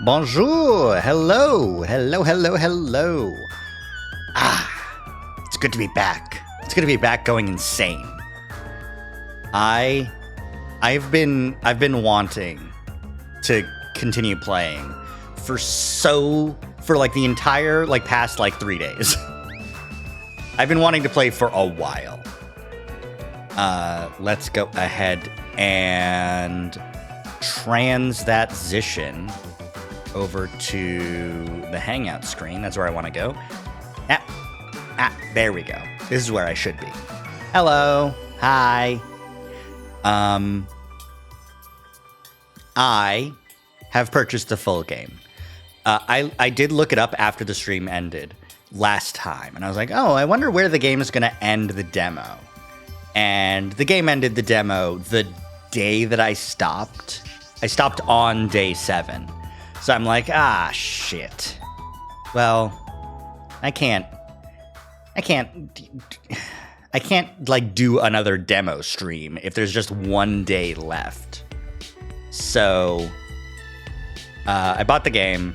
Bonjour. Hello. It's good to be back. It's good to be back going insane. I've been wanting to continue playing for like the entire past 3 days. I've been wanting to play for a while. Let's go ahead and transition over to the Hangout screen. That's where I want to go. There we go. This is where I should be. Hello. Hi. I have purchased the full game. I did look it up after the stream ended last time, and I was like, oh, I wonder where the game is going to end the demo. And the game ended the demo the day that I stopped. I stopped on day 7. So I'm like, shit. Well, I can't do another demo stream if there's just 1 day left. So I bought the game,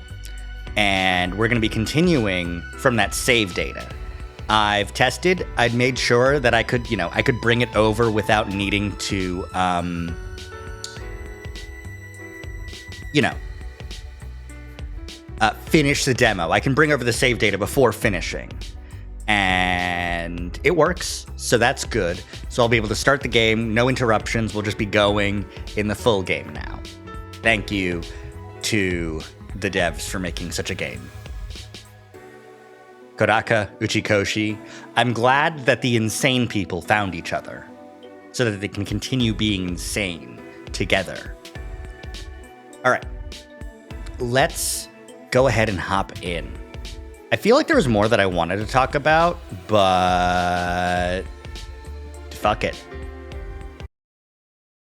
and we're going to be continuing from that save data. I've tested. I'd made sure that I could bring it over without needing to, finish the demo. I can bring over the save data before finishing. And it works, so that's good. So I'll be able to start the game, no interruptions. We'll just be going in the full game now. Thank you to the devs for making such a game. Kodaka Uchikoshi, I'm glad that the insane people found each other so that they can continue being insane together. All right, let's go ahead and hop in. I feel like there was more that I wanted to talk about, but fuck it.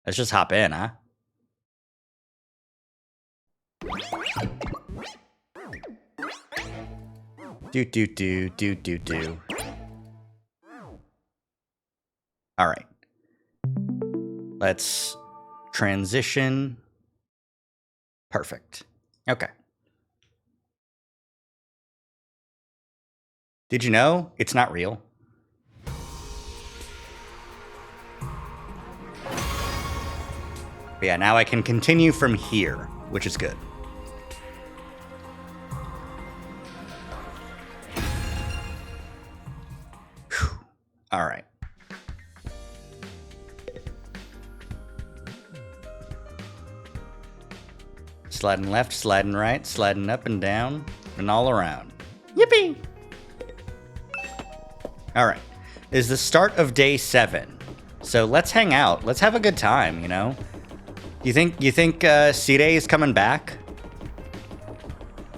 Let's just hop in, huh? Do. All right. Let's transition. Perfect. Okay. Did you know it's not real? But yeah, now I can continue from here, which is good. Whew. All right. Sliding left, sliding right, sliding up and down, and all around. Yippee! All right. This is the start of day 7. So let's hang out. Let's have a good time, You think Sire is coming back?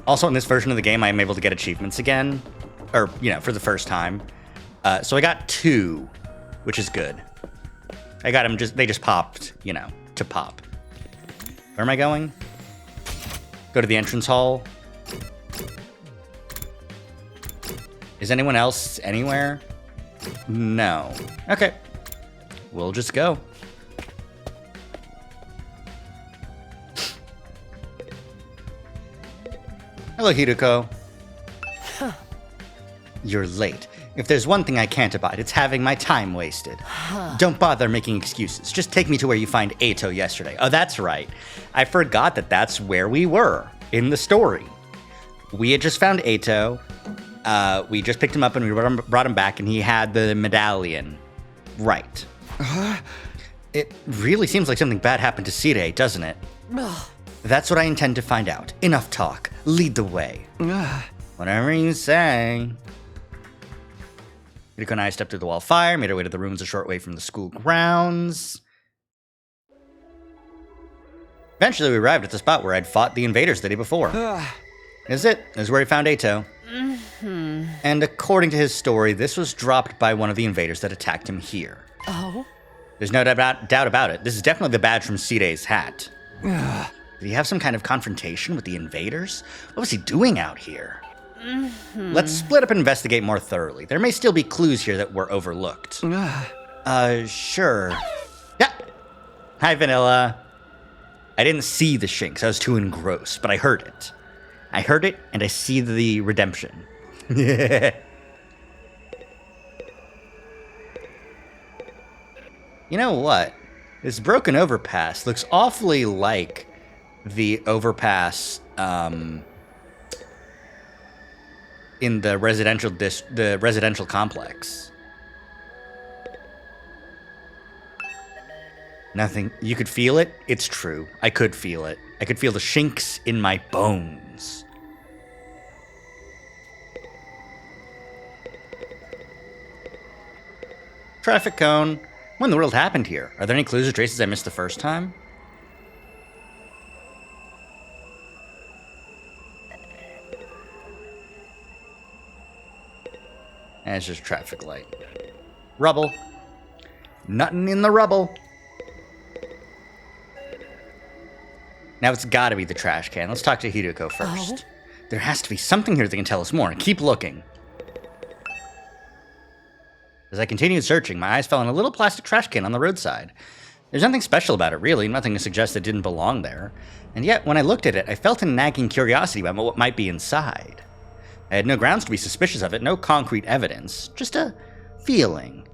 Also, in this version of the game, I am able to get achievements again. Or, for the first time. So I got 2, which is good. I got them they just popped, to pop. Where am I going? Go to the entrance hall. Is anyone else anywhere? No. Okay. We'll just go. Hello, Hideko. Huh. You're late. If there's one thing I can't abide, it's having my time wasted. Don't bother making excuses. Just take me to where you find Eito yesterday. Oh, that's right. I forgot that that's where we were in the story. We had just found Eito. We just picked him up and we brought him back, and he had the medallion. Right. It really seems like something bad happened to Sire, doesn't it? That's what I intend to find out. Enough talk. Lead the way. Whatever you say. Hideko and I stepped through the wall of fire, made our way to the rooms a short way from the school grounds. Eventually, we arrived at the spot where I'd fought the invaders the day before. This is where he found Eito. Mm-hmm. And according to his story, this was dropped by one of the invaders that attacked him here. Oh? There's no doubt about it. This is definitely the badge from Sire's hat. Did he have some kind of confrontation with the invaders? What was he doing out here? Mm-hmm. Let's split up and investigate more thoroughly. There may still be clues here that were overlooked. Sure. Yeah. Hi, Vanilla. I didn't see the Shinx. I was too engrossed, but I heard it. I heard it, and I see the redemption. You know what? This broken overpass looks awfully like the overpass in the residential complex. Nothing. You could feel it? It's true. I could feel it. I could feel the Shinx in my bones. Traffic cone. What in the world happened here? Are there any clues or traces I missed the first time? And it's just traffic light. Rubble. Nothing in the rubble. Now it's gotta be the trash can. Let's talk to Hideko first. There has to be something here that can tell us more. Keep looking. As I continued searching, my eyes fell on a little plastic trash can on the roadside. There's nothing special about it, really, nothing to suggest it didn't belong there. And yet, when I looked at it, I felt a nagging curiosity about what might be inside. I had no grounds to be suspicious of it, no concrete evidence, just a feeling.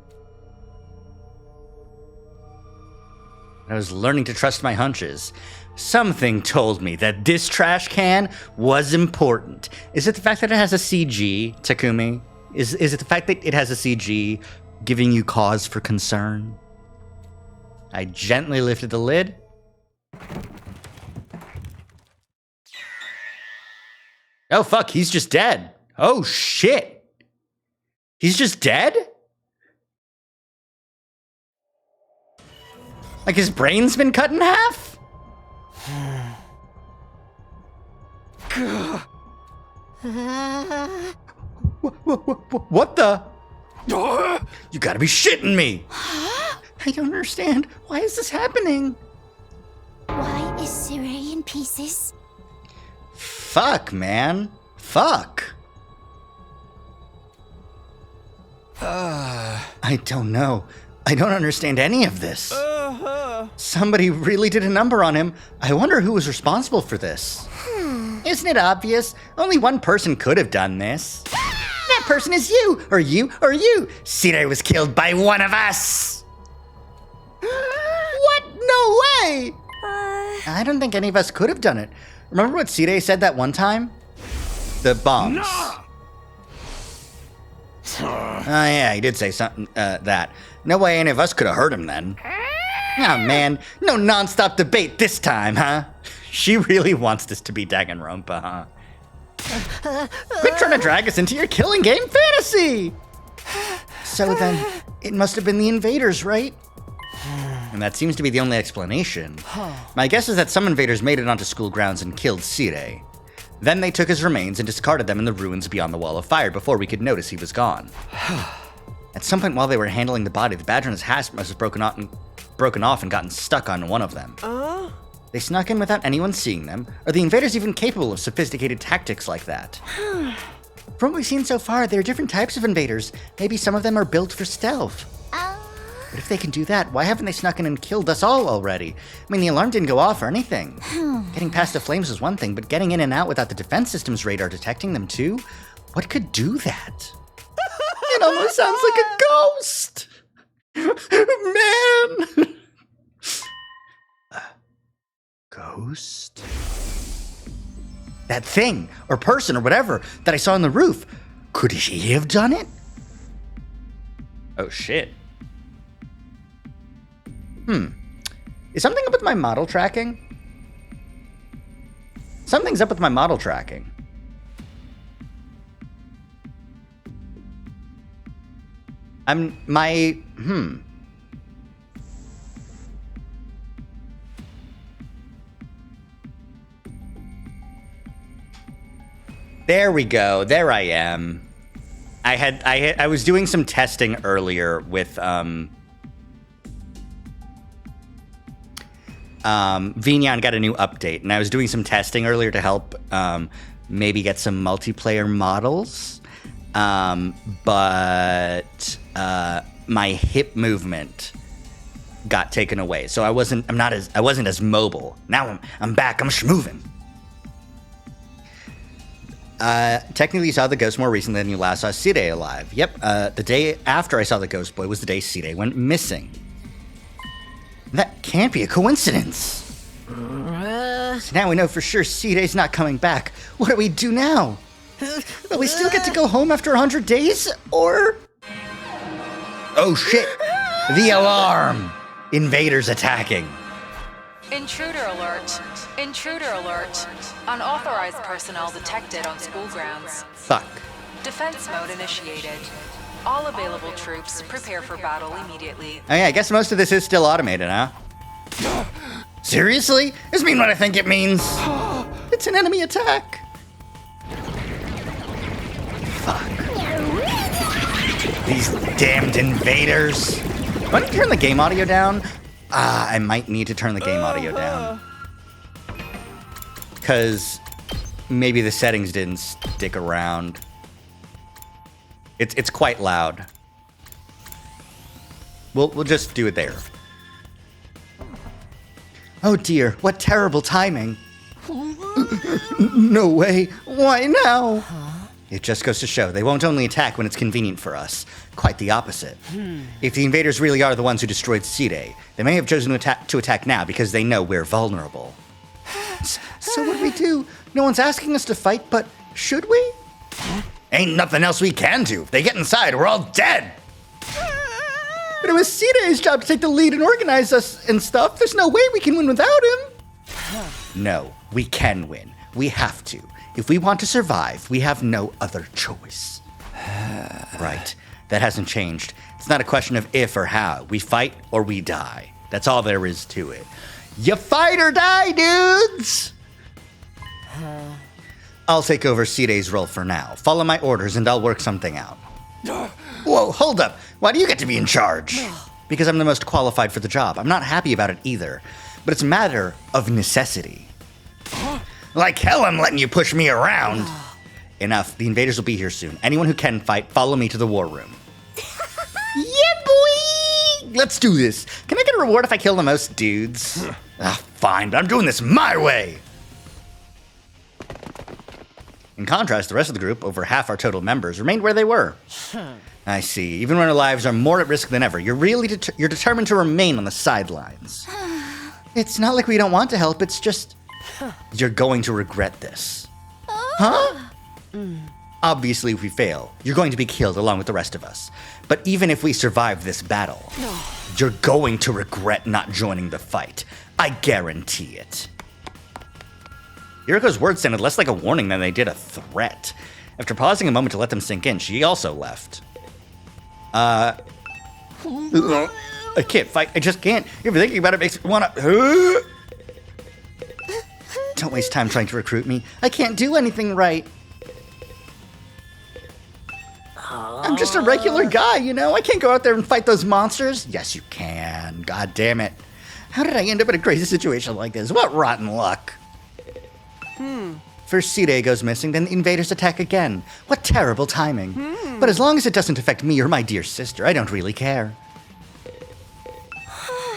I was learning to trust my hunches. Something told me that this trash can was important. Is it the fact that it has a CG, Takumi? Is it the fact that it has a CG giving you cause for concern? I gently lifted the lid. Oh, fuck, he's just dead. Oh, shit. He's just dead? Like his brain's been cut in half? What the? You gotta be shitting me! I don't understand. Why is this happening? Why is Sirei in pieces? Fuck, man. Fuck. I don't know. I don't understand any of this. Somebody really did a number on him. I wonder who was responsible for this. Isn't it obvious? Only one person could have done this. That person is you, or you, or you. Sirei was killed by one of us. What? No way! I don't think any of us could have done it. Remember what Sirei said that one time? The bombs. Oh yeah, he did say something, that. No way any of us could have heard him then. Oh man, no non-stop debate this time, huh? She really wants this to be Danganronpa, huh? Quit trying to drag us into your killing game fantasy! So then, it must have been the invaders, right? And that seems to be the only explanation. My guess is that some invaders made it onto school grounds and killed Sirei. Then they took his remains and discarded them in the ruins beyond the Wall of Fire before we could notice he was gone. At some point while they were handling the body, the badge on his hasp must have broken off and gotten stuck on one of them. They snuck in without anyone seeing them. Are the invaders even capable of sophisticated tactics like that? From what we've seen so far, there are different types of invaders. Maybe some of them are built for stealth. But if they can do that, why haven't they snuck in and killed us all already? I mean, the alarm didn't go off or anything. Getting past the flames was one thing, but getting in and out without the defense system's radar detecting them too? What could do that? It almost sounds like a ghost. Man! Ghost? That thing, or person, or whatever, that I saw on the roof. Could he have done it? Oh, shit. Is something up with my model tracking? Something's up with my model tracking. There we go. There I am. I was doing some testing earlier with Vignan got a new update, and I was doing some testing earlier to help maybe get some multiplayer models. But my hip movement got taken away, so I wasn't as mobile. Now I'm back. I'm schmoving. Technically, you saw the ghost more recently than you last saw Sire alive. Yep. The day after I saw the ghost boy was the day Sire went missing. That can't be a coincidence. So now we know for sure Sire's not coming back. What do we do now? Will we still get to go home after 100 days, or? Oh shit! The alarm! Invaders attacking. Intruder alert. Intruder alert. Unauthorized personnel detected on school grounds. Fuck. Defense mode initiated. All available troops prepare for battle immediately. Oh yeah, I guess most of this is still automated, huh? Seriously? Does it mean what I think it means? It's an enemy attack. Fuck. These damned invaders. Why don't you turn the game audio down? I might need to turn the game audio down. Because maybe the settings didn't stick around. It's quite loud. We'll just do it there. Oh dear, what terrible timing. No way. Why now? It just goes to show they won't only attack when it's convenient for us. Quite the opposite. If the invaders really are the ones who destroyed Sire, they may have chosen to attack now because they know we're vulnerable. So what do we do? No one's asking us to fight, but should we? Ain't nothing else we can do. If they get inside, we're all dead. But it was Sire's job to take the lead and organize us and stuff. There's no way we can win without him. No, we can win. We have to. If we want to survive, we have no other choice. Right. That hasn't changed. It's not a question of if or how. We fight or we die. That's all there is to it. You fight or die, dudes! I'll take over Sire's role for now. Follow my orders and I'll work something out. Whoa, hold up. Why do you get to be in charge? Because I'm the most qualified for the job. I'm not happy about it either. But it's a matter of necessity. Like hell I'm letting you push me around. Enough. The invaders will be here soon. Anyone who can fight, follow me to the war room. Yeah, boy! Let's do this. Can I get a reward if I kill the most dudes? Fine, but I'm doing this my way. In contrast, the rest of the group, over half our total members, remained where they were. I see. Even when our lives are more at risk than ever, you're really you're determined to remain on the sidelines. It's not like we don't want to help, it's just... You're going to regret this. Huh? Obviously, if we fail, you're going to be killed along with the rest of us. But even if we survive this battle, you're going to regret not joining the fight. I guarantee it. Yuriko's words sounded less like a warning than they did a threat. After pausing a moment to let them sink in, she also left. I can't fight. I just can't. Even thinking about it makes me wanna... Don't waste time trying to recruit me. I can't do anything right. I'm just a regular guy, you know? I can't go out there and fight those monsters. Yes, you can. God damn it. How did I end up in a crazy situation like this? What rotten luck. First Sire goes missing, then the invaders attack again. What terrible timing. But as long as it doesn't affect me or my dear sister, I don't really care.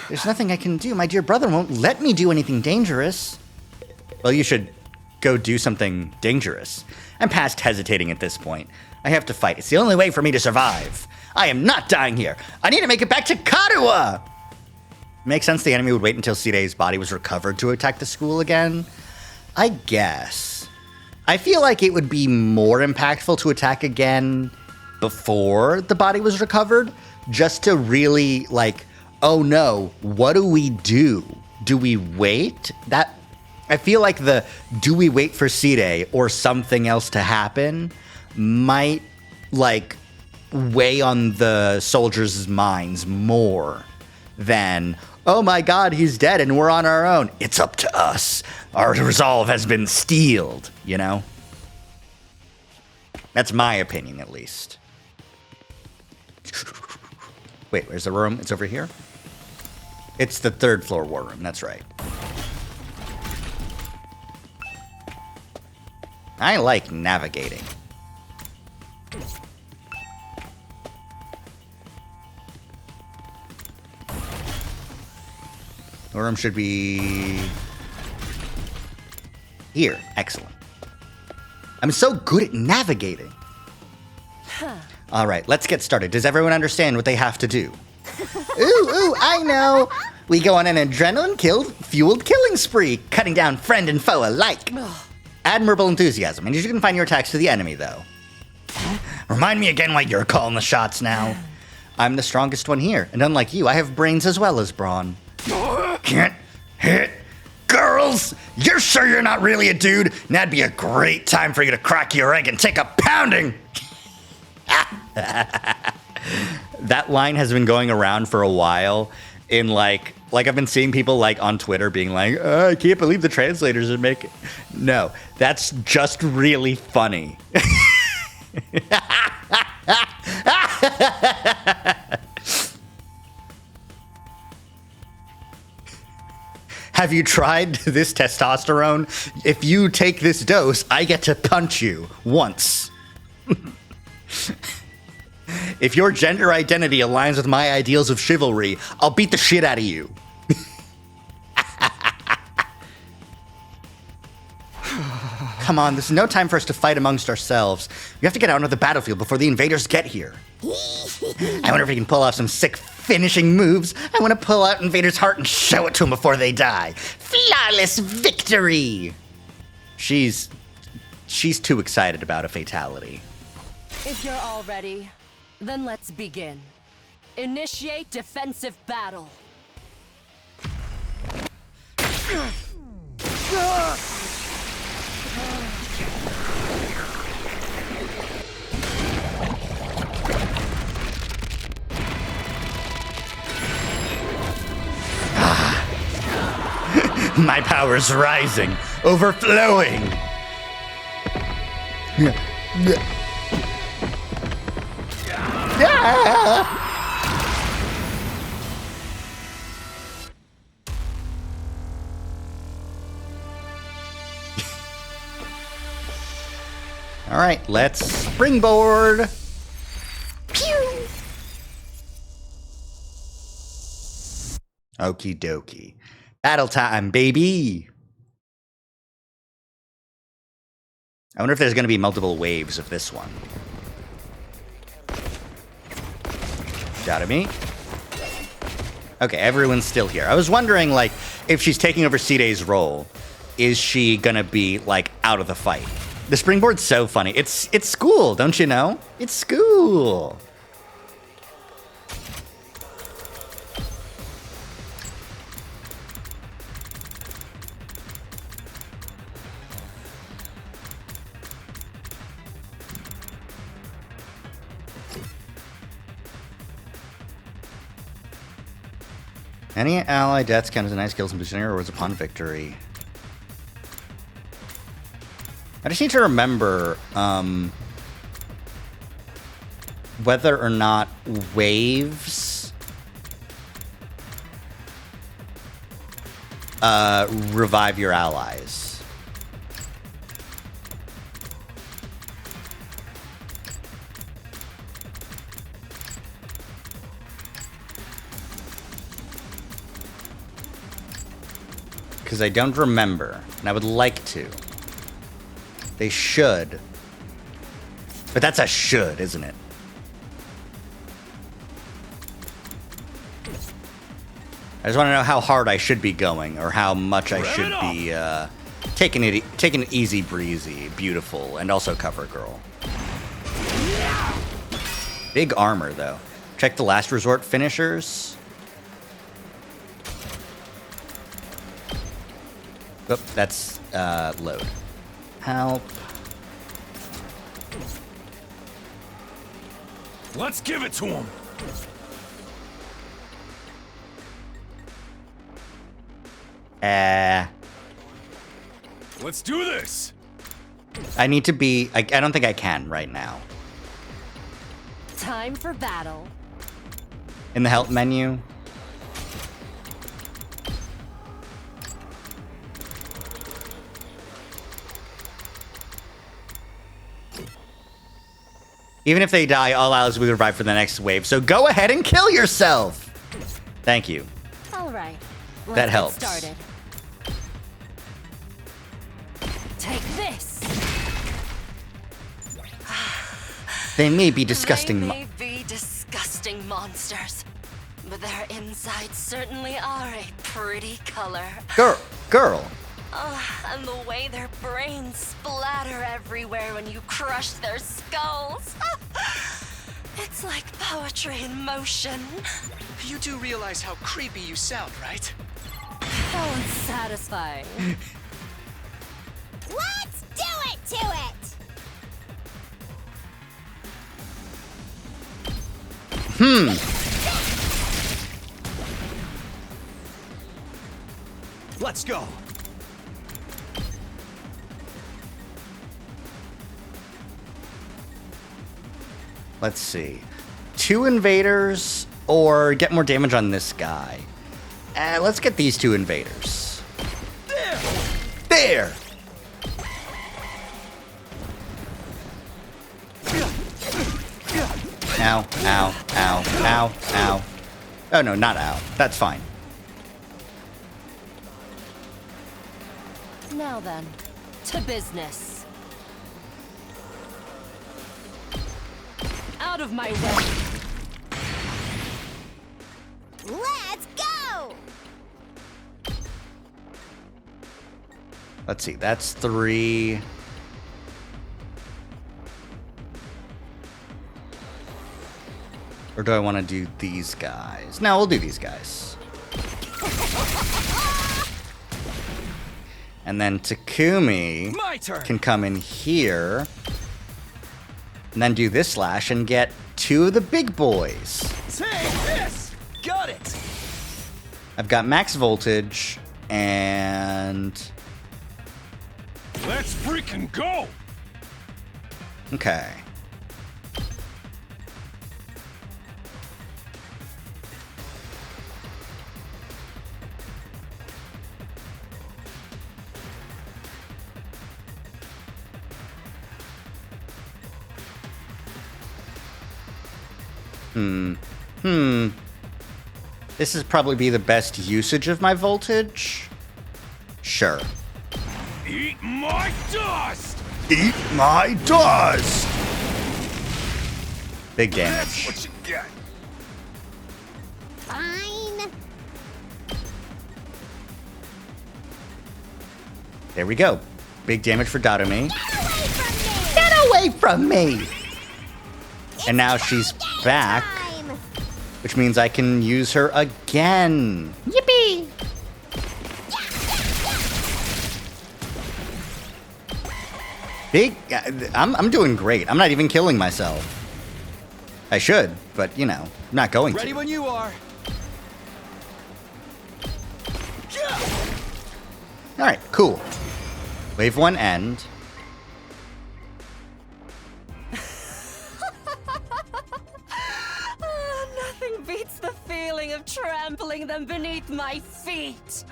There's nothing I can do. My dear brother won't let me do anything dangerous. Well, you should go do something dangerous. I'm past hesitating at this point. I have to fight. It's the only way for me to survive. I am not dying here. I need to make it back to Karuwa! Makes sense the enemy would wait until Sire's body was recovered to attack the school again. I guess. I feel like it would be more impactful to attack again before the body was recovered, just to really, like, oh no, what do we do? Do we wait? I feel like the do we wait for Sire or something else to happen might, like, weigh on the soldiers' minds more than, oh my god, he's dead and we're on our own. It's up to us. Our resolve has been steeled, you know? That's my opinion, at least. Wait, where's the room? It's over here? It's the third floor war room, that's right. I like navigating. The room should be here. Excellent. I'm so good at navigating. All right, let's get started. Does everyone understand what they have to do? Ooh, I know. We go on an adrenaline-fueled killing spree, cutting down friend and foe alike. Admirable enthusiasm, and you can find your attacks to the enemy, though. Remind me again why you're calling the shots now. I'm the strongest one here, and unlike you, I have brains as well as brawn. Can't hit girls? You're sure you're not really a dude? That'd be a great time for you to crack your egg and take a pounding. That line has been going around for a while in like I've been seeing people like on Twitter being like, I can't believe the translators are making. No, that's just really funny. Have you tried this testosterone? If you take this dose, I get to punch you once. If your gender identity aligns with my ideals of chivalry, I'll beat the shit out of you. Come on, this is no time for us to fight amongst ourselves. We have to get out onto the battlefield before the invaders get here. I wonder if we can pull off some sick finishing moves. I want to pull out invaders' heart and show it to them before they die. Flawless victory! She's too excited about a fatality. If you're all ready, then let's begin. Initiate defensive battle. My power's rising, overflowing. All right, let's springboard. Pew! Okie dokie. Battle time, baby. I wonder if there's going to be multiple waves of this one. Got me. Okay, everyone's still here. I was wondering, like, if she's taking over C-Day's role, is she going to be, like, out of the fight? The springboard's so funny. It's school, don't you know? It's school. Any ally deaths count as a nice kills in position or was upon victory. I just need to remember whether or not waves revive your allies. Because I don't remember, and I would like to. They should. But that's a should, isn't it? I just want to know how hard I should be going, or how much I should be taking it easy breezy, beautiful, and also cover girl. Big armor, though. Check the last resort finishers. Oh, that's load. Help. Let's give it to him. Let's do this. I need to be. I don't think I can right now. Time for battle. In the help menu. Even if they die, all allies will be revived for the next wave. So go ahead and kill yourself. Thank you. All right, Let's That get helps. started. Take this. They may be disgusting. They may be disgusting monsters, but their insides certainly are a pretty color. Girl. And the way their brains splatter everywhere when you crush their skulls. It's like poetry in motion. You do realize how creepy you sound, right? How unsatisfying. Let's do it to it! Let's go. Let's see. 2 invaders or get more damage on this guy. Let's get these 2 invaders. There! Ow, ow, ow, ow, ow. Oh no, not ow. That's fine. Now then, to business. Out of my way. Let's go! Let's see, that's 3. Or do I want to do these guys? No, we'll do these guys. And then Takumi My turn. can come in here. And then do this slash and get 2 of the big boys. Take this. Got it. I've got max voltage and... Let's freaking go! Okay. This is probably be the best usage of my voltage. Sure. Eat my dust! Eat my dust! Big That's damage. what you get. Fine. There we go. Big damage for Darume. Get away Get away from me! from me! And now she's back, Time. which means I can use her again. Yippee! Big, I'm doing great. I'm not even killing myself. I should, but you know, I'm not going Ready to. when you are. All right, cool. Wave 1 end. Nothing beats the feeling of trampling them beneath my feet.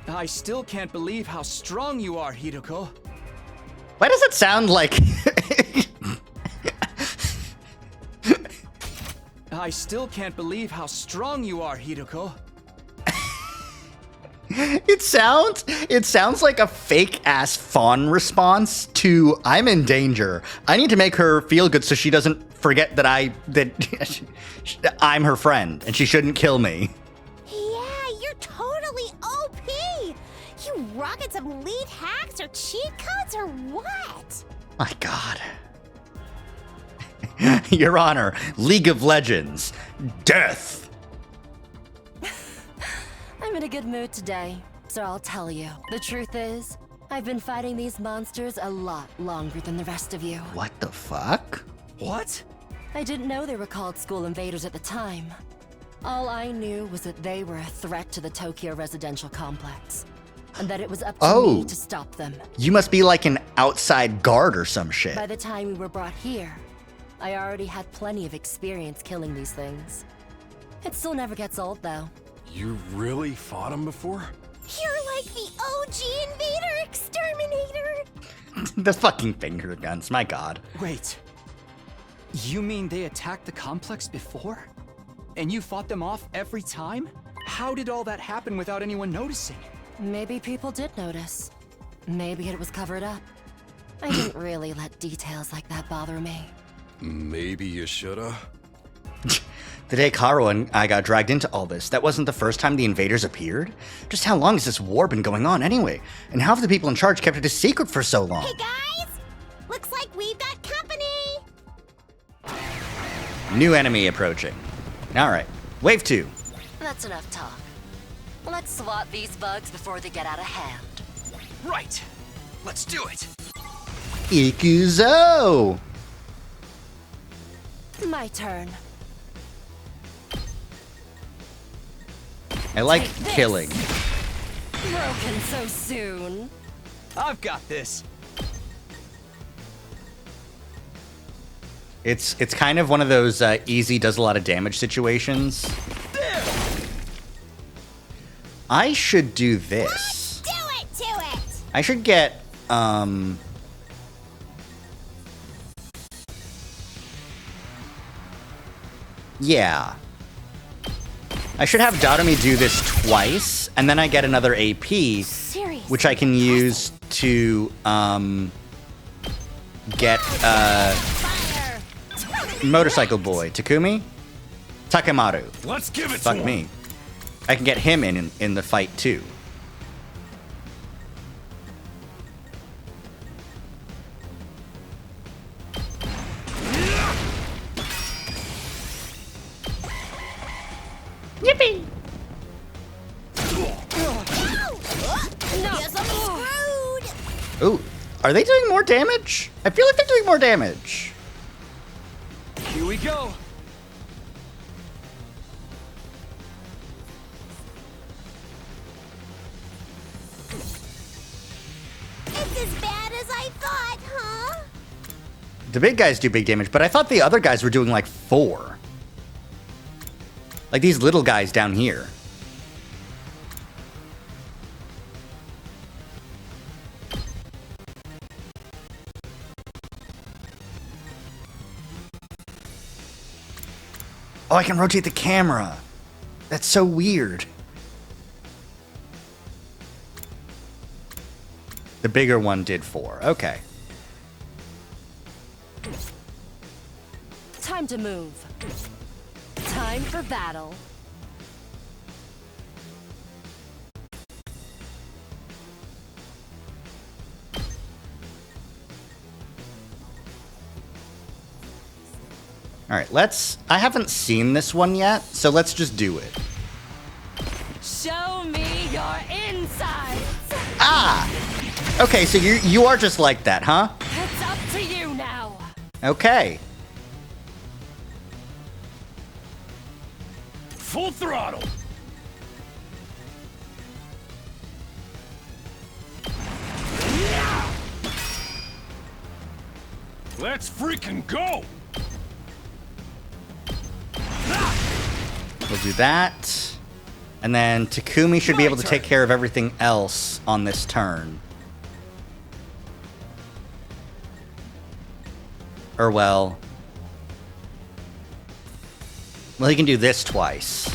I still can't believe how strong you are, Hideko. Why does it sound like... I still can't believe how strong you are, Hideko. It sounds like a fake-ass fawn response to I'm in danger. I need to make her feel good so she doesn't forget that I'm her friend and she shouldn't kill me. Yeah, you're totally OP! You rocking some lead hacks or cheat codes or what? My god. Your Honor, League of Legends. Death. I'm in a good mood today, so I'll tell you. The truth is, I've been fighting these monsters a lot longer than the rest of you. What the fuck? What? I didn't know they were called school invaders at the time. All I knew was that they were a threat to the Tokyo residential complex, and that it was up to me to stop them. You must be like an outside guard or some shit. By the time we were brought here, I already had plenty of experience killing these things. It still never gets old, though. You really fought him before? You're like the OG invader exterminator! The fucking finger guns, my god. Wait. You mean they attacked the complex before? And you fought them off every time? How did all that happen without anyone noticing? Maybe people did notice. Maybe it was covered up. I didn't really let details like that bother me. Maybe you shoulda. The day Caro and I got dragged into all this, that wasn't the first time the invaders appeared? Just how long has this war been going on anyway? And how have the people in charge kept it a secret for so long? Hey guys! Looks like we've got company! New enemy approaching. Alright, wave 2. That's enough talk. Let's swat these bugs before they get out of hand. Right. Let's do it. Ikuzo! My turn. I like Take this. killing. Broken so soon. I've got this. It's kind of one of those easy does a lot of damage situations. I should do this. Do it to it! I should get, yeah. I should have Dotomi do this twice, and then I get another AP, Seriously. which I can use to, get, Fire! Motorcycle Boy. Takumi? Takemaru. Let's give it Fuck to me. I can get him in the fight, too. Yippee! Guess I'm screwed! Ooh, are they doing more damage? I feel like they're doing more damage. Here we go. It's as bad as I thought, huh? The big guys do big damage, but I thought the other guys were doing like 4. Like these little guys down here. Oh, I can rotate the camera. That's so weird. The bigger one did 4. Okay. Time to move. Time for battle. All right, I haven't seen this one yet, so let's just do it. Show me your insides. Ah! Okay, so you are just like that, huh? It's up to you now. Okay. Full throttle. Let's freaking go! We'll do that. And then Takumi should be able to take care of everything else on this turn. Or well, he can do this twice.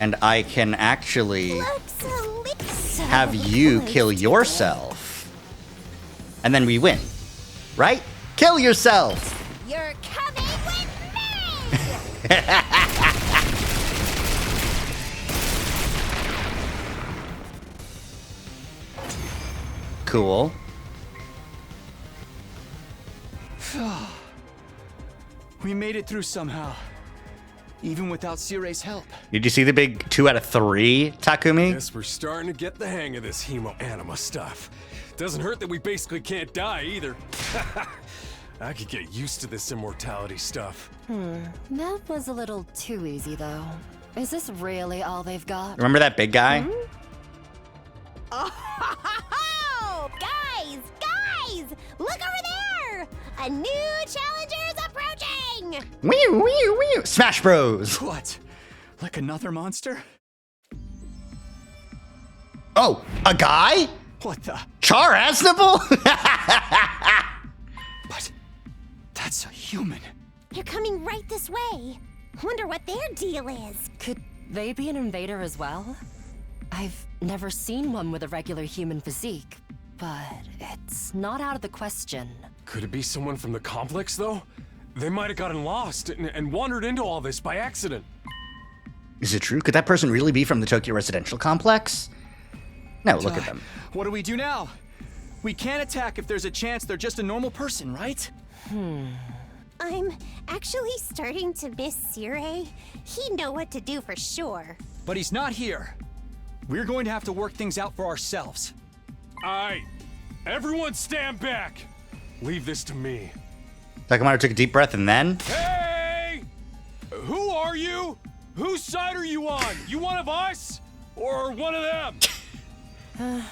And I can actually Looks a little have you kill yourself. And then we win. Right? Kill yourself! You're coming with me! Cool. We made it through somehow. Even without Sirei's help. Did you see the big 2 out of 3, Takumi? Guess we're starting to get the hang of this hemo anima stuff. Doesn't hurt that we basically can't die either. I could get used to this immortality stuff. That was a little too easy, though. Is this really all they've got? Remember that big guy? Oh, guys! Look over there! A new challenger's approaching! Wee wee wee! Smash Bros! What? Like another monster? Oh, a guy? What the? Char Aznable? But that's a human. You're coming right this way. Wonder what their deal is. Could they be an invader as well? I've never seen one with a regular human physique, but it's not out of the question. Could it be someone from the complex, though? They might have gotten lost and wandered into all this by accident. Is it true? Could that person really be from the Tokyo Residential Complex? No, look at them. What do we do now? We can't attack if there's a chance they're just a normal person, right? I'm actually starting to miss Sire. He'd know what to do for sure. But he's not here. We're going to have to work things out for ourselves. Aight. Everyone stand back. Leave this to me. Takamaro took a deep breath and then... Hey! Who are you? Whose side are you on? You one of us? Or one of them?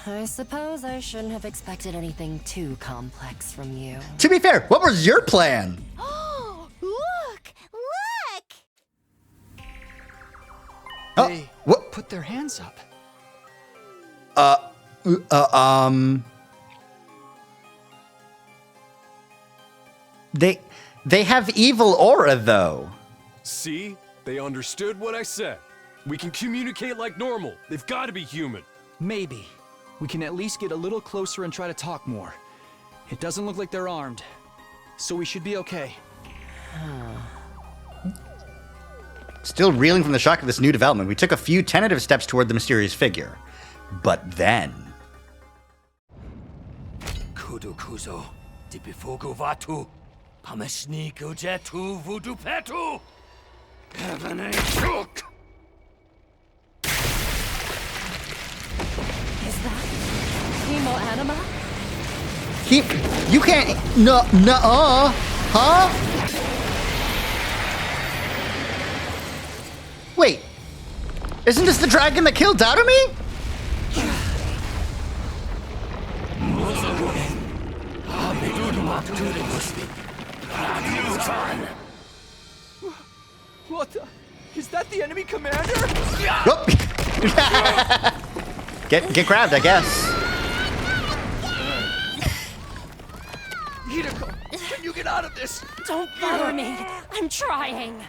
I suppose I shouldn't have expected anything too complex from you. To be fair, what was your plan? Oh, look! Look! Oh, They what? put their hands up. They have evil aura, though. See? They understood what I said. We can communicate like normal. They've got to be human. Maybe. We can at least get a little closer and try to talk more. It doesn't look like they're armed. So we should be okay. Still reeling from the shock of this new development, we took a few tentative steps toward the mysterious figure. But then... Kudukuzo, Dipifogo Vatu, Pamashniku Jetu Voodoo Petu, Heaven Shook. Is that Hemo Anima? You can't... Huh? Wait. Isn't this the dragon that killed Darume? What the? Is that the enemy commander? Whoop. Get grabbed, I guess. Hideko, can you get out of this? Don't bother me. I'm trying.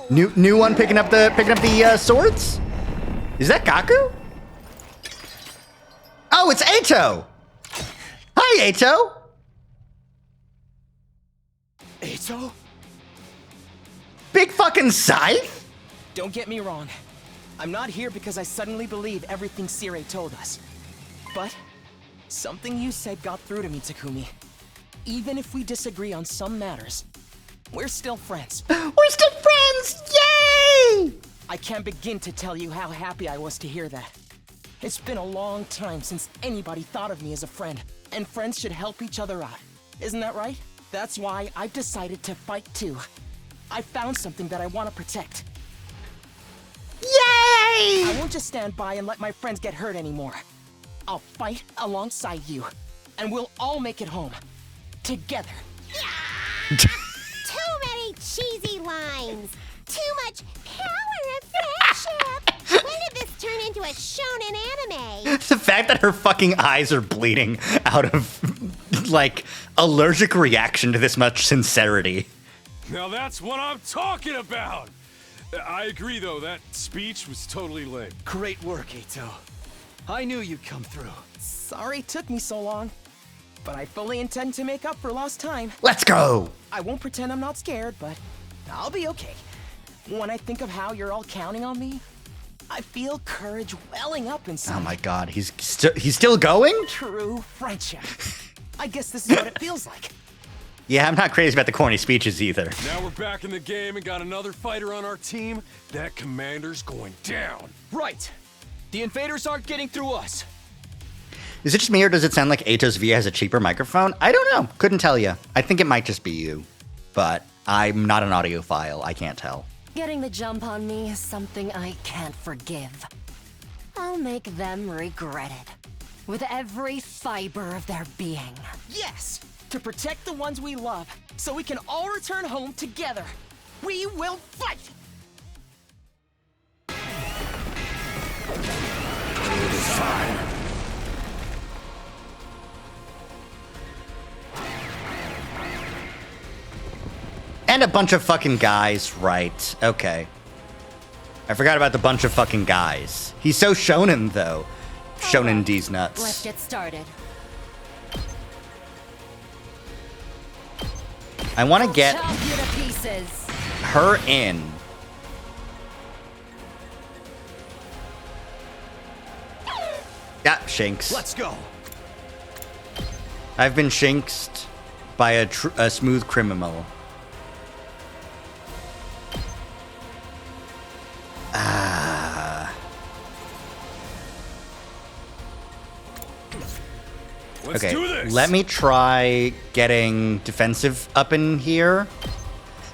New one picking up the swords? Is that Gaku? Oh, it's Eito! Hi, Eito! Eito? Big fucking scythe? Don't get me wrong. I'm not here because I suddenly believe everything Sire told us. But something you said got through to me, Takumi. Even if we disagree on some matters, we're still friends. We're still friends! Yay! I can't begin to tell you how happy I was to hear that. It's been a long time since anybody thought of me as a friend, and friends should help each other out. Isn't that right? That's why I've decided to fight too. I found something that I want to protect. Yay! I won't just stand by and let my friends get hurt anymore. I'll fight alongside you, and we'll all make it home. Together. Too many cheesy lines. Too much power of friendship. When did this turn into a shonen anime? The fact that her fucking eyes are bleeding out of, like, allergic reaction to this much sincerity. Now that's what I'm talking about! I agree, though. That speech was totally lame. Great work, Eito. I knew you'd come through. Sorry it took me so long, but I fully intend to make up for lost time. Let's go! I won't pretend I'm not scared, but I'll be okay. When I think of how you're all counting on me, I feel courage welling up inside. Oh my god, he's still going? True friendship. I guess this is what it feels like. Yeah, I'm not crazy about the corny speeches either. Now we're back in the game and got another fighter on our team. That commander's going down. Right. The invaders aren't getting through us. Is it just me or does it sound like Eito's Via has a cheaper microphone? I don't know. Couldn't tell you. I think it might just be you. But I'm not an audiophile. I can't tell. Getting the jump on me is something I can't forgive. I'll make them regret it. With every fiber of their being. Yes, to protect the ones we love, so we can all return home together. We will fight! And a bunch of fucking guys, right. Okay. I forgot about the bunch of fucking guys. He's so shonen, though. Shonen D's nuts. Let's get started. I want to get Chop you to pieces. her in. Yeah, Shanks. Let's go. I've been shanksed by a smooth criminal. Let's Okay, do this. let me try getting defensive up in here.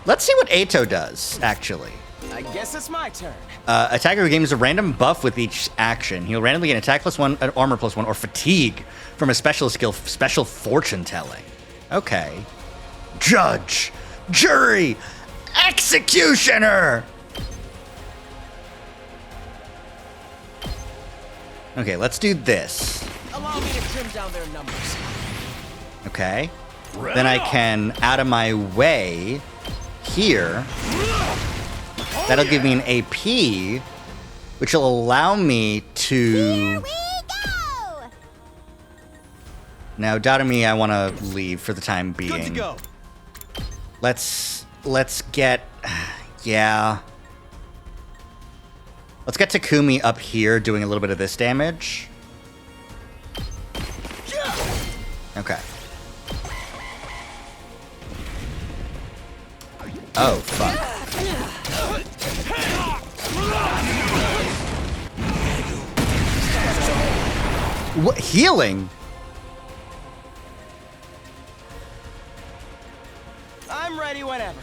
Let's see what Ato does, actually. I guess it's my turn. Attacker gains a random buff with each action. He'll randomly gain attack +1, armor +1, or fatigue from a special skill, special fortune telling. Okay. Judge, jury, executioner! Okay, let's do this. Allow me to trim down their numbers. Okay. Then I can, out of my way, here. That'll give me an AP, which will allow me to... Here we go! Now, Dotami, I want to leave for the time being. Good to go. Let's get... Yeah. Let's get Takumi up here doing a little bit of this damage. Okay. Oh, fuck. What? Healing? I'm ready whenever.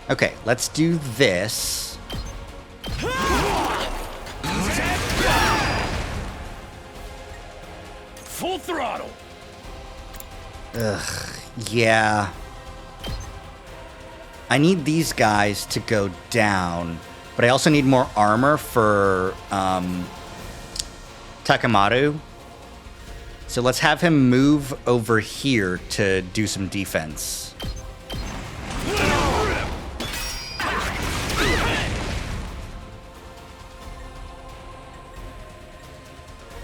Okay, let's do this. Full throttle. Yeah. I need these guys to go down, but I also need more armor for Takamaru. So let's have him move over here to do some defense.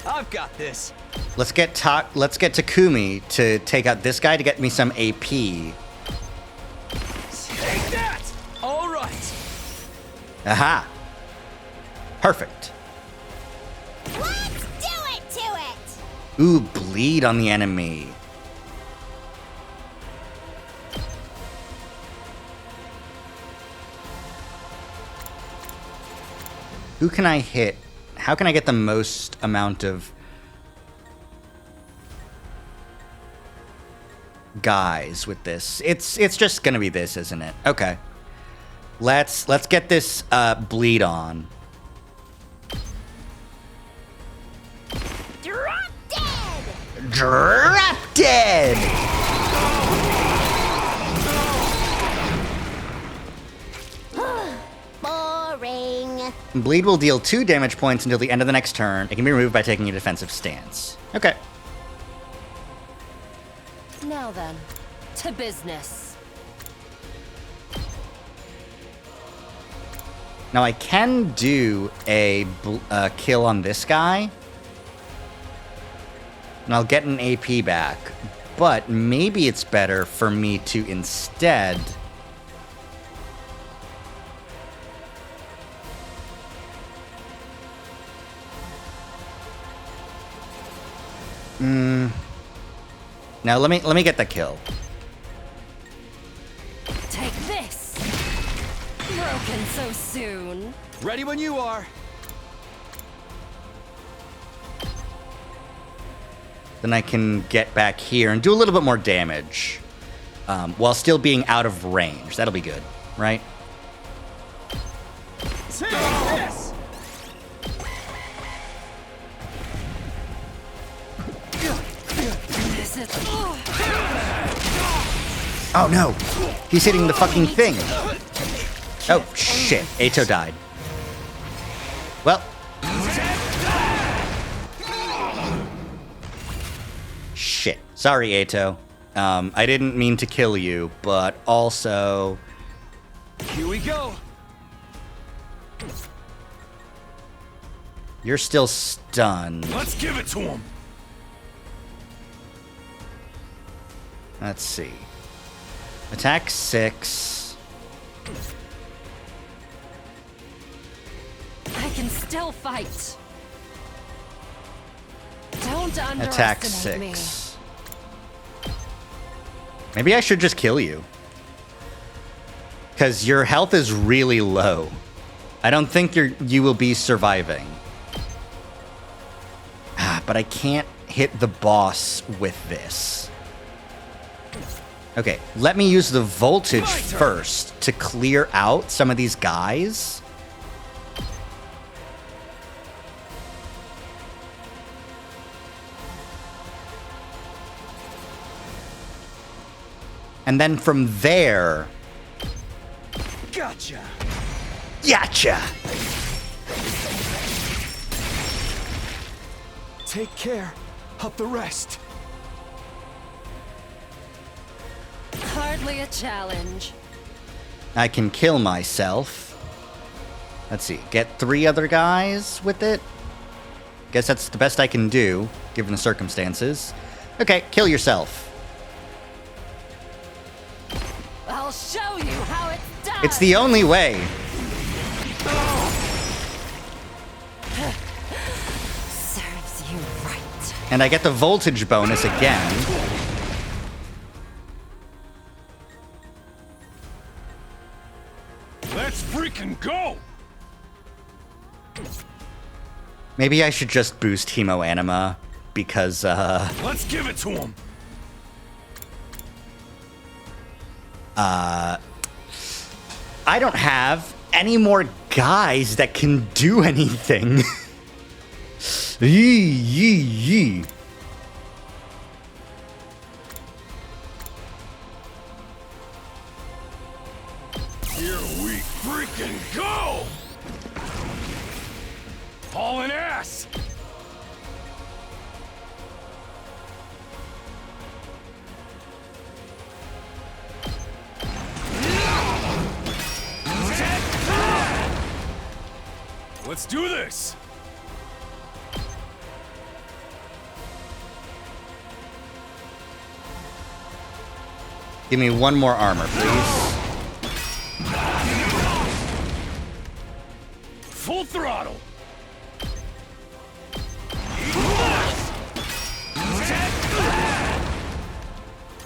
I've got this. Let's get Takumi to take out this guy to get me some AP. Take that! All right. Aha! Perfect. Let's do it to it! Ooh, bleed on the enemy. Who can I hit? How can I get the most amount of guys with this? It's just gonna be this, isn't it? Okay. Let's get this bleed on. Drop dead! Drop dead! Boring. Bleed will deal 2 damage points until the end of the next turn. It can be removed by taking a defensive stance. Okay. Now then, to business. Now I can do a kill on this guy. And I'll get an AP back. But maybe it's better for me to instead... Now let me get the kill. Take this! Broken so soon. Ready when you are. Then I can get back here and do a little bit more damage. While still being out of range. That'll be good, right? Take this! This is... Oh no! He's hitting the fucking thing! Oh shit, Ato died. Well. Shit. Sorry, Ato. I didn't mean to kill you, but also... Here we go. You're still stunned. Let's give it to him. Let's see. Attack 6. I can still fight. Don't Attack underestimate 6. Maybe I should just kill you. Because your health is really low. I don't think you will be surviving. But I can't hit the boss with this. Okay, let me use the voltage first to clear out some of these guys. And then from there... Gotcha. Gotcha! Take care of the rest. Hardly a challenge. I can kill myself. Let's see, get 3 other guys with it? Guess that's the best I can do, given the circumstances. Okay, kill yourself. I'll show you how it's done. It's the only way. Serves you right. And I get the voltage bonus again. Let's freaking go! Maybe I should just boost Hemo Anima, because, Let's give it to him! I don't have any more guys that can do anything. Yee, yee, yee. Here we freaking go! Hauling ass! Let's do this! Give me 1 more armor, please. Full throttle!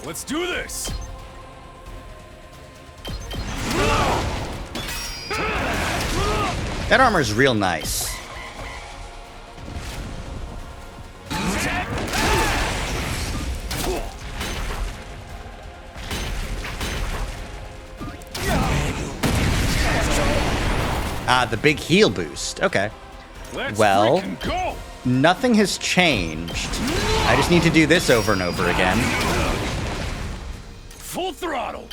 Let's do this! That armor's real nice. Ah, the big heal boost. Okay. Let's Well, freaking go! nothing has changed. I just need to do this over and over again. Full throttle!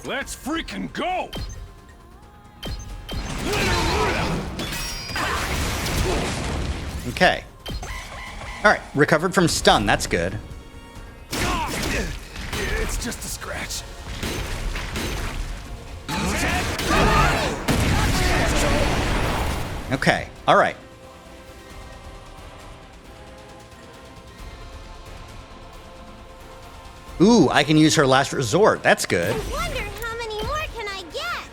Let's freaking go! Okay. Alright, recovered from stun. That's good. It's just a scratch. Okay, alright. Ooh, I can use her last resort. That's good. I wonder how many more can I get?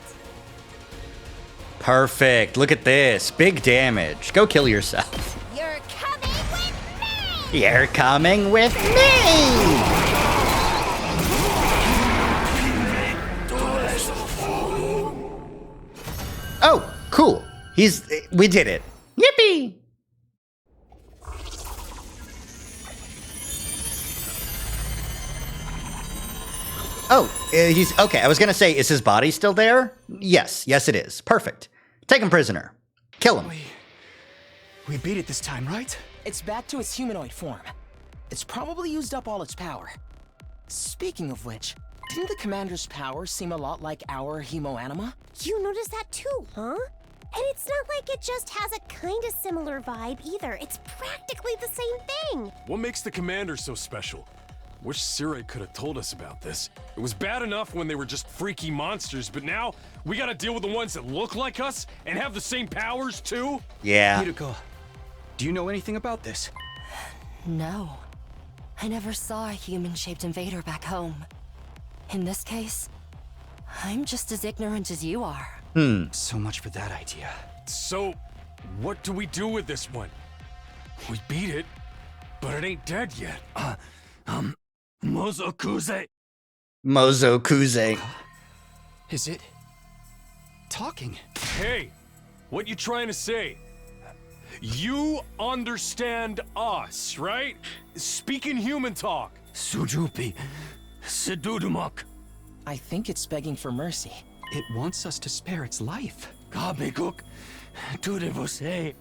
Perfect. Look at this. Big damage. Go kill yourself. You're coming with me! You're coming with me! Oh, cool. We did it. Yippee! Oh, he's okay. I was gonna say, is his body still there? Yes, yes, it is. Perfect. Take him prisoner. Kill him. We beat it this time, right? It's back to its humanoid form. It's probably used up all its power. Speaking of which, didn't the commander's power seem a lot like our Hemo Anima? You noticed that too, huh? And it's not like it just has a kind of similar vibe either. It's practically the same thing. What makes the commander so special? Wish Sirei could have told us about this. It was bad enough when they were just freaky monsters, but now we gotta deal with the ones that look like us and have the same powers too? Yeah. Hideko, do you know anything about this? No. I never saw a human-shaped invader back home. In this case, I'm just as ignorant as you are. So much for that idea. So, what do we do with this one? We beat it, but it ain't dead yet. Mozokuze. Mozokuze. Is it talking? Hey, what you trying to say? You understand us, right? Speaking human talk. Sujupi. Sedudumok. I think it's begging for mercy. It wants us to spare its life. Kabekuk. Tude você.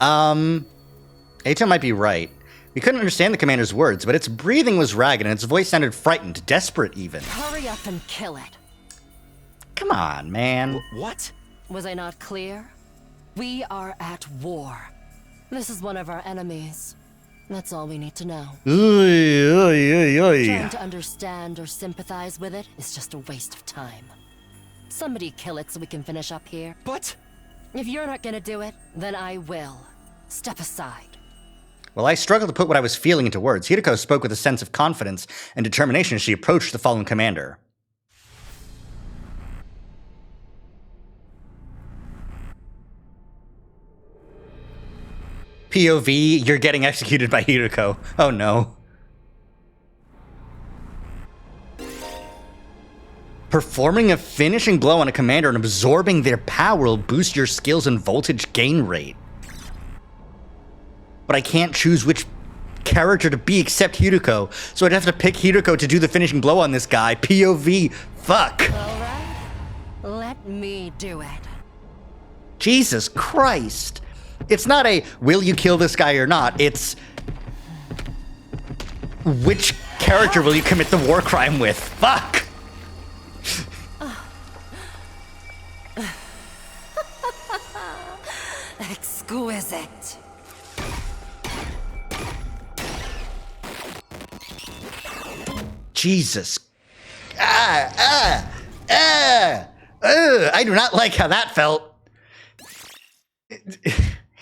Eito might be right. We couldn't understand the commander's words, but its breathing was ragged and its voice sounded frightened, desperate even. Hurry up and kill it. Come on, man. What? Was I not clear? We are at war. This is one of our enemies. That's all we need to know. Trying to understand or sympathize with it is just a waste of time. Somebody kill it so we can finish up here. But If you're not gonna do it, then I will. Step aside. While I struggled to put what I was feeling into words, Hideko spoke with a sense of confidence and determination as she approached the fallen commander. POV, you're getting executed by Hideko. Oh no. Performing a finishing blow on a commander and absorbing their power will boost your skills and voltage gain rate. But I can't choose which character to be except Hideko, so I'd have to pick Hideko to do the finishing blow on this guy. POV. Fuck. Alright. Let me do it. Jesus Christ. It's not a will you kill this guy or not, it's which character will you commit the war crime with? Fuck. Exquisite. Jesus. I do not like how that felt.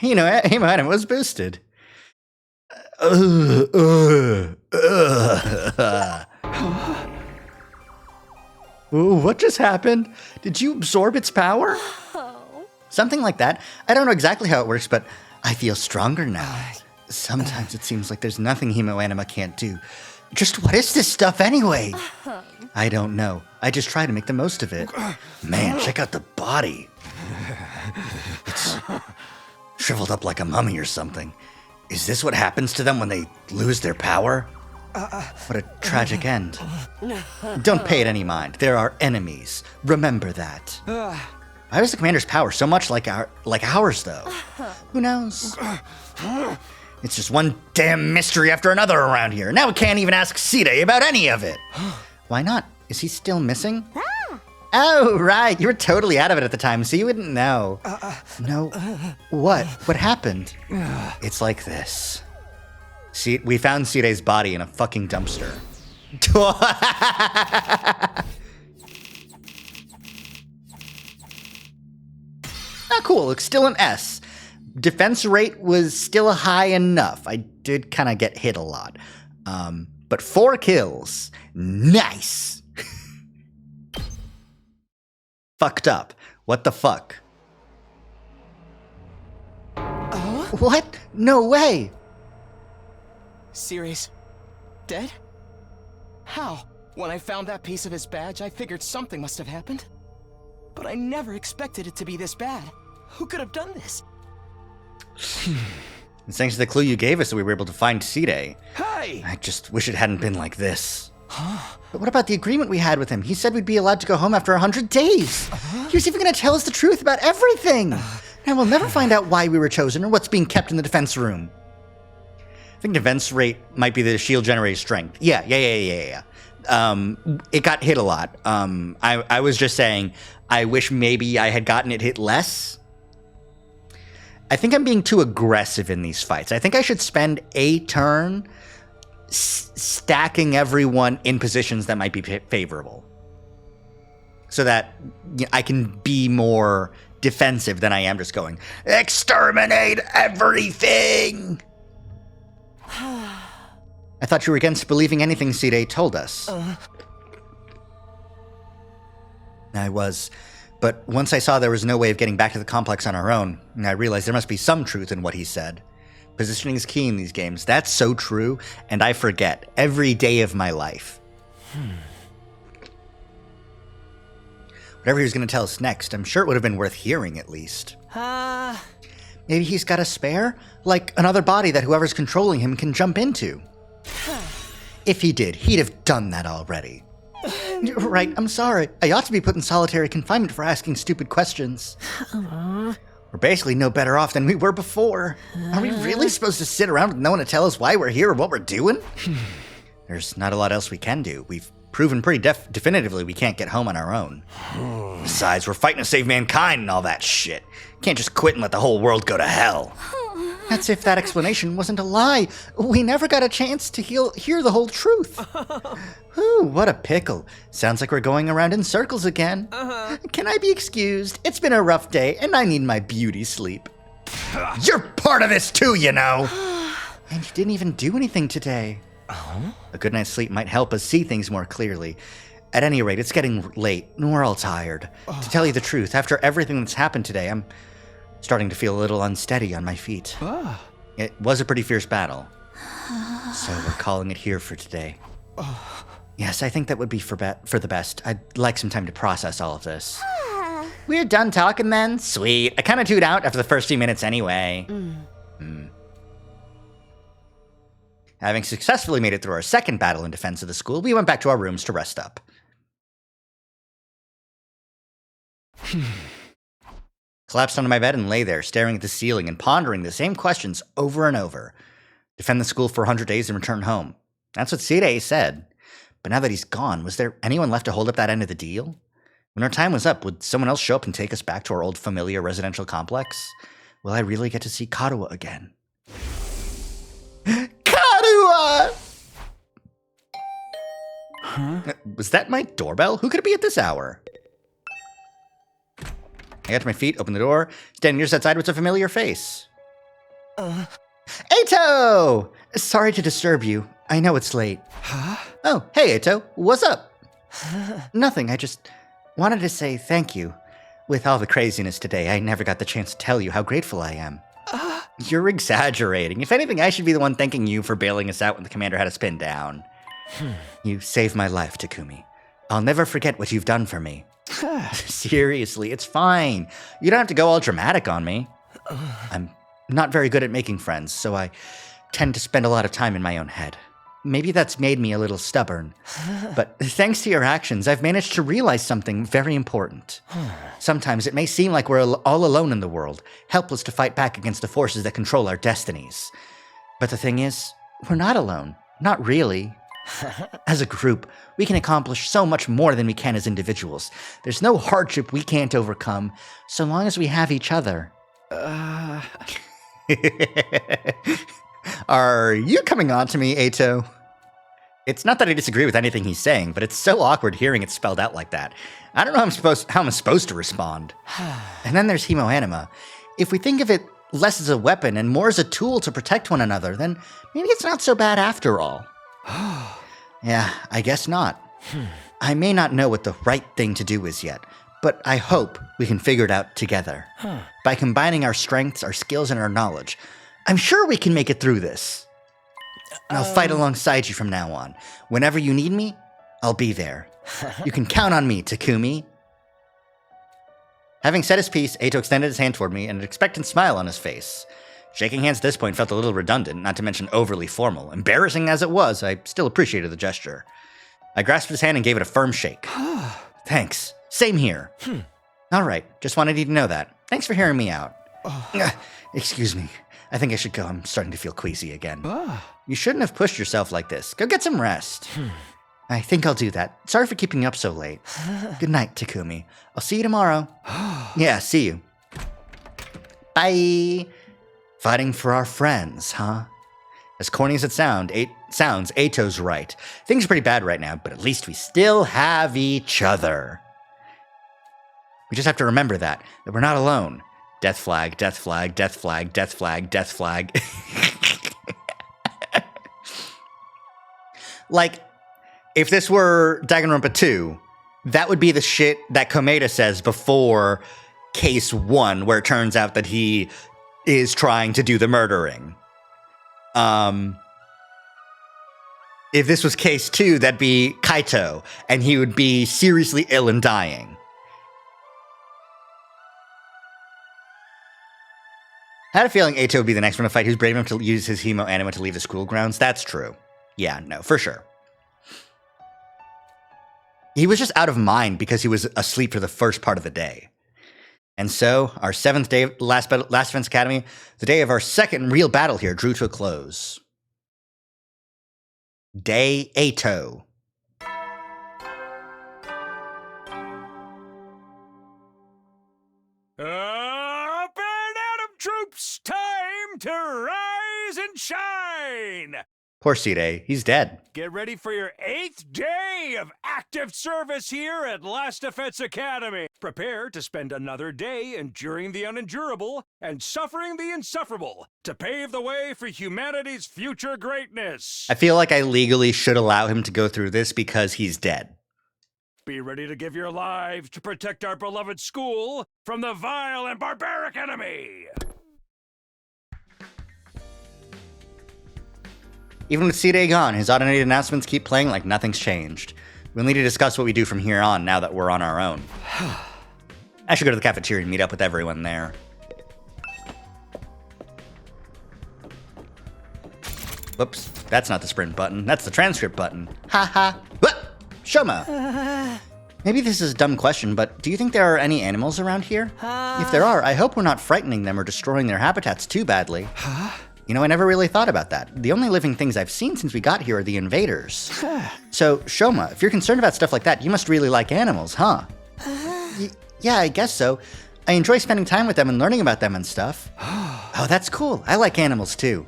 You know, Himo was boosted. Ooh, what just happened? Did you absorb its power? Something like that. I don't know exactly how it works, but I feel stronger now. Sometimes it seems like there's nothing Himo Anima can't do. Just what is this stuff anyway? I don't know. I just try to make the most of it. Man, check out the body. It's shriveled up like a mummy or something. Is this what happens to them when they lose their power? What a tragic end. Don't pay it any mind. There are enemies. Remember that. Why was the commander's power so much like ours, though? Who knows? It's just one damn mystery after another around here. Now we can't even ask Side about any of it. Why not? Is he still missing? Oh, right. You were totally out of it at the time, so you wouldn't know. No. What? What happened? It's like this. See, we found Side's body in a fucking dumpster. Ah, cool. It's still an S. Defense rate was still high enough. I did kind of get hit a lot. But 4 kills. Nice. Fucked up. What the fuck? What? No way. Ceres, dead? How? When I found that piece of his badge, I figured something must have happened. But I never expected it to be this bad. Who could have done this? It's thanks to the clue you gave us that we were able to find Side. Hey! I just wish it hadn't been like this. But what about the agreement we had with him? He said we'd be allowed to go home after 100 days. He was even going to tell us the truth about everything. And we'll never find out why we were chosen or what's being kept in the defense room. I think defense rate might be the shield generator strength. Yeah. It got hit a lot. I was just saying, I wish maybe I had gotten it hit less. I think I'm being too aggressive in these fights. I think I should spend a turn stacking everyone in positions that might be favorable, so that I can be more defensive than I am just going, exterminate everything! I thought you were against believing anything Sire told us. I was, but once I saw there was no way of getting back to the complex on our own, I realized there must be some truth in what he said. Positioning is key in these games. That's so true, and I forget every day of my life. Whatever he was going to tell us next, I'm sure it would have been worth hearing at least. Maybe he's got a spare? Like another body that whoever's controlling him can jump into. If he did, he'd have done that already. Right, I'm sorry. I ought to be put in solitary confinement for asking stupid questions. We're basically no better off than we were before. Are we really supposed to sit around with no one to tell us why we're here or what we're doing? There's not a lot else we can do. We've proven pretty definitively we can't get home on our own. Besides, we're fighting to save mankind and all that shit. Can't just quit and let the whole world go to hell. That's if that explanation wasn't a lie. We never got a chance to hear the whole truth. Ooh, what a pickle. Sounds like we're going around in circles again. Can I be excused? It's been a rough day, and I need my beauty sleep. You're part of this too, you know. And you didn't even do anything today. A good night's sleep might help us see things more clearly. At any rate, it's getting late, and we're all tired. To tell you the truth, after everything that's happened today, I'm starting to feel a little unsteady on my feet. It was a pretty fierce battle. So we're calling it here for today. Yes, I think that would be for the best. I'd like some time to process all of this. We're done talking then? Sweet. I kind of tuned out after the first few minutes anyway. Having successfully made it through our second battle in defense of the school, we went back to our rooms to rest up. Collapsed onto my bed and lay there, staring at the ceiling and pondering the same questions over and over. Defend the school for 100 days and return home. That's what Sire said. But now that he's gone, was there anyone left to hold up that end of the deal? When our time was up, would someone else show up and take us back to our old familiar residential complex? Will I really get to see Karuha again? Karuha! Was that my doorbell? Who could it be at this hour? I got to my feet, opened the door. Standing just outside was a familiar face. Eito! Sorry to disturb you. I know it's late. Oh, hey, Eito. What's up? Nothing. I just wanted to say thank you. With all the craziness today, I never got the chance to tell you how grateful I am. You're exaggerating. If anything, I should be the one thanking you for bailing us out when the commander had us pinned down. You saved my life, Takumi. I'll never forget what you've done for me. Seriously, it's fine. You don't have to go all dramatic on me. I'm not very good at making friends, so I tend to spend a lot of time in my own head. Maybe that's made me a little stubborn. But thanks to your actions, I've managed to realize something very important. Sometimes it may seem like we're all alone in the world, helpless to fight back against the forces that control our destinies. But the thing is, we're not alone. Not really. As a group, we can accomplish so much more than we can as individuals. There's no hardship we can't overcome, so long as we have each other. Are you coming on to me, Eito? It's not that I disagree with anything he's saying, but it's so awkward hearing it spelled out like that. I don't know how I'm supposed to respond. And then there's Hemoanima. If we think of it less as a weapon and more as a tool to protect one another, then maybe it's not so bad after all. Yeah, I guess not. I may not know what the right thing to do is yet, but I hope we can figure it out together. By combining our strengths, our skills, and our knowledge, I'm sure we can make it through this. I'll fight alongside you from now on. Whenever you need me, I'll be there. You can count on me, Takumi. Having said his piece, Eito extended his hand toward me and an expectant smile on his face. Shaking hands at this point felt a little redundant, not to mention overly formal. Embarrassing as it was, I still appreciated the gesture. I grasped his hand and gave it a firm shake. Thanks. Same here. All right, just wanted you to know that. Thanks for hearing me out. Excuse me. I think I should go. I'm starting to feel queasy again. You shouldn't have pushed yourself like this. Go get some rest. I think I'll do that. Sorry for keeping you up so late. Good night, Takumi. I'll see you tomorrow. Yeah, see you. Bye. Fighting for our friends, huh? As corny as it sounds, Ato's right. Things are pretty bad right now, but at least we still have each other. We just have to remember that we're not alone. Death flag, death flag, death flag, death flag, death flag. Like, if this were Danganronpa 2, that would be the shit that Komeda says before case 1, where it turns out that he is trying to do the murdering. If this was case 2, that'd be Kaito, and he would be seriously ill and dying. I had a feeling Ato would be the next one to fight who's brave enough to use his Hemo Anima to leave the school grounds. That's true. Yeah, no, for sure. He was just out of mind because he was asleep for the first part of the day. And so, our 7th day of Last Defense Academy, the day of our second real battle here, drew to a close. Day Ato. Up and Adam troops, time to rise and shine! Poor Side, he's dead. Get ready for your 8th day of active service here at Last Defense Academy. Prepare to spend another day enduring the unendurable and suffering the insufferable to pave the way for humanity's future greatness. I feel like I legally should allow him to go through this because he's dead. Be ready to give your lives to protect our beloved school from the vile and barbaric enemy. Even with Side gone, his automated announcements keep playing like nothing's changed. We'll need to discuss what we do from here on now that we're on our own. I should go to the cafeteria and meet up with everyone there. Whoops, that's not the sprint button, that's the transcript button. Ha ha. Shoma! Maybe this is a dumb question, but do you think there are any animals around here? If there are, I hope we're not frightening them or destroying their habitats too badly. You know, I never really thought about that. The only living things I've seen since we got here are the invaders. So, Shoma, if you're concerned about stuff like that, you must really like animals, huh? Yeah, I guess so. I enjoy spending time with them and learning about them and stuff. Oh, that's cool. I like animals too.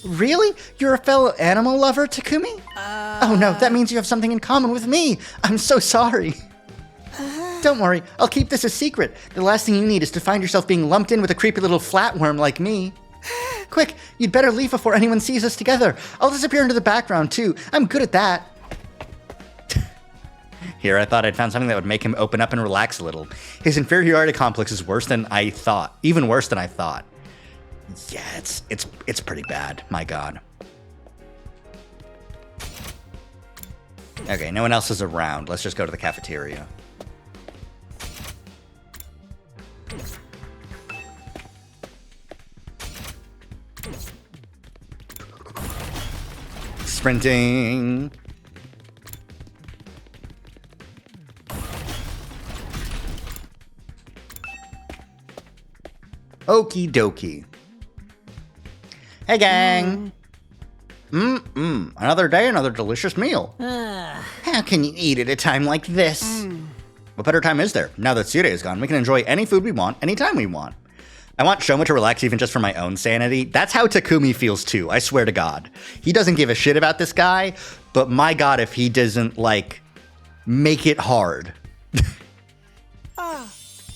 Really? You're a fellow animal lover, Takumi? Oh no, that means you have something in common with me. I'm so sorry. Don't worry, I'll keep this a secret. The last thing you need is to find yourself being lumped in with a creepy little flatworm like me. Quick, you'd better leave before anyone sees us together. I'll disappear into the background too. I'm good at that. Here, I thought I'd found something that would make him open up and relax a little. His inferiority complex is worse than I thought. Even worse than I thought. Yeah, it's pretty bad. My God. Okay, no one else is around. Let's just go to the cafeteria. Sprinting. Okie dokie. Hey, gang. Another day, another delicious meal. How can you eat at a time like this? What better time is there? Now that Sire is gone, we can enjoy any food we want, anytime we want. I want Shoma to relax even just for my own sanity. That's how Takumi feels too, I swear to God. He doesn't give a shit about this guy, but my God, if he doesn't, like, make it hard.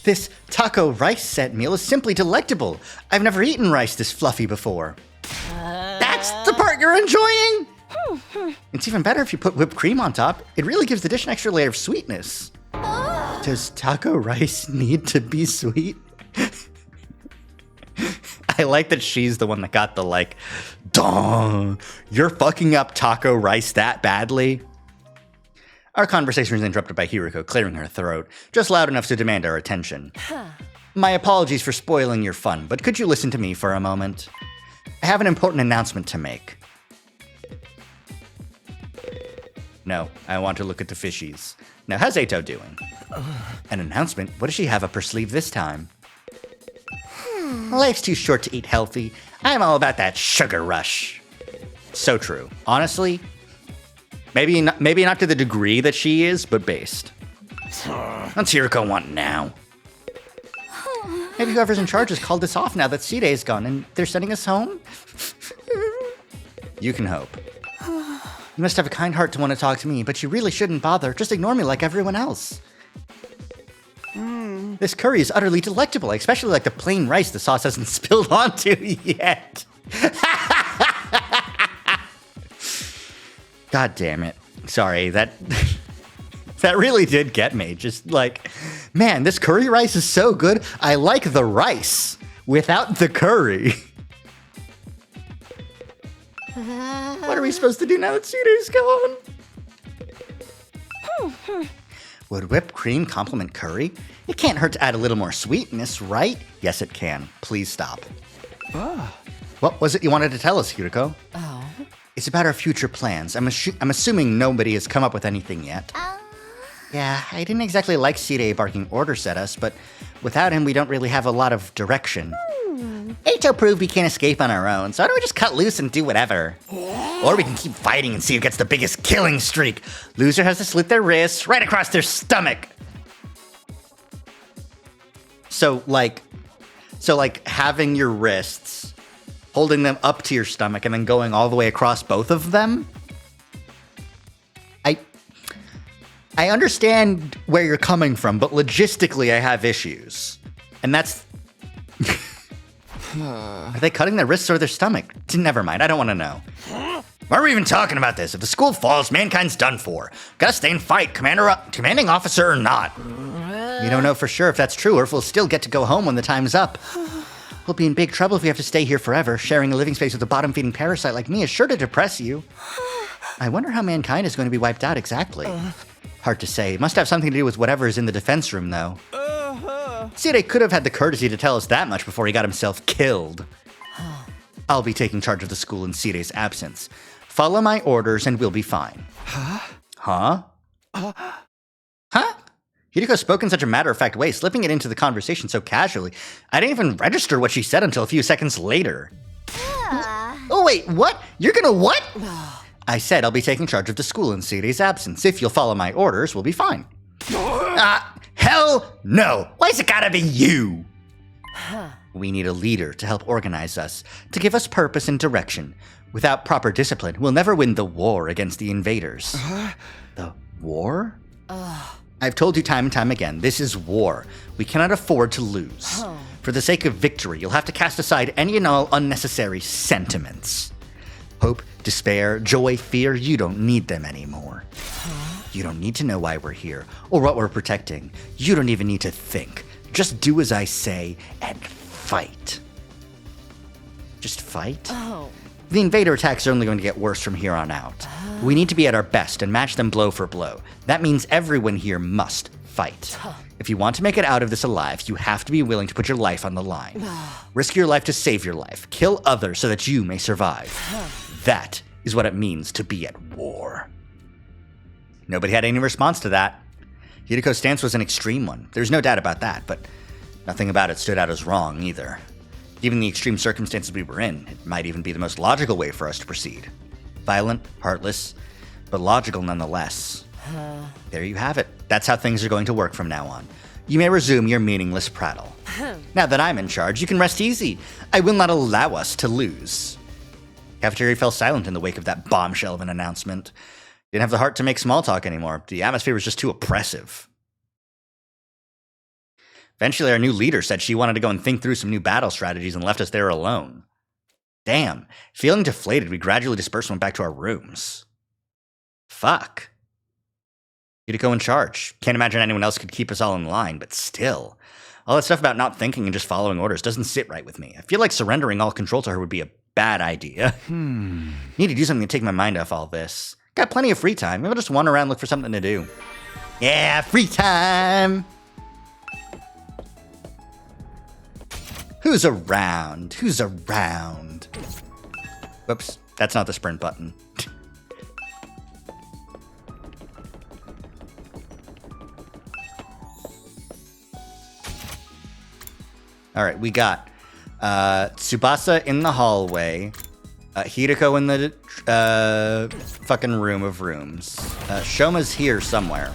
This taco rice set meal is simply delectable. I've never eaten rice this fluffy before. That's the part you're enjoying? It's even better if you put whipped cream on top. It really gives the dish an extra layer of sweetness. Does taco rice need to be sweet? I like that she's the one that got the, like, dong, you're fucking up taco rice that badly? Our conversation was interrupted by Hiriko clearing her throat, just loud enough to demand our attention. My apologies for spoiling your fun, but could you listen to me for a moment? I have an important announcement to make. No, I want to look at the fishies. Now, how's Ato doing? An announcement? What does she have up her sleeve this time? Life's too short to eat healthy. I'm all about that sugar rush. So true. Honestly, Maybe not to the degree that she is, but based. What's Hiriko want now? Maybe whoever's in charge has called us off now that Sirei is gone and they're sending us home? You can hope. You must have a kind heart to want to talk to me, but you really shouldn't bother. Just ignore me like everyone else. This curry is utterly delectable. I especially like the plain rice the sauce hasn't spilled onto yet. God damn it. Sorry, that really did get me. Just like, man, this curry rice is so good. I like the rice without the curry. What are we supposed to do now that Sirei's gone? Would whipped cream complement curry? It can't hurt to add a little more sweetness, right? Yes, it can. Please stop. What was it you wanted to tell us, Hiriko? Oh. It's about our future plans. I'm assuming nobody has come up with anything yet. Yeah, I didn't exactly like Sirei barking orders at us, but without him, we don't really have a lot of direction. Eito proved we can't escape on our own, so why don't we just cut loose and do whatever? Or we can keep fighting and see who gets the biggest killing streak. Loser has to slit their wrists right across their stomach. So like having your wrists, holding them up to your stomach, and then going all the way across both of them? I understand where you're coming from, but logistically I have issues. And that's... Are they cutting their wrists or their stomach? Never mind, I don't want to know. Why are we even talking about this? If the school falls, mankind's done for. Gotta stay and fight, commanding officer or not. We don't know for sure if that's true or if we'll still get to go home when the time's up. We'll be in big trouble if we have to stay here forever. Sharing a living space with a bottom-feeding parasite like me is sure to depress you. I wonder how mankind is going to be wiped out exactly. Hard to say. It must have something to do with whatever is in the defense room, though. Sirei could have had the courtesy to tell us that much before he got himself killed. I'll be taking charge of the school in Sirei's absence. Follow my orders and we'll be fine. Huh? Hiriko spoke in such a matter-of-fact way, slipping it into the conversation so casually. I didn't even register what she said until a few seconds later. Oh, wait, what? You're gonna what? I said I'll be taking charge of the school in Sirei's absence. If you'll follow my orders, we'll be fine. Hell no! Why's it gotta be you? We need a leader to help organize us, to give us purpose and direction. Without proper discipline, we'll never win the war against the invaders. The war? I've told you time and time again, this is war. We cannot afford to lose. For the sake of victory, you'll have to cast aside any and all unnecessary sentiments. Hope, despair, joy, fear, you don't need them anymore. You don't need to know why we're here, or what we're protecting. You don't even need to think. Just do as I say, and fight. Just fight? The invader attacks are only going to get worse from here on out. We need to be at our best and match them blow for blow. That means everyone here must fight. If you want to make it out of this alive, you have to be willing to put your life on the line. Risk your life to save your life. Kill others so that you may survive. That is what it means to be at war. Nobody had any response to that. Hiriko's stance was an extreme one. There's no doubt about that, but nothing about it stood out as wrong either. Given the extreme circumstances we were in, it might even be the most logical way for us to proceed. Violent, heartless, but logical nonetheless. There you have it. That's how things are going to work from now on. You may resume your meaningless prattle. Now that I'm in charge, you can rest easy. I will not allow us to lose. Cafeteria fell silent in the wake of that bombshell of an announcement. Didn't have the heart to make small talk anymore. The atmosphere was just too oppressive. Eventually, our new leader said she wanted to go and think through some new battle strategies and left us there alone. Damn. Feeling deflated, we gradually dispersed and went back to our rooms. Fuck. Hiriko in charge. Can't imagine anyone else could keep us all in line, but still. All that stuff about not thinking and just following orders doesn't sit right with me. I feel like surrendering all control to her would be a bad idea. Need to do something to take my mind off all this. Got plenty of free time. Maybe I'll just wander around, look for something to do. Yeah, free time! Who's around? Who's around? Whoops, that's not the sprint button. All right, we got Tsubasa in the hallway, Hideko in the fucking room of rooms. Shoma's here somewhere.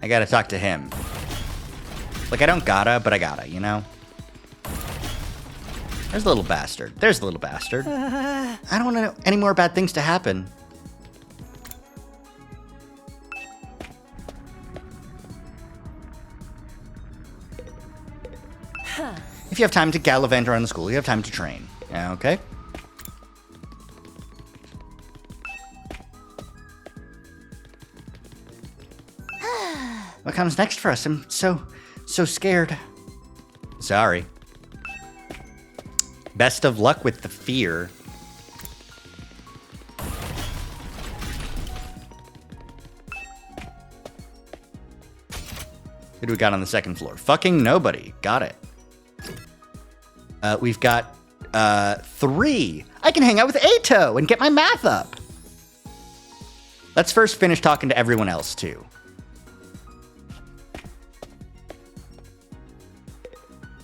I gotta talk to him. Like, I don't gotta, but I gotta, you know? There's the little bastard. There's the little bastard. I don't want any more bad things to happen. If you have time to gallivant around the school, you have time to train. Yeah, okay? What comes next for us? I'm so scared. Sorry. Best of luck with the fear. Who do we got on the second floor? Fucking nobody. Got it. We've got 3. I can hang out with Ato and get my math up. Let's first finish talking to everyone else, too.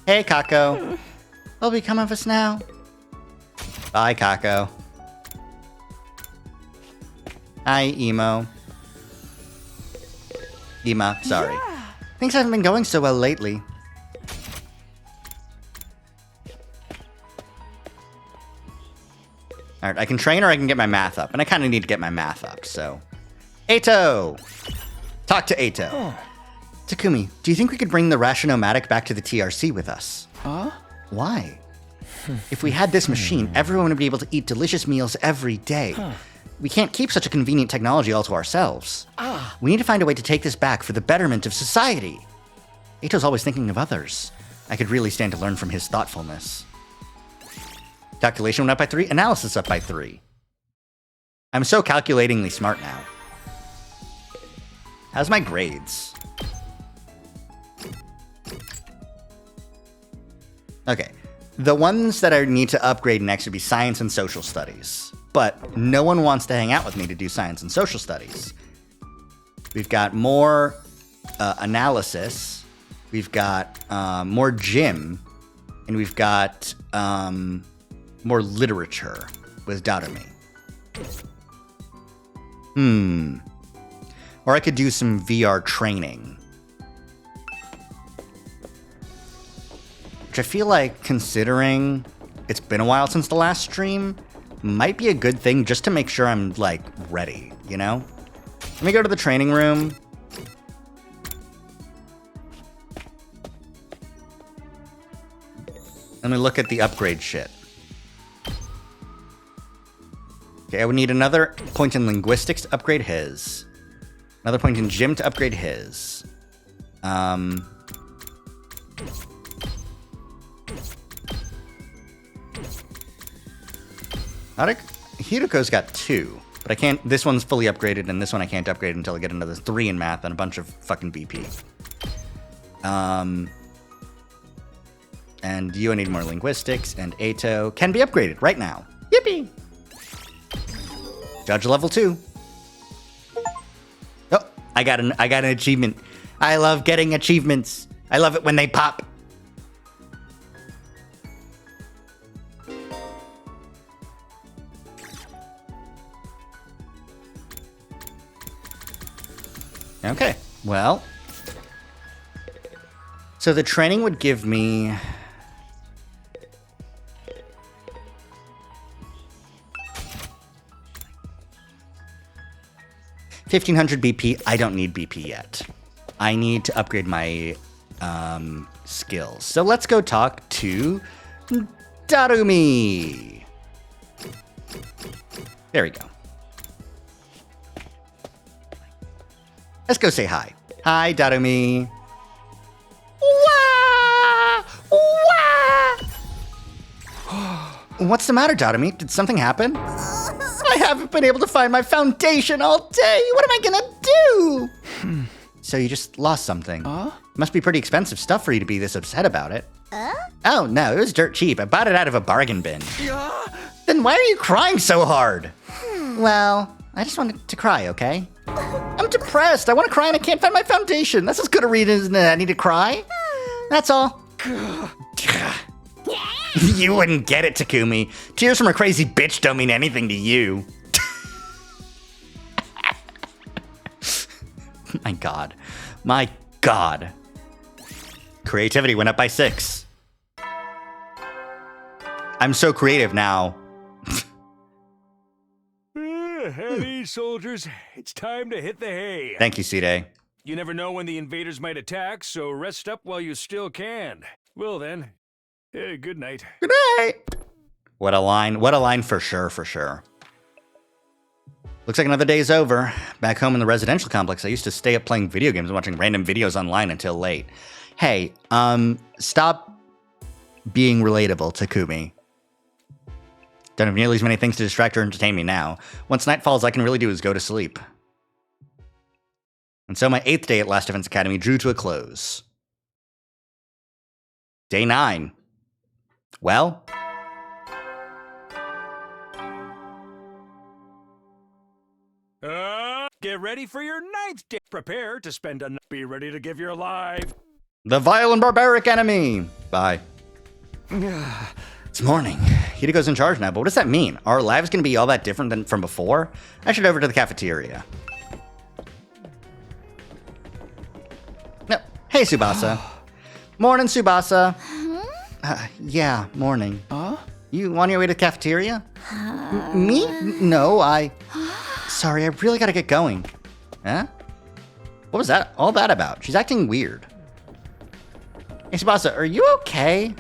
Hey, Kako. Will become of us now? Bye, Kako. Hi, Emo. Ema, sorry. Yeah. Things haven't been going so well lately. Alright, I can train or I can get my math up. And I kind of need to get my math up, so... Ato! Talk to Ato. Oh. Takumi, do you think we could bring the Rationimatic back to the TRC with us? Huh? Why? If we had this machine, everyone would be able to eat delicious meals every day. Huh. We can't keep such a convenient technology all to ourselves. We need to find a way to take this back for the betterment of society. Ato's always thinking of others. I could really stand to learn from his thoughtfulness. Calculation went up by 3, analysis up by 3. I'm so calculatingly smart now. How's my grades? Okay, the ones that I need to upgrade next would be science and social studies. But no one wants to hang out with me to do science and social studies. We've got more analysis. We've got more gym. And we've got more literature with Darumi. Or I could do some VR training. Which I feel like, considering it's been a while since the last stream, might be a good thing just to make sure I'm, like, ready, you know? Let me go to the training room. Let me look at the upgrade shit. Okay, I would need another point in linguistics to upgrade his. Another point in gym to upgrade his. Hideko's got 2, but I can't. This one's fully upgraded, and this one I can't upgrade until I get another 3 in math and a bunch of fucking BP. And you, I need more linguistics, and Ato can be upgraded right now. Yippee! Judge level 2. Oh, I got an achievement. I love getting achievements. I love it when they pop. Okay, well, so the training would give me 1,500 BP. I don't need BP yet. I need to upgrade my skills. So let's go talk to Darumi. There we go. Let's go say hi. Hi, Darumi. What's the matter, Darumi? Did something happen? I haven't been able to find my foundation all day. What am I gonna do? So you just lost something. Must be pretty expensive stuff for you to be this upset about it. Oh, no, it was dirt cheap. I bought it out of a bargain bin. Then why are you crying so hard? Well, I just wanted to cry, okay? I'm depressed. I want to cry and I can't find my foundation. That's as good a reason as I need to cry. That's all. You wouldn't get it, Takumi. Tears from a crazy bitch don't mean anything to you. My god. My god. Creativity went up by 6. I'm so creative now. Heavy soldiers, it's time to hit the hay. Thank you, C-Day. You never know when the invaders might attack, so rest up while you still can. Well then, good night. Good night. What a line. What a line for sure, for sure. Looks like another day's over. Back home in the residential complex, I used to stay up playing video games and watching random videos online until late. Hey, stop being relatable, Takumi. Don't have nearly as many things to distract or entertain me now. Once night falls, all I can really do is go to sleep. And so my 8th day at Last Defense Academy drew to a close. Day 9. Well... Get ready for your 9th day. Prepare to spend a night. Be ready to give your life. The vile and barbaric enemy. Bye. It's morning. Hidiko's in charge now, but what does that mean? Are our lives going to be all that different than from before? I should head over to the cafeteria. No. Hey, Tsubasa. Morning, Tsubasa. Yeah, morning. You on your way to the cafeteria? Me? No, Sorry, I really gotta get going. Huh? What was that? All that about? She's acting weird. Hey, Tsubasa, are you okay?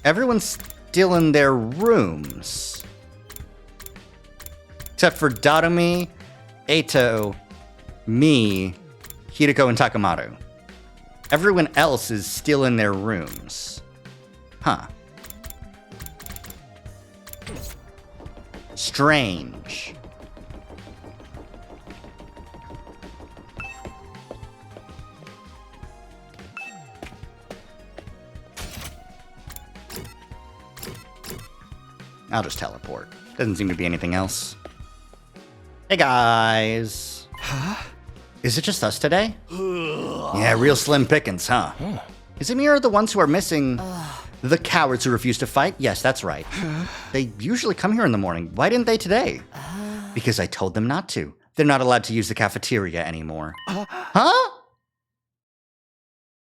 Everyone's still in their rooms. Except for Darumi, Eito, me, Hideko, and Takamaru. Everyone else is still in their rooms. Huh. Strange. I'll just teleport. Doesn't seem to be anything else. Hey guys. Huh? Is it just us today? Yeah, real slim pickings, huh? Is it me or the ones who are missing? The cowards who refuse to fight? Yes, that's right. They usually come here in the morning. Why didn't they today? Because I told them not to. They're not allowed to use the cafeteria anymore. Huh?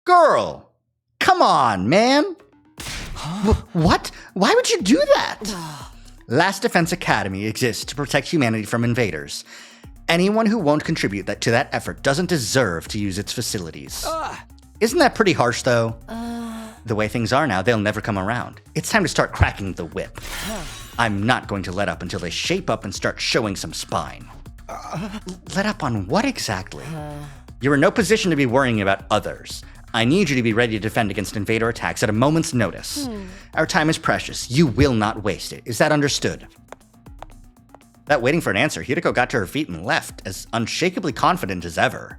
Girl! Come on, man! What? Why would you do that? Last Defense Academy exists to protect humanity from invaders. Anyone who won't contribute to that effort doesn't deserve to use its facilities. Isn't that pretty harsh, though? The way things are now, they'll never come around. It's time to start cracking the whip. I'm not going to let up until they shape up and start showing some spine. Let up on what exactly? You're in no position to be worrying about others. I need you to be ready to defend against invader attacks at a moment's notice. Our time is precious. You will not waste it. Is that understood? Without waiting for an answer, Hideko got to her feet and left, as unshakably confident as ever.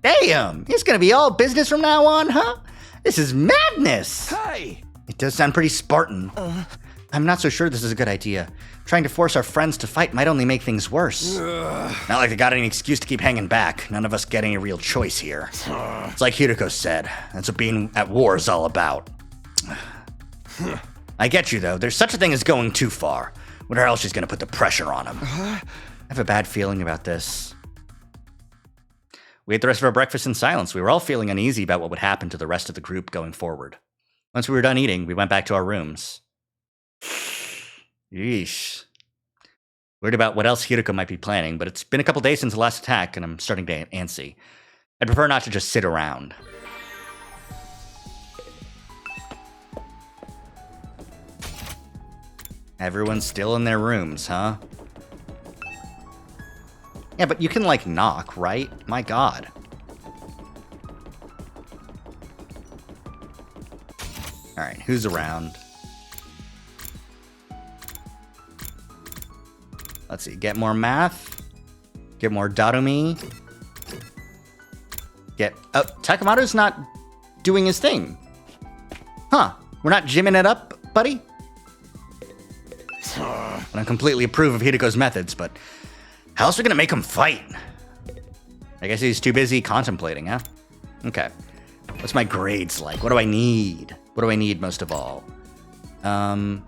Damn! It's gonna be all business from now on, huh? This is madness! Hey! It does sound pretty Spartan. I'm not so sure this is a good idea. Trying to force our friends to fight might only make things worse. Not like they got any excuse to keep hanging back. None of us get any real choice here. It's like Hideko said. That's what being at war is all about. I get you, though. There's such a thing as going too far. What else she's gonna put the pressure on him? I have a bad feeling about this. We ate the rest of our breakfast in silence. We were all feeling uneasy about what would happen to the rest of the group going forward. Once we were done eating, we went back to our rooms. Yeesh. Worried about what else Hideko might be planning, but it's been a couple days since the last attack, and I'm starting to get antsy. I'd prefer not to just sit around. Everyone's still in their rooms, huh? Yeah, but you can, like, knock, right? My god. Alright, who's around? Let's see, get more math. Get more Darumi. Oh, Takamaru's not doing his thing. Huh, we're not gymming it up, buddy? I don't completely approve of Hideko's methods, but how else are we gonna make him fight? I guess he's too busy contemplating, huh? Okay. What's my grades like? What do I need? What do I need most of all? Well,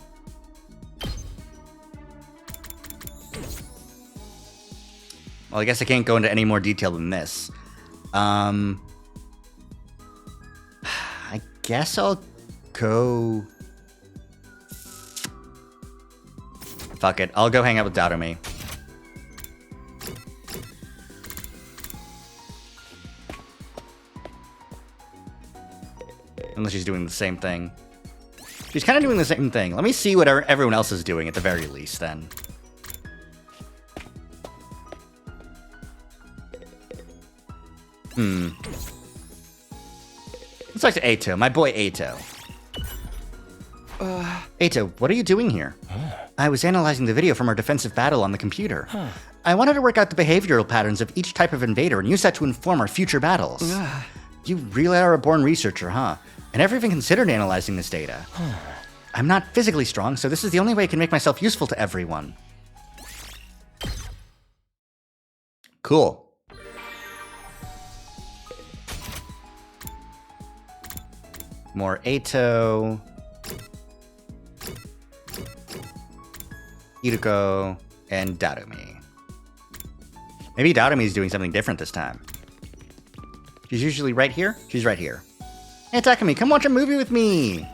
I guess I can't go into any more detail than this. I guess I'll go... Fuck it. I'll go hang out with Dadomi. Unless she's doing the same thing. She's kind of doing the same thing. Let me see what everyone else is doing at the very least, then. Let's talk to Eito, my boy Eito. Eito, what are you doing here? I was analyzing the video from our defensive battle on the computer. I wanted to work out the behavioral patterns of each type of invader and use that to inform our future battles. You really are a born researcher, huh? I never even considered analyzing this data. I'm not physically strong, so this is the only way I can make myself useful to everyone. Cool. More Eito. Iruko, and Dadomi. Maybe Dadomi's doing something different this time. She's usually right here? She's right here. Hey, Takumi, come watch a movie with me!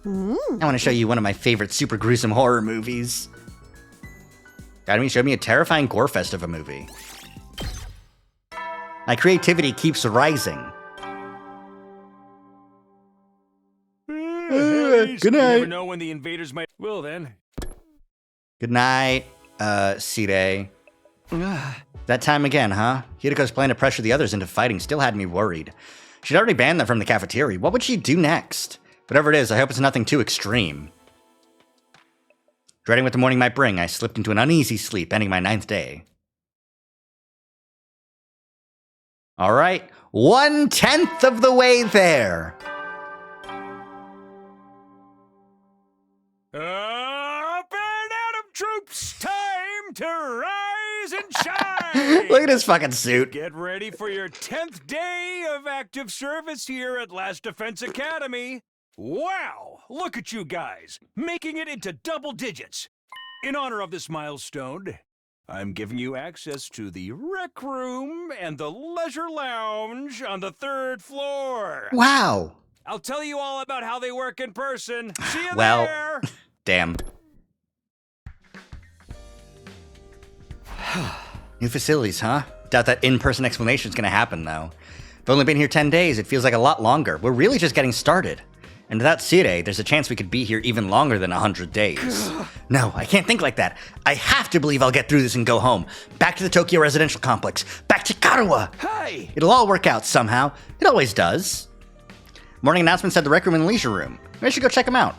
I want to show you one of my favorite super gruesome horror movies. Dadomi showed me a terrifying gore fest of a movie. My creativity keeps rising. Good night. You never know when the invaders might. Well then. Good night, Sire. That time again, huh? Hiruko's plan to pressure the others into fighting still had me worried. She'd already banned them from the cafeteria. What would she do next? Whatever it is, I hope it's nothing too extreme. Dreading what the morning might bring, I slipped into an uneasy sleep, ending my 9th day. All right, 1/10 of the way there. Up and Adam troops, time to rise and shine! Look at his fucking suit. Get ready for your 10th day of active service here at Last Defense Academy. Wow, look at you guys, making it into double digits. In honor of this milestone, I'm giving you access to the rec room and the leisure lounge on the 3rd floor. Wow. I'll tell you all about how they work in person. See you Well, there! damn. New facilities, huh? Doubt that in-person explanation is going to happen, though. I've only been here 10 days. It feels like a lot longer. We're really just getting started. And without Sire, there's a chance we could be here even longer than 100 days. No, I can't think like that. I have to believe I'll get through this and go home. Back to the Tokyo residential complex. Back to Karuwa. Hey! It'll all work out somehow. It always does. Morning announcement said the rec room and leisure room. Maybe I should go check them out.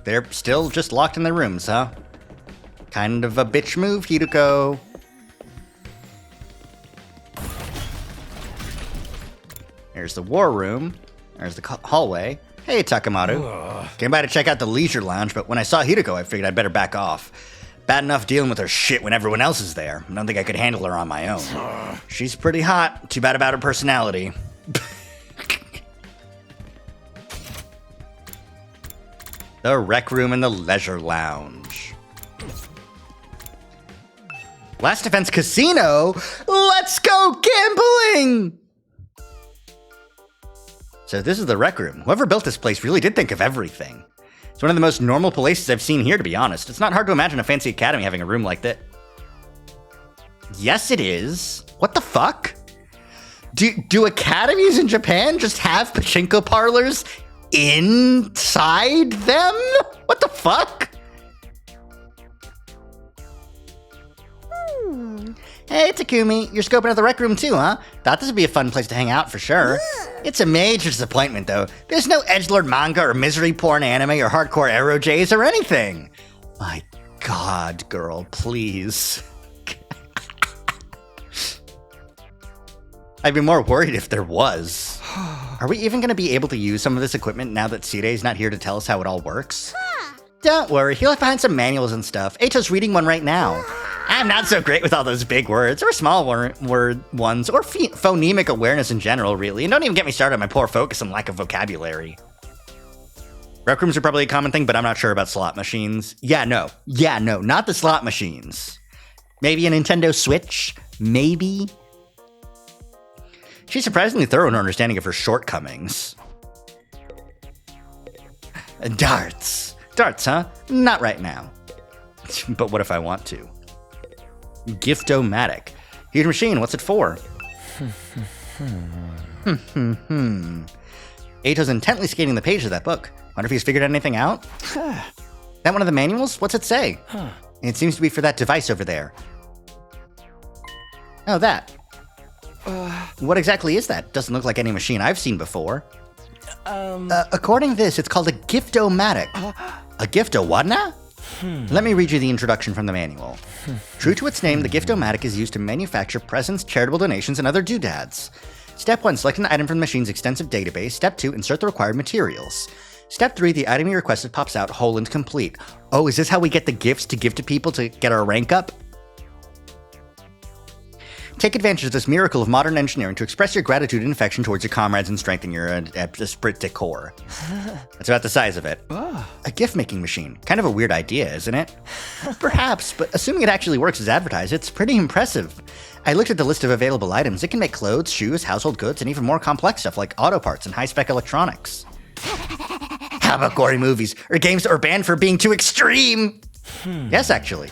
They're still just locked in their rooms, huh? Kind of a bitch move, Hiruko. There's the war room. There's the hallway. Hey, Takamaru. Came by to check out the leisure lounge, but when I saw Hiruko, I figured I'd better back off. Bad enough dealing with her shit when everyone else is there. I don't think I could handle her on my own. She's pretty hot. Too bad about her personality. The rec room and the leisure lounge. Last Defense Casino? Let's go gambling! So this is the rec room. Whoever built this place really did think of everything. It's one of the most normal places I've seen here, to be honest. It's not hard to imagine a fancy academy having a room like that. Yes, it is. What the fuck? Do academies in Japan just have pachinko parlors inside them? What the fuck? Hey, Takumi, you're scoping out the rec room too, huh? Thought this would be a fun place to hang out for sure. It's a major disappointment, though. There's no edgelord manga or misery porn anime or hardcore Aero J's or anything. My God, girl, please. I'd be more worried if there was. Are we even going to be able to use some of this equipment now that Sire's not here to tell us how it all works? Don't worry, he left behind some manuals and stuff. Ato's reading one right now. I'm not so great with all those big words, or small word ones, or phonemic awareness in general, really. And don't even get me started on my poor focus and lack of vocabulary. Rec rooms are probably a common thing, but I'm not sure about slot machines. Yeah, no, not the slot machines. Maybe a Nintendo Switch? Maybe? She's surprisingly thorough in her understanding of her shortcomings. Darts. Darts, huh? Not right now. But what if I want to? Gift-O-Matic. Huge machine, what's it for? Ato's intently scanning the page of that book. Wonder if he's figured anything out? That one of the manuals? What's it say? It seems to be for that device over there. Oh, that. What exactly is that? Doesn't look like any machine I've seen before. According to this, it's called a Gift-O-Matic. A Gift-O-what now? Let me read you the introduction from the manual. True to its name, the Gift-O-Matic is used to manufacture presents, charitable donations, and other doodads. Step 1, select an item from the machine's extensive database. Step 2, insert the required materials. Step 3, the item you requested pops out whole and complete. Oh, is this how we get the gifts to give to people to get our rank up? Take advantage of this miracle of modern engineering to express your gratitude and affection towards your comrades and strengthen your esprit de corps. That's about the size of it. A gift-making machine. Kind of a weird idea, isn't it? Perhaps, but assuming it actually works as advertised, it's pretty impressive. I looked at the list of available items. It can make clothes, shoes, household goods, and even more complex stuff like auto parts and high-spec electronics. How about gory movies or games that are banned for being too extreme? Yes, actually.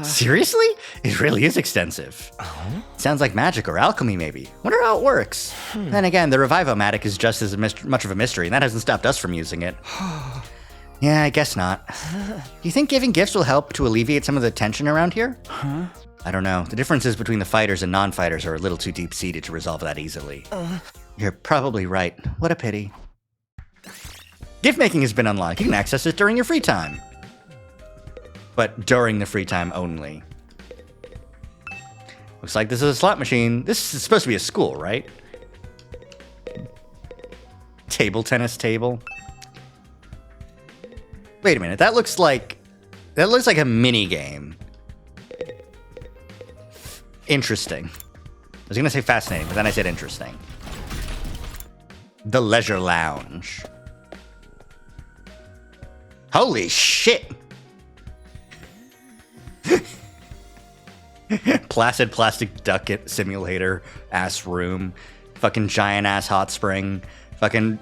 Seriously? It really is extensive. Sounds like magic or alchemy, maybe. Wonder how it works. Then again, the Revive-O-Matic is just as much of a mystery, and that hasn't stopped us from using it. Yeah, I guess not. Do you think giving gifts will help to alleviate some of the tension around here? I don't know. The differences between the fighters and non-fighters are a little too deep-seated to resolve that easily. You're probably right. What a pity. Gift making has been unlocked. You can access it during your free time. But during the free time only. Looks like this is a slot machine. This is supposed to be a school, right? Table tennis table. Wait a minute. That looks like a mini game. Interesting. I was gonna say fascinating, but then I said interesting. The Leisure Lounge. Holy shit! Placid plastic duck simulator ass room. Fucking giant ass hot spring. Fucking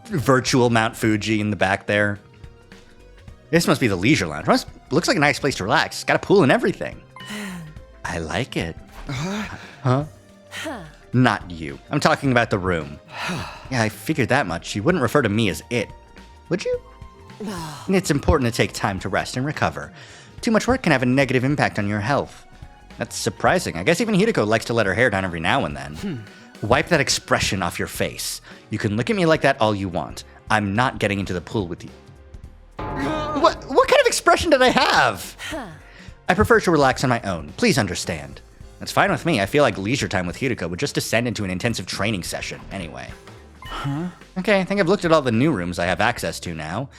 virtual Mount Fuji in the back there. This must be the Leisure Lounge. Looks like a nice place to relax. It's got a pool and everything. I like it. Huh? Not you. I'm talking about the room. Yeah, I figured that much. You wouldn't refer to me as it, would you? It's important to take time to rest and recover. Too much work can have a negative impact on your health. That's surprising. I guess even Hideko likes to let her hair down every now and then. Wipe that expression off your face. You can look at me like that all you want. I'm not getting into the pool with you. What kind of expression did I have? I prefer to relax on my own. Please understand. That's fine with me. I feel like leisure time with Hideko would just descend into an intensive training session anyway. Okay, I think I've looked at all the new rooms I have access to now.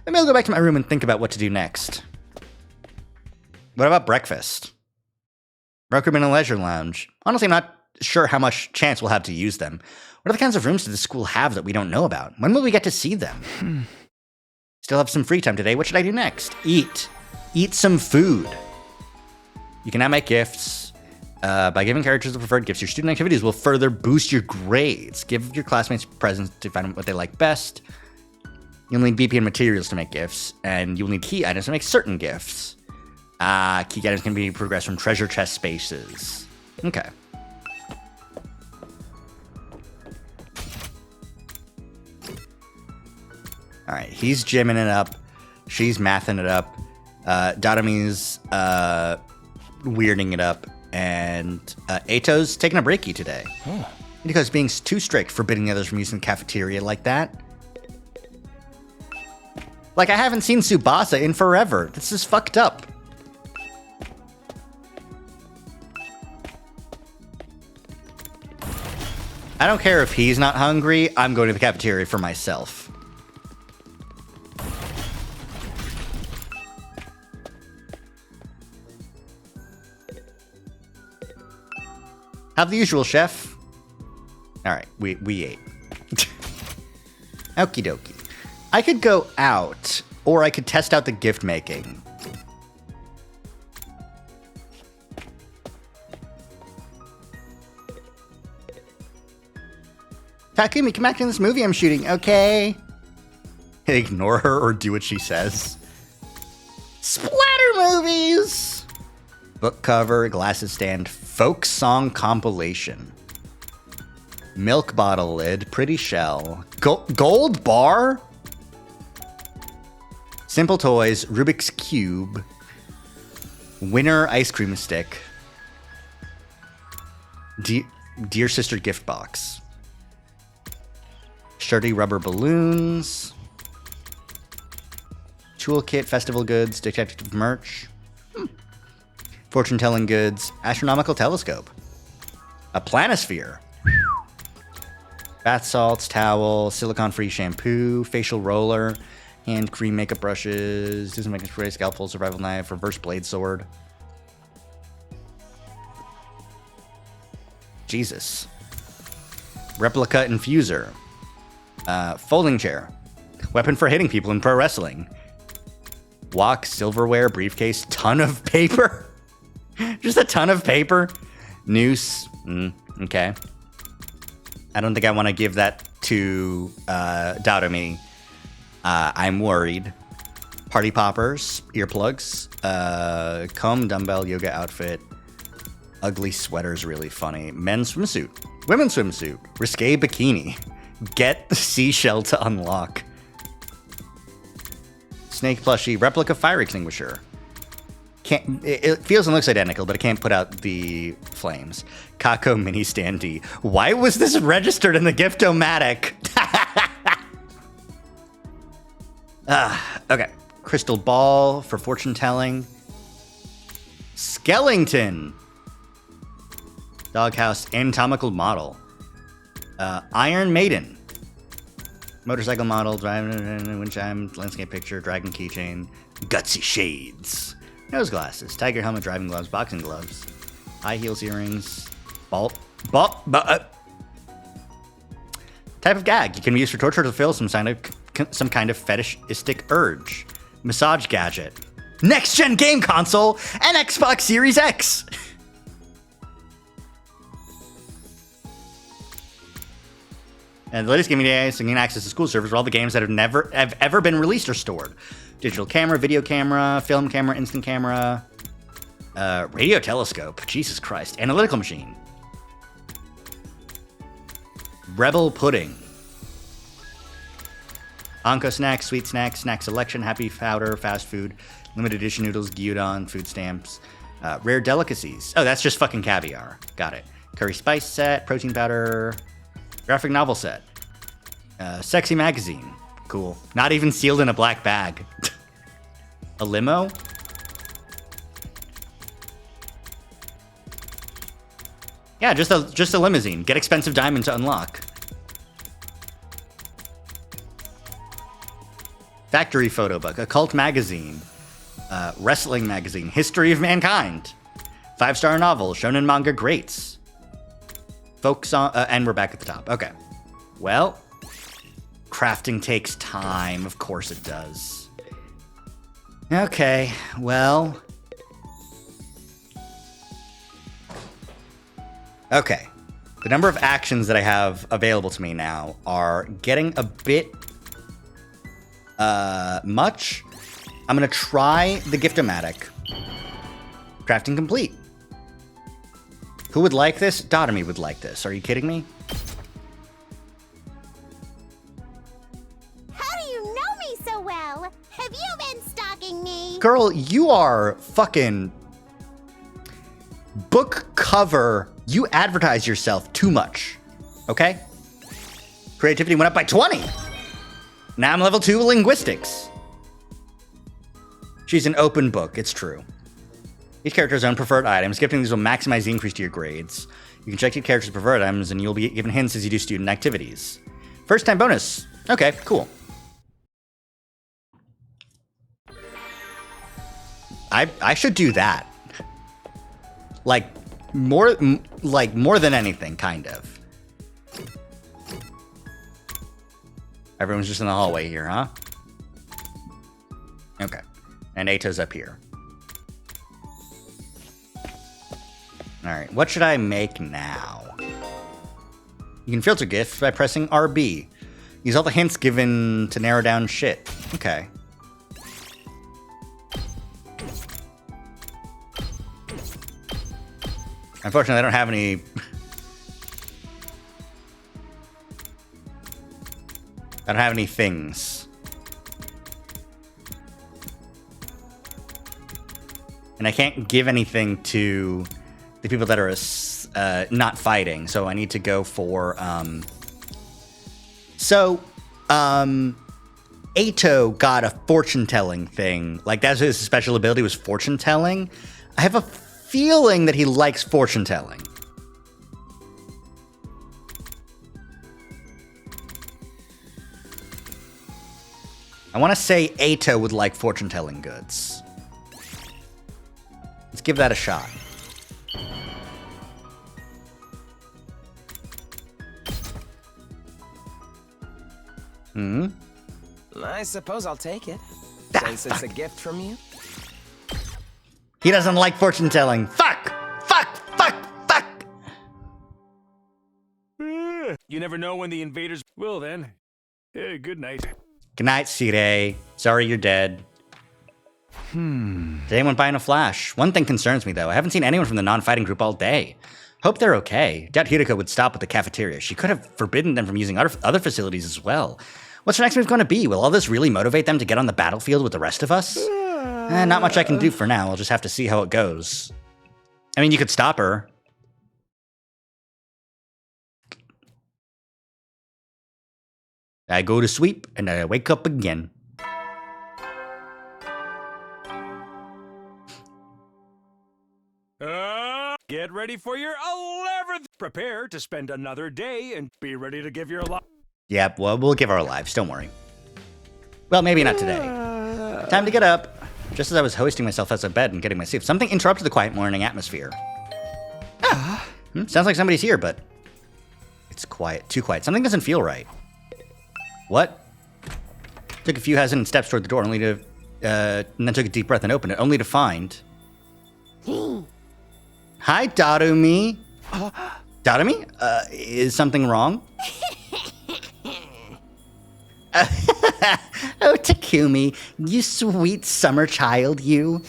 Maybe I'll go back to my room and think about what to do next. What about breakfast? Rec room and a leisure lounge. Honestly, I'm not sure how much chance we'll have to use them. What other kinds of rooms does the school have that we don't know about? When will we get to see them? Still have some free time today. What should I do next? Eat. Eat some food. You can now make gifts. By giving characters the preferred gifts, your student activities will further boost your grades. Give your classmates presents to find out what they like best. You'll need BP and materials to make gifts, and you'll need key items to make certain gifts. Key items can be progressed from treasure chest spaces. Okay. Alright, he's gymming it up. She's mathing it up. Datomi's weirding it up. And Ato's taking a breaky today. Because being too strict, forbidding the others from using the cafeteria like that. Like, I haven't seen Tsubasa in forever. This is fucked up. I I don't care if he's not hungry. I'm going to the cafeteria for myself. Have the usual, chef. All right, we ate. Okie dokie. I could go out, or I could test out the gift making. Takumi, come back to this movie I'm shooting, okay? Ignore her or do what she says. Splatter movies! Book cover, glasses stand, folk song compilation. Milk bottle lid, pretty shell. Gold bar? Simple toys, Rubik's Cube. Winner ice cream stick. Dear Sister gift box. Sturdy rubber balloons. Toolkit, festival goods, detective merch. Fortune telling goods, astronomical telescope. A planisphere. Bath salts, towel, silicone-free shampoo, facial roller, hand cream makeup brushes, disinfectant spray, scalpel, survival knife, reverse blade sword. Jesus. Replica infuser. Folding chair. Weapon for hitting people in pro wrestling. Wok, silverware, briefcase, ton of paper. Just a ton of paper. Noose. Okay. I don't think I want to give that to Dotomi. I'm worried. Party poppers, earplugs, comb, dumbbell, yoga outfit. Ugly sweater's really funny. Men's swimsuit. Women's swimsuit. Risque bikini. Get seashell to unlock. Snake plushie. Replica fire extinguisher. It feels and looks identical, but it can't put out the flames. Kako mini standee. Why was this registered in the Gift-O-Matic? Okay. Crystal ball for fortune telling. Skellington. Doghouse anatomical model. Iron Maiden. Motorcycle model, driving, wind chime, landscape picture, dragon keychain. Gutsy shades. Nose glasses, tiger helmet, driving gloves, boxing gloves. High heels, earrings. Type of gag. You can be used for torture to fulfill some kind of fetishistic urge. Massage gadget. Next gen game console and Xbox Series X. And the latest gaming day, gain access to school servers for all the games that have ever been released or stored. Digital camera, video camera, film camera, instant camera, radio telescope, Jesus Christ, analytical machine. Rebel pudding. Anko snacks, sweet snacks, snack selection, happy powder, fast food, limited edition noodles, gyudon, food stamps, rare delicacies. Oh, that's just fucking caviar. Got it. Curry spice set, protein powder, graphic novel set, sexy magazine. Cool. Not even sealed in a black bag. A limo? Yeah, just a limousine. Get expensive diamond to unlock. Factory photo book, occult magazine, wrestling magazine, history of mankind, 5-star novel, shonen manga greats, folk song, and we're back at the top. Okay. Well, crafting takes time. Of course it does. Okay, well. Okay. The number of actions that I have available to me now are getting a bit much. I'm gonna try the Gift-O-Matic. Crafting complete. Who would like this? Dotomi would like this. Are you kidding me? How do you know me so well? Have you been stalking me? Girl, you are fucking book cover. You advertise yourself too much. Okay? Creativity went up by 20. Now I'm level 2 linguistics. She's an open book, it's true. Each character's own preferred items. Gifting these will maximize the increase to your grades. You can check your character's preferred items, and you'll be given hints as you do student activities. First time bonus. Okay, cool. I should do that. Like more than anything, kind of. Everyone's just in the hallway here, huh? Okay. And Ato's up here. Alright, what should I make now? You can filter gifts by pressing RB. Use all the hints given to narrow down shit. Okay. Unfortunately, I don't have any... I don't have any things. And I can't give anything to the people that are not fighting, so I need to go for... Ato got a fortune-telling thing. Like, that's his special ability, was fortune-telling. I have a feeling that he likes fortune-telling. I want to say Ato would like fortune-telling goods. Let's give that a shot. I suppose I'll take it. Since it's a gift from you. He doesn't like fortune telling. Fuck! Fuck! Fuck! Fuck! You never know when the invaders... Well then, good night. Good night, Sire. Sorry you're dead. Today went by in a flash. One thing concerns me, though. I haven't seen anyone from the non-fighting group all day. Hope they're okay. Doubt Hideko would stop at the cafeteria. She could have forbidden them from using other facilities as well. What's her next move going to be? Will all this really motivate them to get on the battlefield with the rest of us? Not much I can do for now. I'll just have to see how it goes. I mean, you could stop her. I go to sleep, and I wake up again. Get ready for your 11th. Prepare to spend another day and be ready to give your life. Yep, well, we'll give our lives, don't worry. Well, maybe not today. Time to get up. Just as I was hoisting myself out of bed and getting my sleep, something interrupted the quiet morning atmosphere. Sounds like somebody's here, but it's quiet, too quiet. Something doesn't feel right. What? Took a few hesitant steps toward the door, only to, and then took a deep breath and opened it, only to find... Hi, Darumi. Darumi? Is something wrong? Oh, Takumi, you sweet summer child, you.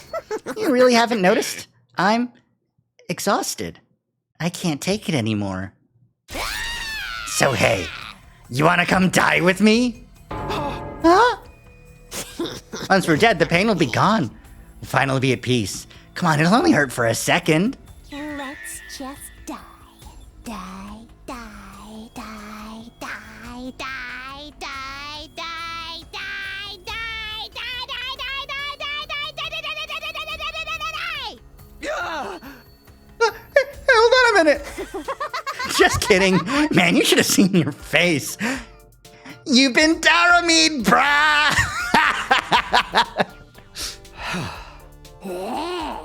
You really haven't noticed? I'm exhausted. I can't take it anymore. So hey, you wanna come die with me? Huh? Once we're dead, the pain will be gone. We'll finally be at peace. Come on, it'll only hurt for a second. Let's just die. Die, die, die, die, die, die, die, die, die, die, die, Hold on a minute. Just kidding. Man, you should have seen your face. You've been Daramied, brah!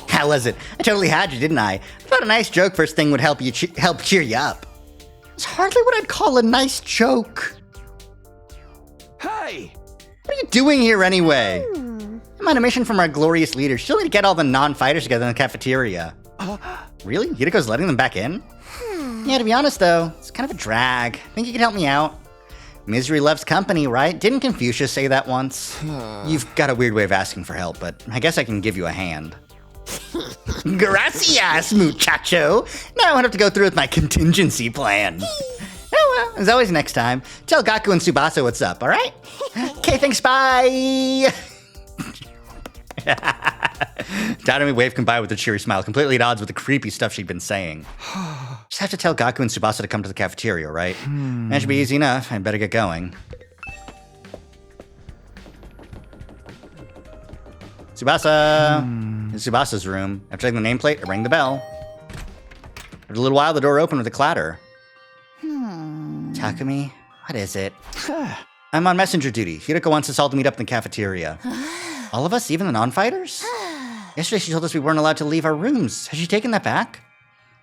How was it? I totally had you, didn't I? I thought a nice joke first thing would help you help cheer you up. It's hardly what I'd call a nice joke. Hey! What are you doing here anyway? I'm on a mission from our glorious leader. She'll need to get all the non-fighters together in the cafeteria. Really? Hideko's letting them back in? Yeah, to be honest though, it's kind of a drag. Think you can help me out? Misery loves company, right? Didn't Confucius say that once? You've got a weird way of asking for help, but I guess I can give you a hand. Gracias, muchacho! Now I won't have to go through with my contingency plan. Oh well, as always next time, tell Gaku and Tsubasa what's up, alright? Okay, thanks, bye! Darumi waved goodbye with a cheery smile, completely at odds with the creepy stuff she'd been saying. Just have to tell Gaku and Tsubasa to come to the cafeteria, right? That should be easy enough. I'd better get going. Tsubasa! In Tsubasa's room. After checking the nameplate, I rang the bell. After a little while, the door opened with a clatter. Takumi, what is it? I'm on messenger duty. Hiriko wants us all to meet up in the cafeteria. All of us, even the non-fighters? Yesterday she told us we weren't allowed to leave our rooms. Has she taken that back?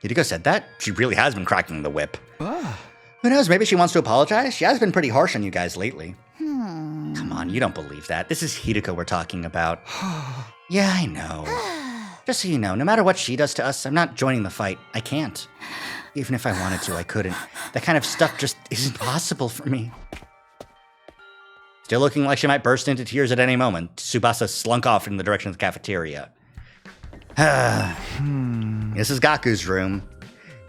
Hiriko said that? She really has been cracking the whip. Who knows, maybe she wants to apologize? She has been pretty harsh on you guys lately. Come on, you don't believe that. This is Hiriko we're talking about. Yeah, I know. Just so you know, no matter what she does to us, I'm not joining the fight. I can't. Even if I wanted to, I couldn't. That kind of stuff just isn't possible for me. Still looking like she might burst into tears at any moment, Tsubasa slunk off in the direction of the cafeteria. This is Gaku's room.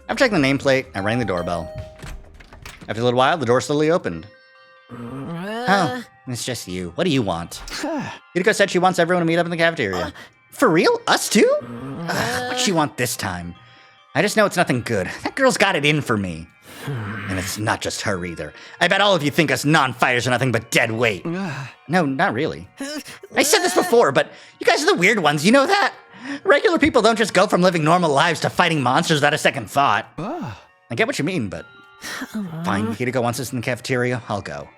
After checking the nameplate, I rang the doorbell. After a little while, the door slowly opened. Oh, it's just you. What do you want? Hiriko said she wants everyone to meet up in the cafeteria. For real? Us too? What'd she want this time? I just know it's nothing good. That girl's got it in for me. And it's not just her either. I bet all of you think us non-fighters are nothing but dead weight. No, not really. I said this before, but you guys are the weird ones, you know that? Regular people don't just go from living normal lives to fighting monsters without a second thought. I get what you mean, but... Fine, Hiriko wants us in the cafeteria, I'll go.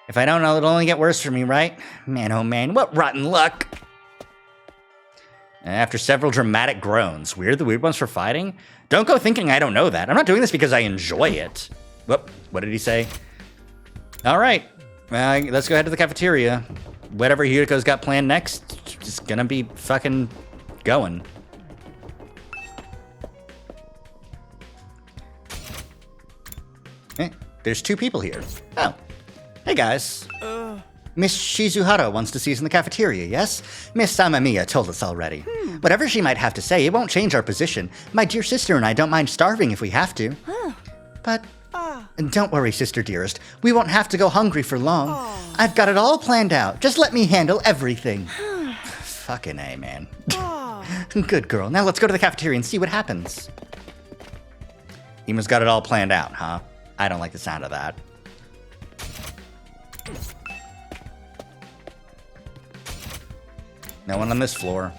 If I don't, it'll only get worse for me, right? Man, oh man, what rotten luck! After several dramatic groans, we're the weird ones for fighting? Don't go thinking I don't know that. I'm not doing this because I enjoy it. Whoop, what did he say? All right, let's go ahead to the cafeteria. Whatever Hiriko's got planned next, it's gonna be fucking going. There's two people here. Oh, hey guys. Miss Shizuhara wants to see us in the cafeteria, yes? Miss Amamiya told us already. Whatever she might have to say, it won't change our position. My dear sister and I don't mind starving if we have to. But don't worry, sister dearest. We won't have to go hungry for long. I've got it all planned out. Just let me handle everything. Fucking A, man. Good girl. Now let's go to the cafeteria and see what happens. Ima's got it all planned out, huh? I don't like the sound of that. No one on this floor.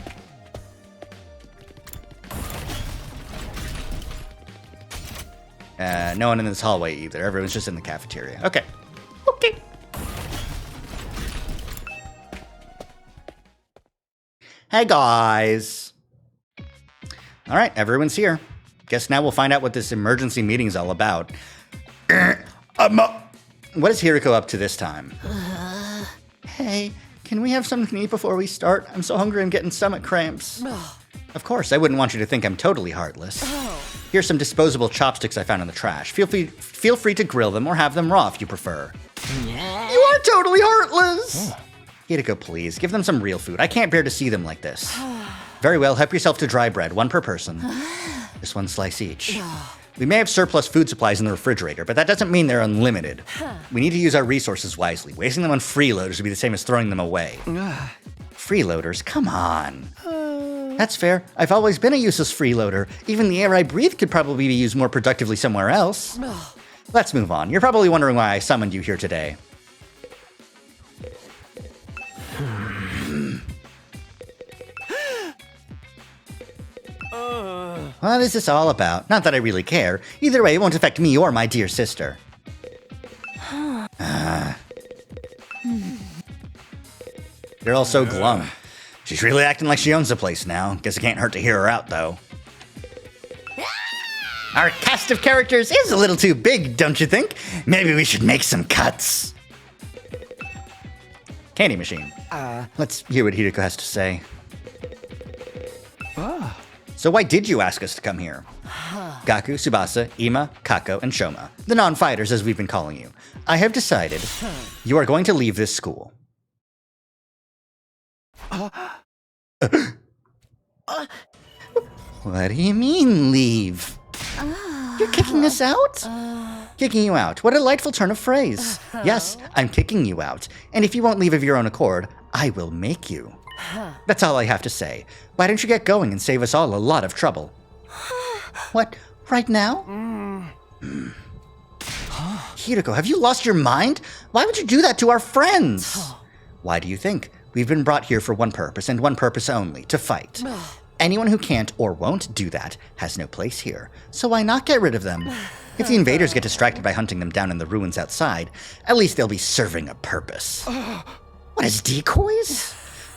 No one in this hallway either. Everyone's just in the cafeteria. Okay. Okay. Hey, guys. All right, everyone's here. Guess now we'll find out what this emergency meeting is all about. What is Hiriko up to this time? Hey, can we have something to eat before we start? I'm so hungry I'm getting stomach cramps. Of course, I wouldn't want you to think I'm totally heartless. Here's some disposable chopsticks I found in the trash. Feel free to grill them or have them raw if you prefer. You are totally heartless! Hiriko, please, give them some real food. I can't bear to see them like this. Very well, help yourself to dry bread, one per person. Just one slice each. We may have surplus food supplies in the refrigerator, but that doesn't mean they're unlimited. We need to use our resources wisely. Wasting them on freeloaders would be the same as throwing them away. Freeloaders? Come on. That's fair. I've always been a useless freeloader. Even the air I breathe could probably be used more productively somewhere else. Let's move on. You're probably wondering why I summoned you here today. What is this all about? Not that I really care. Either way, it won't affect me or my dear sister. You're all so glum. She's really acting like she owns the place now. Guess it can't hurt to hear her out, though. Our cast of characters is a little too big, don't you think? Maybe we should make some cuts. Candy machine. Let's hear what Hiriko has to say. So why did you ask us to come here? Gaku, Tsubasa, Ima, Kako, and Shoma, the non-fighters as we've been calling you. I have decided you are going to leave this school. What do you mean, leave? You're kicking us out? Kicking you out. What a delightful turn of phrase. Yes, I'm kicking you out. And if you won't leave of your own accord, I will make you. That's all I have to say. Why don't you get going and save us all a lot of trouble? What? Right now? Hiriko, have you lost your mind? Why would you do that to our friends? Why do you think? We've been brought here for one purpose and one purpose only, to fight. Anyone who can't or won't do that has no place here, so why not get rid of them? If the invaders get distracted by hunting them down in the ruins outside, at least they'll be serving a purpose. What, as decoys?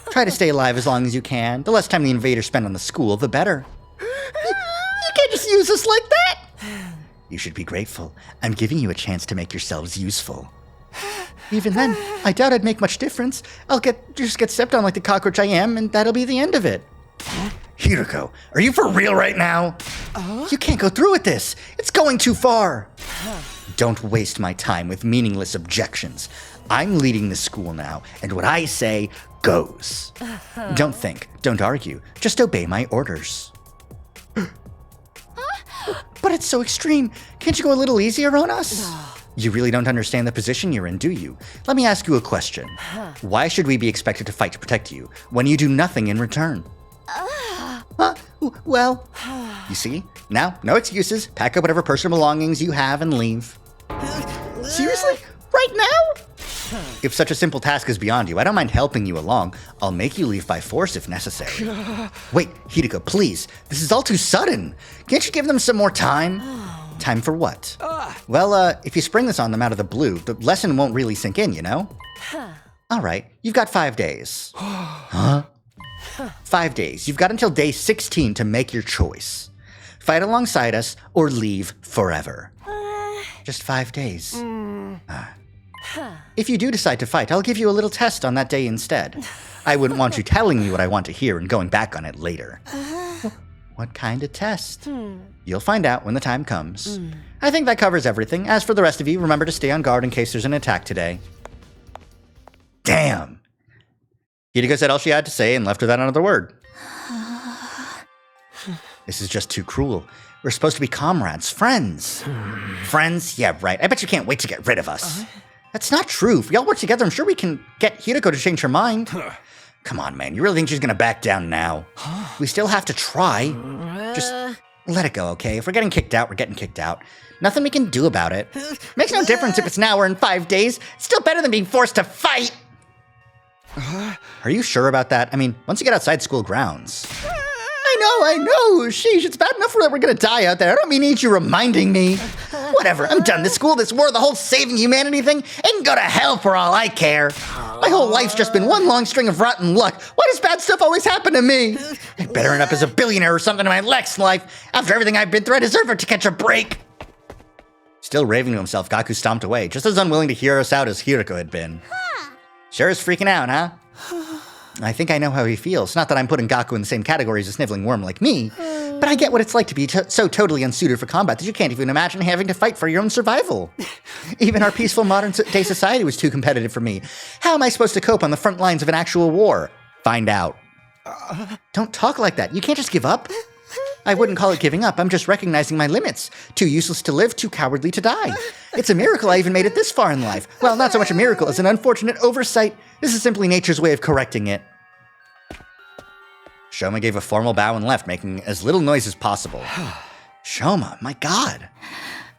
Try to stay alive as long as you can. The less time the invaders spend on the school, the better. You can't just use us like that! You should be grateful. I'm giving you a chance to make yourselves useful. Even then, I doubt I'd make much difference. I'll just get stepped on like the cockroach I am, and that'll be the end of it. Hiriko, are you for real right now? You can't go through with this. It's going too far. Don't waste my time with meaningless objections. I'm leading the school now, and what I say goes. Don't think, don't argue, just obey my orders. But it's so extreme. Can't you go a little easier on us? You really don't understand the position you're in, do you? Let me ask you a question. Why should we be expected to fight to protect you when you do nothing in return? Well, you see? Now, no excuses. Pack up whatever personal belongings you have and leave. Seriously? Right now? If such a simple task is beyond you, I don't mind helping you along. I'll make you leave by force if necessary. Wait, Hiriko, please. This is all too sudden. Can't you give them some more time? Time for what? Well, if you spring this on them out of the blue, the lesson won't really sink in, you know? All right, you've got 5 days. Huh? 5 days. You've got until day 16 to make your choice. Fight alongside us or leave forever. Just 5 days. If you do decide to fight, I'll give you a little test on that day instead. I wouldn't want you telling me what I want to hear and going back on it later. What kind of test? You'll find out when the time comes. I think that covers everything. As for the rest of you, remember to stay on guard in case there's an attack today. Damn! Hiriko said all she had to say and left without another word. This is just too cruel. We're supposed to be comrades, friends. Friends? Yeah, right. I bet you can't wait to get rid of us. That's not true. If we all work together, I'm sure we can get Hiriko to change her mind. Come on, man. You really think she's gonna back down now? We still have to try. Just let it go, okay? If we're getting kicked out, we're getting kicked out. Nothing we can do about it. Makes no difference if it's now or in 5 days. It's still better than being forced to fight. Are you sure about that? I mean, once you get outside school grounds. I know. Sheesh, it's bad enough that we're gonna die out there. I don't need you reminding me. Whatever, I'm done. This school, this war, the whole saving humanity thing, it can go to hell for all I care. My whole life's just been one long string of rotten luck. Why does bad stuff always happen to me? I better end up as a billionaire or something in my next life. After everything I've been through, I deserve it to catch a break. Still raving to himself, Gaku stomped away, just as unwilling to hear us out as Hiriko had been. Sure is freaking out, huh? I think I know how he feels. Not that I'm putting Gaku in the same category as a sniveling worm like me, but I get what it's like to be so totally unsuited for combat that you can't even imagine having to fight for your own survival. Even our peaceful modern-day society was too competitive for me. How am I supposed to cope on the front lines of an actual war? Find out. Don't talk like that. You can't just give up. I wouldn't call it giving up. I'm just recognizing my limits. Too useless to live, too cowardly to die. It's a miracle I even made it this far in life. Well, not so much a miracle as an unfortunate oversight. This is simply nature's way of correcting it. Shoma gave a formal bow and left, making as little noise as possible. Shoma, my god.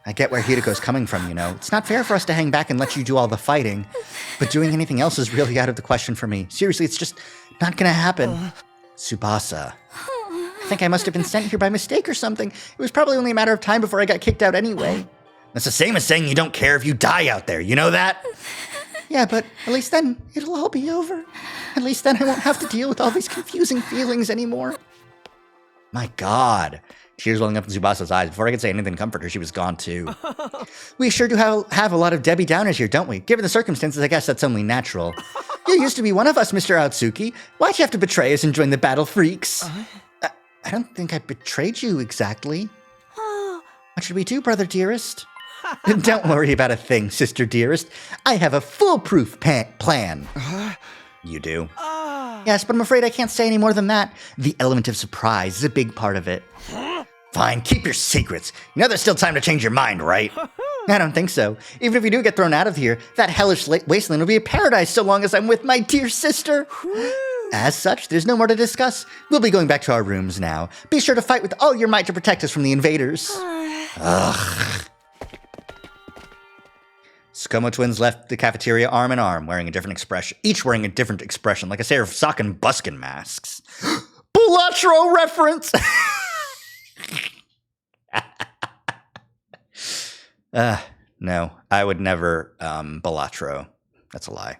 I get where Hiriko's coming from, you know. It's not fair for us to hang back and let you do all the fighting. But doing anything else is really out of the question for me. Seriously, it's just not gonna happen. Tsubasa. I think I must have been sent here by mistake or something. It was probably only a matter of time before I got kicked out anyway. That's the same as saying you don't care if you die out there, you know that? Yeah, but at least then it'll all be over. At least then I won't have to deal with all these confusing feelings anymore. My god. Tears welling up in Tsubasa's eyes. Before I could say anything to comfort her, she was gone too. We sure do have a lot of Debbie Downers here, don't we? Given the circumstances, I guess that's only natural. You used to be one of us, Mr. Aotsuki. Why'd you have to betray us and join the Battle Freaks? I don't think I betrayed you exactly. What should we do, brother dearest? Don't worry about a thing, sister dearest. I have a foolproof plan. You do? Yes, but I'm afraid I can't say any more than that. The element of surprise is a big part of it. Fine, keep your secrets. You know there's still time to change your mind, right? I don't think so. Even if we do get thrown out of here, that hellish wasteland will be a paradise so long as I'm with my dear sister. As such, there's no more to discuss. We'll be going back to our rooms now. Be sure to fight with all your might to protect us from the invaders. Ugh. Tsukumo twins left the cafeteria arm in arm, wearing a different expression, each wearing a different expression, like a pair of sock and buskin masks. Balatro reference. No, I would never Balatro. That's a lie.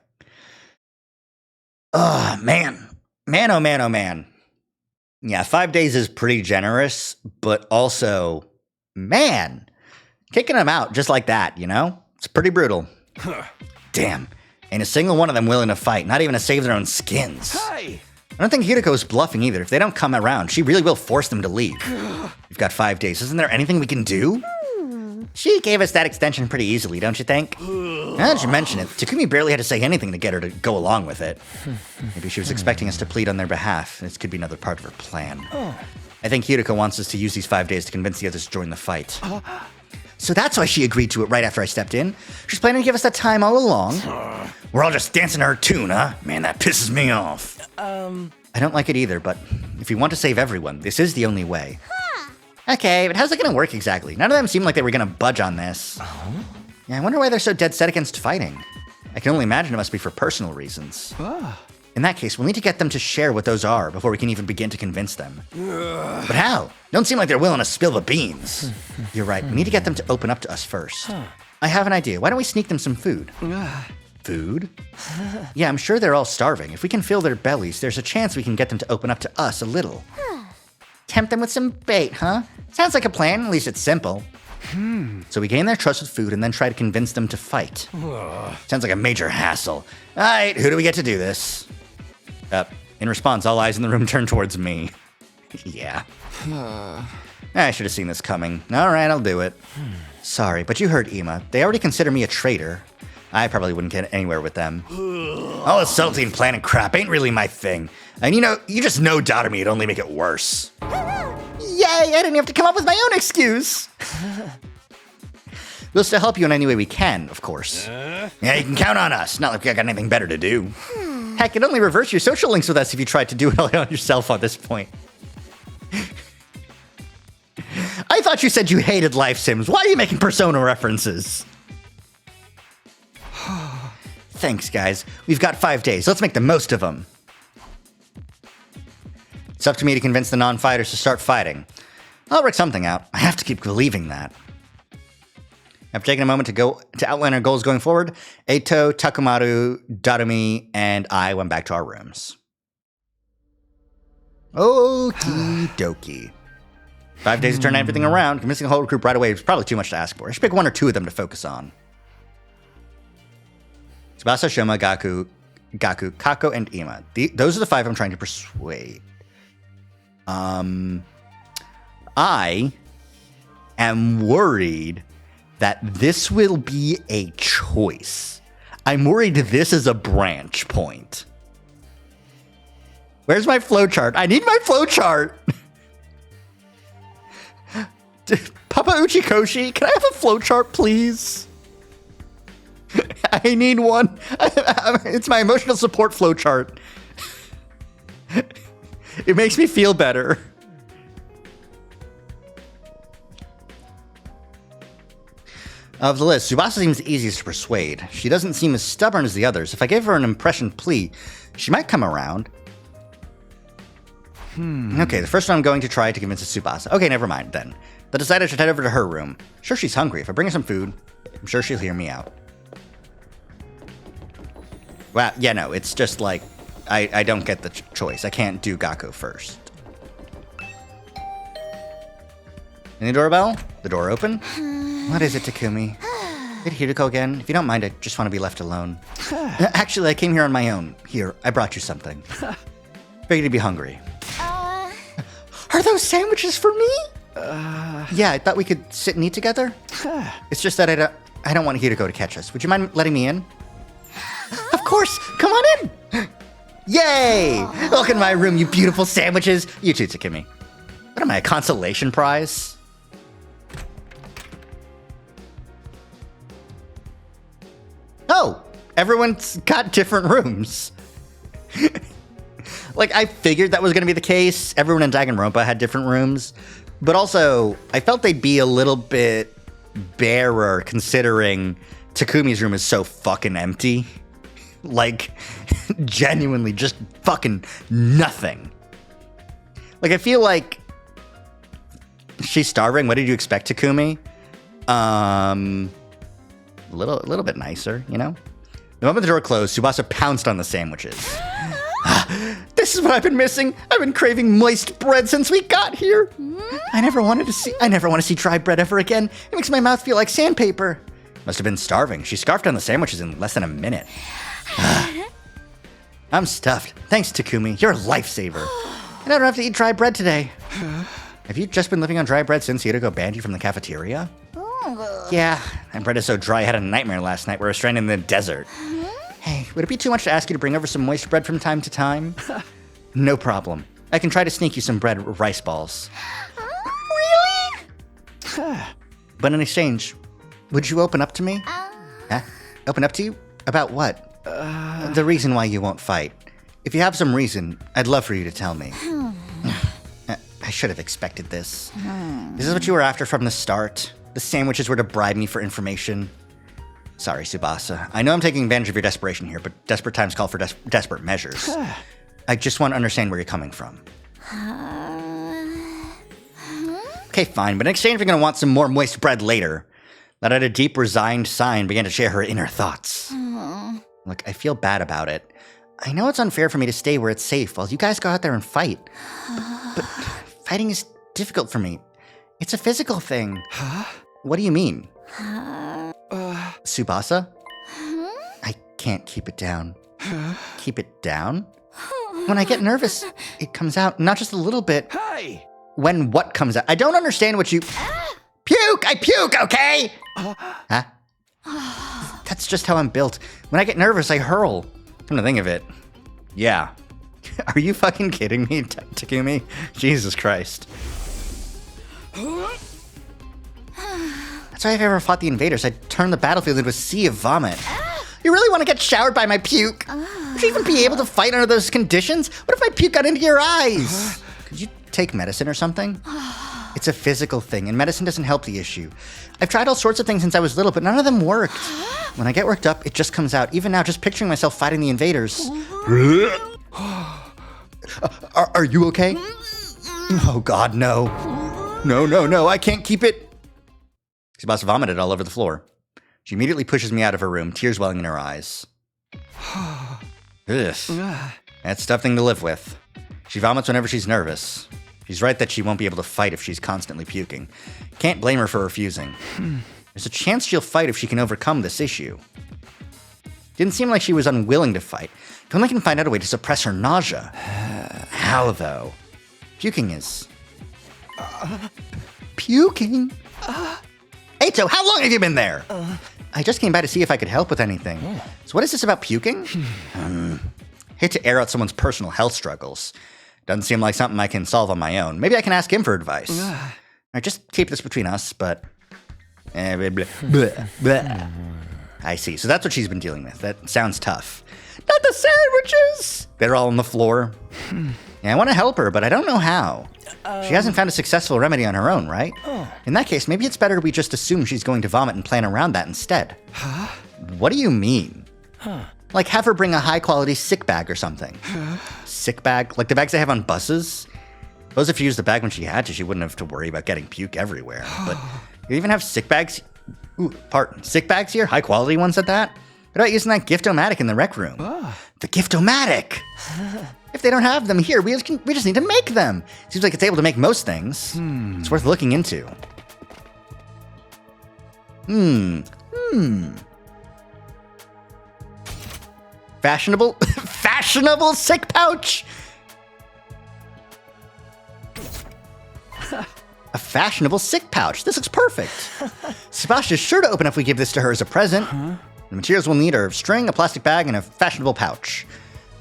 Man. Man, oh man, oh man. Yeah, 5 days is pretty generous, but also, man, kicking them out just like that, you know? It's pretty brutal. Damn. Ain't a single one of them willing to fight, not even to save their own skins. Hey! I don't think Hideko is bluffing either. If they don't come around, she really will force them to leave. We've got 5 days. Isn't there anything we can do? She gave us that extension pretty easily, don't you think? Now that you mention it, Takumi barely had to say anything to get her to go along with it. Maybe she was expecting us to plead on their behalf. This could be another part of her plan. I think Hideko wants us to use these 5 days to convince the others to join the fight. So that's why she agreed to it right after I stepped in. She's planning to give us that time all along. We're all just dancing to her tune, huh? Man, that pisses me off. I don't like it either, but if you want to save everyone, this is the only way. Okay, but how's it gonna work exactly? None of them seem like they were gonna budge on this. Yeah, I wonder why they're so dead set against fighting. I can only imagine it must be for personal reasons. In that case, we'll need to get them to share what those are before we can even begin to convince them. But how? Don't seem like they're willing to spill the beans. You're right, we need to get them to open up to us first. I have an idea. Why don't we sneak them some food? Food? Yeah, I'm sure they're all starving. If we can fill their bellies, there's a chance we can get them to open up to us a little. Tempt them with some bait, huh? Sounds like a plan, at least it's simple. So we gain their trust with food and then try to convince them to fight. Sounds like a major hassle. All right, who do we get to do this? In response, all eyes in the room turn towards me. Yeah. I should have seen this coming. All right, I'll do it. Sorry, but you heard Ima. They already consider me a traitor. I probably wouldn't get anywhere with them. All this subtlety and planning crap ain't really my thing. And you just know doubting me, it'd only make it worse. Yay, I didn't have to come up with my own excuse. We'll still help you in any way we can, of course. Yeah, you can count on us. Not like we got anything better to do. Heck, it'd only reverse your social links with us if you tried to do it all on yourself at this point. I thought you said you hated life sims. Why are you making Persona references? Thanks, guys. We've got 5 days. Let's make the most of them. It's up to me to convince the non-fighters to start fighting. I'll work something out. I have to keep believing that. After taking a moment to outline our goals going forward, Eito, Takumaru, Darumi, and I went back to our rooms. Okie dokie. 5 days to turn everything around. Convincing the whole group right away was probably too much to ask for. I should pick 1 or 2 of them to focus on. Tsubasa, Shoma, Gaku, Kako, and Ima. Those are the 5 I'm trying to persuade. I am worried that this will be a choice. I'm worried this is a branch point. Where's my flowchart? I need my flowchart. Papa Uchikoshi, can I have a flowchart, please? I need one. It's my emotional support flowchart. It makes me feel better. Of the list, Tsubasa seems the easiest to persuade. She doesn't seem as stubborn as the others. If I gave her an impression plea, she might come around. Okay, the first one I'm going to try to convince is Tsubasa. Okay, never mind then. But decided I should head over to her room. Sure, she's hungry. If I bring her some food, I'm sure she'll hear me out. Well, yeah, no, it's just like, I don't get the choice. I can't do Gakko first. Any doorbell? The door open? What is it, Takumi? Hit Hideko again? If you don't mind, I just want to be left alone. Actually, I came here on my own. Here, I brought you something. Figured you'd be hungry. Are those sandwiches for me? Yeah, I thought we could sit and eat together. It's just that I don't want Hideko to catch us. Would you mind letting me in? Of course! Come on in! Yay! Welcome to my room, you beautiful sandwiches. You too, Takumi. What am I, a consolation prize? Oh, everyone's got different rooms. Like, I figured that was going to be the case. Everyone in Danganronpa had different rooms. But also, I felt they'd be a little bit barer considering Takumi's room is so fucking empty. Like, genuinely just fucking nothing. Like, I feel like she's starving. What did you expect, Takumi? A little bit nicer, you know? The moment the door closed, Tsubasa pounced on the sandwiches. This is what I've been missing. I've been craving moist bread since we got here. I never want to see dry bread ever again. It makes my mouth feel like sandpaper. Must have been starving. She scarfed down the sandwiches in less than a minute. I'm stuffed. Thanks, Takumi. You're a lifesaver. I don't have to eat dry bread today. Have you just been living on dry bread since Hideko banned you from the cafeteria? Yeah, that bread is so dry I had a nightmare last night where I was stranded in the desert. Hey, would it be too much to ask you to bring over some moist bread from time to time? No problem. I can try to sneak you some bread or rice balls. Really? But in exchange, would you open up to me? Huh? Open up to you? About what? The reason why you won't fight. If you have some reason, I'd love for you to tell me. I should have expected this. This is what you were after from the start. The sandwiches were to bribe me for information. Sorry, Tsubasa. I know I'm taking advantage of your desperation here, but desperate times call for desperate measures. I just want to understand where you're coming from. Okay, fine, but in exchange, we're going to want some more moist bread later. Let out a deep, resigned sigh and began to share her inner thoughts. Look, I feel bad about it. I know it's unfair for me to stay where it's safe while you guys go out there and fight. But fighting is difficult for me. It's a physical thing. What do you mean? Tsubasa? I can't keep it down. Keep it down? When I get nervous, it comes out, not just a little bit. Hey! When what comes out? I don't understand what you... Puke! I puke, okay? Huh? That's just how I'm built. When I get nervous, I hurl. Come to think of it. Yeah. Are you fucking kidding me, Takumi? Jesus Christ. That's why if I ever fought the invaders, I'd turn the battlefield into a sea of vomit. You really want to get showered by my puke? Would you even be able to fight under those conditions? What if my puke got into your eyes? Could you take medicine or something? It's a physical thing, and medicine doesn't help the issue. I've tried all sorts of things since I was little, but none of them worked. When I get worked up, it just comes out. Even now, just picturing myself fighting the invaders. Are you okay? Oh God, no. No, I can't keep it. Tsubasa vomited all over the floor. She immediately pushes me out of her room, tears welling in her eyes. Ugh. That's a tough thing to live with. She vomits whenever she's nervous. She's right that she won't be able to fight if she's constantly puking. Can't blame her for refusing. There's a chance she'll fight if she can overcome this issue. Didn't seem like she was unwilling to fight. If only can find out a way to suppress her nausea. How, though? Puking is... Puking? Eito, how long have you been there? I just came by to see if I could help with anything. So what is this about puking? Hate to air out someone's personal health struggles. Doesn't seem like something I can solve on my own. Maybe I can ask him for advice. Or just keep this between us, but... I see. So that's what she's been dealing with. That sounds tough. Not the sandwiches! They're all on the floor. Yeah, I want to help her, but I don't know how. She hasn't found a successful remedy on her own, right? In that case, maybe it's better we just assume she's going to vomit and plan around that instead. What do you mean? Like have her bring a high-quality sick bag or something. Sick bag? Like the bags they have on buses? Suppose if she used the bag when she had to, she wouldn't have to worry about getting puke everywhere. But you even have sick bags? Sick bags here? High-quality ones at that? What about using that Gift-O-Matic in the rec room? The Gift-O-Matic! If they don't have them here, we just need to make them. Seems like it's able to make most things. It's worth looking into. Fashionable sick pouch! A fashionable sick pouch. This looks perfect. Sebastia's sure to open up if we give this to her as a present. The materials we'll need are string, a plastic bag, and a fashionable pouch.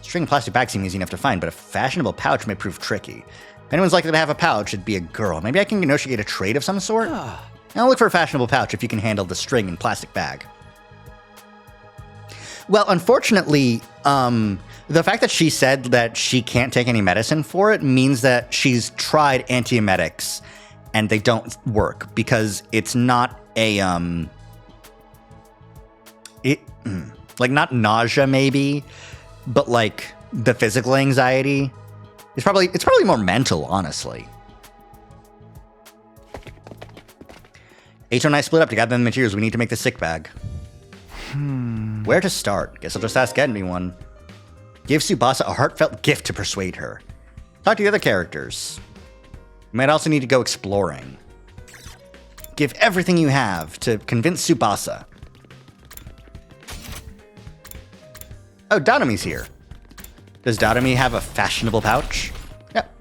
String and plastic bag seem easy enough to find, but a fashionable pouch may prove tricky. If anyone's likely to have a pouch, it'd be a girl. Maybe I can negotiate a trade of some sort? I'll look for a fashionable pouch if you can handle the string and plastic bag. Well, unfortunately, the fact that she said that she can't take any medicine for it means that she's tried antiemetics and they don't work because it's not a, like not nausea maybe, but like the physical anxiety. It's probably more mental, honestly. Ato and I split up to gather the materials we need to make the sick bag. Where to start? Guess I'll just ask Envy one. Give Tsubasa a heartfelt gift to persuade her. Talk to the other characters. You might also need to go exploring. Give everything you have to convince Tsubasa. Oh, Dodome's here. Does Dodome have a fashionable pouch? Yep.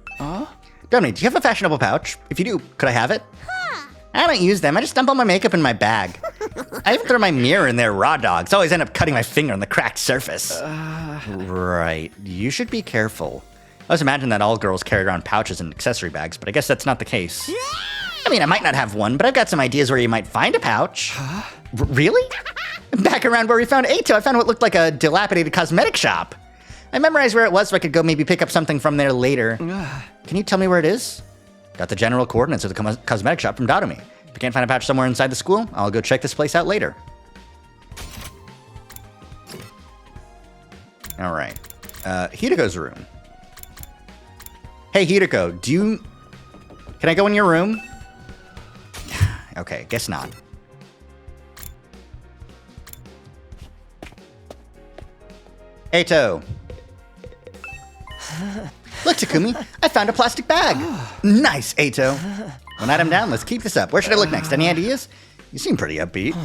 Dodome, do you have a fashionable pouch? If you do, could I have it? I don't use them. I just dump all my makeup in my bag. I even throw my mirror in there raw dogs. Always end up cutting my finger on the cracked surface. Right. You should be careful. I always imagine that all girls carried around pouches and accessory bags, but I guess that's not the case. I mean, I might not have one, but I've got some ideas where you might find a pouch. Really? Back around where we found Ato, I found what looked like a dilapidated cosmetic shop. I memorized where it was so I could go maybe pick up something from there later. Can you tell me where it is? Got the general coordinates of the cosmetic shop from Dodome. If you can't find a pouch somewhere inside the school, I'll go check this place out later. All right. Hidiko's room. Hey, Hideko, can I go in your room? Okay, guess not. Ato. Look, Takumi, I found a plastic bag. Nice, Ato. One item down, let's keep this up. Where should I look next? Any ideas? You seem pretty upbeat.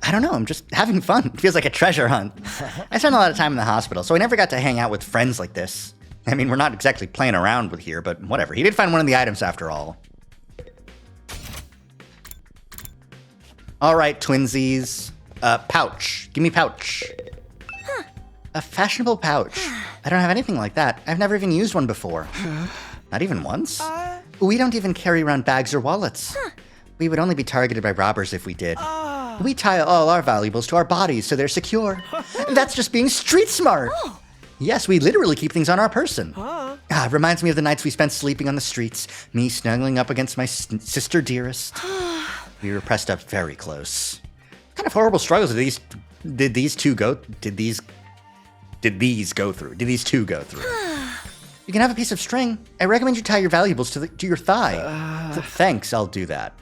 I don't know, I'm just having fun. It feels like a treasure hunt. I spent a lot of time in the hospital, so I never got to hang out with friends like this. I mean, we're not exactly playing around with here, but whatever. He did find one of the items after all. All right, twinsies. Pouch. Give me pouch. A fashionable pouch. I don't have anything like that. I've never even used one before. Not even once? We don't even carry around bags or wallets. We would only be targeted by robbers if we did. We tie all our valuables to our bodies so they're secure. That's just being street smart. Yes, we literally keep things on our person. It reminds me of the nights we spent sleeping on the streets, me snuggling up against my sister dearest. We were pressed up very close. What kind of horrible struggles did these two go through? You can have a piece of string. I recommend you tie your valuables to your thigh. Thanks, I'll do that.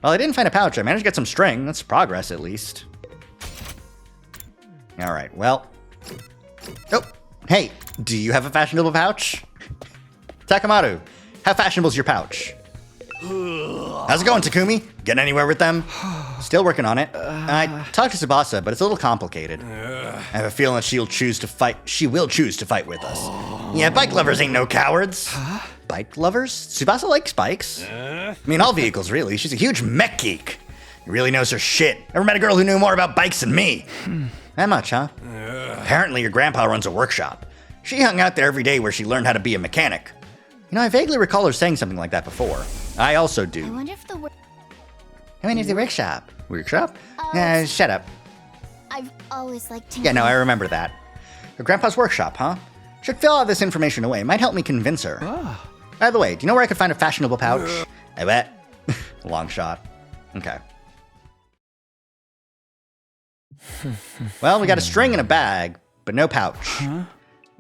Well, I didn't find a pouch. I managed to get some string. That's progress, at least. All right, well. Oh, hey, do you have a fashionable pouch? Takamaru, how fashionable is your pouch? How's it going, Takumi? Getting anywhere with them? Still working on it. I talked to Tsubasa, but it's a little complicated. I have a feeling that she will choose to fight with us. Yeah, bike lovers ain't no cowards. Bike lovers? Tsubasa likes bikes. I mean, all vehicles, really. She's a huge mech geek. She really knows her shit. Never met a girl who knew more about bikes than me. That much, huh? Apparently your grandpa runs a workshop. She hung out there every day where she learned how to be a mechanic. You know, I vaguely recall her saying something like that before. I also do. I wonder if the workshop. Workshop? Shut up. I've always liked to. Yeah, no, I remember that. Her grandpa's workshop, huh? Should fill all this information away. Might help me convince her. By the way, do you know where I could find a fashionable pouch? I bet. Long shot. Okay. Well, we got a string and a bag, but no pouch. I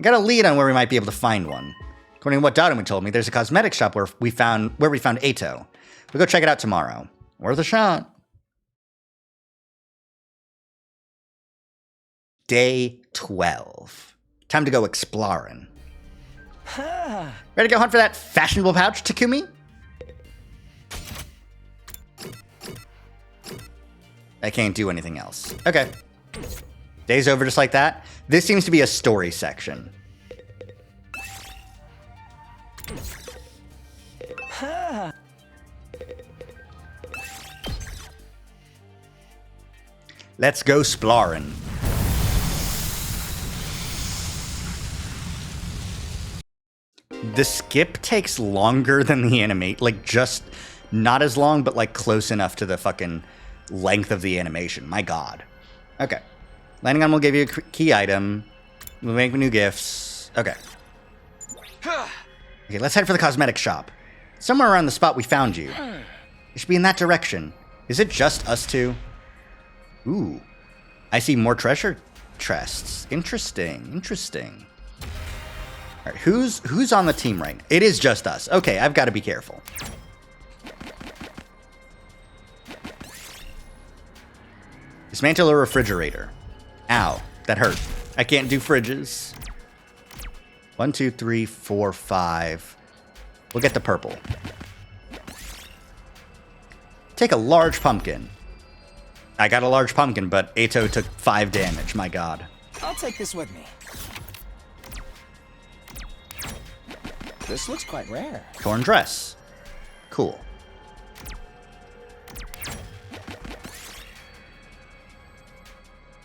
got a lead on where we might be able to find one. According to what Dodome told me, there's a cosmetic shop where we found Ato. We'll go check it out tomorrow. Worth a shot. Day 12. Time to go exploring. Ready to go hunt for that fashionable pouch, Takumi? I can't do anything else. Okay. Day's over just like that. This seems to be a story section. Let's go exploring. The skip takes longer than the animate, like just not as long, but like close enough to the fucking length of the animation. My God. Okay. Landing on will give you a key item. We'll make new gifts. Okay. Okay, let's head for the cosmetic shop. Somewhere around the spot we found you. It should be in that direction. Is it just us two? Ooh. I see more treasure chests. Interesting. Interesting. All right, who's on the team right now? It is just us. Okay, I've got to be careful. Dismantle a refrigerator. Ow, that hurt. I can't do fridges. 1, 2, 3, 4, 5. We'll get the purple. Take a large pumpkin. I got a large pumpkin, but Ato took 5 damage. My god. I'll take this with me. This looks quite rare. Torn dress. Cool.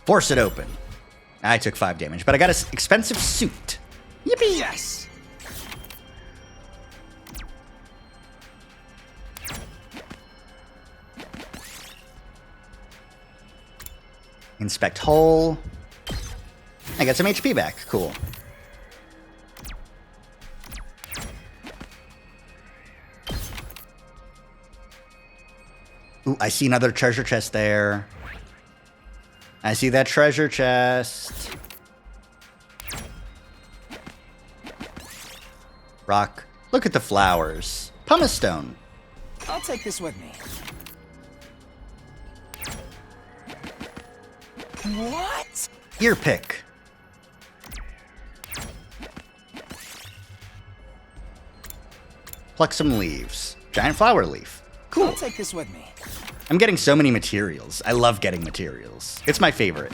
Force it open. I took 5 damage, but I got an expensive suit. Yippee! Yes! Inspect hull. I got some HP back. Cool. Ooh, I see another treasure chest there. I see that treasure chest. Rock. Look at the flowers. Pumice stone. I'll take this with me. What? Ear pick. Pluck some leaves. Giant flower leaf. Cool. I'll take this with me. I'm getting so many materials. I love getting materials. It's my favorite.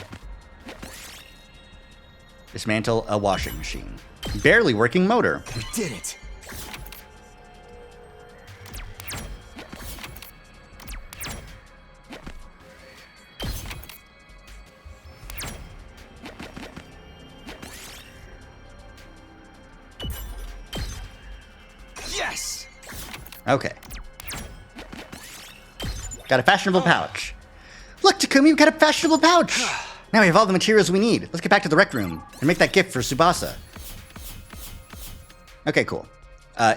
Dismantle a washing machine. Barely working motor. We did it. Yes! Okay. Got a fashionable pouch. Look, Takumi, we've got a fashionable pouch. Now we have all the materials we need. Let's get back to the rec room and make that gift for Tsubasa. Okay, cool.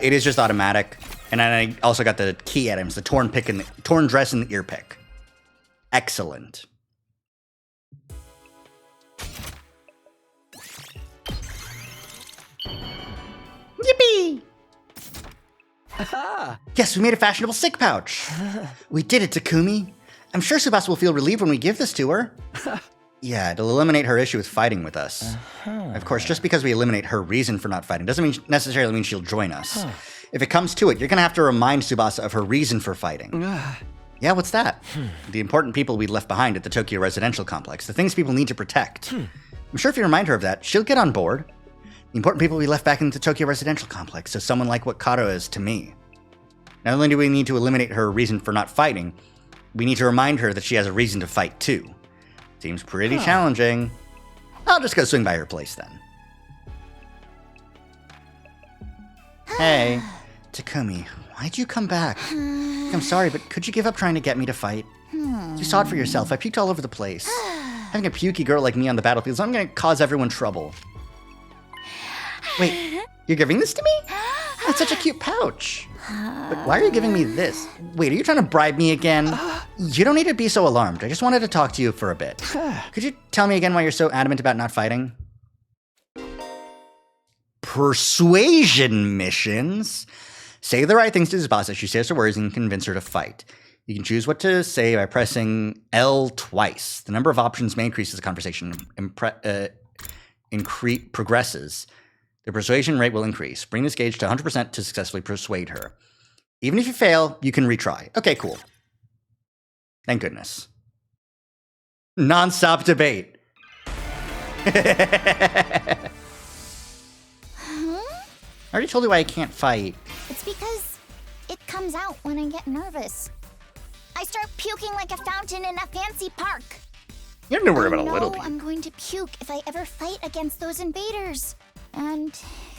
It is just automatic. And then I also got the key items, the torn pick and the torn dress and the ear pick. Excellent. Yippee! Yes, we made a fashionable sick pouch. We did it, Takumi. I'm sure Tsubasa will feel relieved when we give this to her. Yeah, it'll eliminate her issue with fighting with us. Of course, just because we eliminate her reason for not fighting doesn't necessarily mean she'll join us. If it comes to it, you're gonna have to remind Tsubasa of her reason for fighting. Yeah, what's that? The important people we left behind at the Tokyo Residential Complex, the things people need to protect. I'm sure if you remind her of that, she'll get on board. The important people we left back in the Tokyo Residential Complex, so someone like what Kato is to me. Not only do we need to eliminate her reason for not fighting, we need to remind her that she has a reason to fight too. Seems pretty challenging. I'll just go swing by her place then. Hey, Takumi, why'd you come back? I'm sorry, but could you give up trying to get me to fight? You saw it for yourself. I puked all over the place. Having a pukey girl like me on the battlefield is only going to cause everyone trouble. Wait, you're giving this to me? That's such a cute pouch. But why are you giving me this? Wait, are you trying to bribe me again? You don't need to be so alarmed. I just wanted to talk to you for a bit. Could you tell me again why you're so adamant about not fighting? Persuasion missions. Say the right things to Tsubasa. She says her words and convince her to fight. You can choose what to say by pressing L twice. The number of options may increase as the conversation progresses. The persuasion rate will increase. Bring this gauge to 100% to successfully persuade her. Even if you fail, you can retry. Okay, cool. Thank goodness. Non-stop debate. I already told you why I can't fight. It's because it comes out when I get nervous. I start puking like a fountain in a fancy park. You don't have to worry about a No, little bit. I'm going to puke if I ever fight against those invaders. And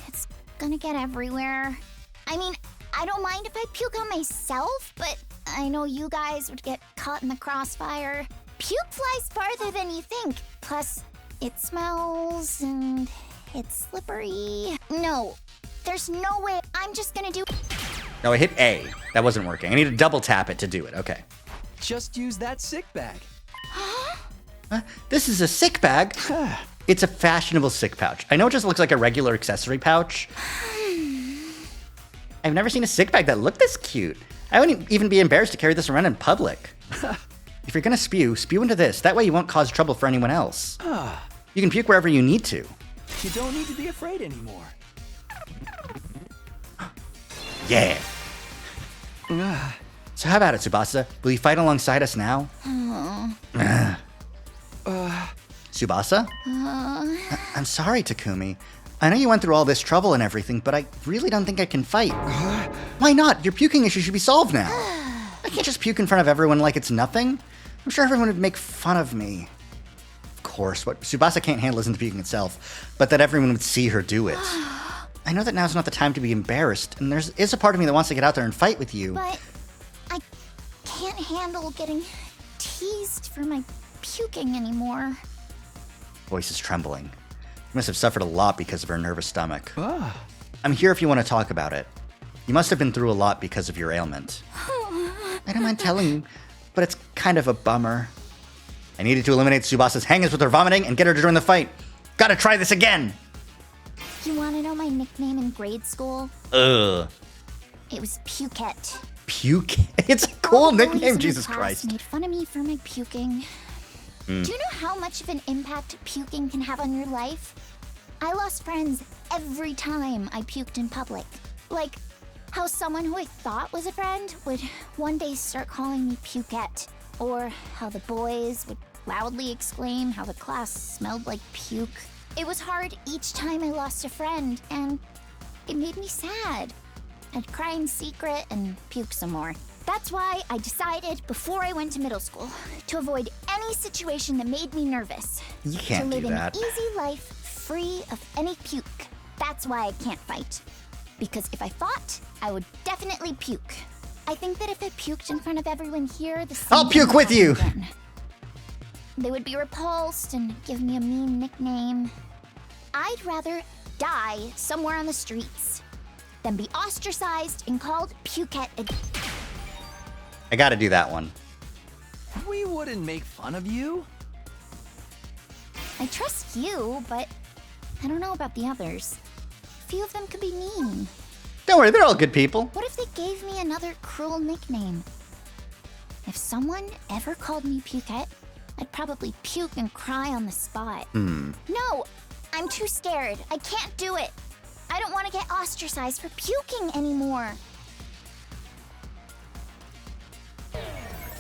it's gonna get everywhere. I mean, I don't mind if I puke on myself, but I know you guys would get caught in the crossfire. Puke flies farther than you think. Plus, it smells and it's slippery. No, there's no way I'm just gonna do. No, I hit A. That wasn't working. I need to double tap it to do it. Okay. Just use that sick bag. This is a sick bag. It's a fashionable sick pouch. I know it just looks like a regular accessory pouch. I've never seen a sick bag that looked this cute. I wouldn't even be embarrassed to carry this around in public. If you're gonna spew into this. That way you won't cause trouble for anyone else. You can puke wherever you need to. You don't need to be afraid anymore. Yeah. So how about it, Tsubasa? Will you fight alongside us now? Tsubasa? I'm sorry, Takumi. I know you went through all this trouble and everything, but I really don't think I can fight. Why not? Your puking issue should be solved now. I can't just puke in front of everyone like it's nothing. I'm sure everyone would make fun of me. Of course, what Tsubasa can't handle isn't the puking itself, but that everyone would see her do it. I know that now's not the time to be embarrassed, and there is a part of me that wants to get out there and fight with you. But I can't handle getting teased for my puking anymore. Voice is trembling. You must have suffered a lot because of her nervous stomach. I'm here if you want to talk about it. You must have been through a lot because of your ailment. I don't mind telling you, but it's kind of a bummer. I needed to eliminate Tsubasa's hang-ups with her vomiting and get her to join the fight. Gotta try this again! You want to know my nickname in grade school? Ugh. It was Pukette. Puke? It's a cool All the boys in nickname, the Jesus class Christ. made fun of me for my puking. Do you know how much of an impact puking can have on your life? I lost friends every time I puked in public. Like, how someone who I thought was a friend would one day start calling me Pukette. Or how the boys would loudly exclaim how the class smelled like puke. It was hard each time I lost a friend, and it made me sad. I'd cry in secret and puke some more. That's why I decided before I went to middle school to avoid any situation that made me nervous. You can't to live do that. an easy life free of any puke. That's why I can't fight. Because if I fought, I would definitely puke. I think that if I puked in front of everyone here, the same I'll puke thing would with you. happen again. They would be repulsed and give me a mean nickname. I'd rather die somewhere on the streets than be ostracized and called Pukette again. I gotta do that one. We wouldn't make fun of you. I trust you, but I don't know about the others. A few of them could be mean. Don't worry, they're all good people. What if they gave me another cruel nickname? If someone ever called me Pukette, I'd probably puke and cry on the spot. No, I'm too scared. I can't do it. I don't want to get ostracized for puking anymore.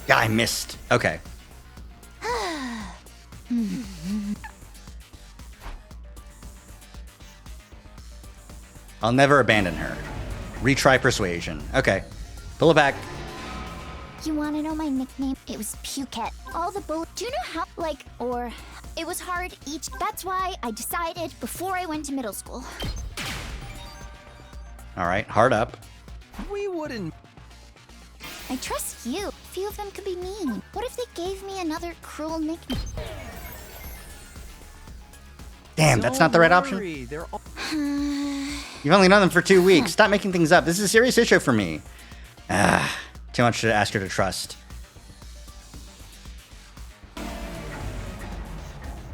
Yeah, I missed. Okay. I'll never abandon her. Retry persuasion. Okay. Pull it back. You want to know my nickname? It was Pukette. All the bull. Do you know how? Or it was hard each. That's why I decided before I went to middle school. All right, hard up. We wouldn't. I trust you. A few of them could be mean. What if they gave me another cruel nickname? Damn, that's not the right option. Worry, they're all... You've only known them for 2 weeks. Stop making things up. This is a serious issue for me. Too much to ask her to trust.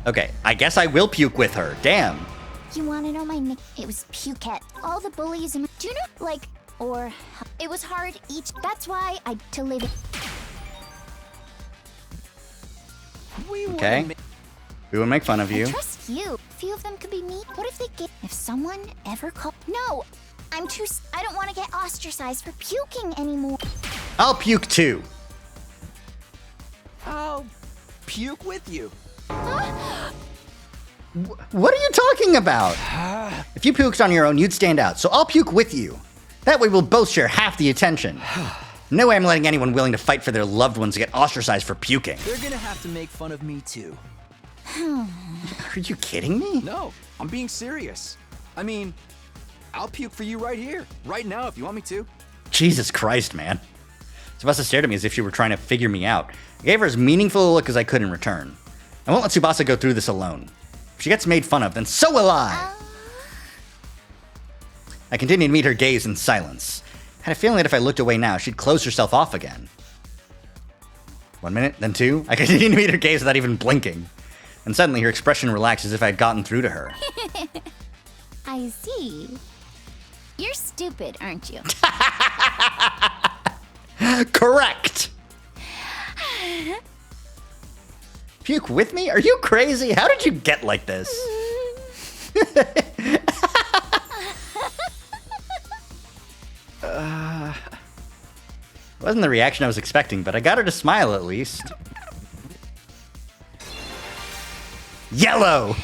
Okay, I guess I will puke with her. Damn. You want to know my nick? It was Pukette. All the bullies in. Do you know? Or it was hard each. That's why I to live. We wouldn't Okay. ma- We will make fun of I you. trust you. A few of them could be mean. What if they get? If someone ever called? No, I'm too. I don't want to get ostracized for puking anymore. I'll puke too. I'll puke with you. What are you talking about? If you puked on your own, you'd stand out. So I'll puke with you. That way we'll both share half the attention. No way I'm letting anyone willing to fight for their loved ones get ostracized for puking. They're gonna have to make fun of me too. Are you kidding me? No, I'm being serious. I mean, I'll puke for you right here, right now if you want me to. Jesus Christ, man. Tsubasa stared at me as if she were trying to figure me out. I gave her as meaningful a look as I could in return. I won't let Tsubasa go through this alone. If she gets made fun of, then so will I! I continued to meet her gaze in silence. I had a feeling that if I looked away now, she'd close herself off again. 1 minute, then 2. I continued to meet her gaze without even blinking. and suddenly her expression relaxed as if I had gotten through to her. I see. You're stupid, aren't you? Correct! Puke with me? Are you crazy? How did you get like this? Wasn't the reaction I was expecting, but I got her to smile at least. Yellow!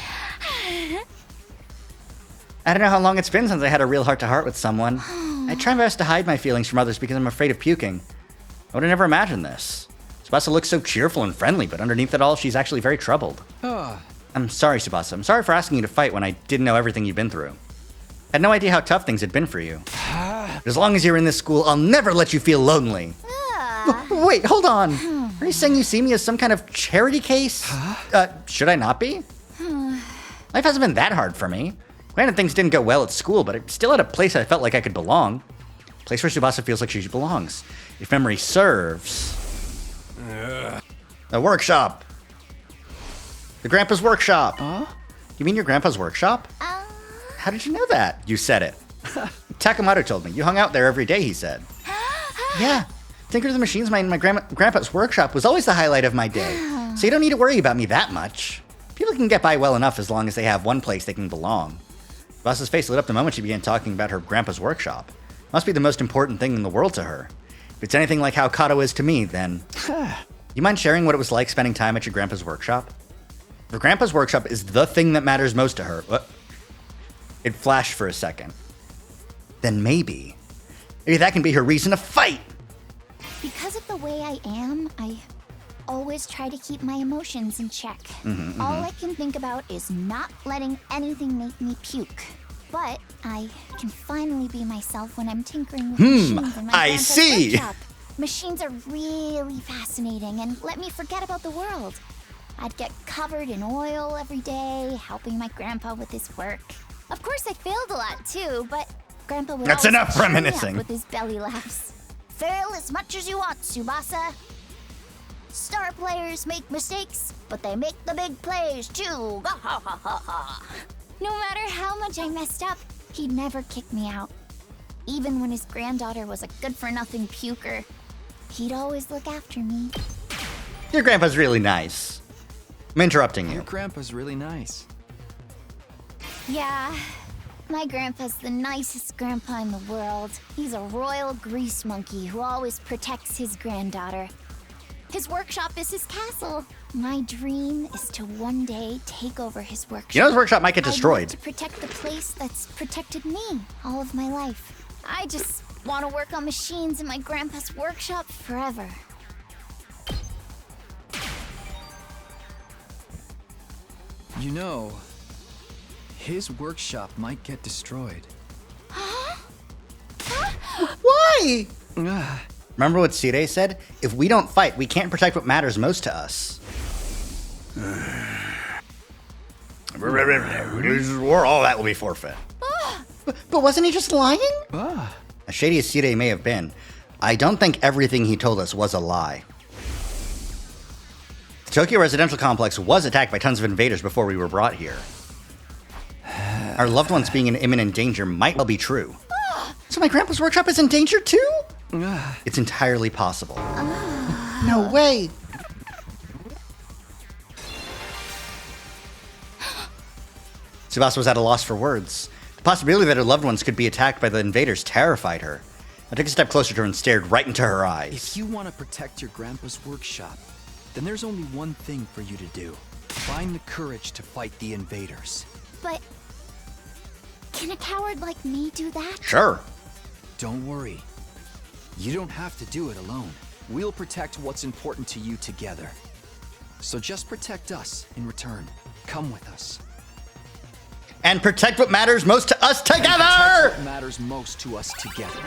I don't know how long it's been since I had a real heart-to-heart with someone. I try my best to hide my feelings from others because I'm afraid of puking. I would have never imagined this. Tsubasa looks so cheerful and friendly, but underneath it all, she's actually very troubled. I'm sorry, Tsubasa. I'm sorry for asking you to fight when I didn't know everything you've been through. I had no idea how tough things had been for you. But as long as you're in this school, I'll never let you feel lonely. Wait, hold on. Are you saying you see me as some kind of charity case? Should I not be? Life hasn't been that hard for me. Granted, things didn't go well at school, but I still had a place I felt like I could belong. A place where Tsubasa feels like she belongs. If memory serves. A workshop. The Grandpa's workshop. You mean your Grandpa's workshop? How did you know that? You said it. Takamoto told me. You hung out there every day, he said. Yeah. Tinker the Machines in my grandpa's workshop was always the highlight of my day. So you don't need to worry about me that much. People can get by well enough as long as they have one place they can belong. Tsubasa's face lit up the moment she began talking about her grandpa's workshop. Must be the most important thing in the world to her. If it's anything like how Kato is to me, then... You mind sharing what it was like spending time at your grandpa's workshop? If her grandpa's workshop is the thing that matters most to her... It flashed for a second. Then maybe that can be her reason to fight! Because of the way I am, I always try to keep my emotions in check. All I can think about is not letting anything make me puke. But I can finally be myself when I'm tinkering with machines in my grandpa's workshop. Machines are really fascinating and let me forget about the world. I'd get covered in oil every day, helping my grandpa with his work. Of course, I failed a lot too, but Grandpa would That's always enough cheer me up reminiscing. with his belly laughs. Fail as much as you want, Tsubasa. Star players make mistakes, but they make the big plays too. No matter how much I messed up, he'd never kick me out. Even when his granddaughter was a good-for-nothing puker, he'd always look after me. Your grandpa's really nice. I'm interrupting you. Your grandpa's really nice. Yeah, my grandpa's the nicest grandpa in the world. He's a royal grease monkey who always protects his granddaughter. His workshop is his castle. My dream is to one day take over his workshop. You know his workshop might get I destroyed. want to protect the place that's protected me all of my life. I just want to work on machines in my grandpa's workshop forever. You know, his workshop might get destroyed. Why? Remember what Sirei said? If we don't fight, we can't protect what matters most to us. Or all that will be forfeit. But wasn't he just lying? As shady as Sirei may have been, I don't think everything he told us was a lie. The Tokyo residential complex was attacked by tons of invaders before we were brought here. Our loved ones being in imminent danger might well be true. So my grandpa's workshop is in danger too? It's entirely possible. No way. Tsubasa was at a loss for words. The possibility that her loved ones could be attacked by the invaders terrified her. I took a step closer to her and stared right into her eyes. If you want to protect your grandpa's workshop, then there's only one thing for you to do. Find the courage to fight the invaders. But can a coward like me do that? Sure. Don't worry. You don't have to do it alone. We'll protect what's important to you together. So just protect us in return. Come with us. And protect what matters most to us Protect together! what matters most to us together.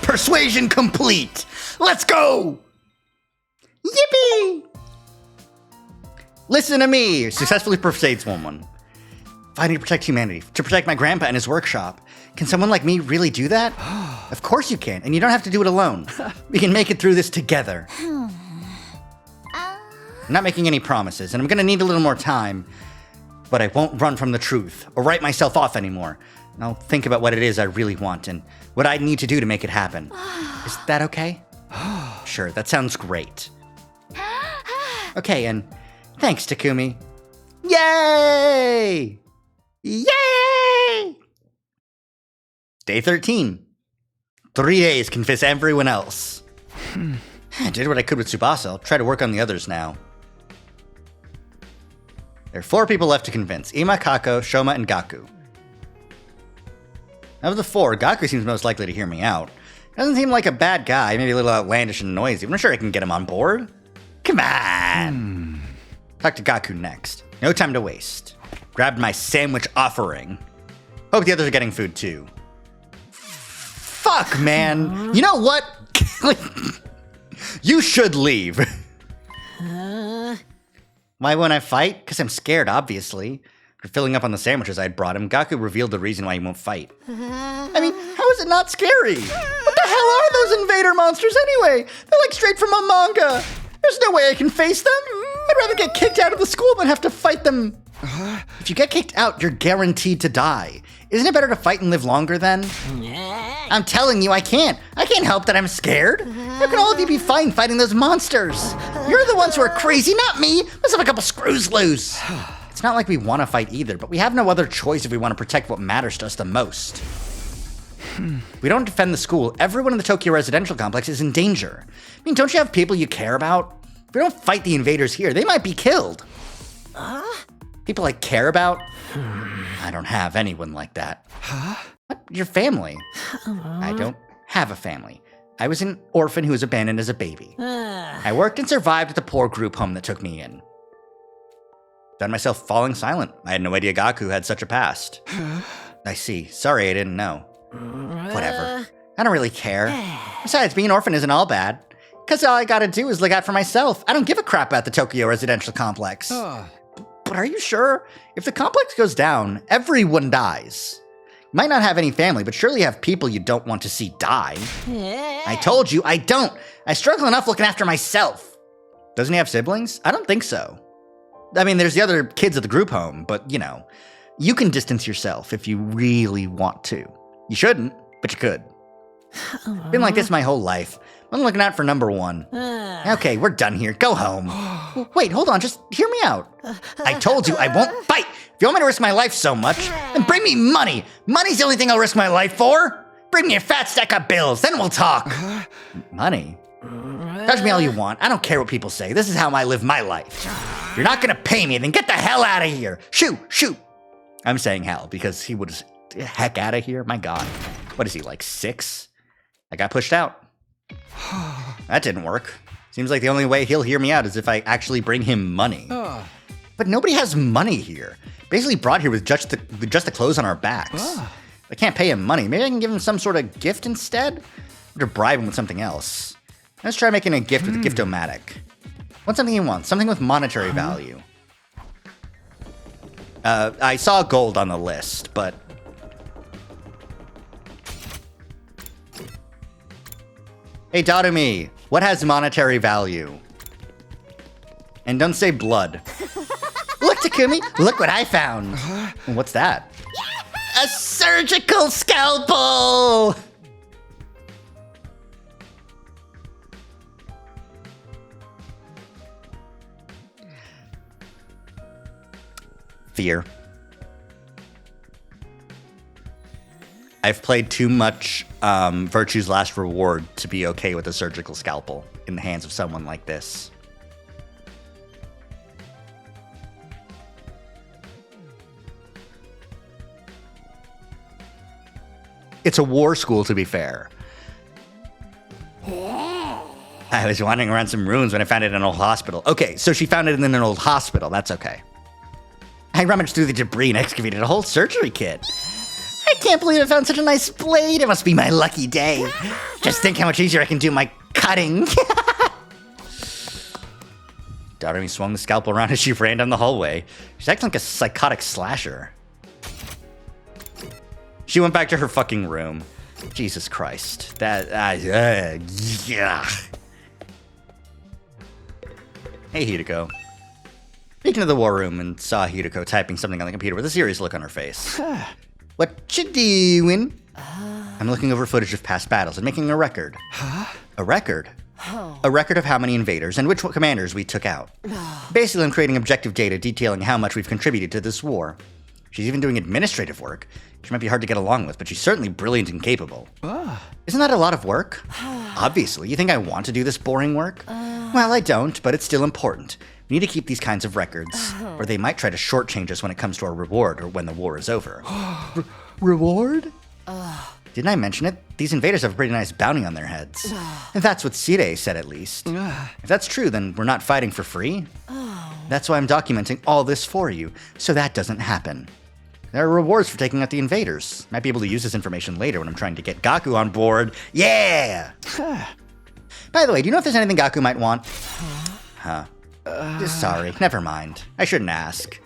Persuasion complete! Let's go! Yippee! Listen to me! Successfully persuades someone. fighting to protect humanity, to protect my grandpa and his workshop. Can someone like me really do that? Of course you can, and you don't have to do it alone. We can make it through this together. I'm not making any promises, and I'm gonna need a little more time, but I won't run from the truth or write myself off anymore. And I'll think about what it is I really want and what I need to do to make it happen. Is that okay? Sure, that sounds great. Okay, and thanks, Takumi. Yay! Yay! Day 13. 3 days, convince everyone else. I did what I could with Tsubasa. I'll try to work on the others now. There are 4 people left to convince. Ima, Kako, Shoma, and Gaku. Of the 4, Gaku seems most likely to hear me out. Doesn't seem like a bad guy, maybe a little outlandish and noisy, but I'm sure I can get him on board. Come on! Talk to Gaku next. No time to waste. Grabbed my sandwich offering. Hope the others are getting food too. Fuck, man! You know what? You should leave. Why won't I fight? Because I'm scared, obviously. For filling up on the sandwiches I'd brought him, Gaku revealed the reason why he won't fight. I mean, how is it not scary? What the hell are those invader monsters anyway? They're like straight from a manga. There's no way I can face them. I'd rather get kicked out of the school than have to fight them. If you get kicked out, you're guaranteed to die. Isn't it better to fight and live longer then? I'm telling you, I can't. I can't help that I'm scared. How can all of you be fine fighting those monsters? You're the ones who are crazy, not me. Let's have a couple screws loose. It's not like we want to fight either, but we have no other choice if we want to protect what matters to us the most. We don't defend the school. Everyone in the Tokyo residential complex is in danger. I mean, don't you have people you care about? If we don't fight the invaders here, they might be killed. People I care about? I don't have anyone like that. What? Your family? I don't have a family. I was an orphan who was abandoned as a baby. I worked and survived at the poor group home that took me in. Found myself falling silent. I had no idea Gaku had such a past. I see. Sorry, I didn't know. Whatever. I don't really care. Besides, being an orphan isn't all bad. Because all I gotta do is look out for myself. I don't give a crap about the Tokyo residential complex. But are you sure? If the complex goes down, everyone dies. You might not have any family, but surely you have people you don't want to see die. I told you, I don't. I struggle enough looking after myself. Doesn't he have siblings? I don't think so. I mean, there's the other kids at the group home, but, you know, you can distance yourself if you really want to. You shouldn't, but you could. Been like this my whole life. I'm looking out for number 1. Okay, we're done here. Go home. Wait, hold on. Just hear me out. I told you I won't fight. If you want me to risk my life so much, then bring me money. Money's the only thing I'll risk my life for. Bring me a fat stack of bills, then we'll talk. Money? Judge me all you want. I don't care what people say. This is how I live my life. If you're not gonna pay me, then get the hell out of here. Shoot. I'm saying hell because he would heck out of here. My God. What is he, like 6? I got pushed out. That didn't work. Seems like the only way he'll hear me out is if I actually bring him money. But nobody has money here. Basically brought here with just the clothes on our backs. I can't pay him money. Maybe I can give him some sort of gift instead? Or bribe him with something else. Let's try making a gift with a Gift-O-Matic. What's something he wants? Something with monetary value. I saw gold on the list, but... Hey, Tadumi, what has monetary value? And don't say blood. Look, Takumi, look what I found. What's that? A surgical scalpel! Fear. I've played too much Virtue's Last Reward to be okay with a surgical scalpel in the hands of someone like this. It's a war school, to be fair. I was wandering around some ruins when I found it in an old hospital. Okay, so she found it in an old hospital. That's okay. I rummaged through the debris and excavated a whole surgery kit. I can't believe I found such a nice blade. It must be my lucky day. Just think how much easier I can do my cutting. Darumi swung the scalpel around as she ran down the hallway. She's acting like a psychotic slasher. She went back to her fucking room. Jesus Christ. Yeah. Hey, Hideko. Peeked into the war room and saw Hideko typing something on the computer with a serious look on her face. What you doing? I'm looking over footage of past battles and making a record. A record? A record of how many invaders and which commanders we took out. Basically, I'm creating objective data detailing how much we've contributed to this war. She's even doing administrative work. She might be hard to get along with, but she's certainly brilliant and capable. Isn't that a lot of work? Obviously. You think I want to do this boring work? Well, I don't, but it's still important. We need to keep these kinds of records, or they might try to shortchange us when it comes to our reward or when the war is over. Reward? Didn't I mention it? These invaders have a pretty nice bounty on their heads. That's what Sire said, at least. If that's true, then we're not fighting for free. That's why I'm documenting all this for you, so that doesn't happen. There are rewards for taking out the invaders. Might be able to use this information later when I'm trying to get Gaku on board. Yeah! By the way, do you know if there's anything Gaku might want? Sorry, never mind. I shouldn't ask.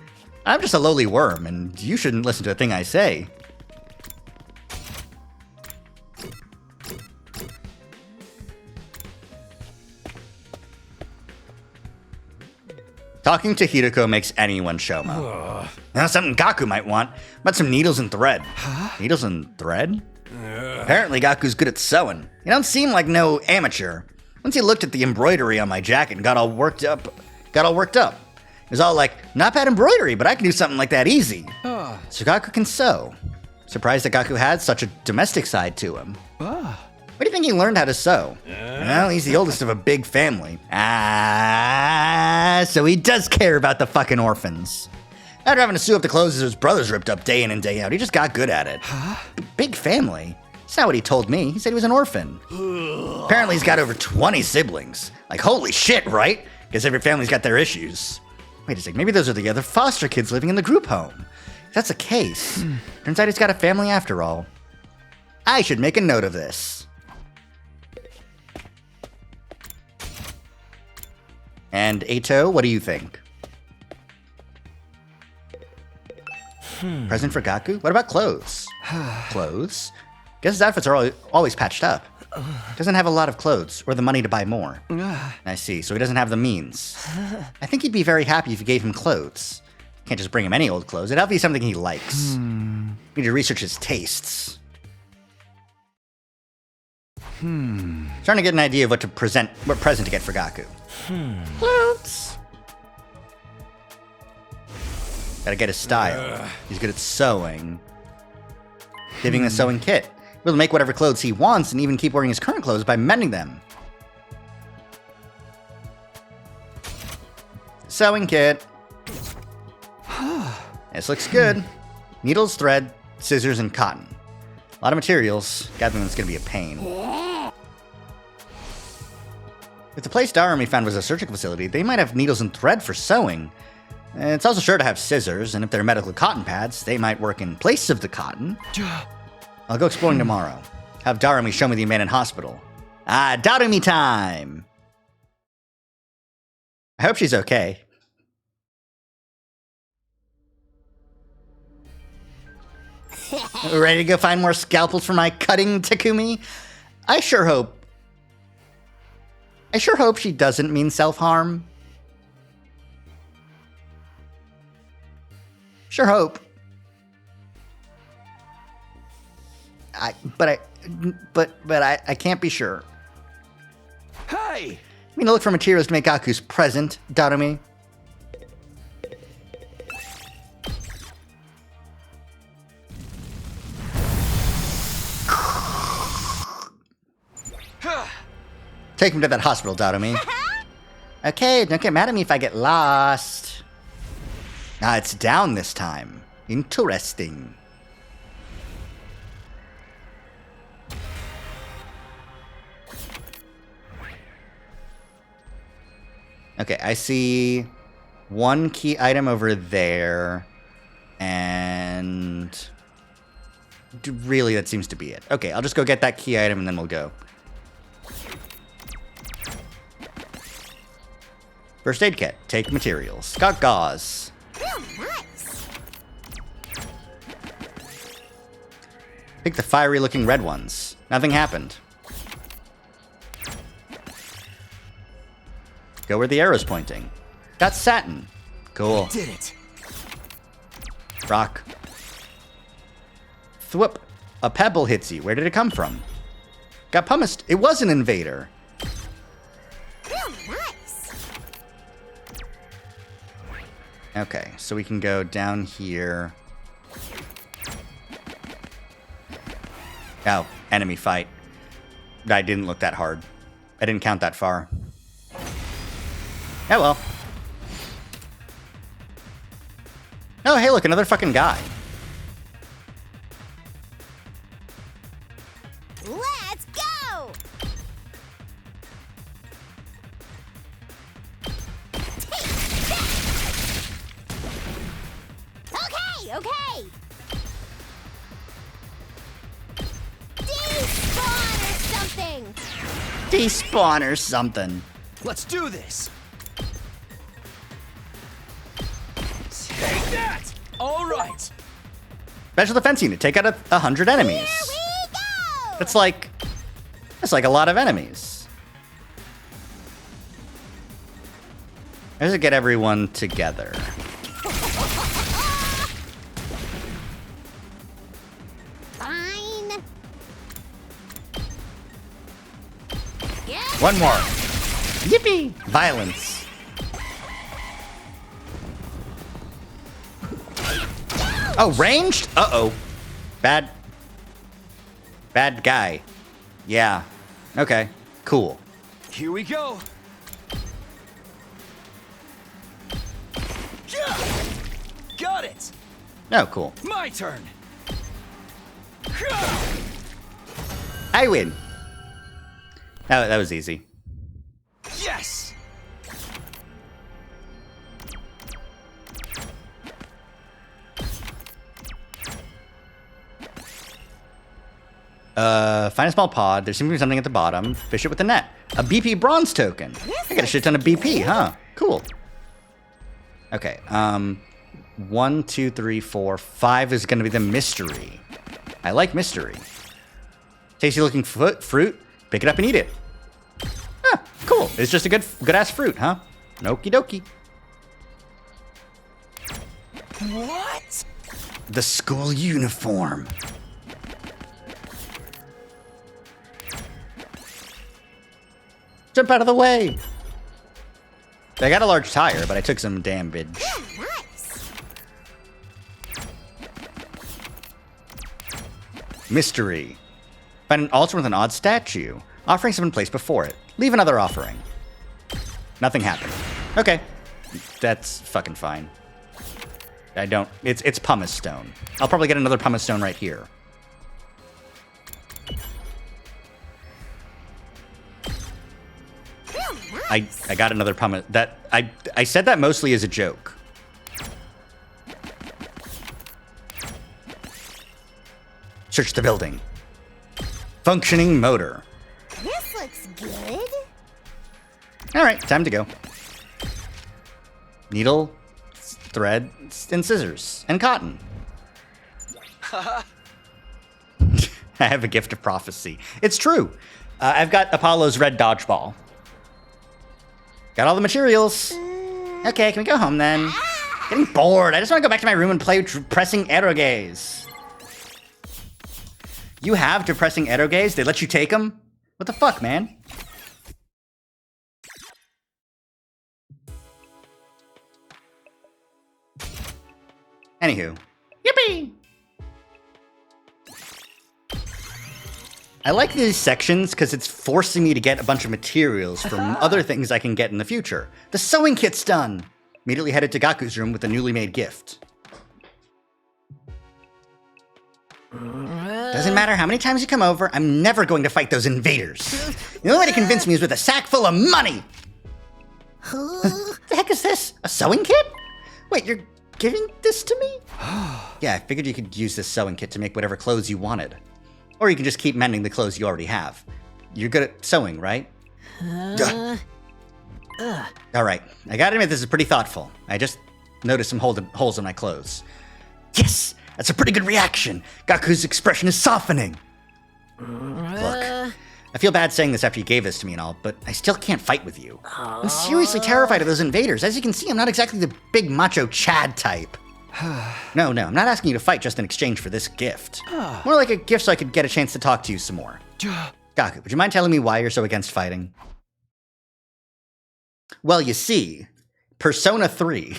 I'm just a lowly worm, and you shouldn't listen to a thing I say. Talking to Hideko makes anyone Shoma. Now, something Gaku might want. About some needles and thread. Needles and thread? Apparently Gaku's good at sewing. You don't seem like no amateur. Once he looked at the embroidery on my jacket and got all worked up. It was all like, not bad embroidery, but I can do something like that easy. So Gaku can sew. Surprised that Gaku had such a domestic side to him. Where do you think he learned how to sew? Well, he's the oldest of a big family. So he does care about the fucking orphans. After having to sew up the clothes his brothers ripped up day in and day out, he just got good at it. Big family? That's not what he told me. He said he was an orphan. Apparently he's got over 20 siblings. Like, holy shit, right? Guess every family's got their issues. Wait a sec, maybe those are the other foster kids living in the group home. If that's the case, turns out he's got a family after all. I should make a note of this. And Eito, what do you think? Present for Gaku? What about clothes? Clothes? Guess his outfits are always patched up. Doesn't have a lot of clothes, or the money to buy more. I see, so he doesn't have the means. I think he'd be very happy if you gave him clothes. Can't just bring him any old clothes. It'd have to be something he likes. Need to research his tastes. Trying to get an idea of what present to get for Gaku. Clothes. Gotta get his style. He's good at sewing. Giving a sewing kit. He'll make whatever clothes he wants and even keep wearing his current clothes by mending them. Sewing kit. This looks good. Needles, thread, scissors, and cotton. A lot of materials. Gathering that's gonna be a pain. If the place Darumi found was a surgical facility, they might have needles and thread for sewing. It's also sure to have scissors, and if they're medical cotton pads, they might work in place of the cotton. I'll go exploring tomorrow. Have Darumi show me the abandoned hospital. Darumi time! I hope she's okay. Ready to go find more scalpels for my cutting, Takumi? I sure hope she doesn't mean self-harm. Sure hope. But I can't be sure. Hey! I mean, to look for materials to make Gaku's present, Darumi. Take him to that hospital, Darumi. Okay, don't get mad at me if I get lost. It's down this time. Interesting. Okay, I see one key item over there, and really that seems to be it. Okay, I'll just go get that key item and then we'll go. First aid kit. Take materials. Got gauze. Nice. Pick the fiery looking red ones. Nothing happened. Go where the arrow's pointing. Got satin. Cool. Did it. Rock. Thwip. A pebble hits you. Where did it come from? Got pumished. It was an invader. Nice. Okay, so we can go down here. Oh, enemy fight. I didn't look that hard. I didn't count that far. Oh well. Oh, hey, look, another fucking guy. Let's go! Take that! Okay! Despawn or something! Despawn or something. Let's do this. Take that! All right. Special defense unit, take out 100 enemies. Here we go! That's like a lot of enemies. How does it get everyone together? Fine. Yeah. One more. Yippee! Violence. Oh, ranged? Uh-oh. Bad guy. Yeah. Okay. Cool. Here we go. Got it. Oh, cool. My turn. I win. That was easy. Yes. Find a small pod. There seems to be something at the bottom. Fish it with the net. A BP bronze token. I got a shit ton of BP, huh? Cool. Okay. 1, 2, 3, 4, 5 is going to be the mystery. I like mystery. Tasty looking fruit. Pick it up and eat it. Huh, cool. It's just a good ass fruit, huh? Okie dokie. What? The school uniform. Jump out of the way. I got a large tire, but I took some damage. Nice. Mystery. Find an altar with an odd statue. Offerings have been placed before it. Leave another offering. Nothing happened. Okay. That's fucking fine. I don't... It's pumice stone. I'll probably get another pumice stone right here. I got another pumice... I said that mostly as a joke. Search the building. Functioning motor. This looks good. Alright, time to go. Needle, thread, and scissors, and cotton. I have a gift of prophecy. It's true. I've got Apollo's red dodgeball. Got all the materials. Okay, can we go home then? Getting bored. I just want to go back to my room and play depressing erogaze. You have depressing erogaze? They let you take them? What the fuck, man? Anywho. Yippee! I like these sections because it's forcing me to get a bunch of materials from other things I can get in the future. The sewing kit's done! Immediately headed to Gaku's room with a newly made gift. Doesn't matter how many times you come over, I'm never going to fight those invaders. The only way to convince me is with a sack full of money! The heck is this? A sewing kit? Wait, you're giving this to me? Yeah, I figured you could use this sewing kit to make whatever clothes you wanted. Or you can just keep mending the clothes you already have. You're good at sewing, right? Alright, I gotta admit this is pretty thoughtful. I just noticed some holes in my clothes. Yes! That's a pretty good reaction. Gaku's expression is softening. Look, I feel bad saying this after you gave this to me and all, but I still can't fight with you. I'm seriously terrified of those invaders. As you can see, I'm not exactly the big macho Chad type. No, I'm not asking you to fight just in exchange for this gift. More like a gift so I could get a chance to talk to you some more. Gaku, would you mind telling me why you're so against fighting? Well, you see, Persona 3.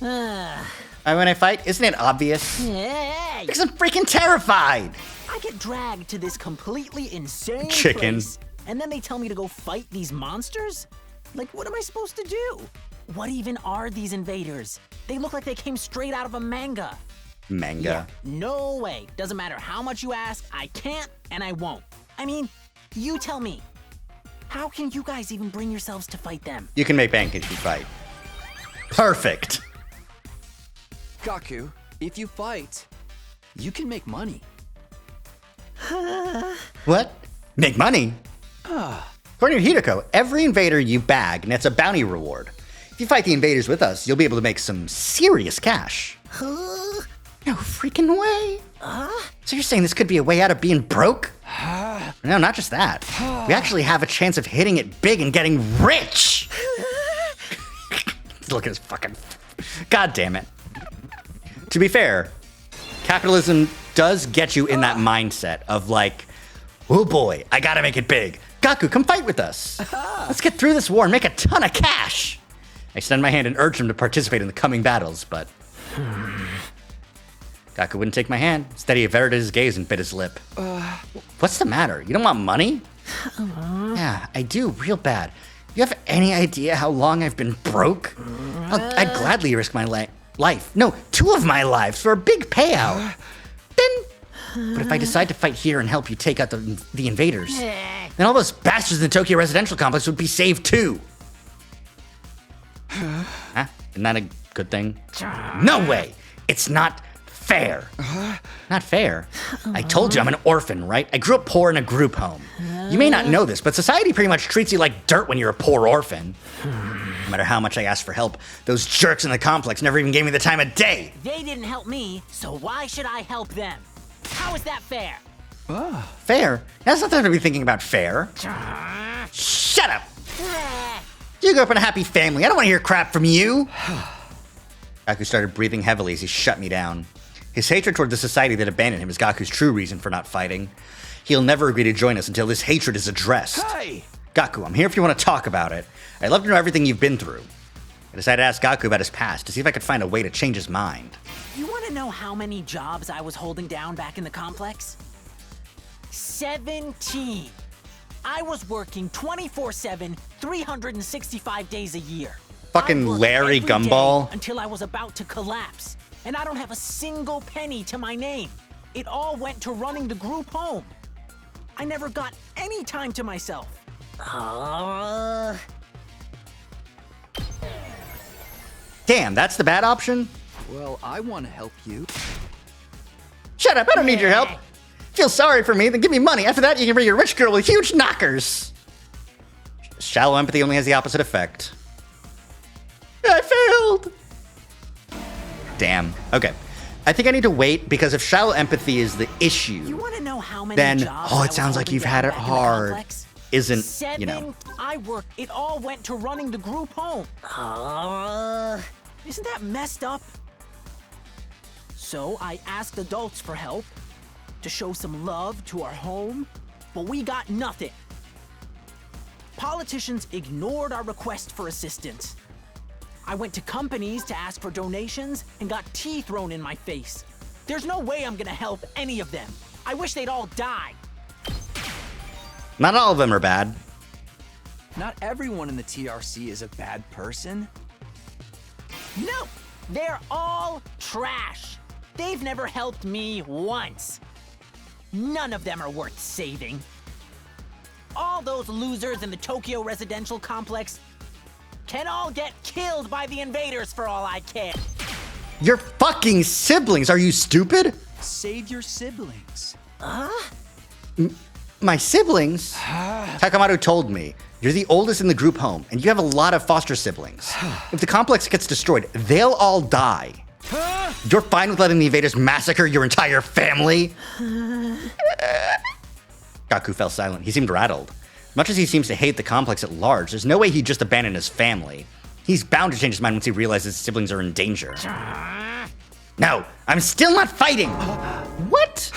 When I fight, isn't it obvious? Hey! Because I'm freaking terrified! I get dragged to this completely insane Chicken. place, and then they tell me to go fight these monsters? Like, what am I supposed to do? What even are these invaders? They look like they came straight out of a manga. Manga. No way. Doesn't matter how much you ask, I can't and I won't. I mean, you tell me. How can you guys even bring yourselves to fight them? You can make Bankichi fight. Perfect. Gaku, if you fight, you can make money. What? Make money? According to Hideko, every invader you bag nets a bounty reward. If you fight the invaders with us, you'll be able to make some serious cash. No freaking way. So you're saying this could be a way out of being broke? No, not just that. We actually have a chance of hitting it big and getting rich. Look at his fucking... God damn it. To be fair, capitalism does get you in that mindset of like, oh boy, I gotta make it big. Gaku, come fight with us. Let's get through this war and make a ton of cash. I extend my hand and urge him to participate in the coming battles, but... Gaku wouldn't take my hand. Instead, he averted his gaze and bit his lip. What's the matter? You don't want money? Yeah, I do, real bad. You have any idea how long I've been broke? I'd gladly risk my life. No, 2 of my lives for a big payout. But if I decide to fight here and help you take out the invaders, then all those bastards in the Tokyo residential complex would be saved too. Huh? Isn't that a good thing? No way! It's not fair. Not fair? I told you I'm an orphan, right? I grew up poor in a group home. You may not know this, but society pretty much treats you like dirt when you're a poor orphan. No matter how much I asked for help, those jerks in the complex never even gave me the time of day. They didn't help me, so why should I help them? How is that fair? Fair? That's nothing to be thinking about fair. Shut up! You grew up in a happy family. I don't want to hear crap from you. Gaku started breathing heavily as he shut me down. His hatred toward the society that abandoned him is Gaku's true reason for not fighting. He'll never agree to join us until this hatred is addressed. Hey! Gaku, I'm here if you want to talk about it. I'd love to know everything you've been through. I decided to ask Gaku about his past to see if I could find a way to change his mind. You want to know how many jobs I was holding down back in the complex? 17. I was working 24/7, 365 days a year. Fucking I worked Larry every day Gumball. until I was about to collapse, and I don't have a single penny to my name. It all went to running the group home. I never got any time to myself. Damn, that's the bad option? Well, I want to help you. Shut up, I don't need your help. Feel sorry for me, then give me money. After that, you can bring your rich girl with huge knockers. Shallow empathy only has the opposite effect. I failed. Damn. Okay. I think I need to wait because if shallow empathy is the You issue, want to know how many then, jobs oh, I it was sounds like holding you've down had it back in the hard. complex? Isn't, you know. I worked. It all went to running the group home. Isn't that messed up? So I asked adults for help to show some love to our home, but we got nothing. Politicians ignored our request for assistance. I went to companies to ask for donations and got tea thrown in my face. There's no way I'm gonna help any of them. I wish they'd all die. Not all of them are bad. Not everyone in the TRC is a bad person. No, they're all trash. They've never helped me once. None of them are worth saving. All those losers in the Tokyo residential complex can all get killed by the invaders for all I care. Your fucking siblings, are you stupid? Save your siblings. My siblings? Takamaru told me. You're the oldest in the group home, and you have a lot of foster siblings. If the complex gets destroyed, they'll all die. You're fine with letting the invaders massacre your entire family? Gaku fell silent. He seemed rattled. Much as he seems to hate the complex at large, there's no way he'd just abandon his family. He's bound to change his mind once he realizes his siblings are in danger. No, I'm still not fighting! What?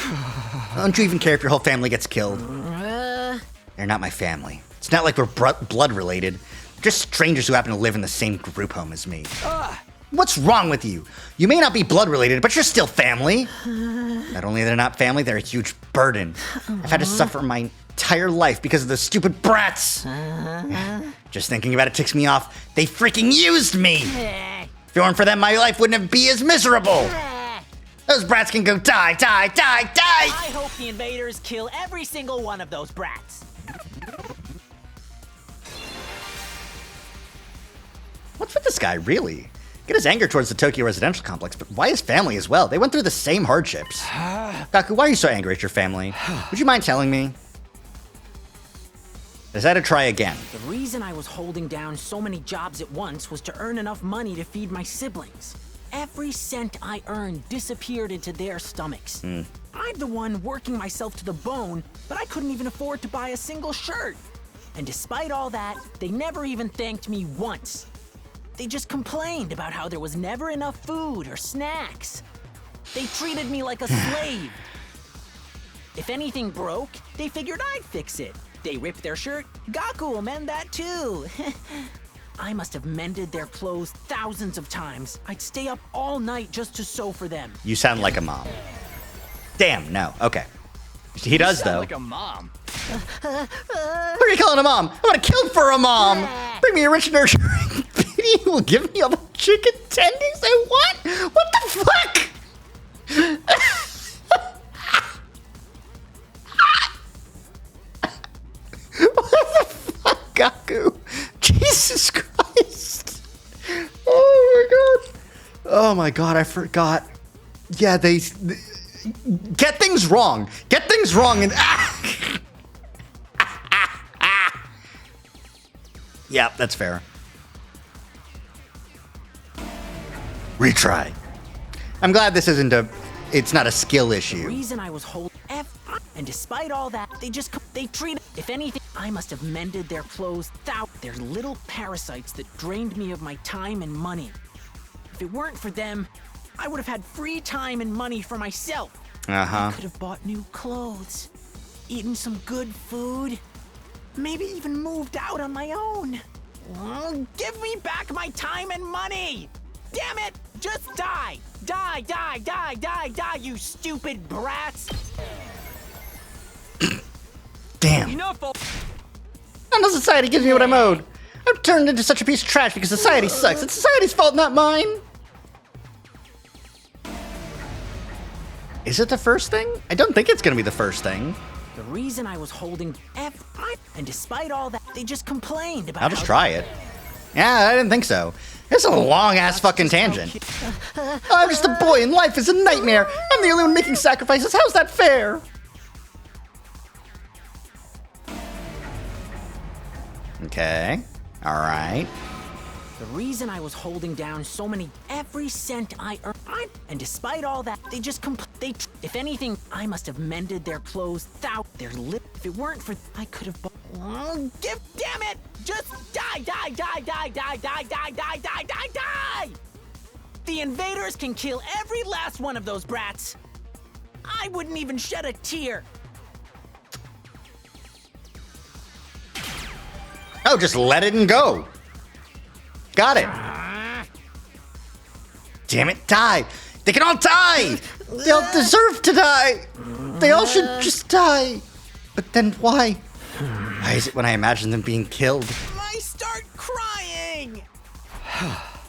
Don't you even care if your whole family gets killed? They're not my family. It's not like we're blood related. They're just strangers who happen to live in the same group home as me. What's wrong with you? You may not be blood related, but you're still family. Not only are they not family, they're a huge burden. I've had to suffer my entire life because of those stupid brats. Just thinking about it ticks me off. They freaking used me. If it weren't for them, my life wouldn't be as miserable. Those brats can go die, die, die, die! I hope the invaders kill every single one of those brats. What's with this guy, really? Get his anger towards the Tokyo residential complex, but why his family as well? They went through the same hardships. Gaku, why are you so angry at your family? Would you mind telling me? I decided to try again. The reason I was holding down so many jobs at once was to earn enough money to feed my siblings. Every cent I earned disappeared into their stomachs. I'm the one working myself to the bone, but I couldn't even afford to buy a single shirt. And despite all that, they never even thanked me once. They just complained about how there was never enough food or snacks. They treated me like a slave. If anything broke, they figured I'd fix it. They ripped their shirt, Gaku will mend that too. I must have mended their clothes thousands of times. I'd stay up all night just to sew for them. You sound like a mom. Damn, no. Okay. He does, though. Like a mom. What are you calling a mom? I want to kill for a mom. Bring me a rich nurturing baby who will give me all the chicken tendies I want. What the fuck? What the fuck, Gaku? Jesus Christ. Oh my god. Oh my god, I forgot. Yeah, they get things wrong. Get things wrong and yeah, that's fair. Retry. I'm glad this isn't it's not a skill issue. The reason I was holding and despite all that, they treated, if anything, I must have mended their clothes. They're little parasites that drained me of my time and money. If it weren't for them, I would have had free time and money for myself. I could have bought new clothes, eaten some good food, maybe even moved out on my own. Give me back my time and money! Damn it! Just die! Die, die, die, die, die, you stupid brats! Damn. Enough! Not until society gives me what I'm owed. I'm turned into such a piece of trash because society sucks. It's society's fault, not mine. Is it the first thing? I don't think it's gonna be the first thing. The reason I was holding and despite all that, they just complained about I'll just try it. Yeah, I didn't think so. It's a long-ass fucking tangent. I'm just a boy and life is a nightmare. I'm the only one making sacrifices. How's that fair? Okay. All right. The reason I was holding down so many, every cent I earned, and despite all that, they just if anything, I must have mended their clothes. If it weren't for, I could have bought. Damn it! Just die, die, die, die, die, die, die, die, die, die, die! The invaders can kill every last one of those brats. I wouldn't even shed a tear. Oh, just let it and go. Got it. Damn it, die. They can all die. They all deserve to die. They all should just die. But then why? Why is it when I imagine them being killed? I start crying.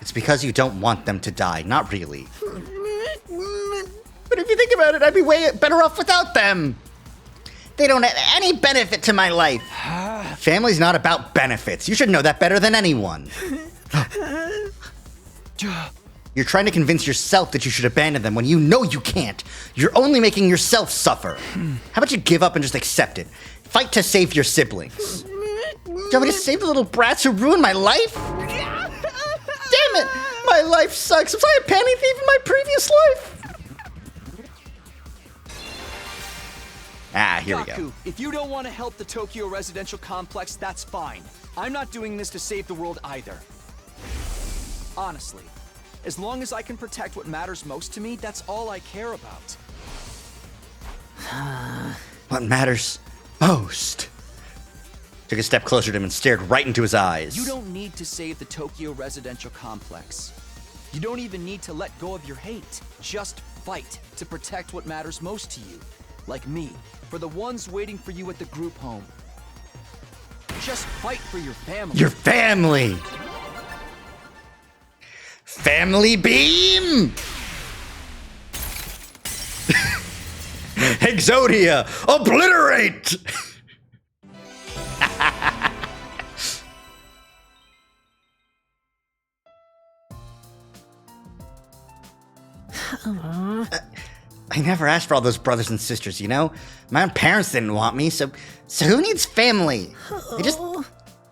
It's because you don't want them to die, not really. But if you think about it, I'd be way better off without them. They don't add any benefit to my life. Family's not about benefits. You should know that better than anyone. You're trying to convince yourself that you should abandon them when you know you can't. You're only making yourself suffer. How about you give up and just accept it? Fight to save your siblings. you want me to save the little brats who ruined my life? Damn it! My life sucks. Was I a panty thief in my previous life? Ah, here we go. Gaku, if you don't want to help the Tokyo residential complex, that's fine. I'm not doing this to save the world either. Honestly, as long as I can protect what matters most to me, that's all I care about. What matters most? Took a step closer to him and stared right into his eyes. You don't need to save the Tokyo residential complex. You don't even need to let go of your hate. Just fight to protect what matters most to you. Like me, for the ones waiting for you at the group home. Just fight for your family. Your family! Family beam! Exodia, obliterate! I never asked for all those brothers and sisters, you know? My own parents didn't want me, so who needs family? They just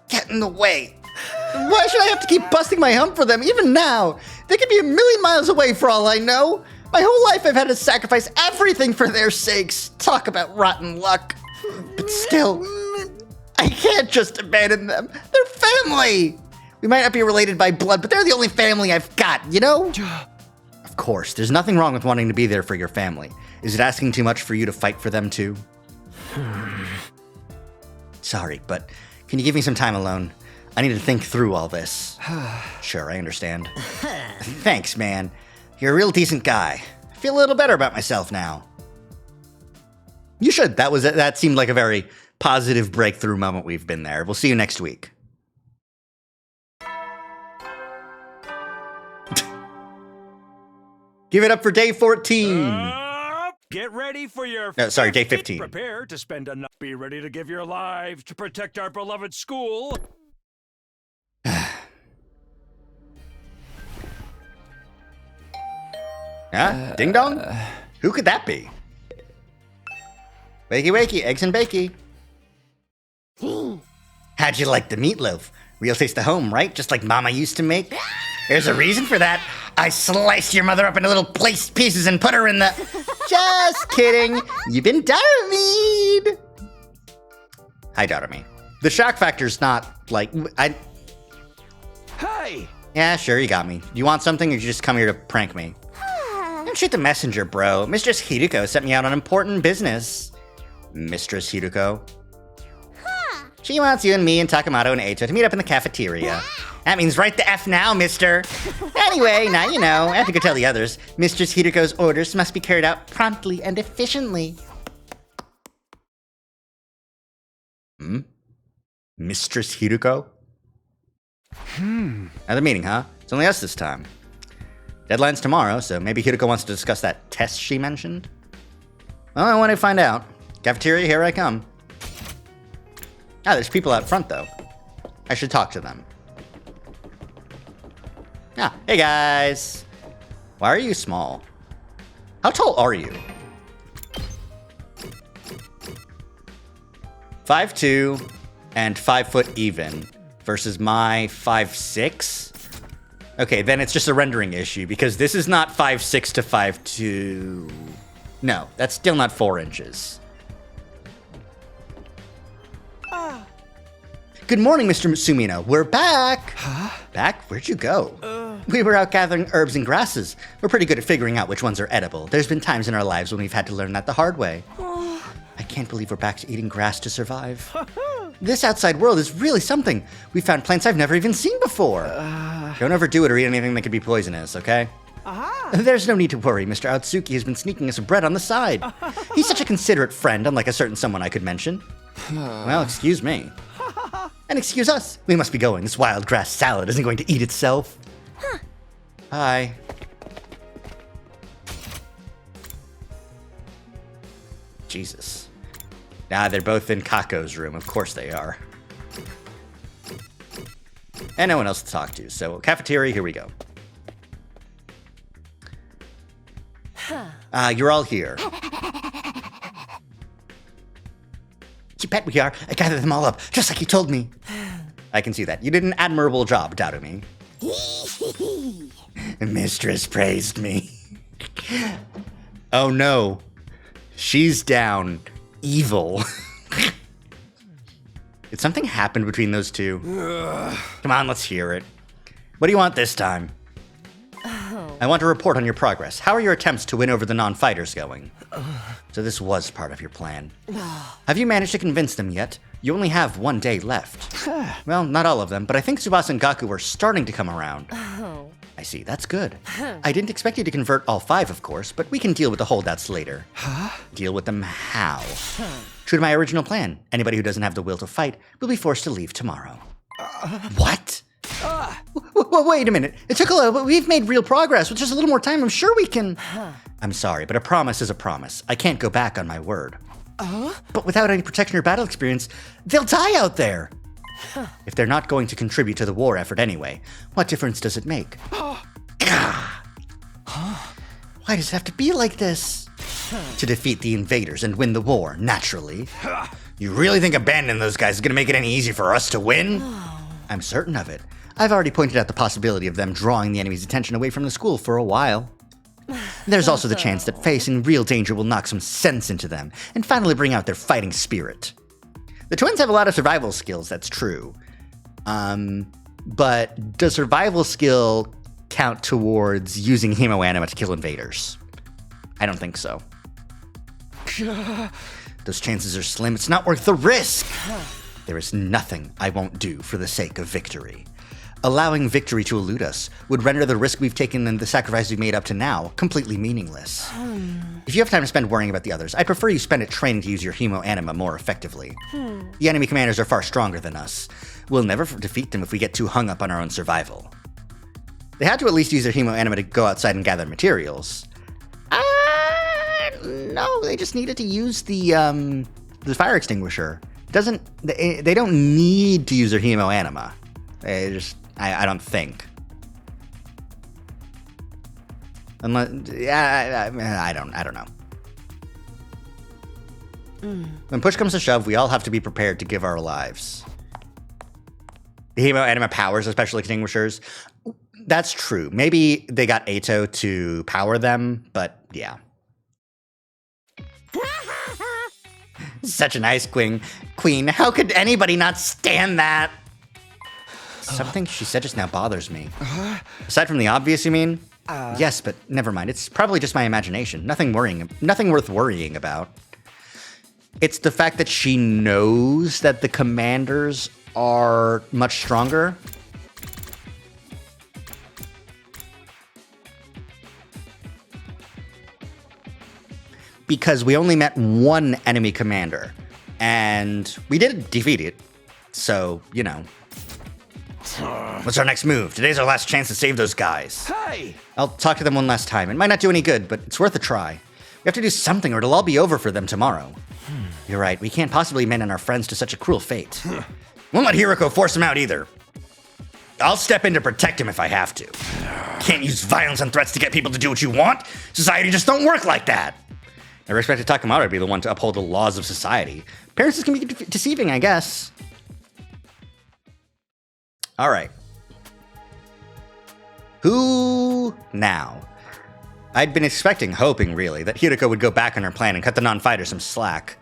get in the way. Why should I have to keep busting my hump for them, even now? They could be a million miles away for all I know. My whole life I've had to sacrifice everything for their sakes. Talk about rotten luck. But still, I can't just abandon them. They're family. We might not be related by blood, but they're the only family I've got, you know? Of course, there's nothing wrong with wanting to be there for your family. Is it asking too much for you to fight for them too? Sorry, but can you give me some time alone? I need to think through all this. Sure, I understand. Thanks, man. You're a real decent guy. I feel a little better about myself now. You should. That seemed like a very positive breakthrough moment we've been there. We'll see you next week. Give it up for day 14. Get ready for your... No, sorry, day 15. Prepare to spend enough. Be ready to give your lives to protect our beloved school. Huh? Ding dong? Who could that be? Wakey wakey, eggs and bakey. How'd you like the meatloaf? Real taste of home, right? Just like Mama used to make? There's a reason for that. I sliced your mother up into little pieces and put her in the... Just kidding. You've been Daramied. Hi, Darami. The shock factor's not, like... Hey! Yeah, sure, you got me. Do you want something, or did you just come here to prank me? Don't shoot the messenger, bro. Mistress Hiruko sent me out on important business. Mistress Hiruko? She wants you and me and Takamoto and Eito to meet up in the cafeteria. That means right the F now, mister. Anyway, now you know. I have to go tell the others. Mistress Hiruko's orders must be carried out promptly and efficiently. Mistress Hiruko? Another meeting, huh? It's only us this time. Deadline's tomorrow, so maybe Hiruko wants to discuss that test she mentioned? Well, I want to find out. Cafeteria, here I come. Ah, there's people out front, though. I should talk to them. Ah, hey guys. Why are you small? How tall are you? 5'2" and 5 foot even versus my 5'6". Okay, then it's just a rendering issue because this is not 5'6" to 5'2". No, that's still not 4 inches. Good morning, Mr. Sumino. We're back. Huh? Back? Where'd you go? We were out gathering herbs and grasses. We're pretty good at figuring out which ones are edible. There's been times in our lives when we've had to learn that the hard way. I can't believe we're back to eating grass to survive. This outside world is really something. We found plants I've never even seen before. Don't overdo it or eat anything that could be poisonous, okay? There's no need to worry. Mr. Otsuki has been sneaking us bread on the side. He's such a considerate friend, unlike a certain someone I could mention. Well, excuse me. And excuse us. We must be going. This wild grass salad isn't going to eat itself. Hi. Jesus. Nah, they're both in Kako's room. Of course they are. And no one else to talk to. So, cafeteria, here we go. You're all here. You bet we are. I gathered them all up, just like you told me. I can see that. You did an admirable job, Darumi. Mistress praised me. Oh no. She's down. Evil. Did something happen between those two? Come on, let's hear it. What do you want this time? I want to report on your progress. How are your attempts to win over the non-fighters going? So this was part of your plan. Have you managed to convince them yet? You only have 1 day left. Well, not all of them, but I think Tsubasa and Gaku are starting to come around. I see, that's good. I didn't expect you to convert all 5, of course, but we can deal with the holdouts later. Deal with them how? True to my original plan, anybody who doesn't have the will to fight will be forced to leave tomorrow. What? Wait a minute. It took a little, but we've made real progress. With just a little more time, I'm sure we can... I'm sorry, but a promise is a promise. I can't go back on my word. But without any protection or battle experience, they'll die out there. If they're not going to contribute to the war effort anyway, what difference does it make? Why does it have to be like this? To defeat the invaders and win the war, naturally. You really think abandoning those guys is going to make it any easier for us to win? I'm certain of it. I've already pointed out the possibility of them drawing the enemy's attention away from the school for a while. There's also the chance that facing real danger will knock some sense into them and finally bring out their fighting spirit. The twins have a lot of survival skills, that's true. But does survival skill count towards using Hemoanima to kill invaders? I don't think so. Those chances are slim. It's not worth the risk. There is nothing I won't do for the sake of victory. Allowing victory to elude us would render the risk we've taken and the sacrifice we've made up to now completely meaningless. If you have time to spend worrying about the others, I'd prefer you spend it training to use your Hemoanima more effectively. The enemy commanders are far stronger than us. We'll never defeat them if we get too hung up on our own survival. They had to at least use their Hemoanima to go outside and gather materials. No, they just needed to use the fire extinguisher. They don't need to use their Hemoanima. I don't think. Unless, I don't know. When push comes to shove, we all have to be prepared to give our lives. The Hemoanima powers are special extinguishers. That's true. Maybe they got Ato to power them, but yeah. Such a nice queen. How could anybody not stand that? Something she said just now bothers me. Aside from the obvious, you mean? Yes, but never mind. It's probably just my imagination. Nothing worth worrying about. It's the fact that she knows that the commanders are much stronger. Because we only met one enemy commander, and we did defeat it. So, you know. What's our next move? Today's our last chance to save those guys. Hey! I'll talk to them one last time. It might not do any good, but it's worth a try. We have to do something or it'll all be over for them tomorrow. You're right, we can't possibly abandon our friends to such a cruel fate. Won't let Hiroko force them out either. I'll step in to protect him if I have to. Can't use violence and threats to get people to do what you want. Society just don't work like that. I expected Takamaro to be the one to uphold the laws of society. Appearances can be deceiving, I guess. All right. Who now? I'd been hoping really, that Hiroko would go back on her plan and cut the non-fighters some slack.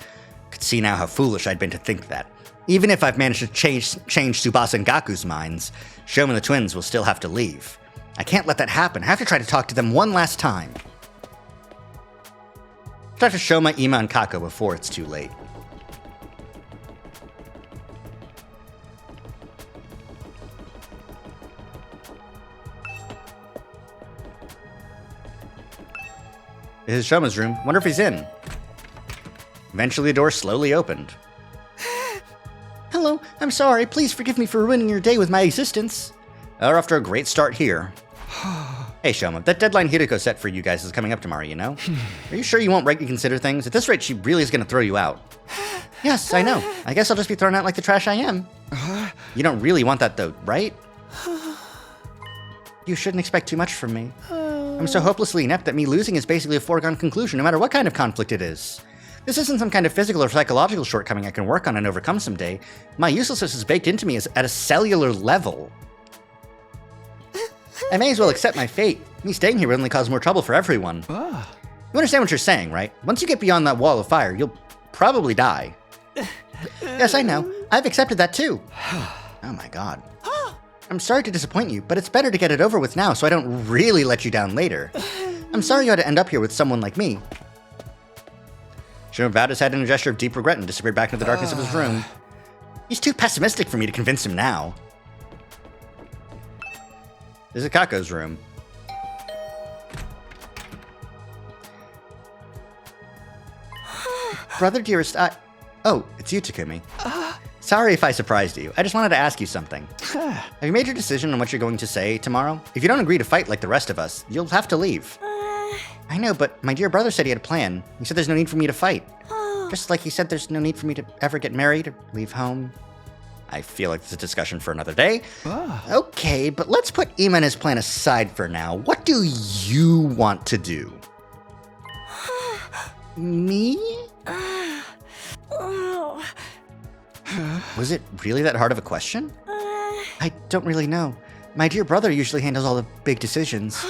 Could see now how foolish I'd been to think that. Even if I've managed to change Tsubasa and Gaku's minds, Shoma and the twins will still have to leave. I can't let that happen. I have to try to talk to them one last time. Talk to Shoma, Ima, and Kako before it's too late. This is Shoma's room. Wonder if he's in. Eventually, the door slowly opened. Hello, I'm sorry. Please forgive me for ruining your day with my existence. We're off to a great start here. Hey, Shoma, that deadline Hiroko set for you guys is coming up tomorrow, you know? Are you sure you won't reconsider things? At this rate, she really is going to throw you out. Yes, I know. I guess I'll just be thrown out like the trash I am. You don't really want that, though, right? You shouldn't expect too much from me. I'm so hopelessly inept that me losing is basically a foregone conclusion, no matter what kind of conflict it is. This isn't some kind of physical or psychological shortcoming I can work on and overcome someday. My uselessness is baked into me at a cellular level. I may as well accept my fate. Me staying here would only cause more trouble for everyone. You understand what you're saying, right? Once you get beyond that wall of fire, you'll probably die. Yes, I know. I've accepted that too. Oh my god. I'm sorry to disappoint you, but it's better to get it over with now so I don't really let you down later. I'm sorry you had to end up here with someone like me. Shiro bowed his head in a gesture of deep regret and disappeared back into the darkness of his room. He's too pessimistic for me to convince him now. This is Kako's room. Brother dearest, Oh, it's you, Takumi. Sorry if I surprised you. I just wanted to ask you something. Have you made your decision on what you're going to say tomorrow? If you don't agree to fight like the rest of us, you'll have to leave. I know, but my dear brother said he had a plan. He said there's no need for me to fight. Just like he said there's no need for me to ever get married or leave home. I feel like this is a discussion for another day. Okay, but let's put Ima and his plan aside for now. What do you want to do? Me? Was it really that hard of a question? I don't really know. My dear brother usually handles all the big decisions.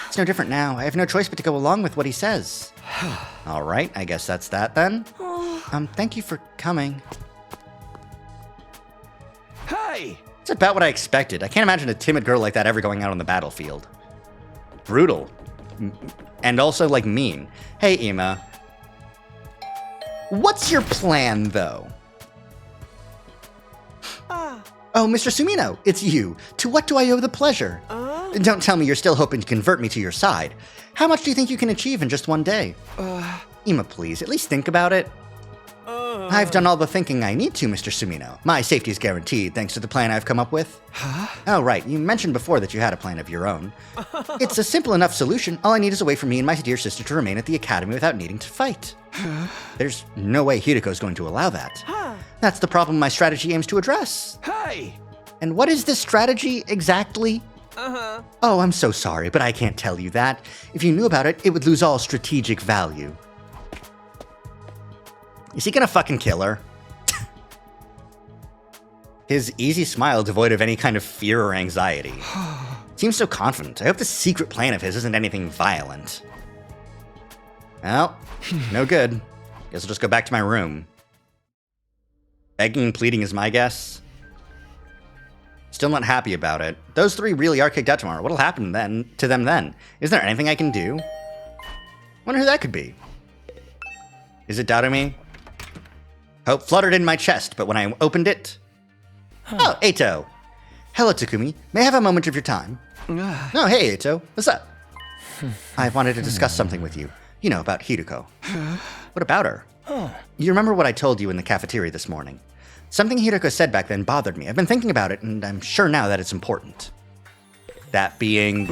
It's no different now. I have no choice but to go along with what he says. All right, I guess that's that then. Thank you for coming. Hey! It's about what I expected. I can't imagine a timid girl like that ever going out on the battlefield. Brutal. And also, like, mean. Hey, Ima. What's your plan, though? Oh, Mr. Sumino, it's you. To what do I owe the pleasure? Don't tell me you're still hoping to convert me to your side. How much do you think you can achieve in just one day? Ima, please, at least think about it. I've done all the thinking I need to, Mr. Sumino. My safety is guaranteed thanks to the plan I've come up with. Oh, right, you mentioned before that you had a plan of your own. It's a simple enough solution. All I need is a way for me and my dear sister to remain at the academy without needing to fight. There's no way Hideko going to allow that. That's the problem my strategy aims to address. Hey! And what is this strategy exactly? Oh, I'm so sorry, but I can't tell you that. If you knew about it, it would lose all strategic value. Is he gonna fucking kill her? His easy smile devoid of any kind of fear or anxiety. Seems so confident. I hope this secret plan of his isn't anything violent. Well, no good. Guess I'll just go back to my room. Begging and pleading is my guess. Still not happy about it. Those three really are kicked out tomorrow. What'll happen then to them then? Is there anything I can do? Wonder who that could be. Is it Darumi? Hope fluttered in my chest, but when I opened it... Oh, Eito. Hello, Takumi. May I have a moment of your time? Oh, hey, Eito. What's up? I wanted to discuss something with you. You know, about Hideko. What about her? You remember what I told you in the cafeteria this morning? Something Hideko said back then bothered me. I've been thinking about it, and I'm sure now that it's important. That being...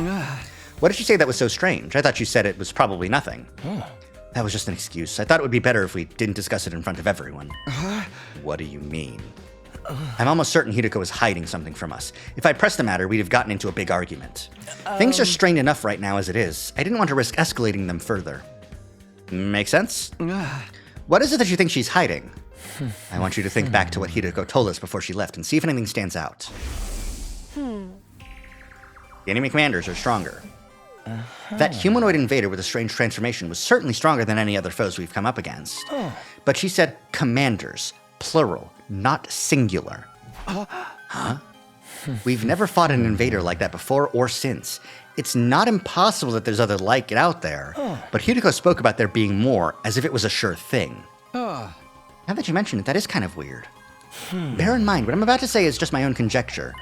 What did she say that was so strange? I thought you said it was probably nothing. That was just an excuse. I thought it would be better if we didn't discuss it in front of everyone. What do you mean? I'm almost certain Hideko is hiding something from us. If I pressed the matter, we'd have gotten into a big argument. Things are strained enough right now as it is. I didn't want to risk escalating them further. Make sense? What is it that you think she's hiding? I want you to think back to what Hideko told us before she left and see if anything stands out. The enemy commanders are stronger. That humanoid invader with a strange transformation was certainly stronger than any other foes we've come up against. But she said commanders, plural, not singular. Huh? We've never fought an invader like that before or since. It's not impossible that there's other like it out there, but Hideko spoke about there being more as if it was a sure thing. Now that you mention it, that is kind of weird. Bear in mind, what I'm about to say is just my own conjecture.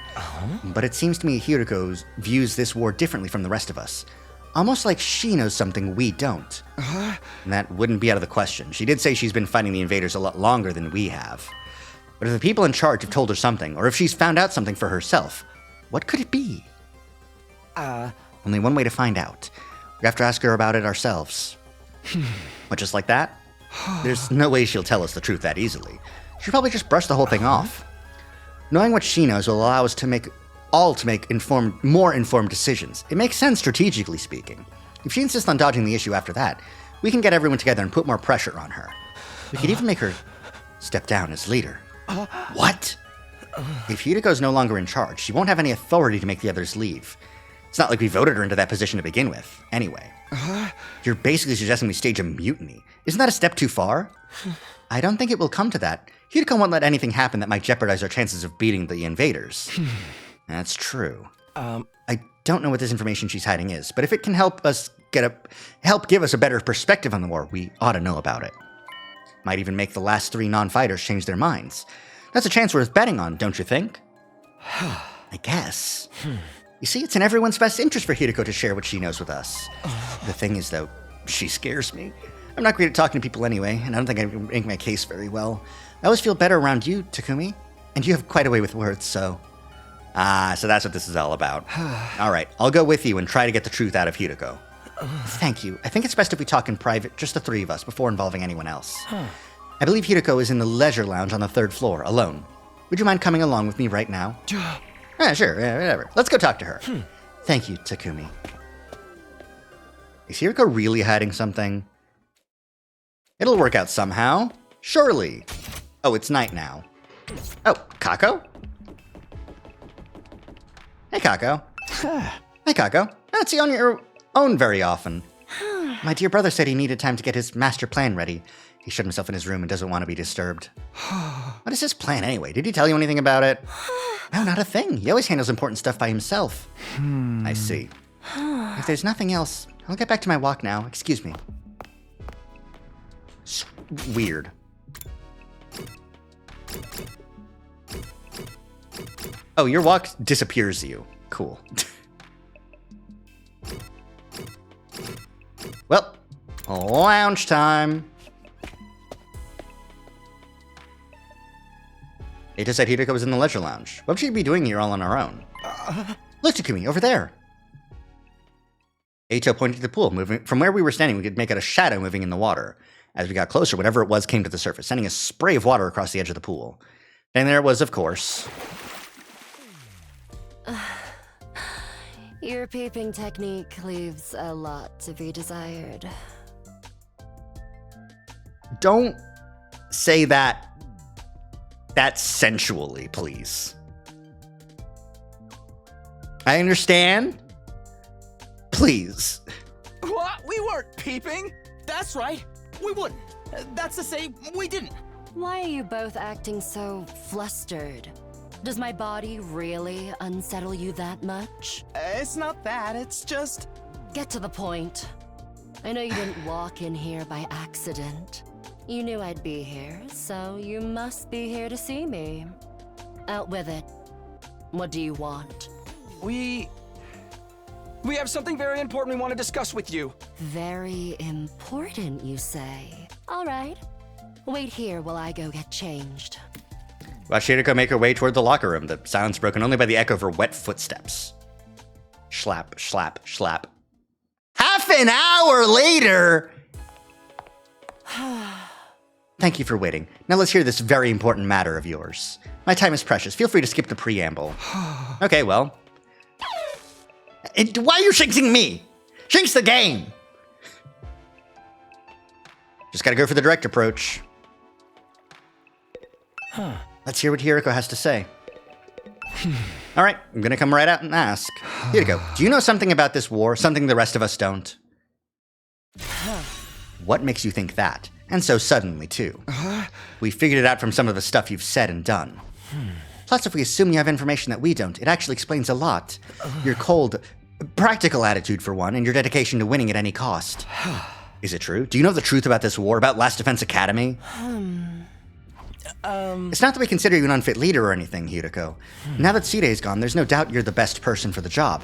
But it seems to me Hideko views this war differently from the rest of us. Almost like she knows something we don't. And that wouldn't be out of the question. She did say she's been fighting the invaders a lot longer than we have. But if the people in charge have told her something, or if she's found out something for herself, what could it be? Only one way to find out. We have to ask her about it ourselves. But just like that? There's no way she'll tell us the truth that easily. She'll probably just brush the whole thing off. Knowing what she knows will allow us to make more informed decisions. It makes sense strategically speaking. If she insists on dodging the issue after that, we can get everyone together and put more pressure on her. We could even make her step down as leader. What? If Hidiko's no longer in charge, she won't have any authority to make the others leave. It's not like we voted her into that position to begin with. Anyway, you're basically suggesting we stage a mutiny. Isn't that a step too far? I don't think it will come to that. Hideko won't let anything happen that might jeopardize our chances of beating the invaders. That's true. I don't know what this information she's hiding is, but if it can help us give us a better perspective on the war, we ought to know about it. Might even make the last 3 non-fighters change their minds. That's a chance worth betting on, don't you think? I guess. You see, it's in everyone's best interest for Hideko to share what she knows with us. The thing is, though, she scares me. I'm not great at talking to people anyway, and I don't think I can make my case very well. I always feel better around you, Takumi. And you have quite a way with words, so... so that's what this is all about. Alright, I'll go with you and try to get the truth out of Hideko. Thank you. I think it's best if we talk in private, just the 3 of us, before involving anyone else. I believe Hideko is in the leisure lounge on the 3rd floor, alone. Would you mind coming along with me right now? Sure, whatever. Let's go talk to her. Thank you, Takumi. Is Hideko really hiding something? It'll work out somehow. Surely. Oh, it's night now. Oh, Kako? Hey, Kako. Hey, Kako. I don't see you on your own very often. My dear brother said he needed time to get his master plan ready. He shut himself in his room and doesn't want to be disturbed. What is his plan anyway? Did he tell you anything about it? No, not a thing. He always handles important stuff by himself. I see. If there's nothing else, I'll get back to my walk now. Excuse me. Weird. Oh, your walk disappears you. Cool. Well, lounge time. Eita said Hideko was in the leisure lounge. What would she be doing here all on her own? Look, Takumi, over there. Eito pointed to the pool. Moving from where we were standing, we could make out a shadow moving in the water. As we got closer, whatever it was came to the surface, sending a spray of water across the edge of the pool. And there it was, of course. Your peeping technique leaves a lot to be desired. Don't say that sensually, please. I understand. Please. What? We weren't peeping. That's right. We wouldn't. That's to say, we didn't. Why are you both acting so flustered? Does my body really unsettle you that much? It's not that, it's just... Get to the point. I know you didn't walk in here by accident. You knew I'd be here, so you must be here to see me. Out with it. What do you want? We have something very important we want to discuss with you. Very important, you say? All right. Wait here while I go get changed. Watch Hideko make her way toward the locker room, the silence broken only by the echo of her wet footsteps. Schlap, schlap, schlap. Half an hour later! Thank you for waiting. Now let's hear this very important matter of yours. My time is precious. Feel free to skip the preamble. Okay, well. Why are you shinxing me? Shinx the game! Just gotta go for the direct approach. Let's hear what Hideko has to say. All right, I'm gonna come right out and ask. Hideko, do you know something about this war? Something the rest of us don't? What makes you think that? And so suddenly, too. We figured it out from some of the stuff you've said and done. Plus, if we assume you have information that we don't, it actually explains a lot. Your cold, practical attitude, for one, and your dedication to winning at any cost. Is it true? Do you know the truth about this war, about Last Defense Academy? It's not that we consider you an unfit leader or anything, Hideko. Now that Sidei's gone, there's no doubt you're the best person for the job.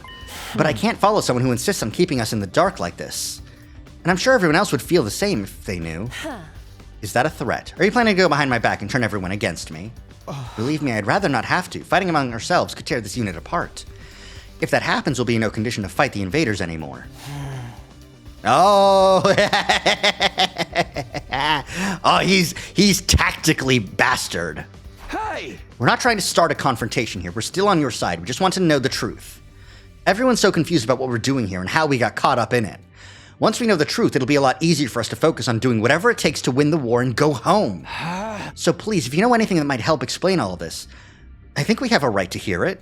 But I can't follow someone who insists on keeping us in the dark like this. And I'm sure everyone else would feel the same if they knew. Is that a threat? Are you planning to go behind my back and turn everyone against me? Believe me, I'd rather not have to. Fighting among ourselves could tear this unit apart. If that happens, we'll be in no condition to fight the invaders anymore. Oh, oh, he's tactically bastard. Hey! We're not trying to start a confrontation here. We're still on your side. We just want to know the truth. Everyone's so confused about what we're doing here and how we got caught up in it. Once we know the truth, it'll be a lot easier for us to focus on doing whatever it takes to win the war and go home. So please, if you know anything that might help explain all of this, I think we have a right to hear it.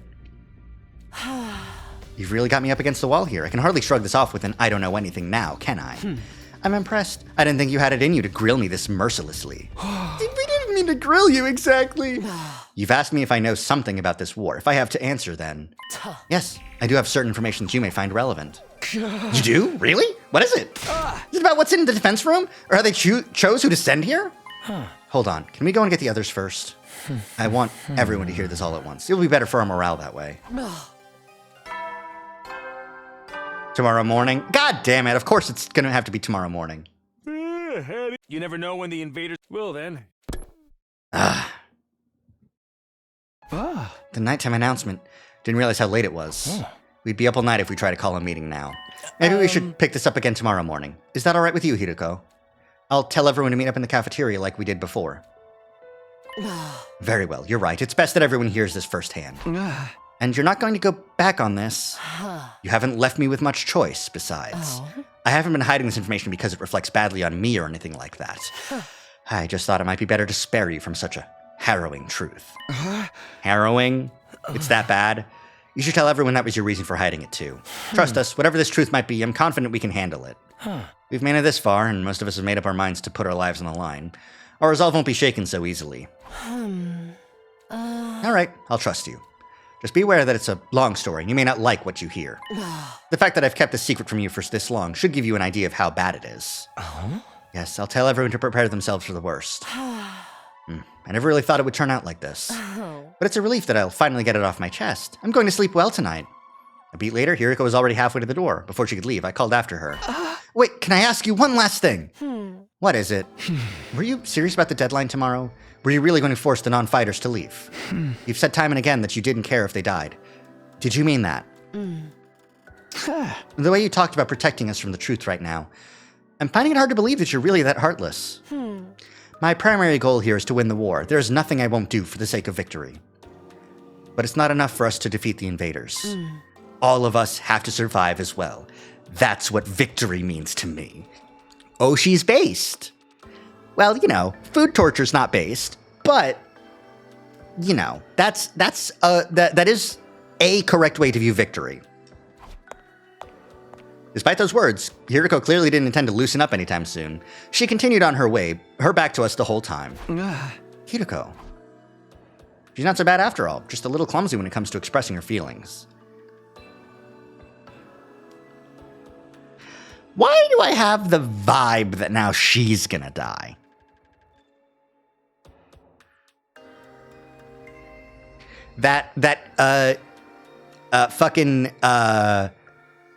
You've really got me up against the wall here. I can hardly shrug this off with an I don't know anything now, can I? I'm impressed. I didn't think you had it in you to grill me this mercilessly. We didn't mean to grill you exactly. You've asked me if I know something about this war. If I have to answer, then... Yes, I do have certain information that you may find relevant. You do? Really? What is it? Is it about what's in the defense room? Or how they chose who to send here? Hold on. Can we go and get the others first? I want everyone to hear this all at once. It'll be better for our morale that way. Tomorrow morning? God damn it. Of course it's going to have to be tomorrow morning. You never know when the invaders will then. The nighttime announcement. Didn't realize how late it was. We'd be up all night if we try to call a meeting now. Maybe we should pick this up again tomorrow morning. Is that all right with you, Hiroko? I'll tell everyone to meet up in the cafeteria like we did before. Very well, you're right. It's best that everyone hears this firsthand. And you're not going to go back on this. You haven't left me with much choice, besides. I haven't been hiding this information because it reflects badly on me or anything like that. I just thought it might be better to spare you from such a harrowing truth. Harrowing? It's that bad? You should tell everyone that was your reason for hiding it too. Trust us, whatever this truth might be, I'm confident we can handle it. We've made it this far, and most of us have made up our minds to put our lives on the line. Our resolve won't be shaken so easily. All right, I'll trust you. Just be aware that it's a long story, and you may not like what you hear. The fact that I've kept this secret from you for this long should give you an idea of how bad it is. Yes, I'll tell everyone to prepare themselves for the worst. I never really thought it would turn out like this. But it's a relief that I'll finally get it off my chest. I'm going to sleep well tonight. A beat later, Hiroko was already halfway to the door. Before she could leave, I called after her. Wait, can I ask you one last thing? What is it? Were you serious about the deadline tomorrow? Were you really going to force the non-fighters to leave? You've said time and again that you didn't care if they died. Did you mean that? The way you talked about protecting us from the truth right now, I'm finding it hard to believe that you're really that heartless. My primary goal here is to win the war. There's nothing I won't do for the sake of victory. But it's not enough for us to defeat the invaders. All of us have to survive as well. That's what victory means to me. Oh, she's based. Well, you know, food torture's not based, but you know, that is a correct way to view victory. Despite those words, Hiroko clearly didn't intend to loosen up anytime soon. She continued on her way, her back to us the whole time. Hiroko. She's not so bad after all, just a little clumsy when it comes to expressing her feelings. Why do I have the vibe that now she's gonna die?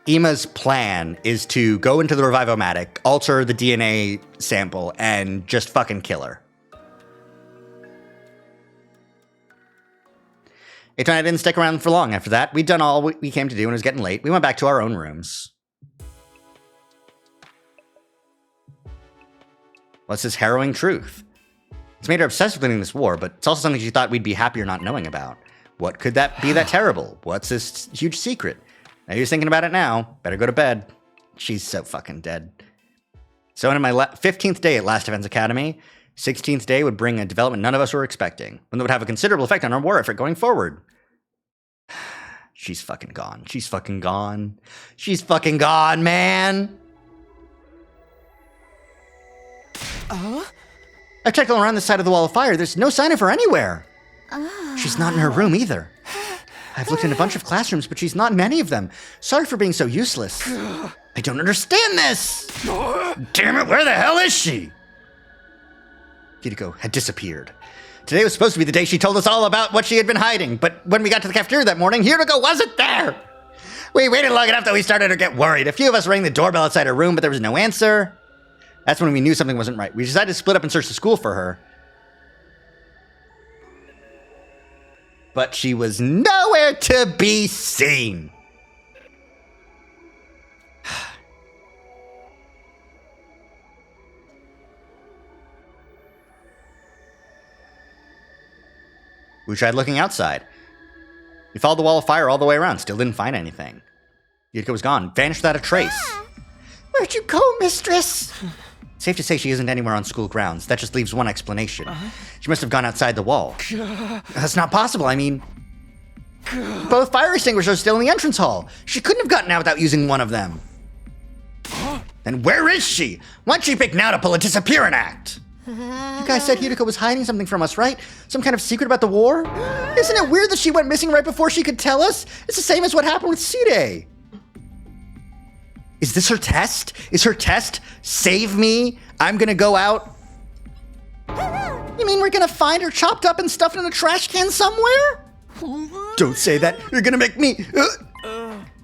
Ima's plan is to go into the Revivomatic, alter the DNA sample, and just fucking kill her. It turned out I didn't stick around for long after that. We'd done all we came to do and it was getting late. We went back to our own rooms. What's this harrowing truth? It's made her obsessed with winning this war, but it's also something she thought we'd be happier not knowing about. What could that be that terrible? What's this huge secret? Now you're thinking about it now. Better go to bed. She's so fucking dead. So in my 15th day at Last Defense Academy, 16th day would bring a development none of us were expecting, one that would have a considerable effect on our war effort going forward. She's fucking gone. She's fucking gone. She's fucking gone, man. I checked all around the side of the wall of fire. There's no sign of her anywhere. She's not in her room either. I've looked in a bunch of classrooms, but she's not in any of them. Sorry for being so useless. I don't understand this. Damn it, where the hell is she? Hiroko had disappeared. Today was supposed to be the day she told us all about what she had been hiding, but when we got to the cafeteria that morning, Hiroko wasn't there. We waited long enough that we started to get worried. A few of us rang the doorbell outside her room, but there was no answer. That's when we knew something wasn't right. We decided to split up and search the school for her. But she was nowhere to be seen. We tried looking outside. We followed the wall of fire all the way around, still didn't find anything. Hiroko was gone, vanished without a trace. Where'd you go, mistress? Safe to say she isn't anywhere on school grounds. That just leaves one explanation. She must have gone outside the wall. That's not possible. I mean, both fire extinguishers are still in the entrance hall. She couldn't have gotten out without using one of them. Then where is she? Why'd she pick now to pull a disappearing act? You guys said Hideko was hiding something from us, right? Some kind of secret about the war? Isn't it weird that she went missing right before she could tell us? It's the same as what happened with Side. Is this her test? Is her test, save me, I'm gonna go out? You mean we're gonna find her chopped up and stuffed in a trash can somewhere? Don't say that, you're gonna make me...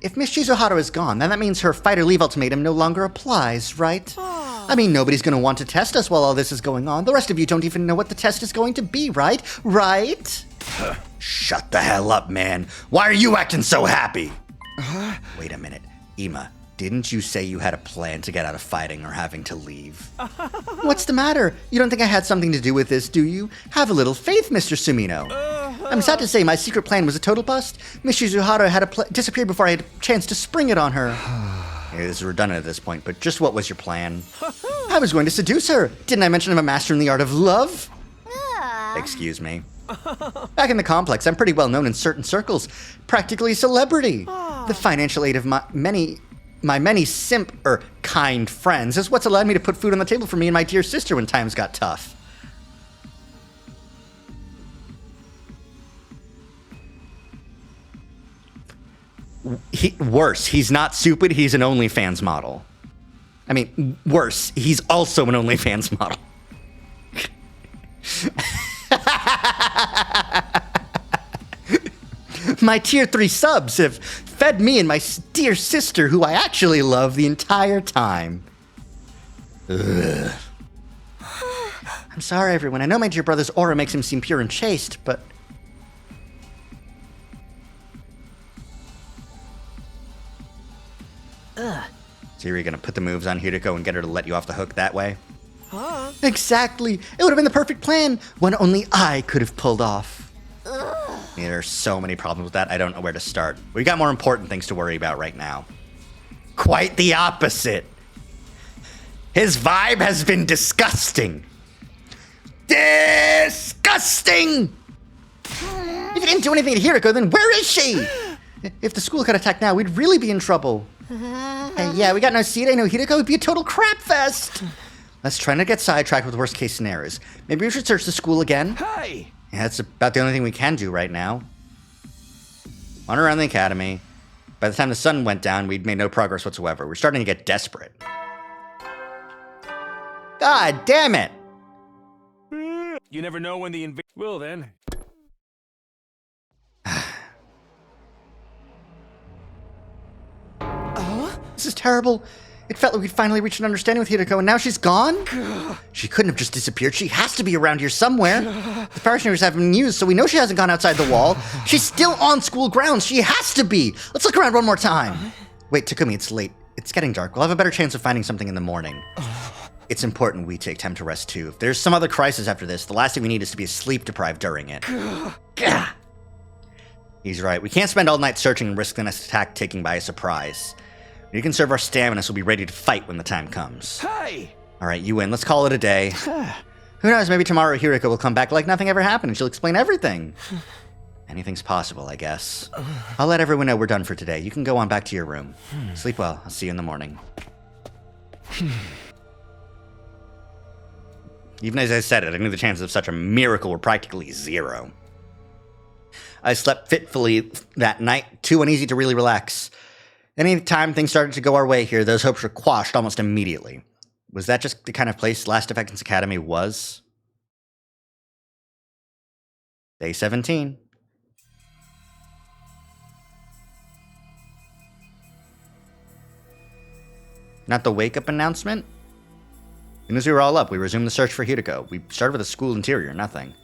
If Miss Shizuhara is gone, then that means her fight or leave ultimatum no longer applies, right? I mean, nobody's gonna want to test us while all this is going on. The rest of you don't even know what the test is going to be, right? Right? Shut the hell up, man. Why are you acting so happy? Wait a minute, Ima. Didn't you say you had a plan to get out of fighting or having to leave? What's the matter? You don't think I had something to do with this, do you? Have a little faith, Mr. Sumino. I'm sad to say my secret plan was a total bust. Miss Shizuhara had disappeared before I had a chance to spring it on her. Yeah, this is redundant at this point, but just what was your plan? I was going to seduce her. Didn't I mention I'm a master in the art of love? Excuse me. Back in the complex, I'm pretty well known in certain circles. Practically a celebrity. The financial aid of my many kind friends is what's allowed me to put food on the table for me and my dear sister when times got tough. Worse, he's not stupid, he's an OnlyFans model. I mean, worse, he's also an OnlyFans model. My tier 3 subs have fed me and my dear sister, who I actually love, the entire time. Ugh. I'm sorry, everyone. I know my dear brother's aura makes him seem pure and chaste, but... So you're gonna put the moves on Hideko and get her to let you off the hook that way? Exactly. It would have been the perfect plan. One only I could have pulled off. Yeah, there are so many problems with that, I don't know where to start. We got more important things to worry about right now. Quite the opposite. His vibe has been disgusting. Disgusting! If you didn't do anything to Hideko, then where is she? If the school got attacked now, we'd really be in trouble. Hey, yeah, we got no Side, no Hideko, it'd be a total crap fest. Let's try not to get sidetracked with worst case scenarios. Maybe we should search the school again. Hey! Yeah, that's about the only thing we can do right now. Wander around the academy. By the time the sun went down, we'd made no progress whatsoever. We're starting to get desperate. God damn it! You never know when the Well then. This is terrible. It felt like we'd finally reached an understanding with Hideko, and now she's gone? She couldn't have just disappeared. She has to be around here somewhere. The parachuters haven't been used, so we know she hasn't gone outside the wall. She's still on school grounds. She has to be. Let's look around one more time. Wait, Takumi, it's late. It's getting dark. We'll have a better chance of finding something in the morning. It's important we take time to rest, too. If there's some other crisis after this, the last thing we need is to be sleep-deprived during it. He's right. We can't spend all night searching and risk the next attack taking by a surprise. We can conserve our stamina so we'll be ready to fight when the time comes. Hey! All right, you win. Let's call it a day. Who knows, maybe tomorrow Hideko will come back like nothing ever happened and she'll explain everything. Anything's possible, I guess. I'll let everyone know we're done for today. You can go on back to your room. Sleep well. I'll see you in the morning. Even as I said it, I knew the chances of such a miracle were practically zero. I slept fitfully that night, too uneasy to really relax. Any time things started to go our way here, those hopes were quashed almost immediately. Was that just the kind of place Last Defense Academy was? Day 17. Not the wake-up announcement? As soon as we were all up, we resumed the search for Hideko. We started with the school interior, nothing.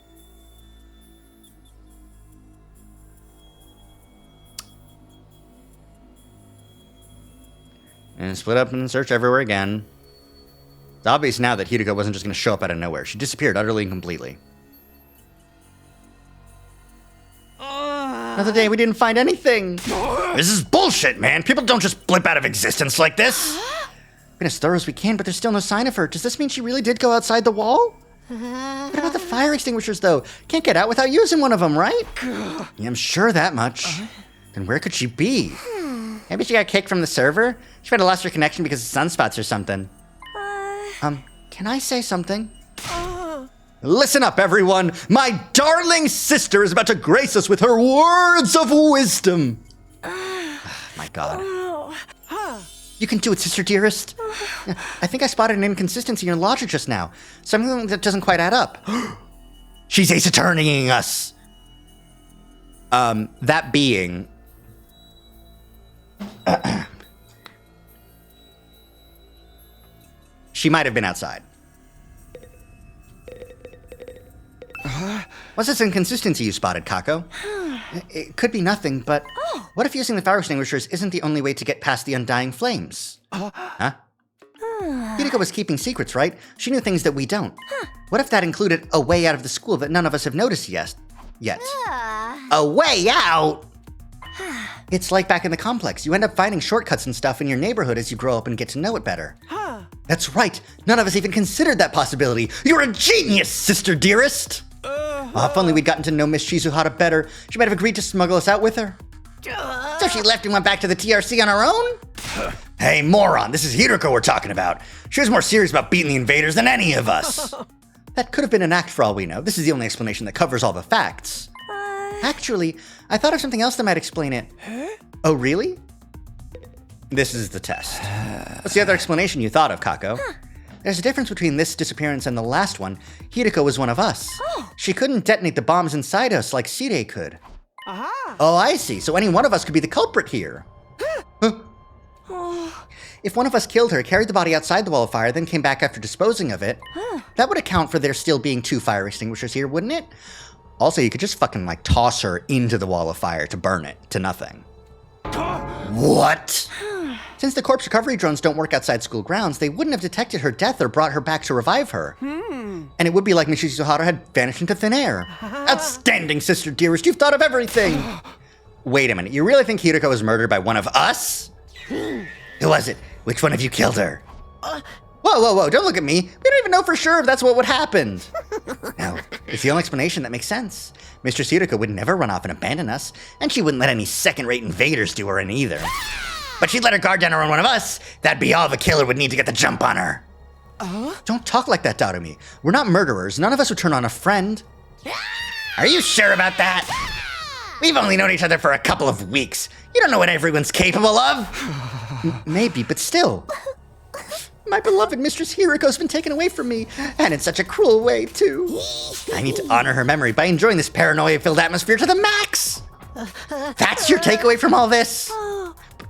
And split up and search everywhere again. It's obvious now that Hideko wasn't just going to show up out of nowhere. She disappeared utterly and completely. Another day we didn't find anything. This is bullshit, man. People don't just blip out of existence like this. Been as thorough as we can, but there's still no sign of her. Does this mean she really did go outside the wall? What about the fire extinguishers, though? Can't get out without using one of them, right? Yeah, I'm sure that much. Then where could she be? Maybe she got kicked from the server? She might have lost her connection because of sunspots or something. Can I say something? Listen up, everyone. My darling sister is about to grace us with her words of wisdom. My God. You can do it, sister dearest. I think I spotted an inconsistency in your logic just now. Something that doesn't quite add up. She's Ace Attorneying us. That being... she might have been outside. What's this inconsistency you spotted, Kako? It could be nothing, but what if using the fire extinguishers isn't the only way to get past the undying flames? Huh? Hideko was keeping secrets, right? She knew things that we don't. What if that included a way out of the school that none of us have noticed yet? A way out? It's like back in the complex. You end up finding shortcuts and stuff in your neighborhood as you grow up and get to know it better. That's right. None of us even considered that possibility. You're a genius, sister dearest! If only we'd gotten to know Miss Shizuhara better, she might have agreed to smuggle us out with her. So she left and went back to the TRC on her own? Hey, moron, this is Hideko we're talking about. She was more serious about beating the invaders than any of us. That could have been an act for all we know. This is the only explanation that covers all the facts. Actually, I thought of something else that might explain it. Oh, really? This is the test. What's the other explanation you thought of, Kako? There's a difference between this disappearance and the last one. Hideko was one of us. She couldn't detonate the bombs inside us like Sire could. Oh, I see. So any one of us could be the culprit here. If one of us killed her, carried the body outside the wall of fire, then came back after disposing of it, that would account for there still being 2 fire extinguishers here, wouldn't it? Also, you could just fucking like toss her into the wall of fire to burn it to nothing. What? Since the corpse recovery drones don't work outside school grounds, they wouldn't have detected her death or brought her back to revive her. And it would be like Miss Shizuhara had vanished into thin air. Outstanding, sister dearest, you've thought of everything! Wait a minute, you really think Hideko was murdered by one of us? Who was it? Which one of you killed her? Whoa, don't look at me. We don't even know for sure if that's what would happen. No, it's the only explanation that makes sense. Mistress Hideko would never run off and abandon us, and she wouldn't let any second-rate invaders do her in either. But she'd let her guard down on one of us. That'd be all the killer would need to get the jump on her. Don't talk like that, Darumi. We're not murderers. None of us would turn on a friend. Are you sure about that? We've only known each other for a couple of weeks. You don't know what everyone's capable of. Maybe, but still. My beloved Mistress Hiroko's been taken away from me, and in such a cruel way, too. I need to honor her memory by enjoying this paranoia-filled atmosphere to the max. That's your takeaway from all this?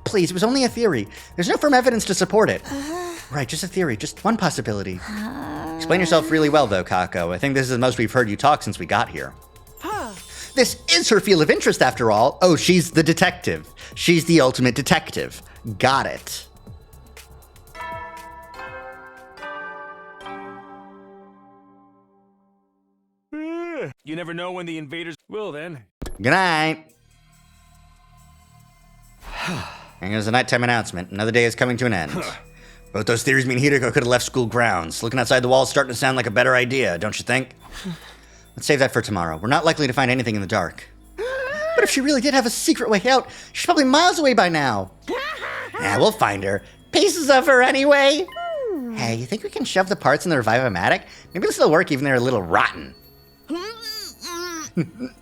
Please, it was only a theory. There's no firm evidence to support it. Right, just a theory, just one possibility. Explain yourself really well, though, Kako. I think this is the most we've heard you talk since we got here. This is her field of interest, after all. Oh, she's the detective. She's the ultimate detective. Got it. You never know when the invaders will then. Good night. And here's the nighttime announcement. Another day is coming to an end. Both those theories mean Hideko could have left school grounds. Looking outside the wall is starting to sound like a better idea, don't you think? Let's save that for tomorrow. We're not likely to find anything in the dark. But if she really did have a secret way out, she's probably miles away by now. Yeah, we'll find her. Pieces of her anyway. Hey, you think we can shove the parts in the Revive-O-Matic? Maybe this will work even though they're a little rotten.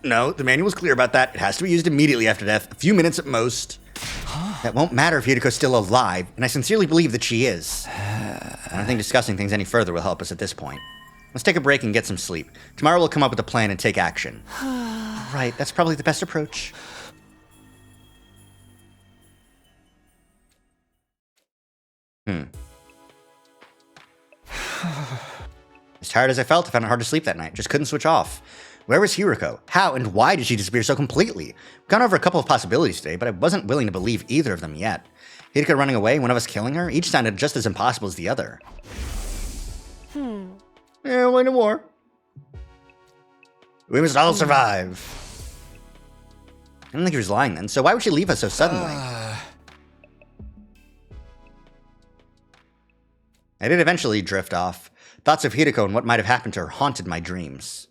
No, the manual's clear about that. It has to be used immediately after death, a few minutes at most. That won't matter if Hideko's still alive, and I sincerely believe that she is. I don't think discussing things any further will help us at this point. Let's take a break and get some sleep. Tomorrow we'll come up with a plan and take action. Right, that's probably the best approach. As tired as I felt, I found it hard to sleep that night. Just couldn't switch off. Where was Hiroko? How and why did she disappear so completely? We've gone over a couple of possibilities today, but I wasn't willing to believe either of them yet. Hiroko running away, one of us killing her, each sounded just as impossible as the other. Yeah, wait no more. We must all survive. I don't think he was lying then, so why would she leave us so suddenly? I did eventually drift off. Thoughts of Hideko and what might have happened to her haunted my dreams.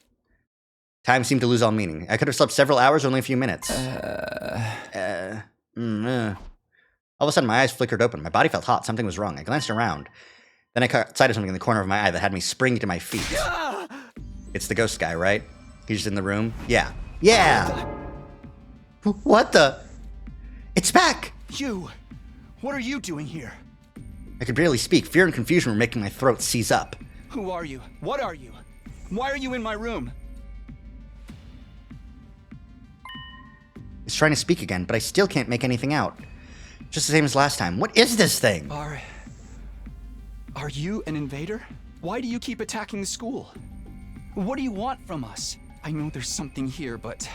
Time seemed to lose all meaning. I could have slept several hours or only a few minutes. All of a sudden, my eyes flickered open. My body felt hot. Something was wrong. I glanced around. Then I caught sight of something in the corner of my eye that had me spring to my feet. It's the ghost guy, right? He's just in the room? Yeah. Yeah! What the? It's back! You! What are you doing here? I could barely speak. Fear and confusion were making my throat seize up. Who are you? What are you? Why are you in my room? It's trying to speak again, but I still can't make anything out. Just the same as last time. What is this thing? Are you an invader? Why do you keep attacking the school? What do you want from us? I know there's something here, but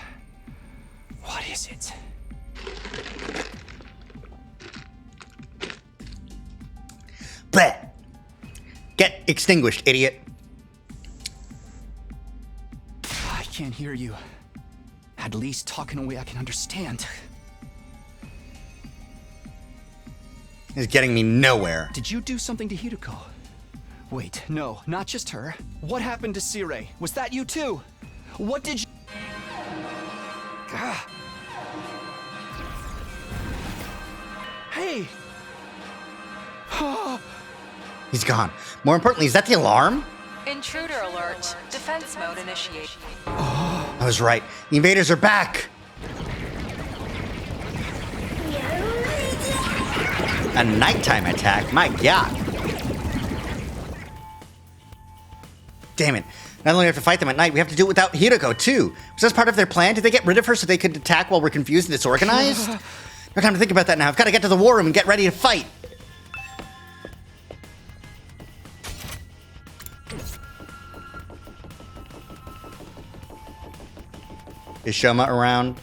what is it? Bleh! Get extinguished, idiot. I can't hear you. At least talk in a way I can understand. It's getting me nowhere. Did you do something to Hideko? Wait, no, not just her. What happened to Sirei? Was that you too? What did you... Ah. Hey! He's gone. More importantly, is that the alarm? Intruder alert. Defense mode initiated. I was right. The invaders are back! A nighttime attack? My god. Damn it. Not only do we have to fight them at night, we have to do it without Hideko, too. Was this part of their plan? Did they get rid of her so they could attack while we're confused and disorganized? No time to think about that now. I've got to get to the war room and get ready to fight. Is Shoma around?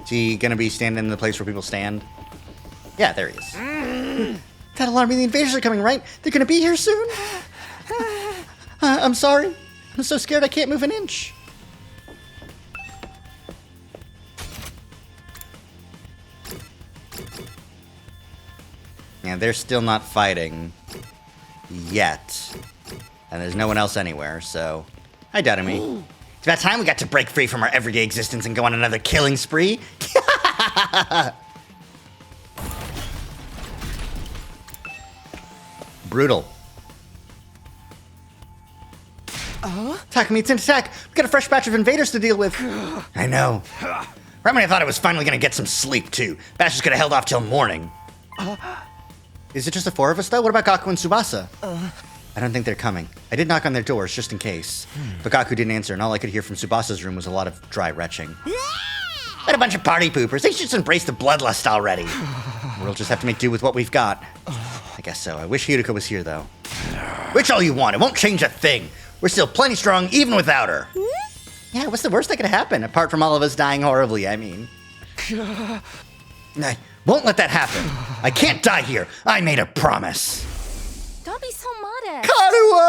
Is he gonna be standing in the place where people stand? Yeah, there he is. That alarm means the invaders are coming, right? They're gonna be here soon? I'm sorry. I'm so scared I can't move an inch. Yeah, they're still not fighting. Yet. And there's no one else anywhere, so... Hi, Dadami. It's about time we got to break free from our everyday existence and go on another killing spree. Brutal. Takumi, it's an attack. We've got a fresh batch of invaders to deal with. I know. Right when I thought I was finally gonna get some sleep, too. Bash just could have held off till morning. Is it just the four of us, though? What about Gaku and Tsubasa? I don't think they're coming. I did knock on their doors, just in case. But Gaku didn't answer, and all I could hear from Tsubasa's room was a lot of dry retching. What a bunch of party poopers. They should just embrace the bloodlust already. We'll just have to make do with what we've got. I guess so. I wish Hideko was here, though. Which all you want. It won't change a thing. We're still plenty strong, even without her. Yeah, what's the worst that could happen, apart from all of us dying horribly, I mean? I won't let that happen. I can't die here. I made a promise. Don't be so modest. Karuha!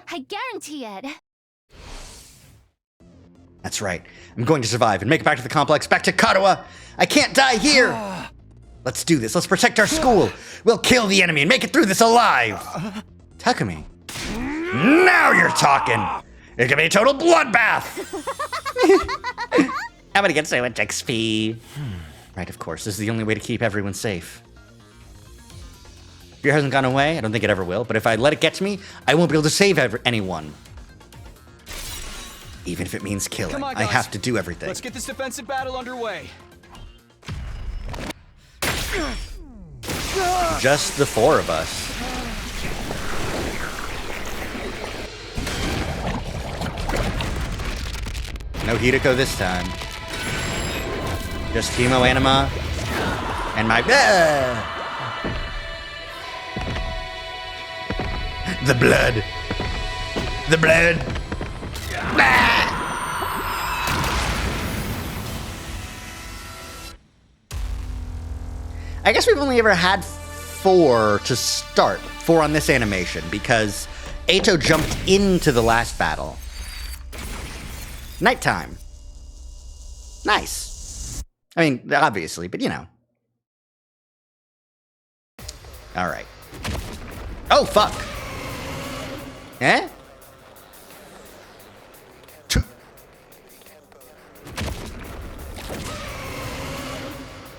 I guarantee it. That's right. I'm going to survive and make it back to the complex, back to Karuha. I can't die here. Let's do this. Let's protect our school. We'll kill the enemy and make it through this alive. Takumi. Now you're talking. It could be a total bloodbath. I'm gonna get so much XP. Right, of course. This is the only way to keep everyone safe. Fear hasn't gone away. I don't think it ever will. But if I let it get to me, I won't be able to save anyone. Even if it means killing. Come on, I guys. have to do everything. Let's get this defensive battle underway. Just the four of us. No Hideko this time. Just Hemo Anima and my... The blood. The blood. I guess we've only ever had 4 to start. 4 on this animation, because Eito jumped into the last battle. Nighttime. Nice. I mean, obviously, but you know. All right. Oh, fuck. Eh?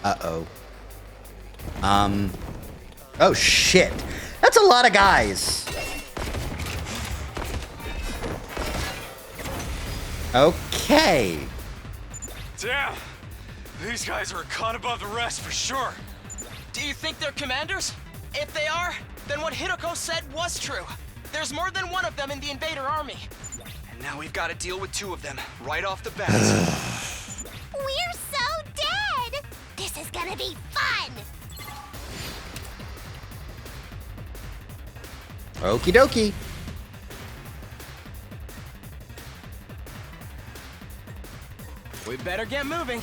Uh-oh. Oh, shit. That's a lot of guys. Okay. Damn! These guys are a cut above the rest for sure. Do you think they're commanders? If they are, then what Hideko said was true. There's more than one of them in the invader army. And now we've got to deal with 2 of them right off the bat. We're so dead! This is gonna be fun! Okie dokie. We better get moving.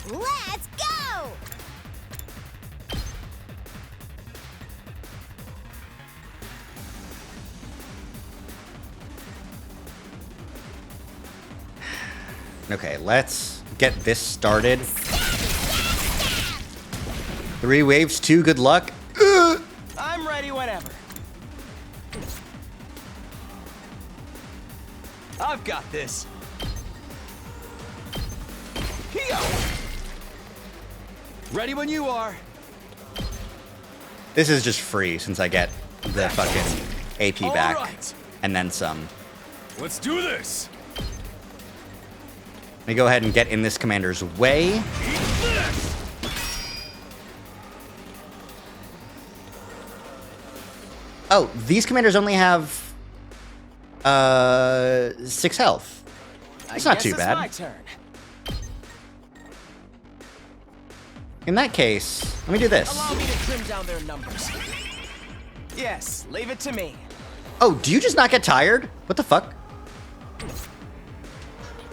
Let's go! Okay, let's get this started. 3 waves, 2, good luck. I'm ready whenever. I've got this. Ready when you are. This is just free since I get the fucking AP All back. right. And then some. Let's do this. Let me go ahead and get in this commander's way. Eat this. Oh, these commanders only have 6 health. It's not too bad. My turn. In that case, let me do this. Allow me to trim down their numbers. Yes, leave it to me. Oh, do you just not get tired? What the fuck?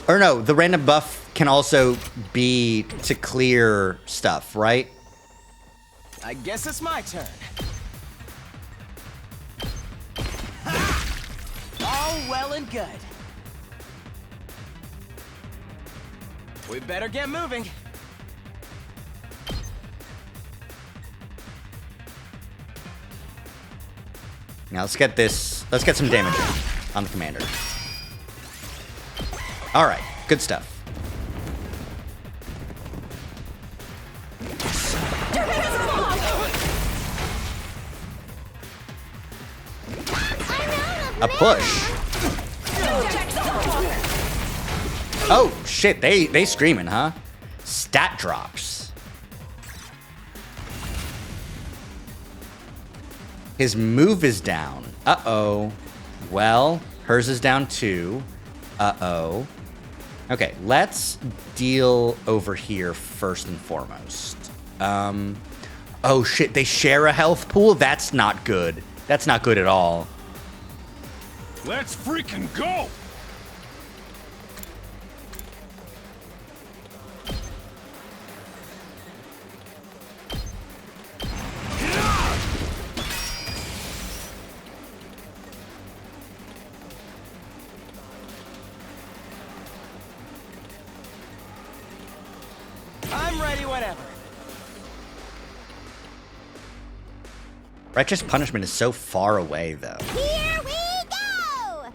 Or no, the random buff can also be to clear stuff, right? I guess it's my turn. All well and good. We better get moving. Now let's get this. Let's get some damage on the commander. All right, good stuff. A push. Oh shit! They screaming, huh? Stat drops. His move is down. Uh-oh. Well, hers is down too. Uh-oh. Okay, let's deal over here first and foremost. Oh shit, they share a health pool? That's not good. That's not good at all. Let's freaking go! I'm ready whenever. Righteous Punishment is so far away, though. Here we go!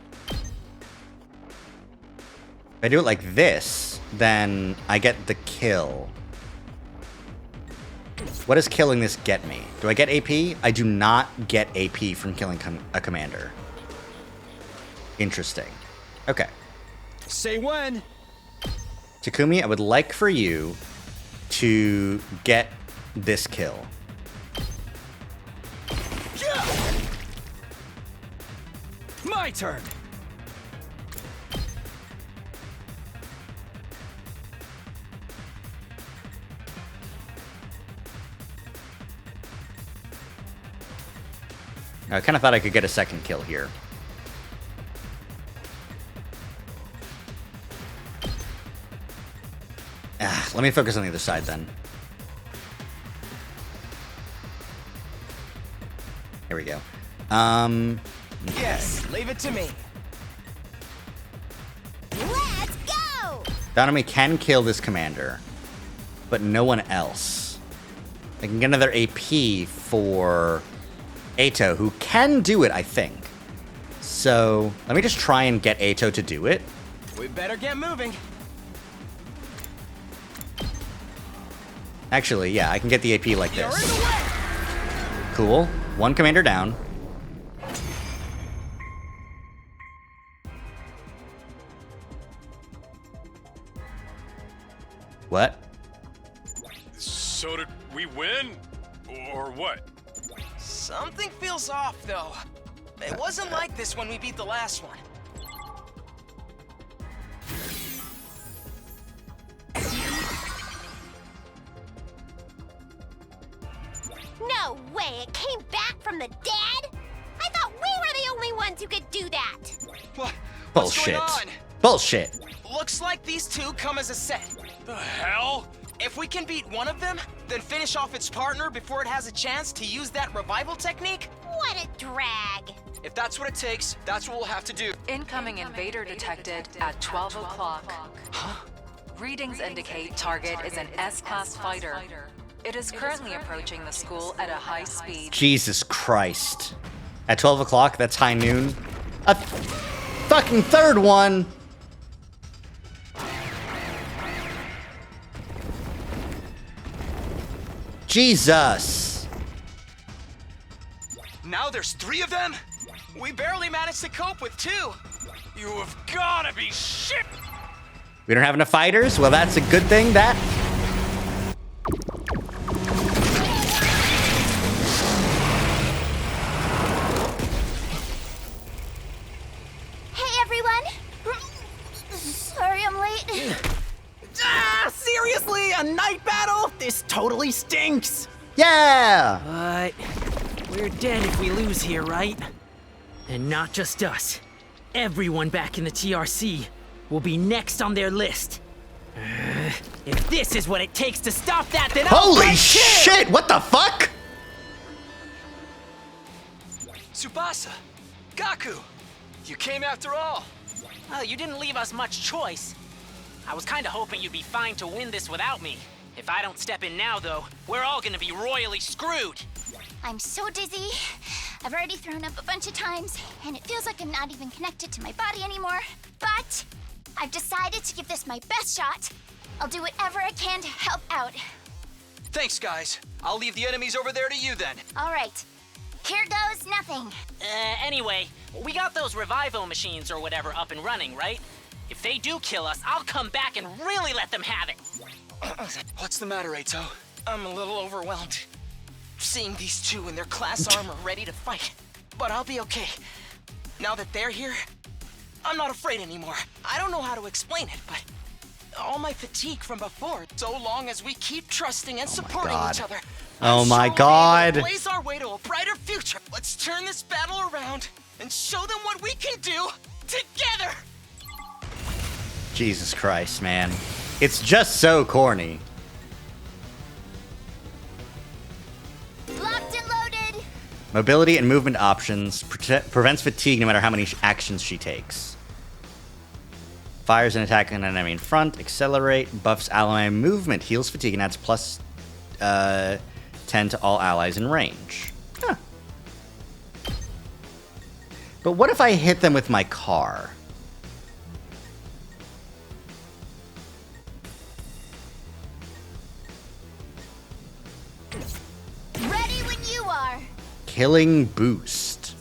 If I do it like this, then I get the kill. What does killing this get me? Do I get AP? I do not get AP from killing a commander. Interesting. Okay. Say when. Takumi, I would like for you to get this kill. My turn. I kind of thought I could get a second kill here. Let me focus on the other side then. Here we go. Yes, leave it to me. Let's go! Donami can kill this commander. but no one else. I can get another AP for Ato, who can do it, I think. So let me just try and get Ato to do it. We better get moving. Actually, yeah, I can get the AP like You're in this. the way. Cool. One commander down. What? So did we win? Or what? Something feels off, though. It wasn't like this when we beat the last one. No way, it came back from the dead? I thought we were the only ones who could do that. What? Bullshit. What's going on? Bullshit. Looks like these two come as a set. The hell? If we can beat one of them, then finish off its partner before it has a chance to use that revival technique? What a drag. If that's what it takes, that's what we'll have to do. Incoming invader detected at 12 o'clock. Readings indicate target is an S-class fighter. It is currently approaching the school at a high speed. Jesus Christ. At 12 o'clock, that's high noon. A fucking third one! Jesus! Now there's 3 of them? We barely managed to cope with 2. You have gotta be shit! We don't have enough fighters? Well, that's a good thing, that... Hey, everyone. Sorry I'm late. Ah, seriously? A night battle? This totally stinks. Yeah! But we're dead if we lose here, right? And not just us. Everyone back in the TRC will be next on their list. If this is what it takes to stop that, then I'll Holy fight too! shit! What the fuck? Tsubasa! Gaku! You came after all! Well, you didn't leave us much choice. I was kinda hoping you'd be fine to win this without me. If I don't step in now, though, we're all gonna be royally screwed. I'm so dizzy. I've already thrown up a bunch of times, and it feels like I'm not even connected to my body anymore. But I've decided to give this my best shot. I'll do whatever I can to help out. Thanks, guys. I'll leave the enemies over there to you then. All right. Here goes nothing. Anyway, we got those revival machines or whatever up and running, right? If they do kill us, I'll come back and really let them have it. What's the matter, Ato? I'm a little overwhelmed. Seeing these two in their class armor ready to fight. But I'll be okay. Now that they're here, I'm not afraid anymore. I don't know how to explain it, but all my fatigue from before, so long as we keep trusting and supporting God. each other. Oh I'm my sure we'll be able God. to blaze our way to a brighter future. Let's turn this battle around and show them what we can do together. Jesus Christ, man. It's just so corny. Locked and loaded. Mobility and movement options prevents fatigue no matter how many actions she takes. Fires an attack on an enemy in front. Accelerate. Buffs ally movement. Heals fatigue and adds plus 10 to all allies in range. Huh. But what if I hit them with my car? Ready when you are. Killing boost.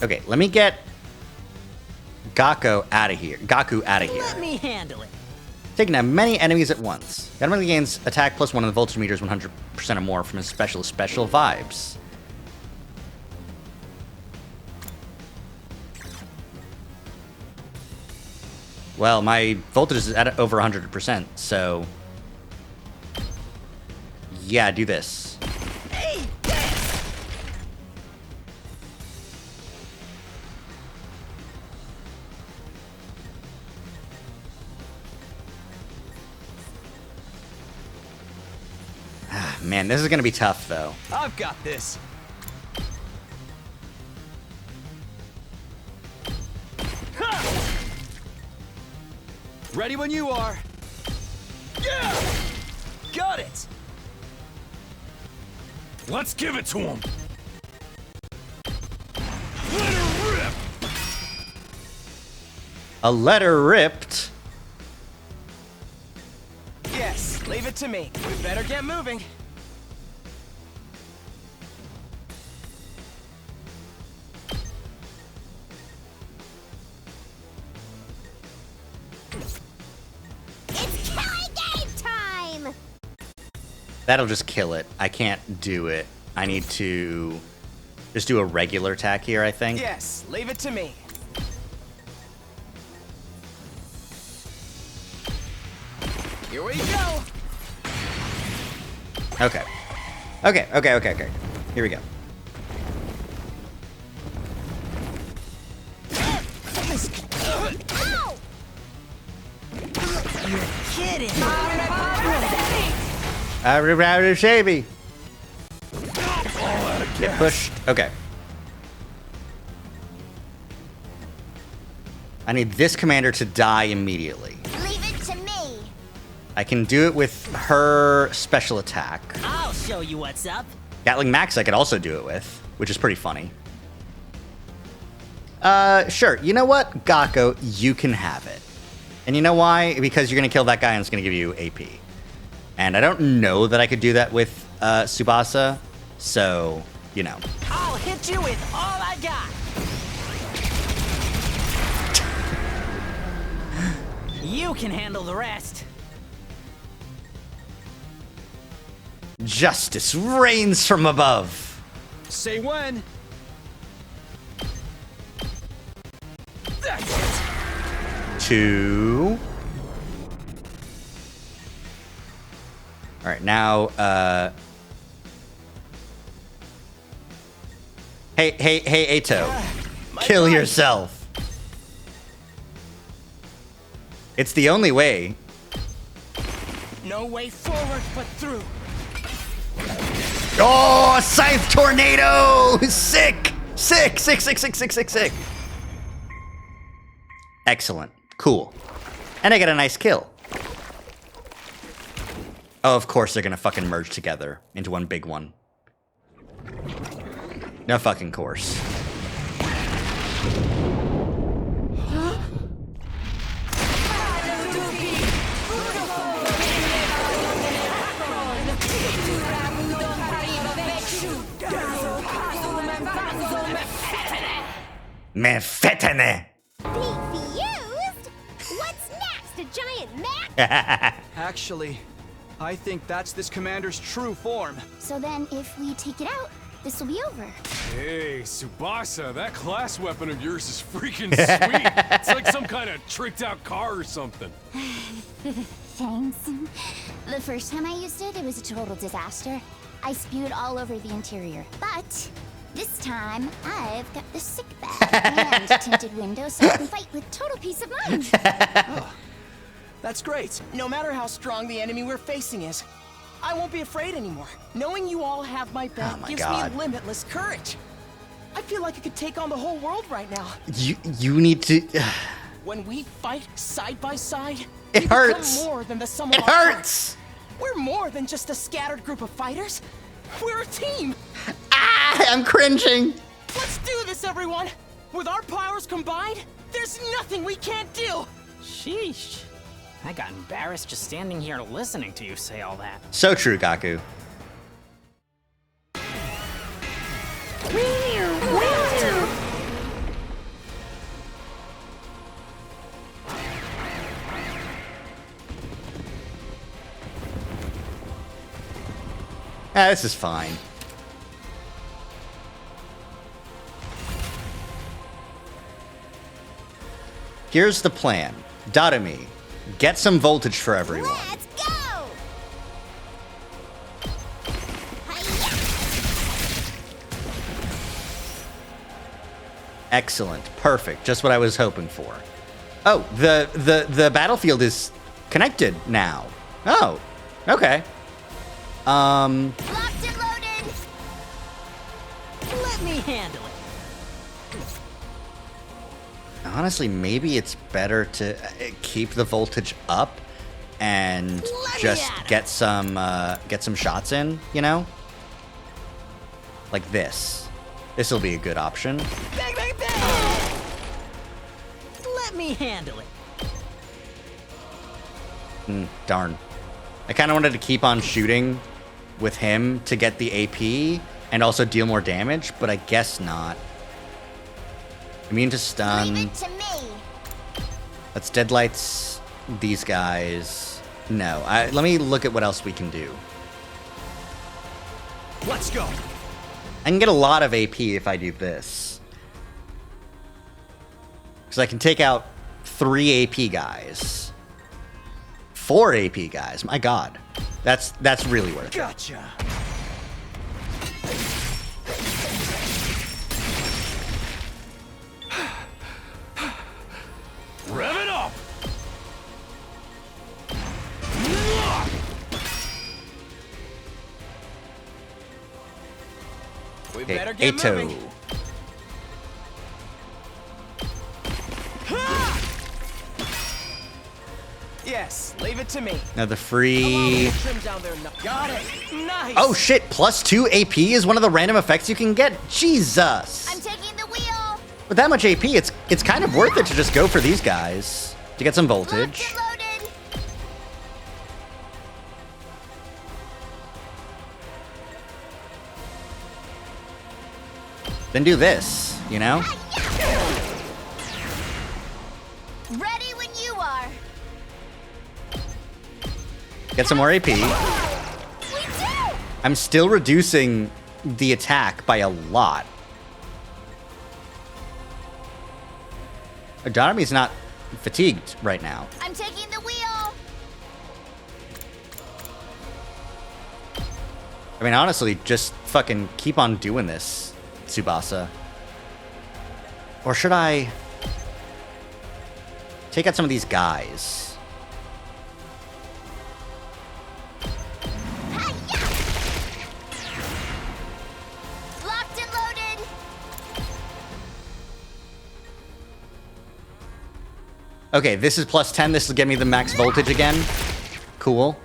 Okay, let me get Gaku out of here. Let me handle it. Taking out many enemies at once. The enemy gains attack plus 1 on the voltage meters 100% or more from his special vibes. Well, my voltage is at over 100%, so... Yeah, do this. Man, this is gonna be tough, though. I've got this. Ready when you are. Yeah! Got it! Let's give it to him. Let her rip. A letter ripped. Yes, leave it to me. We better get moving. It's killing game time! That'll just kill it. I can't do it. I need to just do a regular attack here, I think. Yes, leave it to me. Here we go. Okay. Okay. Here we go. Ow! Kidding. Router Shavy. Get pushed. Okay. I need this commander to die immediately. Leave it to me. I can do it with her special attack. I'll show you what's up. Gatling Max I could also do it with, which is pretty funny. Sure. You know what? Gakko, you can have it. And you know why? Because you're going to kill that guy and it's going to give you AP. And I don't know that I could do that with Tsubasa, so, you know. I'll hit you with all I got. You can handle the rest. Justice reigns from above. Say when. That's it. 2. All right, now, Hey, Ato. Kill yourself. It's the only way. No way forward but through. Oh, a Scythe Tornado! Sick! Sick! Excellent. Cool. And I get a nice kill. Oh, of course they're gonna fucking merge together into one big one. No fucking course. Mefetene! Confused? What's next? A giant mech? Actually, I think that's this commander's true form. So then, if we take it out, this will be over. Hey, Tsubasa, that class weapon of yours is freaking sweet. It's like some kind of tricked out car or something. Thanks. The first time I used it, it was a total disaster. I spewed all over the interior. But this time, I've got the sick bag and tinted windows so I can fight with total peace of mind. That's great. No matter how strong the enemy we're facing is, I won't be afraid anymore. Knowing you all have my back Oh my gives God. me limitless courage. I feel like I could take on the whole world right now. You need to. When we fight side by side, It we hurts. become more than the sum It of our hurts. parts. We're more than just a scattered group of fighters. We're a team. Ah, I'm cringing. Let's do this, everyone. With our powers combined, there's nothing we can't do. Sheesh. I got embarrassed just standing here listening to you say all that. So true, Gaku. This is fine. Here's the plan. Datami, get some voltage for everyone. Let's go! Hi-ya! Excellent. Perfect. Just what I was hoping for. Oh, the battlefield is connected now. Oh, okay. Locked and loaded. Let me handle it. Honestly, maybe it's better to keep the voltage up and just get some shots in, you know? Like this. This will be a good option. Bang, bang, bang! Let me handle it. Darn. I kind of wanted to keep on shooting with him to get the AP and also deal more damage, but I guess not. Immune to stun. Leave it to me. Let's deadlights these guys. No, let me look at what else we can do. Let's go. I can get a lot of AP if I do this. Because I can take out 3 AP guys. 4 AP guys. My god. That's really worth it. Gotcha. Rev it up. We Okay, better get Ato. moving. Yes, leave it to me. Now the free... Trim down there. Got it. Nice. Oh shit, +2 AP is one of the random effects you can get? Jesus! I'm taking the wheel. With that much AP, it's kind of worth it to just go for these guys. To get some Locked voltage. and loaded. Then do this, you know? Ready when you are. Get some more AP. We do. I'm still reducing the attack by a lot. Adonomi's not fatigued right now. I'm taking the wheel. I mean, honestly, just fucking keep on doing this, Tsubasa. Or should I take out some of these guys? Locked and loaded. Okay, this is +10. This will get me the max voltage again. Cool.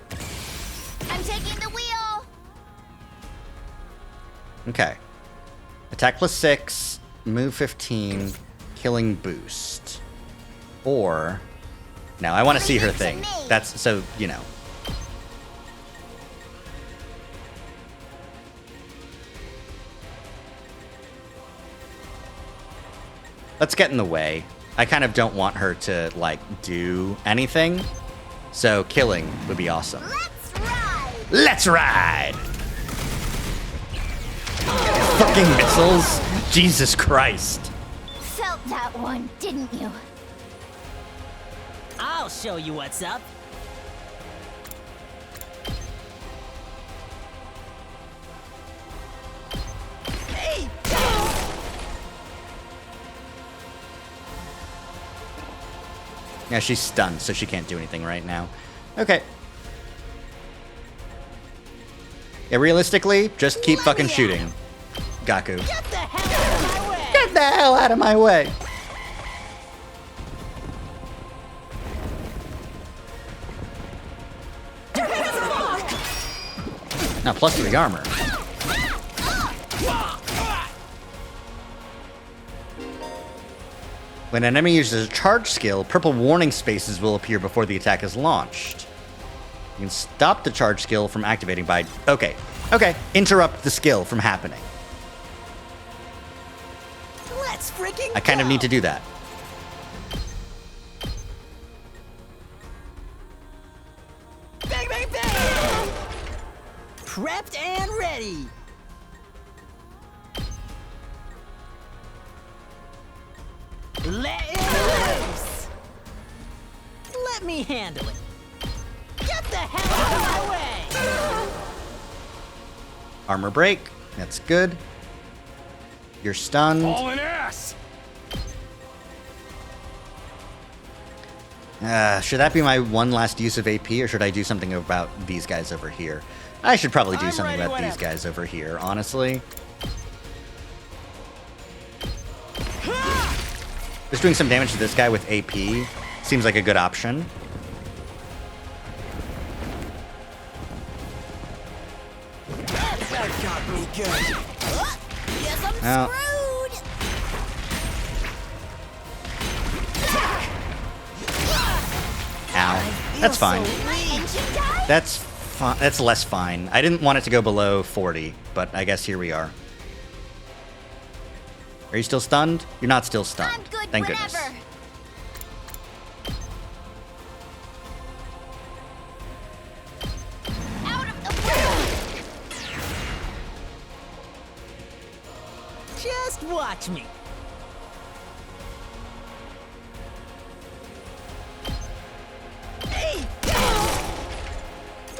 I'm taking the wheel. Okay. Attack +6, move 15, killing boost. Or... No, I want to see her thing. That's, so, you know. Let's get in the way. I kind of don't want her to, like, do anything. So, killing would be awesome. Let's ride. Let's ride! Fucking missiles? Jesus Christ. Felt that one, didn't you? I'll show you what's up. Hey! Yeah, she's stunned, so she can't do anything right now. Okay. Yeah, realistically, just keep fucking shooting. Gaku. Get the hell out of my way! Get the hell out of my way! Now, +3 armor. When an enemy uses a charge skill, purple warning spaces will appear before the attack is launched. You can stop the charge skill from activating by... Okay. Interrupt the skill from happening. Let's freaking I kind of need to do that. Bang, bang, bang! Prepped and ready. Let it loose. Let me handle it. Get the hell out of my way! Armor break. That's good. You're stunned. All in ass. Should that be my one last use of AP, or should I do something about these guys over here? I should probably do I'm something ready about these whenever. guys over here, honestly. Just doing some damage to this guy with AP seems like a good option. That got me good. Yes, I'm Well, screwed. ow. That's fine. My engine died? That's fine. That's less fine. I didn't want it to go below 40, but I guess here we are. Are you still stunned? You're not still stunned. I'm good Thank whenever. goodness. Out of the way. Just watch me. Hey!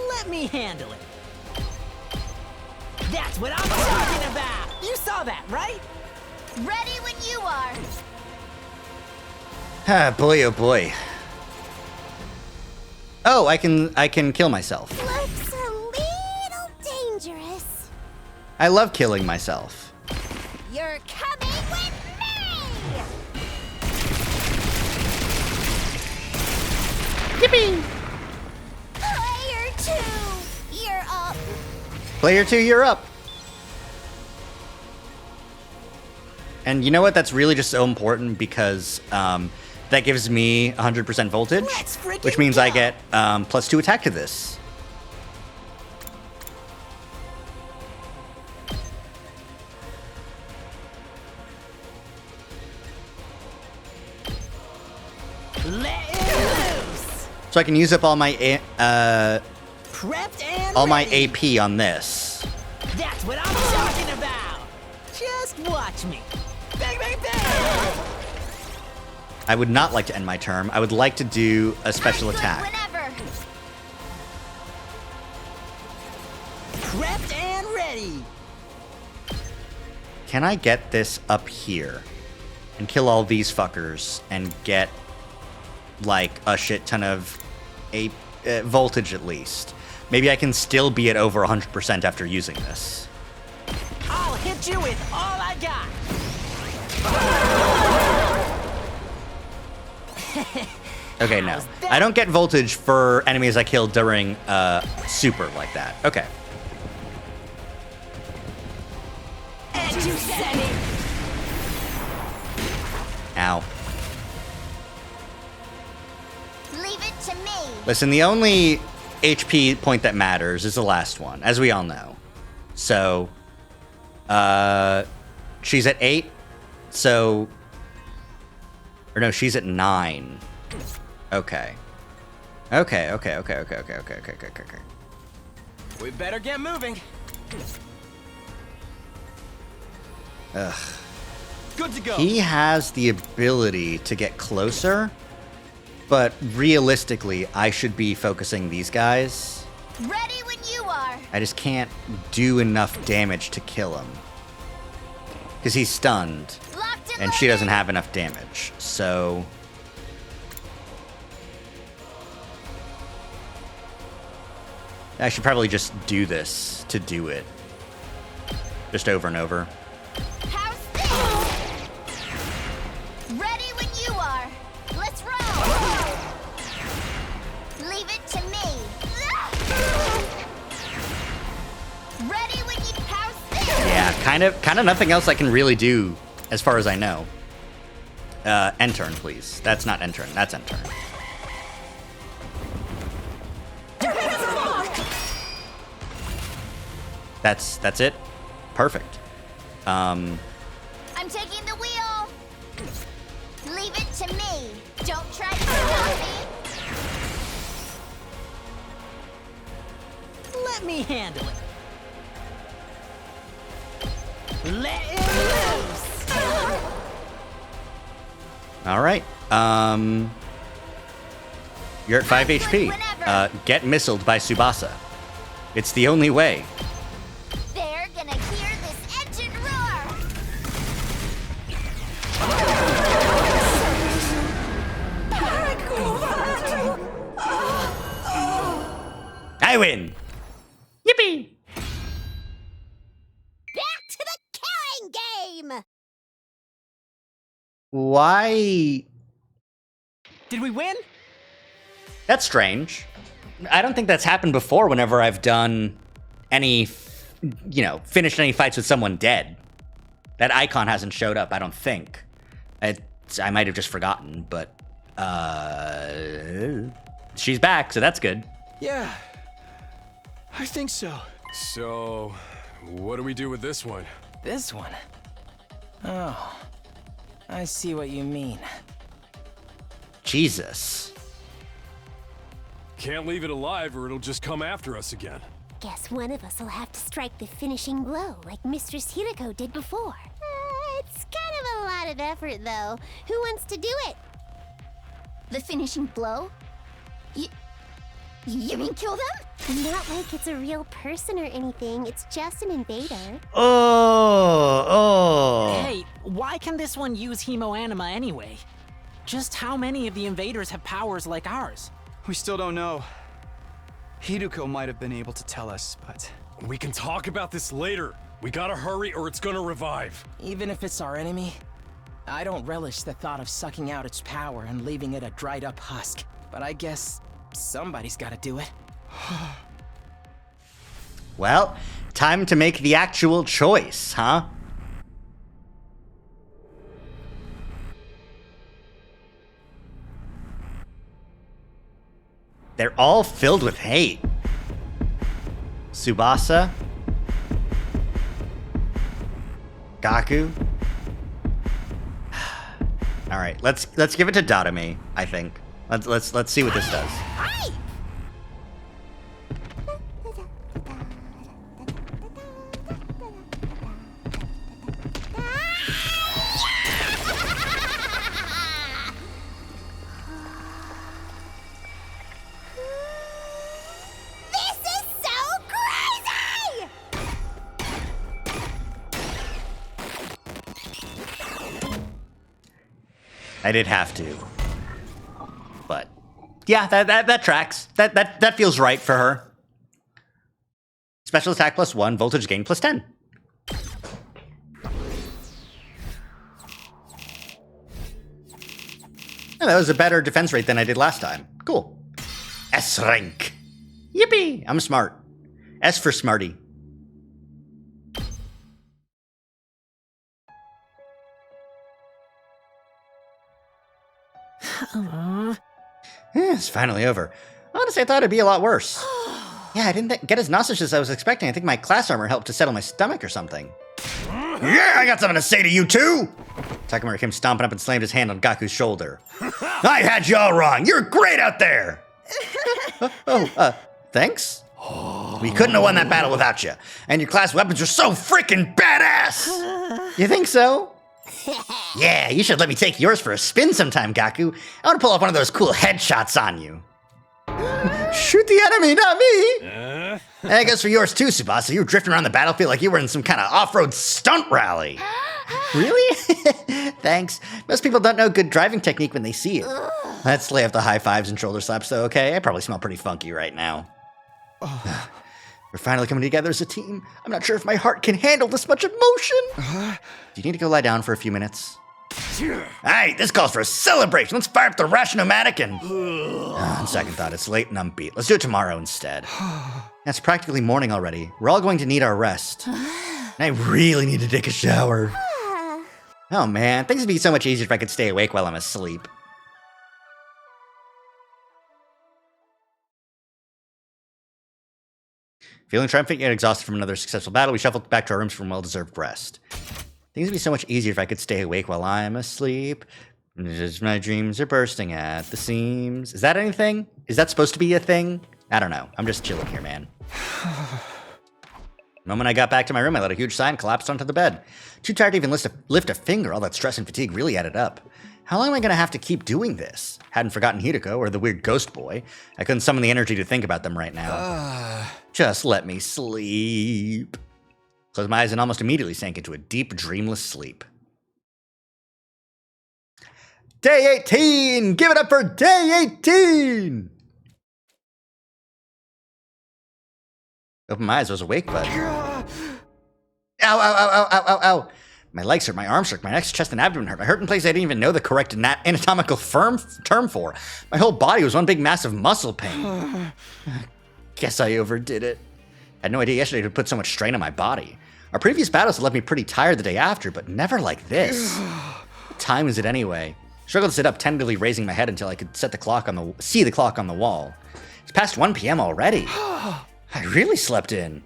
Let me handle it. That's what I'm talking about. You saw that, right? Ready when you are. Ah, boy, oh boy. Oh, I can kill myself. Looks a little dangerous. I love killing myself. You're coming with me! Yippee! Player 2, you're up. Player 2, you're up. And you know what? That's really just so important because that gives me 100% voltage, Let's freaking which means I go. get +2 attack to this. Let it loose. So I can use up all my Prepped and all my ready. AP on this. That's what I'm talking about. Just watch me. Bang, bang, bang. I would not like to end my turn. I would like to do a special I'm good attack. whenever. Prepped and ready. Can I get this up here and kill all these fuckers and get like a shit ton of voltage at least? Maybe I can still be at over 100% after using this. I'll hit you with all I got. Okay, no. I don't get voltage for enemies I kill during super like that. Okay. And you said it. Ow. Leave it to me. Listen, the only HP point that matters is the last one, as we all know. So, she's at 8, so... Or no, she's at 9. Okay. Okay. We better get moving. Ugh. Good to go. He has the ability to get closer, but realistically, I should be focusing these guys. Ready when you are. I just can't do enough damage to kill him. Because he's stunned, Locked and and she loaded. doesn't have enough damage, so... I should probably just do this to do it. Just over and over. How's this? Ready when you are. Let's roll. Leave it to me. Ready when you. How's this? Yeah, kind of nothing else I can really do, as far as I know. End turn, please. That's not end turn. That's end turn. That's it. Perfect. I'm taking the wheel. Leave it to me. Don't try to stop me. Let me handle it. Let it loose. All right. You're at 5 HP. Get missiled by Tsubasa. It's the only way. They're gonna hear this engine roar. I win. Yippee! Why? Did we win? That's strange. I don't think that's happened before whenever I've done any, finished any fights with someone dead. That icon hasn't showed up, I don't think. I might have just forgotten, but, she's back, so that's good. Yeah, I think so. So, what do we do with this one? This one? Oh, I see what you mean. Jesus. Can't leave it alive or it'll just come after us again. Guess one of us will have to strike the finishing blow like Mistress Hiriko did before. It's kind of a lot of effort, though. Who wants to do it? The finishing blow? You mean kill them? Not like it's a real person or anything. It's just an invader. Oh. Hey, why can this one use Hemoanima anyway? Just how many of the invaders have powers like ours? We still don't know. Hiruko might have been able to tell us, but... We can talk about this later. We gotta hurry or it's gonna revive. Even if it's our enemy, I don't relish the thought of sucking out its power and leaving it a dried up husk. But I guess somebody's gotta do it. Well, time to make the actual choice, huh? They're all filled with hate. Tsubasa. Gaku. All right, let's give it to Dadame, I think. Let's see what this does. This is so crazy! I did have to. But yeah, that tracks. That feels right for her. Special attack +1, voltage gain +10. Oh, that was a better defense rate than I did last time. Cool. S rank. Yippee! I'm smart. S for smarty. It's finally over. Honestly, I thought it'd be a lot worse. Yeah, I didn't get as nauseous as I was expecting. I think my class armor helped to settle my stomach or something. Yeah, I got something to say to you too! Takamura came stomping up and slammed his hand on Gaku's shoulder. I had you all wrong! You're great out there! Thanks? We couldn't have won that battle without you. And your class weapons are so freaking badass! You think so? Yeah, you should let me take yours for a spin sometime, Gaku. I want to pull off one of those cool headshots on you. Shoot the enemy, not me! And I guess for yours too, Tsubasa. You were drifting around the battlefield like you were in some kind of off-road stunt rally. Really? Thanks. Most people don't know good driving technique when they see it. Let's lay off the high fives and shoulder slaps, though, okay? I probably smell pretty funky right now. We're finally coming together as a team. I'm not sure if my heart can handle this much emotion. Do you need to go lie down for a few minutes? Alright, this calls for a celebration. Let's fire up the Rashnomatic and... on second thought, it's late and I'm beat. Let's do it tomorrow instead. It's practically morning already. We're all going to need our rest. And I really need to take a shower. Oh man, things would be so much easier if I could stay awake while I'm asleep. Feeling triumphant yet exhausted from another successful battle, we shuffled back to our rooms for well-deserved rest. Things would be so much easier if I could stay awake while I'm asleep. Just my dreams are bursting at the seams. Is that anything? Is that supposed to be a thing? I don't know. I'm just chilling here, man. The moment I got back to my room, I let a huge sigh and collapsed onto the bed. Too tired to even lift a finger. All that stress and fatigue really added up. How long am I going to have to keep doing this? Hadn't forgotten Hiriko or the weird ghost boy. I couldn't summon the energy to think about them right now. Just let me sleep. Closed my eyes and almost immediately sank into a deep, dreamless sleep. Day 18! Give it up for day 18! Opened my eyes, I was awake, but... Ow, ow, ow, ow, ow, ow, ow. My legs hurt, my arms hurt, my neck, chest, and abdomen hurt. I hurt in places I didn't even know the correct anatomical term for. My whole body was one big massive muscle pain. Guess I overdid it. I had no idea yesterday to put so much strain on my body. Our previous battles had left me pretty tired the day after, but never like this. What time is it anyway? I struggled to sit up, tentatively raising my head until I could see the clock on the wall. It's past 1 p.m. already. I really slept in.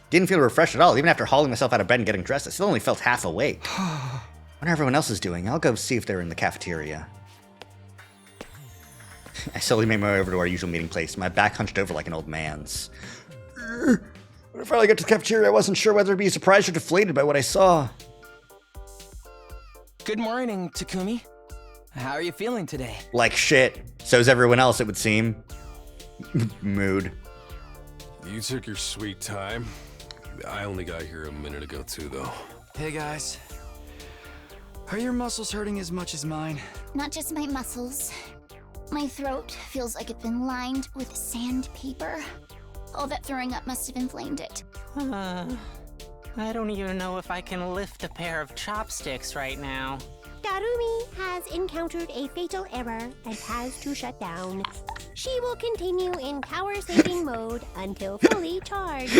Didn't feel refreshed at all. Even after hauling myself out of bed and getting dressed, I still only felt half awake. Wonder everyone else is doing. I'll go see if they're in the cafeteria. I slowly made my way over to our usual meeting place, my back hunched over like an old man's. When I finally got to the cafeteria, I wasn't sure whether to be surprised or deflated by what I saw. Good morning, Takumi. How are you feeling today? Like shit. So's everyone else, it would seem. Mood. You took your sweet time. I only got here a minute ago too, though. Hey guys. Are your muscles hurting as much as mine? Not just my muscles. My throat feels like it's been lined with sandpaper. All that throwing up must have inflamed it. I don't even know if I can lift a pair of chopsticks right now. Darumi has encountered a fatal error and has to shut down. She will continue in tower saving mode until fully charged.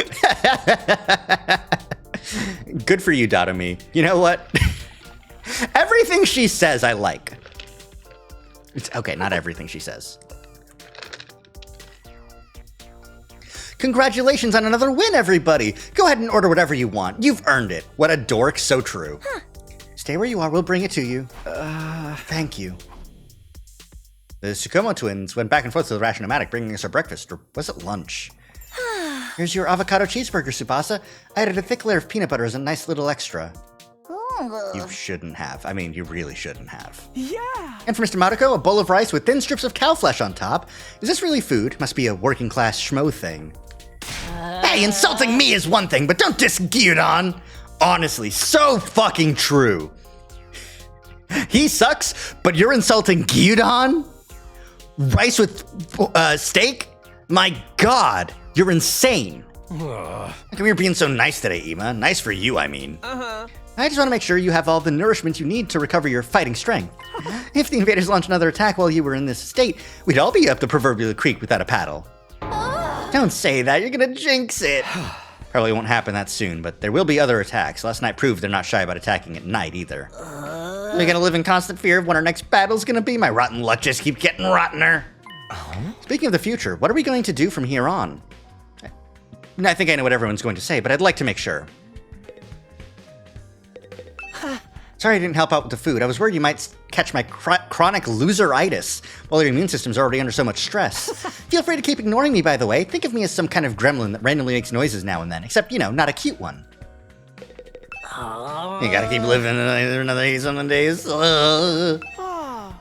Good for you, Darumi. You know what? Everything she says, I like. It's okay, not everything she says. Congratulations on another win, everybody! Go ahead and order whatever you want. You've earned it. What a dork, so true. Huh. Stay where you are, we'll bring it to you. Thank you. The Tsukumo twins went back and forth to the Ration-O-Matic, bringing us our breakfast, or was it lunch? Here's your avocado cheeseburger, Tsubasa. I added a thick layer of peanut butter as a nice little extra. You shouldn't have. I mean, you really shouldn't have. Yeah! And for Mr. Maruko, a bowl of rice with thin strips of cow flesh on top. Is this really food? Must be a working class schmo thing. Hey, insulting me is one thing, but don't diss Gyudon! Honestly, so fucking true. He sucks, but you're insulting Gyudon? Rice with steak? My god, you're insane. How come you're being so nice today, Ima? Nice for you, I mean. I just want to make sure you have all the nourishment you need to recover your fighting strength. If the invaders launched another attack while you were in this state, we'd all be up the proverbial creek without a paddle. Don't say that, you're gonna jinx it. Probably won't happen that soon, but there will be other attacks. Last night proved they're not shy about attacking at night either. We're gonna live in constant fear of when our next battle's gonna be. My rotten luck just keeps getting rottener. Speaking of the future, what are we going to do from here on? I think I know what everyone's going to say, but I'd like to make sure. Sorry I didn't help out with the food. I was worried you might catch my chronic loseritis while your immune system's already under so much stress. Feel free to keep ignoring me, by the way. Think of me as some kind of gremlin that randomly makes noises now and then, except, you know, not a cute one. You gotta keep living another some days.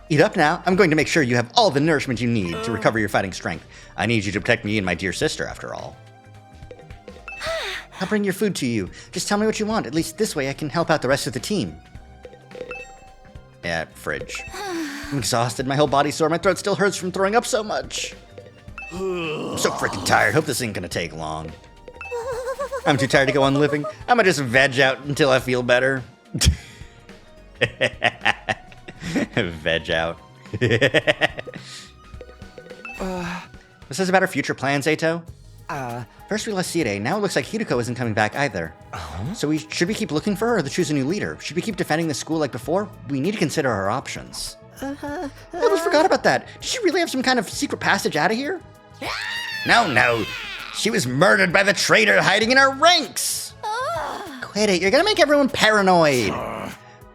Eat up now. I'm going to make sure you have all the nourishment you need to recover your fighting strength. I need you to protect me and my dear sister, after all. I'll bring your food to you. Just tell me what you want. At least this way I can help out the rest of the team. Yeah, fridge. I'm exhausted. My whole body's sore. My throat still hurts from throwing up so much. I'm so freaking tired. Hope this ain't gonna take long. I'm too tired to go on living. I'ma just veg out until I feel better. Veg out. This is about our future plans, Eito? First we lost Sire, now it looks like Hiriko isn't coming back either. So should we keep looking for her or choose a new leader? Should we keep defending the school like before? We need to consider our options. I almost forgot about that. Did she really have some kind of secret passage out of here? No. She was murdered by the traitor hiding in our ranks. Quit it, you're gonna make everyone paranoid.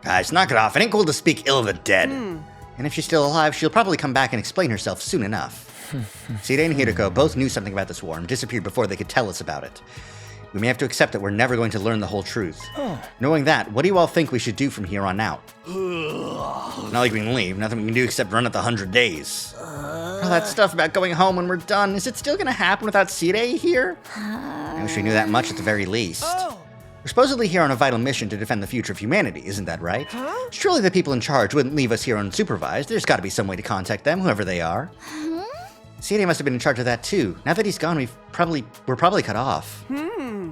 Guys, knock it off. It ain't cool to speak ill of the dead. And if she's still alive, she'll probably come back and explain herself soon enough. Sire and Hiriko both knew something about this war and disappeared before they could tell us about it. We may have to accept that we're never going to learn the whole truth. Knowing that, what do you all think we should do from here on out? Not like we can leave. Nothing we can do except run at the 100 days. All that stuff about going home when we're done, is it still gonna happen without Sire here? I wish we knew that much at the very least. We're supposedly here on a vital mission to defend the future of humanity, isn't that right? Surely the people in charge wouldn't leave us here unsupervised. There's gotta be some way to contact them, whoever they are. Sire must have been in charge of that too. Now that he's gone, we're probably cut off.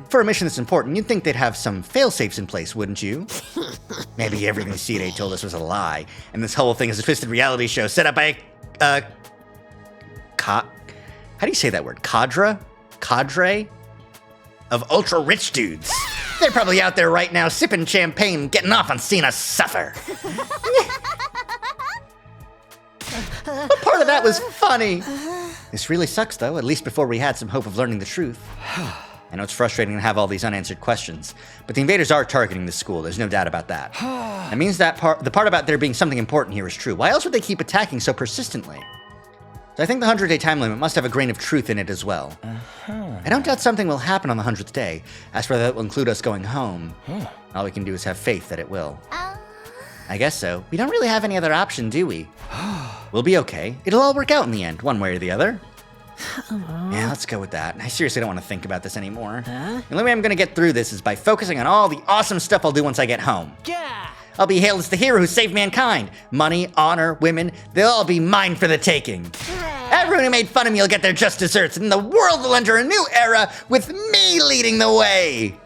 For a mission that's important, you'd think they'd have some fail-safes in place, wouldn't you? Maybe everything C8 told us was a lie, and this whole thing is a twisted reality show set up by how do you say that word? Cadre? Of ultra-rich dudes. They're probably out there right now sipping champagne, getting off on seeing us suffer. But part of that was funny. This really sucks, though, at least before we had some hope of learning the truth. I know it's frustrating to have all these unanswered questions, but the invaders are targeting this school, there's no doubt about that. That means that the part about there being something important here is true. Why else would they keep attacking so persistently? So I think the 100-day time limit must have a grain of truth in it as well. I don't doubt something will happen on the 100th day. As for that will include us going home. All we can do is have faith that it will. I guess so. We don't really have any other option, do we? We'll be okay. It'll all work out in the end, one way or the other. Yeah, let's go with that. I seriously don't want to think about this anymore. The only way I'm going to get through this is by focusing on all the awesome stuff I'll do once I get home. Yeah. I'll be hailed as the hero who saved mankind. Money, honor, women, they'll all be mine for the taking. Everyone who made fun of me will get their just desserts, and the world will enter a new era with me leading the way.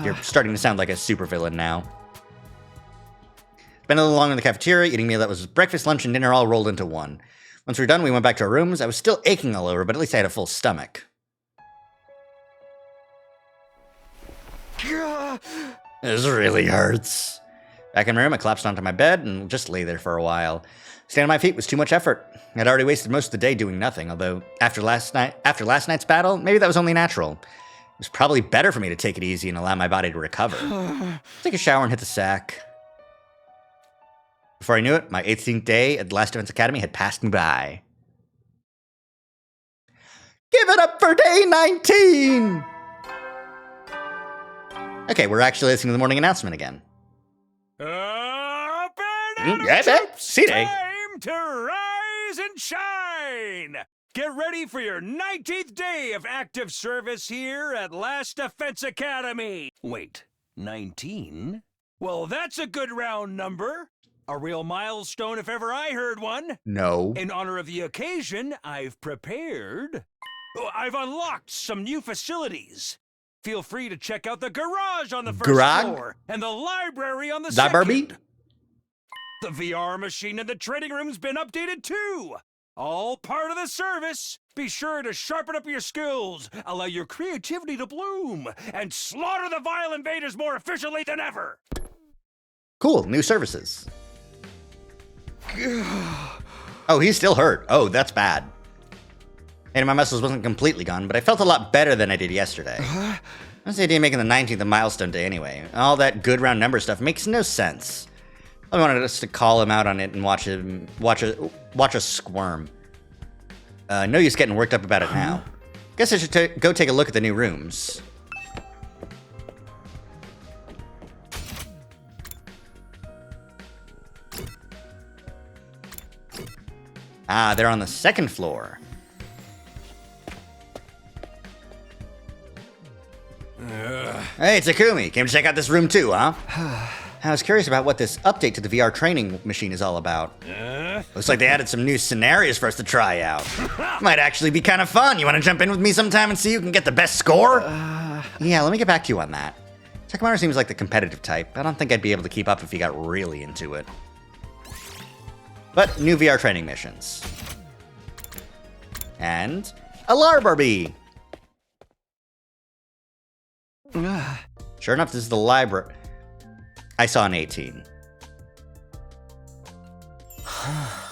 You're starting to sound like a supervillain now. Spent a little longer in the cafeteria, eating a meal that was breakfast, lunch, and dinner all rolled into one. Once we were done, we went back to our rooms. I was still aching all over, but at least I had a full stomach. This really hurts. Back in my room, I collapsed onto my bed and just lay there for a while. Standing on my feet was too much effort. I'd already wasted most of the day doing nothing, although after last night's battle, maybe that was only natural. It was probably better for me to take it easy and allow my body to recover. Take a shower and hit the sack. Before I knew it, my 18th day at the Last Defense Academy had passed me by. Give it up for day 19! Okay, we're actually listening to the morning announcement again. C-Day. Time to rise and shine! Get ready for your 19th day of active service here at Last Defense Academy. Wait, 19? Well, that's a good round number. A real milestone if ever I heard one. No. In honor of the occasion, I've unlocked some new facilities. Feel free to check out the garage on the first floor and the library on the second. The VR machine in the training room's been updated too. All part of the service. Be sure to sharpen up your skills, allow your creativity to bloom, and slaughter the vile invaders more efficiently than ever. Cool, new services. Oh, he's still hurt. Oh, that's bad. And my muscles wasn't completely gone, but I felt a lot better than I did yesterday. What's the idea of making the 19th a milestone day anyway? All that good round number stuff makes no sense. I wanted us to call him out on it and watch us squirm. No use getting worked up about it now. Guess I should go take a look at the new rooms. Ah, they're on the second floor. Hey, Takumi, came to check out this room too, huh? I was curious about what this update to the VR training machine is all about. Looks like they added some new scenarios for us to try out. Might actually be kind of fun. You want to jump in with me sometime and see who can get the best score? Yeah, let me get back to you on that. Takamaru seems like the competitive type. I don't think I'd be able to keep up if he got really into it. But new VR training missions. And a Larbarbie. Sure enough, this is the library. I saw an 18.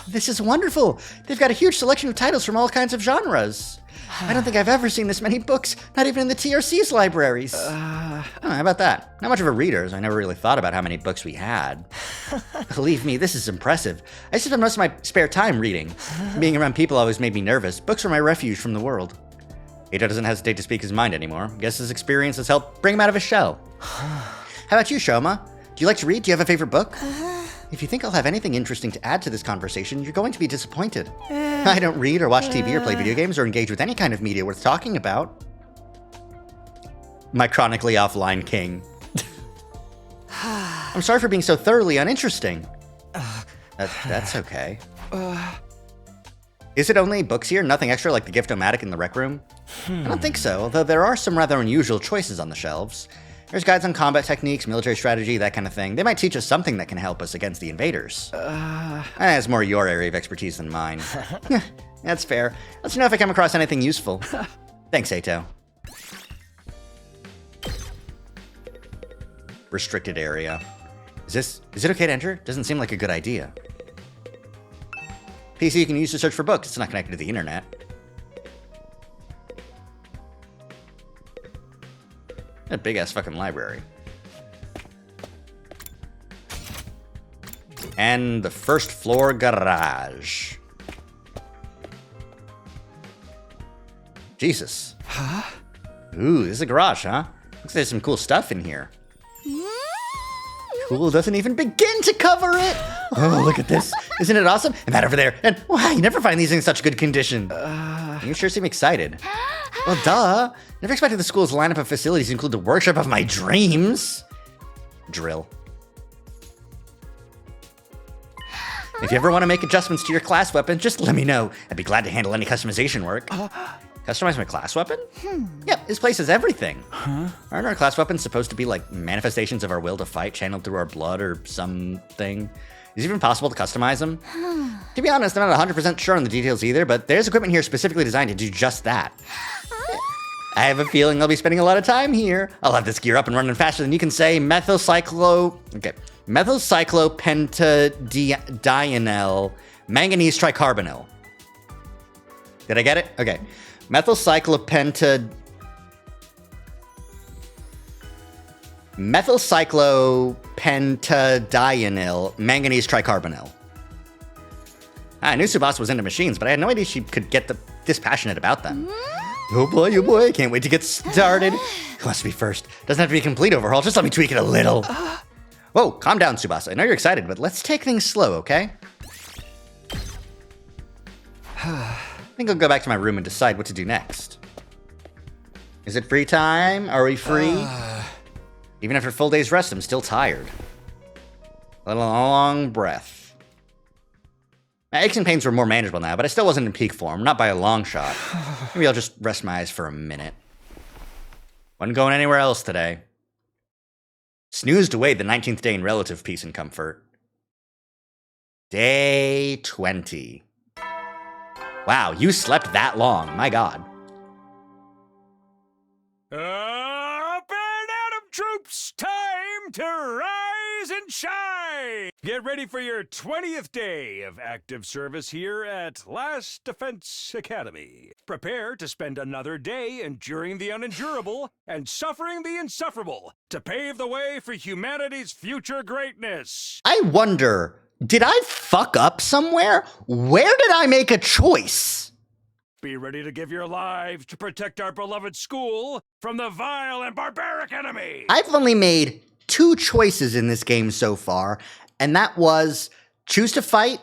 This is wonderful. They've got a huge selection of titles from all kinds of genres. I don't think I've ever seen this many books, not even in the TRC's libraries. How about that? Not much of a reader, as I never really thought about how many books we had. Believe me, this is impressive. I used to spend most of my spare time reading. Being around people always made me nervous. Books were my refuge from the world. Eito doesn't hesitate to speak his mind anymore. Guess his experience has helped bring him out of his shell. How about you, Shoma? Do you like to read? Do you have a favorite book? If you think I'll have anything interesting to add to this conversation, you're going to be disappointed. I don't read or watch TV or play video games or engage with any kind of media worth talking about. My chronically offline king. I'm sorry for being so thoroughly uninteresting. That's okay. Is it only books here? Nothing extra like the Gift-O-Matic in the rec room? I don't think so, although there are some rather unusual choices on the shelves. There's guides on combat techniques, military strategy, that kind of thing. They might teach us something that can help us against the invaders. That's more your area of expertise than mine. That's fair. Let me know if I come across anything useful. Thanks, Ato. Restricted area. Is it okay to enter? Doesn't seem like a good idea. PC you can use to search for books. It's not connected to the internet. A big-ass fucking library. And the first floor garage. Jesus. Huh? Ooh, this is a garage, huh? Looks like there's some cool stuff in here. Cool doesn't even begin to cover it. Oh, look at this. Isn't it awesome? And that over there. And wow, you never find these in such good condition. You sure seem excited. Well, duh. Never expected the school's lineup of facilities to include the workshop of my dreams. Drill. If you ever want to make adjustments to your class weapon, just let me know. I'd be glad to handle any customization work. Customize my class weapon? Yep, this place has everything. Aren't our class weapons supposed to be like manifestations of our will to fight, channeled through our blood or something? Is it even possible to customize them? To be honest, I'm not 100% sure on the details either, but there's equipment here specifically designed to do just that. I have a feeling I'll be spending a lot of time here. I'll have this gear up and running faster than you can say methylcyclopentadienyl manganese tricarbonyl. Did I get it? Okay. Methylcyclopentadienyl manganese tricarbonyl. I knew Tsubasa was into machines, but I had no idea she could get this passionate about them. Oh boy, can't wait to get started. Who wants to be first? Doesn't have to be a complete overhaul, just let me tweak it a little. Whoa, calm down, Tsubasa. I know you're excited, but let's take things slow, okay? I think I'll go back to my room and decide what to do next. Is it free time? Are we free? Even after a full day's rest, I'm still tired. A long breath. My aches and pains were more manageable now, but I still wasn't in peak form, not by a long shot. Maybe I'll just rest my eyes for a minute. Wasn't going anywhere else today. Snoozed away the 19th day in relative peace and comfort. Day 20. Wow, you slept that long. My God. Up and Atom troops, time to rise and shine! Get ready for your 20th day of active service here at Last Defense Academy. Prepare to spend another day enduring the unendurable and suffering the insufferable to pave the way for humanity's future greatness. I wonder, did I fuck up somewhere? Where did I make a choice? Be ready to give your lives to protect our beloved school from the vile and barbaric enemy! I've only made 2 choices in this game so far, and that was choose to fight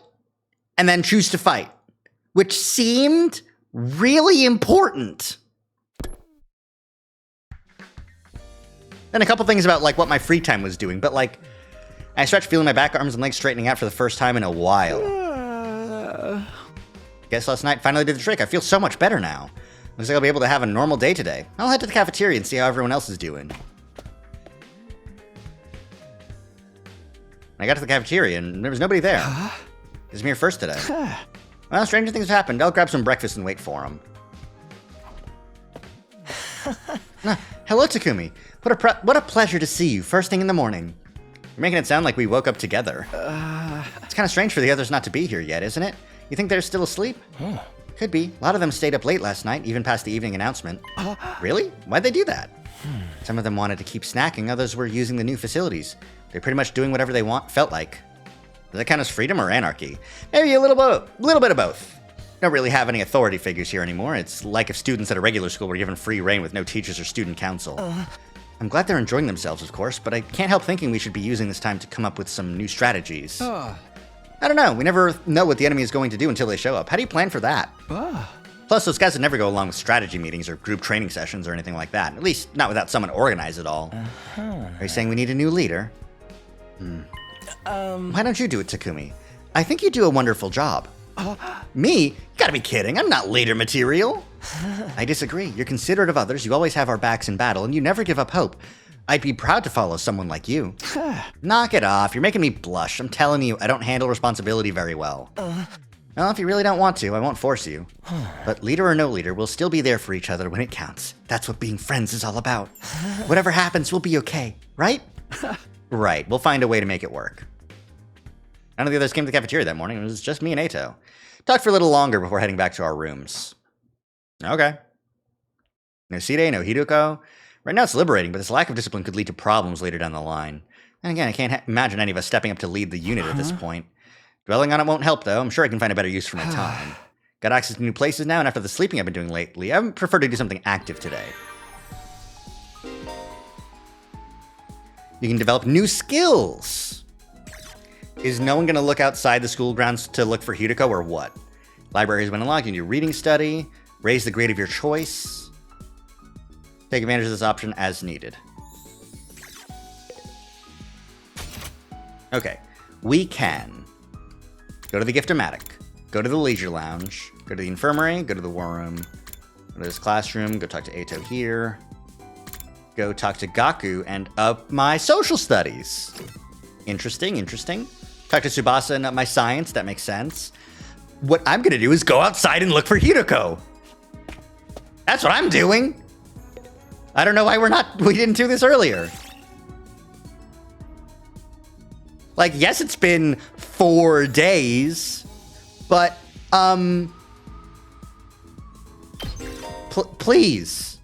and then choose to fight, which seemed really important. Then a couple things about like what my free time was doing, but like I stretched feeling my back, arms, and legs straightening out for the first time in a while. Guess last night finally did the trick. I feel so much better now. Looks like I'll be able to have a normal day today. I'll head to the cafeteria and see how everyone else is doing. I got to the cafeteria and there was nobody there. It's me first today. Well, stranger things have happened. I'll grab some breakfast and wait for him. Hello, Takumi. What a pleasure to see you first thing in the morning. You're making it sound like we woke up together. It's kind of strange for the others not to be here yet, isn't it? You think they're still asleep? Could be. A lot of them stayed up late last night, even past the evening announcement. Really? Why'd they do that? Some of them wanted to keep snacking, others were using the new facilities. They're pretty much doing whatever they felt like. Does that count as freedom or anarchy? Maybe a little bit of both. Don't really have any authority figures here anymore. It's like if students at a regular school were given free reign with no teachers or student council. I'm glad they're enjoying themselves, of course, but I can't help thinking we should be using this time to come up with some new strategies. I don't know. We never know what the enemy is going to do until they show up. How do you plan for that? Plus, those guys would never go along with strategy meetings or group training sessions or anything like that. At least, not without someone to organize it all. Are you saying we need a new leader? Why don't you do it, Takumi? I think you do a wonderful job. Me? You gotta be kidding. I'm not leader material. I disagree. You're considerate of others, you always have our backs in battle, and you never give up hope. I'd be proud to follow someone like you. Knock it off. You're making me blush. I'm telling you, I don't handle responsibility very well. Well, if you really don't want to, I won't force you. But leader or no leader, we'll still be there for each other when it counts. That's what being friends is all about. Whatever happens, we'll be okay, right? Right, we'll find a way to make it work. None of the others came to the cafeteria that morning. It was just me and Ato. Talked for a little longer before heading back to our rooms. Okay. No Side, no Hidoko. Right now it's liberating, but this lack of discipline could lead to problems later down the line. And again, I can't imagine any of us stepping up to lead the unit at this point. Dwelling on it won't help, though. I'm sure I can find a better use for my time. Got access to new places now, and after the sleeping I've been doing lately, I would prefer to do something active today. You can develop new skills. Is no one going to look outside the school grounds to look for Hideko, or what? Library has been unlocked. You can do reading study. Raise the grade of your choice. Take advantage of this option as needed. Okay. We can go to the Gift-O-Matic, go to the Leisure Lounge, go to the Infirmary, go to the War Room, go to this classroom, go talk to Ato here, go talk to Gaku, and up my social studies. Interesting, interesting. Talk to Tsubasa and up my science, that makes sense. What I'm gonna do is go outside and look for Hideko. That's what I'm doing. I don't know why we didn't do this earlier. Like, yes, it's been 4 days, but, please.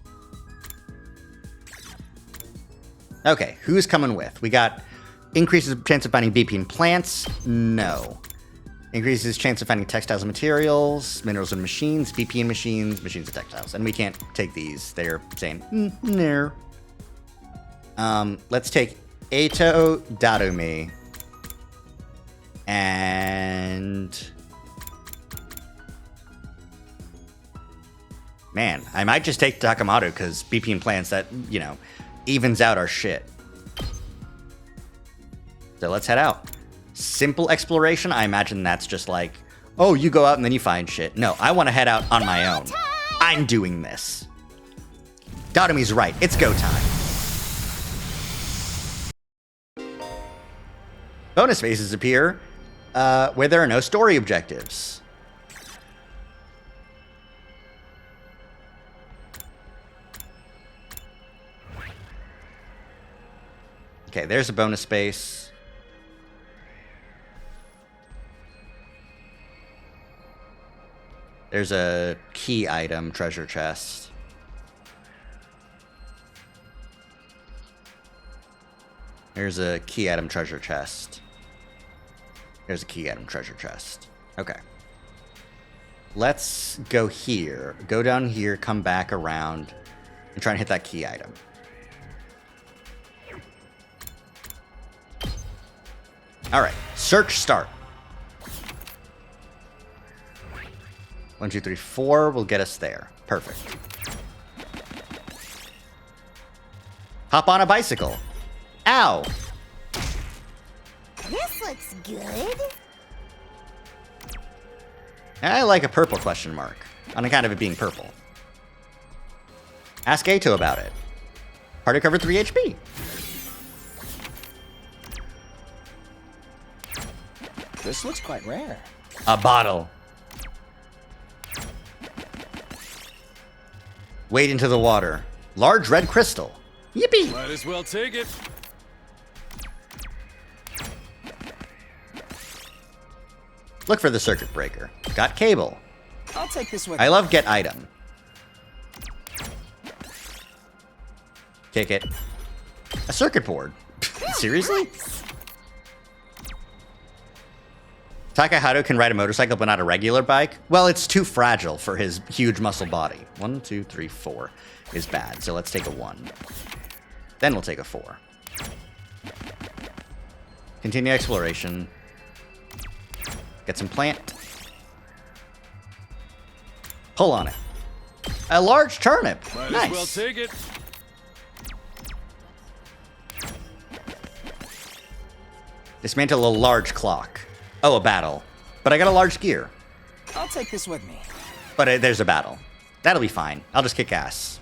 Okay, who's coming with? We got increases chance of finding BP in plants. No. Increases chance of finding textiles and materials, minerals and machines, BP in machines, machines and textiles. And we can't take these. They're saying, no. Let's take Ato Darumi. And man, I might just take Takamoto because BP and plants, that, you know, evens out our shit. So let's head out. Simple exploration. I imagine that's just like, oh, you go out and then you find shit. No, I want to head out on my own. I'm doing this. Darumi's right. It's go time. Bonus phases appear where there are no story objectives. Okay, there's a bonus space. There's a key item, treasure chest. There's a key item, treasure chest. There's a key item, treasure chest. Okay. Let's go here. Go down here, come back around, and try and hit that key item. Alright, search start. 1, 2, 3, 4 will get us there. Perfect. Hop on a bicycle. Ow! This looks good. I like a purple question mark, on account of it being purple. Ask Ato about it. Party cover 3 HP. This looks quite rare. A bottle. Wade into the water. Large red crystal. Yippee! Might as well take it. Look for the circuit breaker. Got cable. I'll take this with I me. love get item. Kick it. A circuit board. Seriously? Takahado can ride a motorcycle, but not a regular bike? Well, it's too fragile for his huge muscle body. 1, 2, 3, 4 is bad, so let's take a 1. Then we'll take a 4. Continue exploration. Get some plant. Pull on it. A large turnip. Might Nice. as well take it. Dismantle a large clock. Oh, a battle. But I got a large gear. I'll take this with me. But there's a battle. That'll be fine. I'll just kick ass.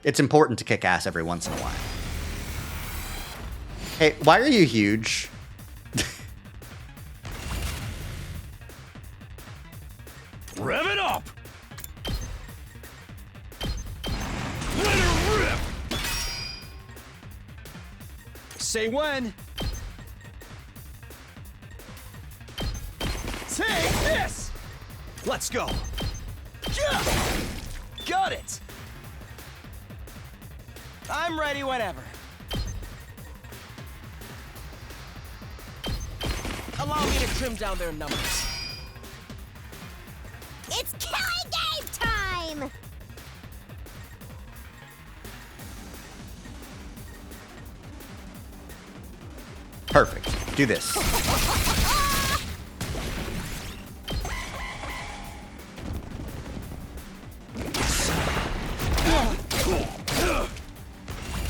It's important to kick ass every once in a while. Hey, why are you huge? Rev it up! Let her rip! Say when. Take this! Let's go. Yeah! Got it! I'm ready whenever. Allow me to trim down their numbers. It's killing game time! Perfect. Do this.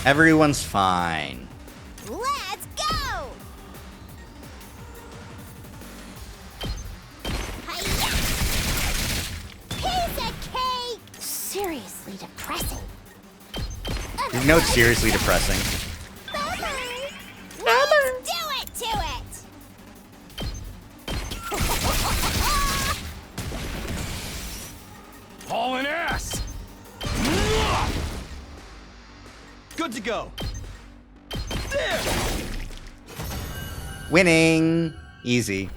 Everyone's fine. Let's go! Hi-ya! Piece of cake! Seriously depressing. You know it's seriously depressing. Let's do it to it! Hauling ass! Good to go. There! Winning. Easy.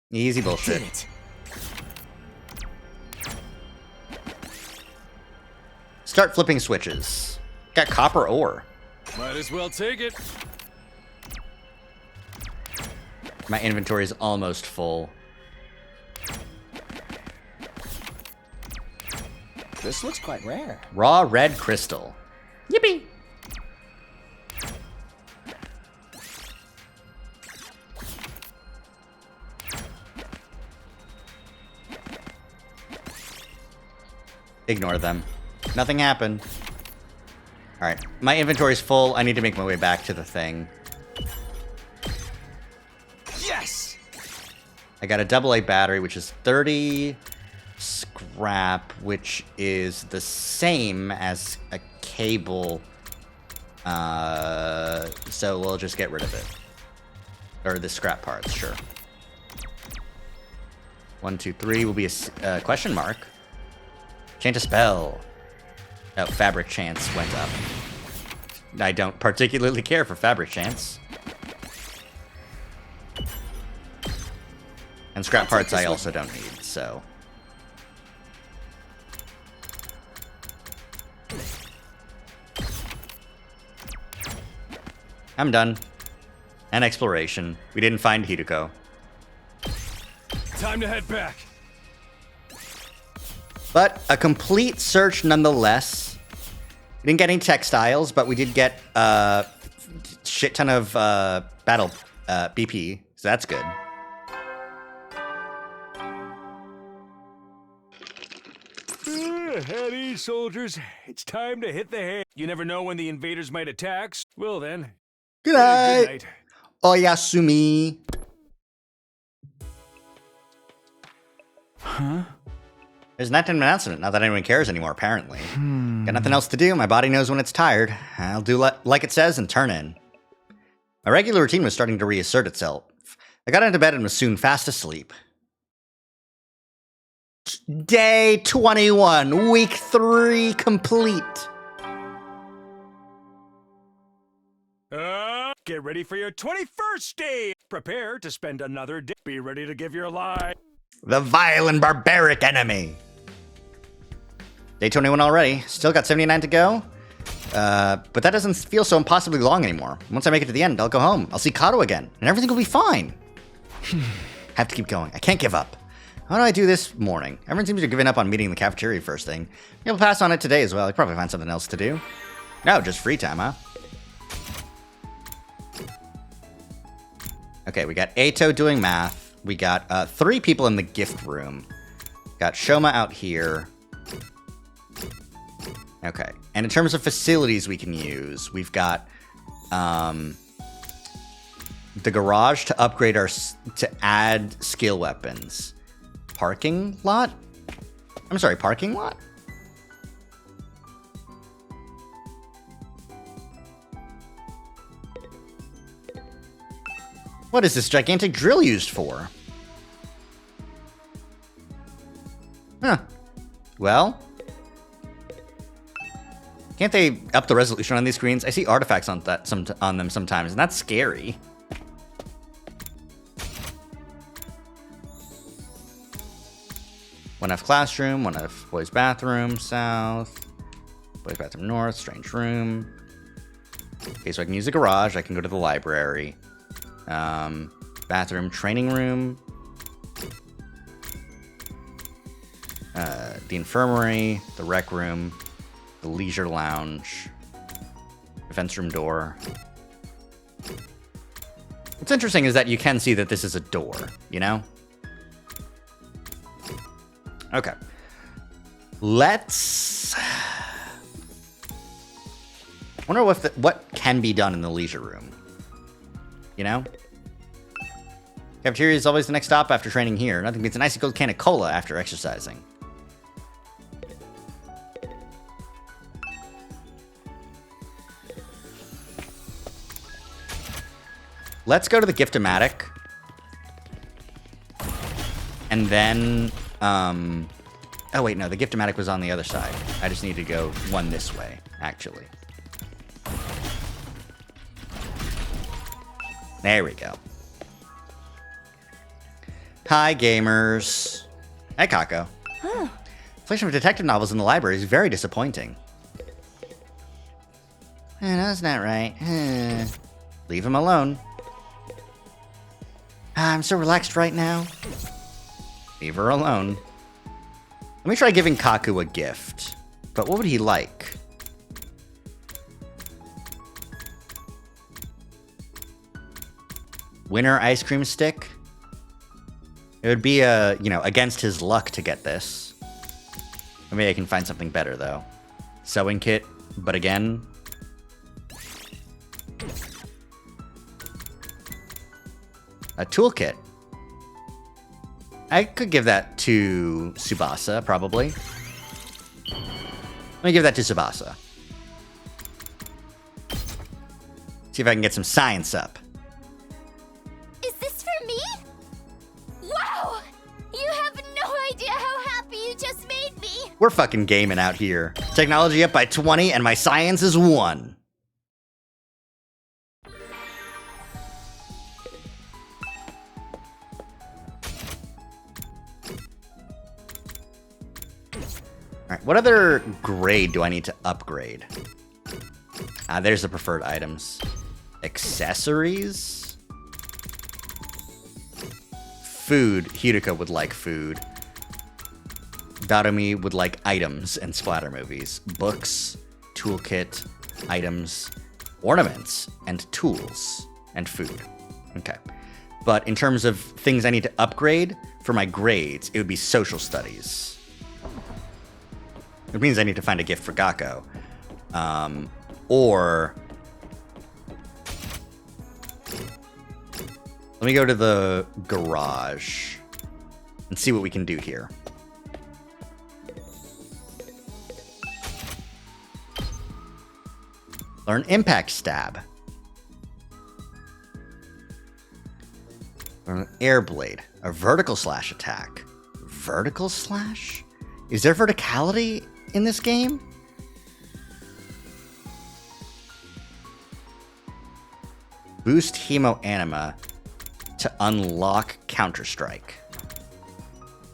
Easy Did bullshit. it. Start flipping switches. Got copper ore. Might as well take it. My inventory is almost full. This looks quite rare. Raw red crystal. Yippee! Ignore them. Nothing happened. Alright, my inventory's full. I need to make my way back to the thing. Yes! I got a AA battery, which is 30 scrap, which is the same as a cable. So we'll just get rid of it. Or the scrap parts, sure. 1, 2, 3 will be a question mark. Chant a spell. Oh, fabric chance went up. I don't particularly care for fabric chance. And scrap parts I also don't need, so. I'm done. And exploration. We didn't find Hideko. Time to head back. But a complete search nonetheless. We didn't get any textiles, but we did get a shit ton of battle BP, so that's good. At ease, soldiers. It's time to hit the hay. You never know when the invaders might attack. Well then. Good night. Oyasumi. Huh? There's an announcement. Not that anyone cares anymore, apparently. Got nothing else to do. My body knows when it's tired. I'll do like it says and turn in. My regular routine was starting to reassert itself. I got into bed and was soon fast asleep. Day 21, week 3 complete. Get ready for your 21st day. Prepare to spend another day. Be ready to give your life. The vile and barbaric enemy. Day 21 already. Still got 79 to go. But that doesn't feel so impossibly long anymore. Once I make it to the end, I'll go home. I'll see Kato again, and everything will be fine. Have to keep going. I can't give up. How do I do this morning? Everyone seems to have given up on meeting in the cafeteria first thing. Maybe I'll pass on it today as well. I could probably find something else to do. No, just free time, huh? Okay, we got Eito doing math. We got 3 people in the gift room. Got Shoma out here. Okay, and in terms of facilities we can use, we've got the garage to upgrade to add skill weapons. Parking lot? I'm sorry, parking lot? What is this gigantic drill used for? Huh. Well, can't they up the resolution on these screens? I see artifacts on on them sometimes, and that's scary. One F classroom, one F boys bathroom, south, boys bathroom north, strange room. Okay, so I can use the garage. I can go to the library. Bathroom, training room. The infirmary, the rec room, the leisure lounge, defense room door. What's interesting is that you can see that this is a door, you know? Okay. Let's... wonder what can be done in the leisure room. You know? Cafeteria is always the next stop after training here. Nothing beats an icy cold can of cola after exercising. Let's go to the Gift-O-Matic. And then, oh wait, no, the Gift-O-Matic was on the other side. I just need to go one this way, actually. There we go. Hi, gamers. Hi, Kako. Selection of detective novels in the library is very disappointing. That's not right. Leave him alone. I'm so relaxed right now. Leave her alone. Let me try giving Kaku a gift. But what would he like? Winner ice cream stick? It would be, against his luck to get this. Maybe I can find something better, though. Sewing kit, but again... a toolkit. I could give that to Tsubasa, probably. Let me give that to Tsubasa. See if I can get some science up. Is this for me? Wow! You have no idea how happy you just made me! We're fucking gaming out here. Technology up by 20 and my science is 1. Alright, what other grade do I need to upgrade? There's the preferred items. Accessories? Food. Hideko would like food. Darumi would like items and splatter movies. Books, toolkit, items, ornaments, and tools, and food. Okay. But in terms of things I need to upgrade for my grades, it would be social studies. It means I need to find a gift for Gakko. Or... let me go to the garage and see what we can do here. Learn Impact Stab. Learn Air Blade. A vertical slash attack. Vertical slash? Is there verticality in this game? Boost Hemo Anima to unlock Counter-Strike.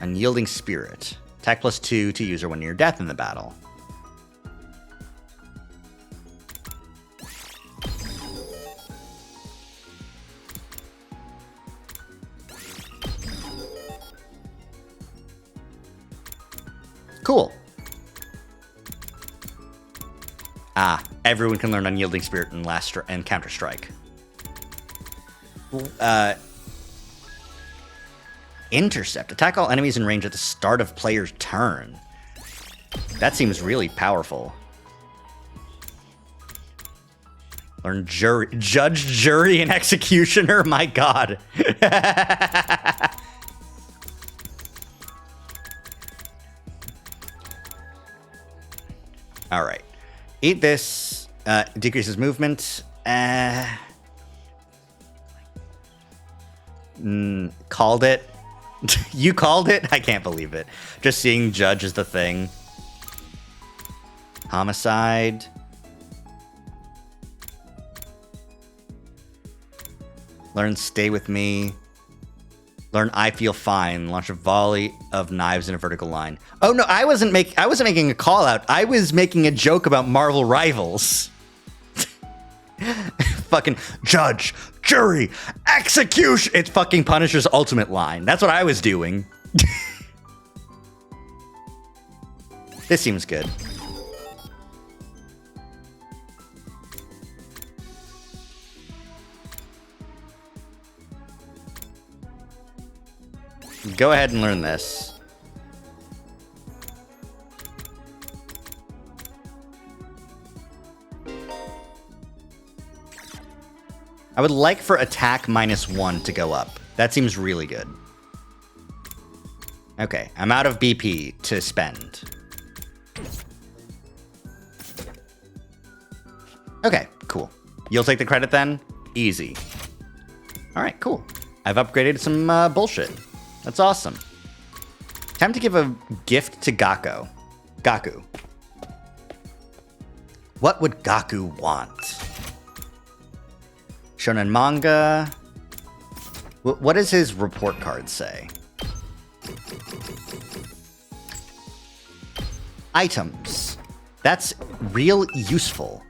Unyielding Spirit. Attack +2 to user when near death in the battle. Cool. Everyone can learn Unyielding Spirit and Counter-Strike. Intercept. Attack all enemies in range at the start of player's turn. That seems really powerful. Learn Judge, Jury, and Executioner? My god. All right. Eat this. Decreases movement. Called it. You called it? I can't believe it. Just seeing Judge as the thing. Homicide. Learn Stay With Me. Learn I Feel Fine. Launch a volley of knives in a vertical line. Oh no, I wasn't making a call out. I was making a joke about Marvel Rivals. Fucking judge, jury, execution. It's fucking Punisher's ultimate line. That's what I was doing. This seems good. Go ahead and learn this. I would like for attack -1 to go up. That seems really good. Okay, I'm out of BP to spend. Okay, cool. You'll take the credit then? Easy. All right, cool. I've upgraded some bullshit. That's awesome. Time to give a gift to Gaku. What would Gaku want? Shonen manga. What does his report card say? Items. That's real useful.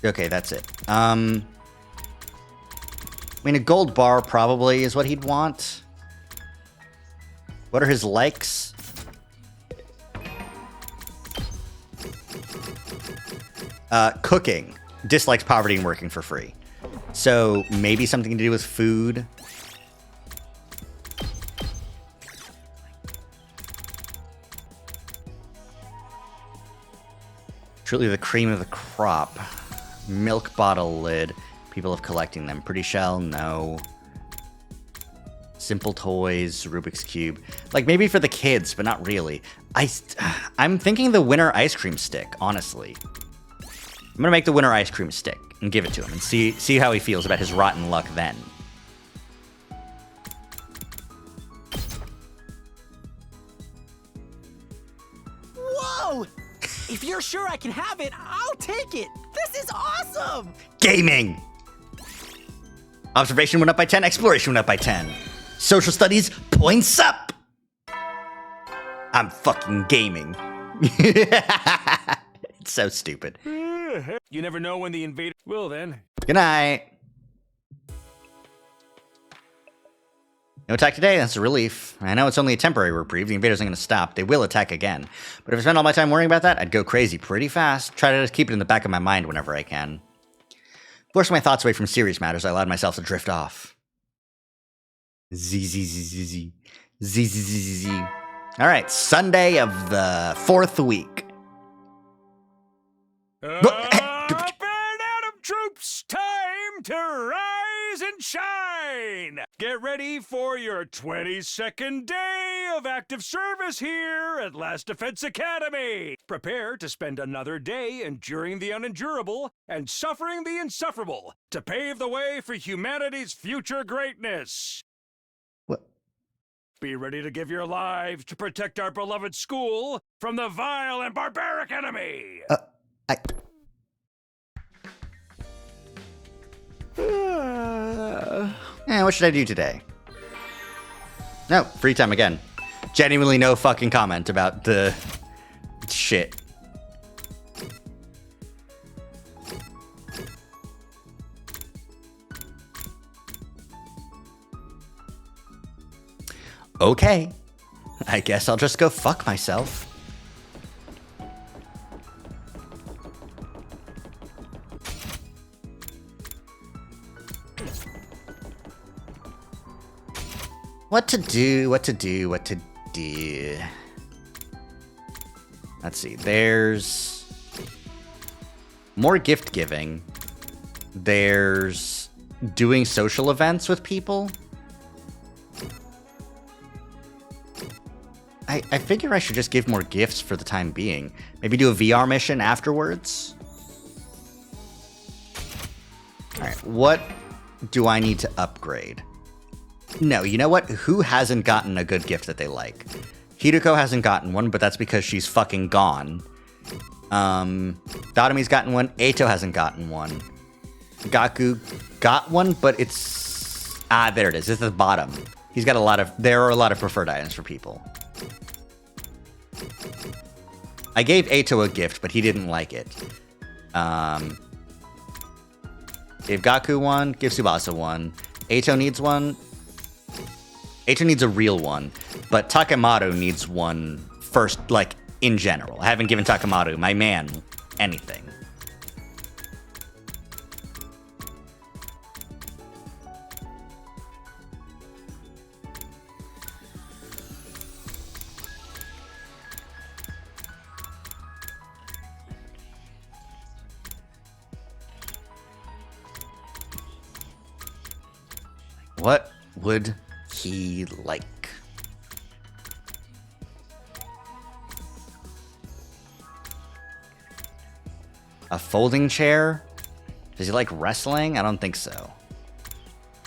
Okay, that's it. I mean, a gold bar probably is what he'd want. What are his likes? Cooking. Dislikes poverty and working for free. So maybe something to do with food. Truly the cream of the crop. Milk bottle lid. People of collecting them. Pretty shell? No. Simple toys. Rubik's Cube. Like, maybe for the kids, but not really. I'm thinking the winter ice cream stick, honestly. I'm gonna make the winter ice cream stick and give it to him and see how he feels about his rotten luck then. Whoa! If you're sure I can have it, I'll take it. This is awesome! Gaming! Observation went up by 10. Exploration went up by 10. Social studies, points up! I'm fucking gaming. It's so stupid. You never know when the invader will then. Good night. No attack today, that's a relief. I know it's only a temporary reprieve, the invaders aren't going to stop. They will attack again. But if I spend all my time worrying about that, I'd go crazy pretty fast. Try to just keep it in the back of my mind whenever I can. Forcing my thoughts away from serious matters, I allowed myself to drift off. Z. Alright, Sunday of the 4th week. Adam troops, time to rise and shine! Get ready for your 22nd day of active service here at Last Defense Academy. Prepare to spend another day enduring the unendurable and suffering the insufferable to pave the way for humanity's future greatness. What? Be ready to give your lives to protect our beloved school from the vile and barbaric enemy. What should I do today? No, free time again. Genuinely no fucking comment about the shit. Okay. I guess I'll just go fuck myself. What to do. Let's see. There's more gift giving. There's doing social events with people. I figure I should just give more gifts for the time being. Maybe do a VR mission afterwards. Alright, what do I need to upgrade? No, you know what? Who hasn't gotten a good gift that they like? Hideko hasn't gotten one, but that's because she's fucking gone. Dotomi's gotten one. Eito hasn't gotten one. Gaku got one, but it's... Ah, there it is. It's at the bottom. He's got a lot of... There are a lot of preferred items for people. I gave Eito a gift, but he didn't like it. Gave Gaku one, give Tsubasa one. Eito needs one. Eito needs a real one, but Takemaru needs one first, like, in general. I haven't given Takemaru, my man, anything. What would he like? A folding chair? Does he like wrestling? I don't think so.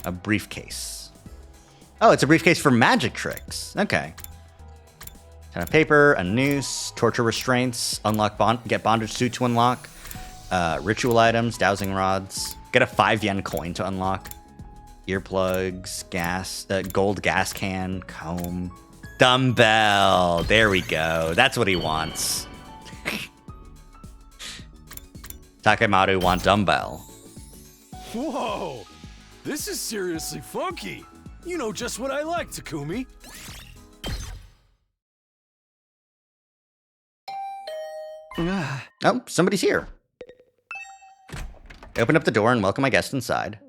A briefcase. Oh, it's a briefcase for magic tricks. Okay. Ton of paper, a noose, torture restraints, unlock get bondage suit to unlock, ritual items, dowsing rods, get a 5 yen coin to unlock. Earplugs, gas, gold gas can, comb, dumbbell. There we go. That's what he wants. Takemaru want dumbbell. Whoa! This is seriously funky. You know just what I like, Takumi. Oh, somebody's here. I open up the door and welcome my guest inside.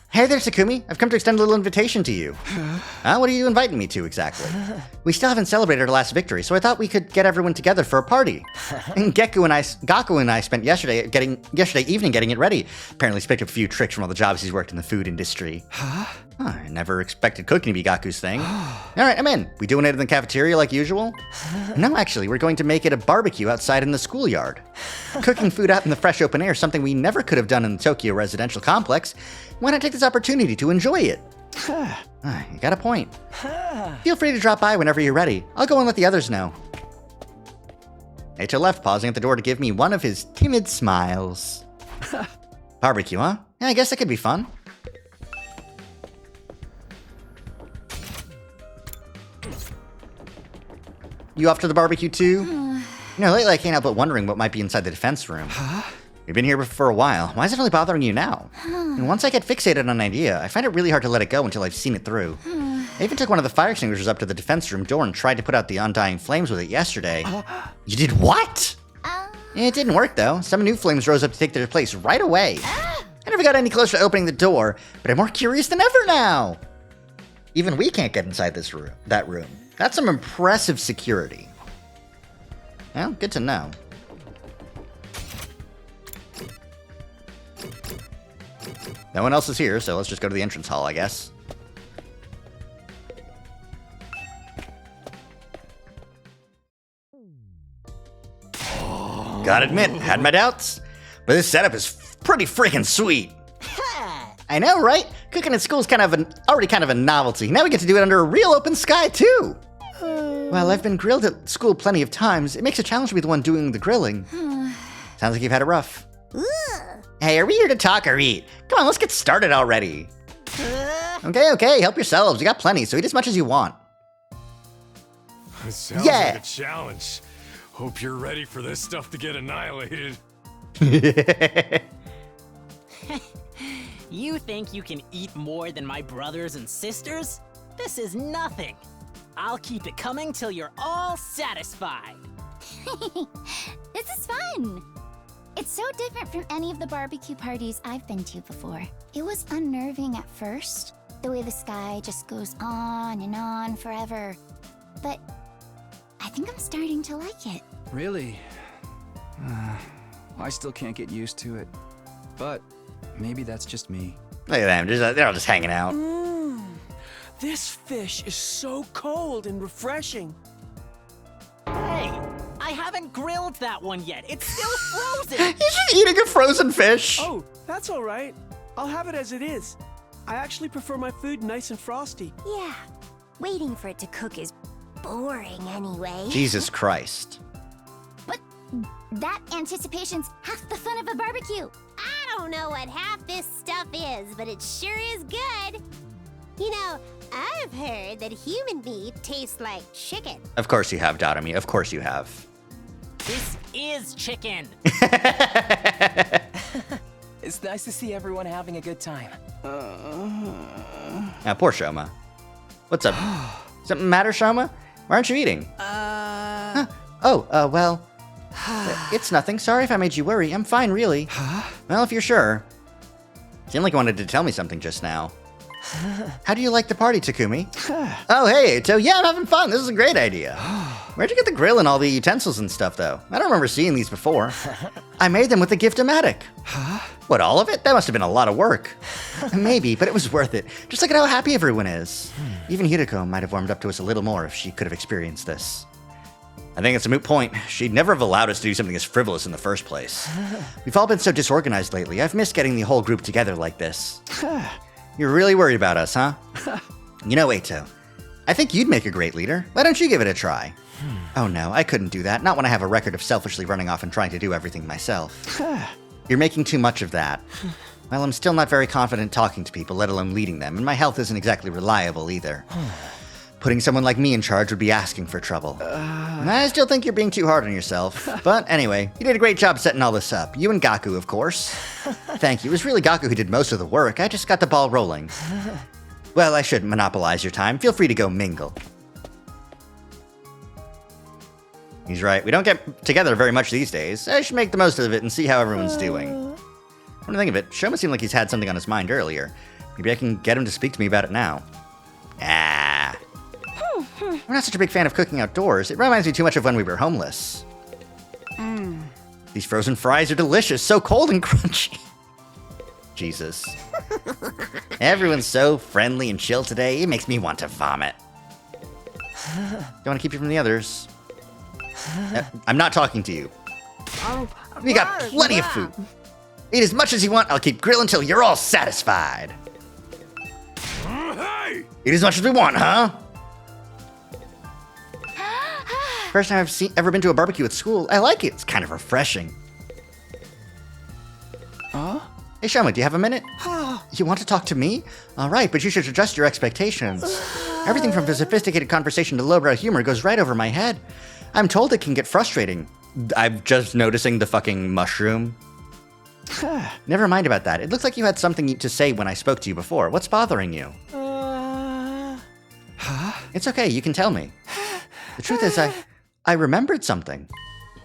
Hey there, Takumi. I've come to extend a little invitation to you. What are you inviting me to exactly? We still haven't celebrated our last victory, so I thought we could get everyone together for a party. And Gaku and I spent yesterday evening getting it ready. Apparently he's picked up a few tricks from all the jobs he's worked in the food industry. I never expected cooking to be Gaku's thing. Alright, I'm in. We doing it in the cafeteria like usual? No, actually, we're going to make it a barbecue outside in the schoolyard. Cooking food out in the fresh open air is something we never could have done in the Tokyo residential complex. Why not take this opportunity to enjoy it? You got a point. Feel free to drop by whenever you're ready. I'll go and let the others know. Eito left, pausing at the door to give me one of his timid smiles. Barbecue, huh? Yeah, I guess that could be fun. You off to the barbecue too? You know, lately I can't help but wondering what might be inside the defense room. We've been here for a while. Why is it only bothering you now? And once I get fixated on an idea, I find it really hard to let it go until I've seen it through. I even took one of the fire extinguishers up to the defense room door and tried to put out the undying flames with it yesterday. You did what? It didn't work though. Some new flames rose up to take their place right away. I never got any closer to opening the door, but I'm more curious than ever now. Even we can't get inside that room. That's some impressive security. Well, good to know. No one else is here, so let's just go to the entrance hall, I guess. Gotta admit, had my doubts, but this setup is pretty freaking sweet. I know, right? Cooking at school is already kind of a novelty. Now we get to do it under a real open sky, too. Well, I've been grilled at school plenty of times. It makes a challenge to be the one doing the grilling. Sounds like you've had it rough. Hey, are we here to talk or eat? Come on, let's get started already. Okay, help yourselves. You got plenty, so eat as much as you want. It sounds like a challenge. Hope you're ready for this stuff to get annihilated. You think you can eat more than my brothers and sisters? This is nothing. I'll keep it coming till you're all satisfied. This is fun. It's so different from any of the barbecue parties I've been to before. It was unnerving at first, the way the sky just goes on and on forever. But I think I'm starting to like it. Really? I still can't get used to it. But maybe that's just me. Look at them, they're all just hanging out. This fish is so cold and refreshing. Hey, I haven't grilled that one yet. It's still frozen. He's just eating a frozen fish. Oh, that's all right. I'll have it as it is. I actually prefer my food nice and frosty. Yeah, waiting for it to cook is boring anyway. Jesus Christ. But that anticipation's half the fun of a barbecue. I don't know what half this stuff is, but it sure is good. You know, I've heard that human meat tastes like chicken. Of course you have, Dotomy. Of course you have. This is chicken. It's nice to see everyone having a good time. Poor Shoma. What's up? Something matter, Shoma? Why aren't you eating? Well, it's nothing. Sorry if I made you worry. I'm fine, really. Well, if you're sure. Seemed like you wanted to tell me something just now. How do you like the party, Takumi? Oh, hey, Ato. Yeah, I'm having fun. This is a great idea. Where'd you get the grill and all the utensils and stuff, though? I don't remember seeing these before. I made them with the Gift-O-Matic. What, all of it? That must have been a lot of work. Maybe, but it was worth it. Just look at how happy everyone is. Even Hideko might have warmed up to us a little more if she could have experienced this. I think it's a moot point. She'd never have allowed us to do something as frivolous in the first place. We've all been so disorganized lately. I've missed getting the whole group together like this. You're really worried about us, huh? You know, Ato, I think you'd make a great leader. Why don't you give it a try? Oh no, I couldn't do that. Not when I have a record of selfishly running off and trying to do everything myself. You're making too much of that. Well, I'm still not very confident talking to people, let alone leading them, and my health isn't exactly reliable either. Putting someone like me in charge would be asking for trouble. I still think you're being too hard on yourself. But anyway, you did a great job setting all this up. You and Gaku, of course. Thank you. It was really Gaku who did most of the work. I just got the ball rolling. Well, I shouldn't monopolize your time. Feel free to go mingle. He's right. We don't get together very much these days. I should make the most of it and see how everyone's doing. When I think of it, Shoma seemed like he's had something on his mind earlier. Maybe I can get him to speak to me about it now. I'm not such a big fan of cooking outdoors. It reminds me too much of when we were homeless. These frozen fries are delicious, so cold and crunchy. Jesus. Everyone's so friendly and chill today, it makes me want to vomit. Don't want to keep you from the others. I'm not talking to you. We got plenty of food. Eat as much as you want, I'll keep grilling until you're all satisfied. Hey! Eat as much as we want, huh? First time I've ever been to a barbecue at school. I like it. It's kind of refreshing. Hey, Shoma, do you have a minute? You want to talk to me? All right, but you should adjust your expectations. Everything from sophisticated conversation to lowbrow humor goes right over my head. I'm told it can get frustrating. I'm just noticing the fucking mushroom. Never mind about that. It looks like you had something to say when I spoke to you before. What's bothering you? It's okay, you can tell me. The truth is, I remembered something.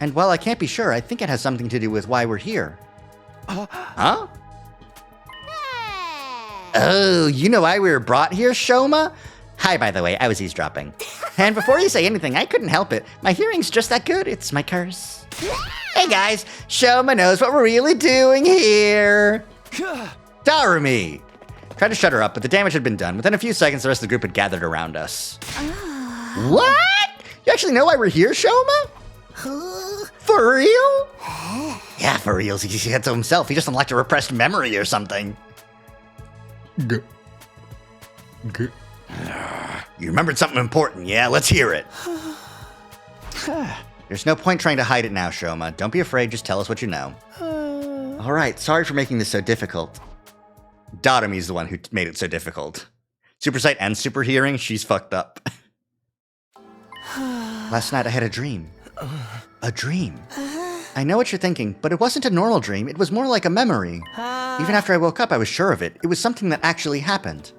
And while I can't be sure, I think it has something to do with why we're here. Huh? Oh, you know why we were brought here, Shoma? Hi, by the way, I was eavesdropping. And before you say anything, I couldn't help it. My hearing's just that good, it's my curse. Hey guys, Shoma knows what we're really doing here. Darumi! Tried to shut her up, but the damage had been done. Within a few seconds, the rest of the group had gathered around us. What? You actually know why we're here, Shoma? For real? Yeah, for real. He said so himself. He just unlocked a repressed memory or something. You remembered something important, yeah? Let's hear it. There's no point trying to hide it now, Shoma. Don't be afraid, just tell us what you know. All right, sorry for making this so difficult. Dotomi's the one who made it so difficult. Super sight and super hearing, she's fucked up. Last night I had a dream. A dream? I know what you're thinking, but it wasn't a normal dream. It was more like a memory. Even after I woke up, I was sure of it. It was something that actually happened.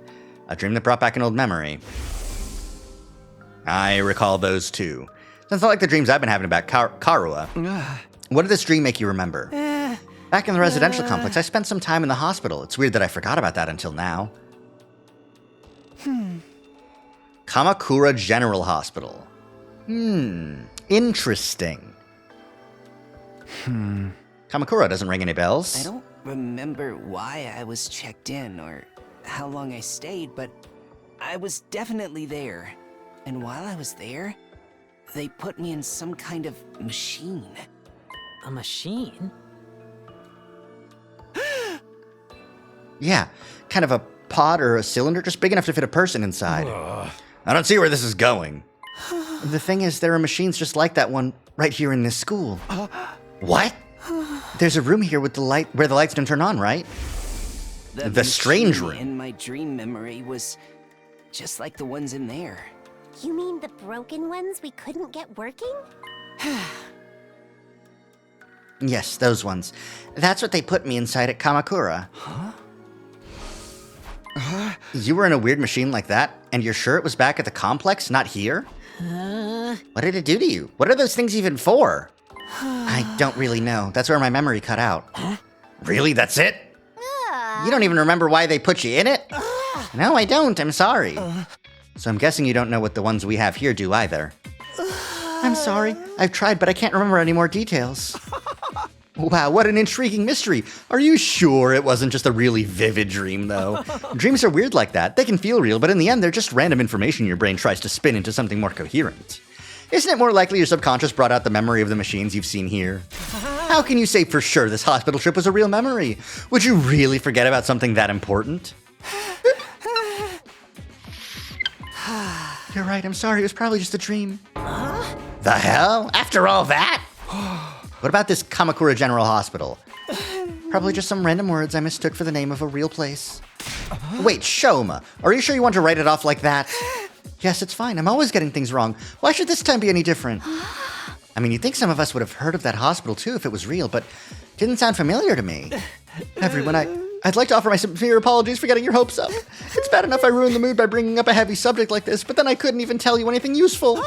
A dream that brought back an old memory. I recall those too. Sounds not like the dreams I've been having about Karua. What did this dream make you remember? Back in the residential complex, I spent some time in the hospital. It's weird that I forgot about that until now. Kamakura General Hospital. Interesting. Kamakura doesn't ring any bells. I don't remember why I was checked in or how long I stayed, but I was definitely there. And while I was there, they put me in some kind of machine. A machine? Yeah, kind of a pod or a cylinder just big enough to fit a person inside. I don't see where this is going. The thing is, there are machines just like that one right here in this school. What? There's a room here with the light where the lights don't turn on, right? The strange machine room. in my dream memory was just like the ones in there. You mean the broken ones we couldn't get working? Yes, those ones. That's what they put me inside at Kamakura. You were in a weird machine like that, and you're sure it was back at the complex, not here? What did it do to you? What are those things even for? I don't really know. That's where my memory cut out. Really? That's it? You don't even remember why they put you in it? No, I don't. I'm sorry. So I'm guessing you don't know what the ones we have here do either. I'm sorry. I've tried, but I can't remember any more details. Wow, what an intriguing mystery. Are you sure it wasn't just a really vivid dream, though? Dreams are weird like that. They can feel real, but in the end, they're just random information your brain tries to spin into something more coherent. Isn't it more likely your subconscious brought out the memory of the machines you've seen here? How can you say for sure this hospital trip was a real memory? Would you really forget about something that important? You're right, I'm sorry. It was probably just a dream. The hell? After all that? What about this Kamakura General Hospital? Probably just some random words I mistook for the name of a real place. Wait, Shoma, are you sure you want to write it off like that? Yes, it's fine. I'm always getting things wrong. Why should this time be any different? I mean, you'd think some of us would have heard of that hospital too if it was real, but it didn't sound familiar to me. Everyone, I'd like to offer my sincere apologies for getting your hopes up. It's bad enough I ruined the mood by bringing up a heavy subject like this, but then I couldn't even tell you anything useful.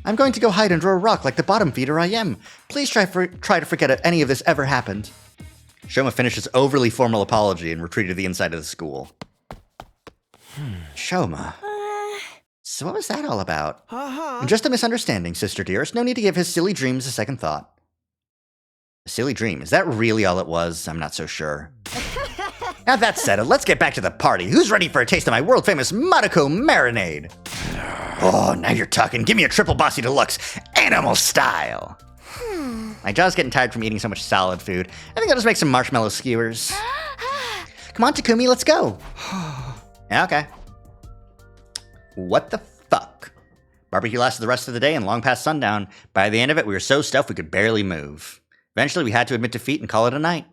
I'm going to go hide under a rock like the bottom feeder I am. Please try to forget any of this ever happened. Shoma finished his overly formal apology and retreated to the inside of the school. Shoma. So what was that all about? Just a misunderstanding, sister dearest. No need to give his silly dreams a second thought. A silly dream? Is that really all it was? I'm not so sure. Now that's settled, let's get back to the party. Who's ready for a taste of my world-famous Maruko marinade? Oh, now you're talking. Give me a triple bossy deluxe, animal style. My jaw's getting tired from eating so much solid food. I think I'll just make some marshmallow skewers. Come on, Takumi, let's go. Okay. What the fuck? Barbecue lasted the rest of the day and long past sundown. By the end of it, we were so stuffed we could barely move. Eventually, we had to admit defeat and call it a night.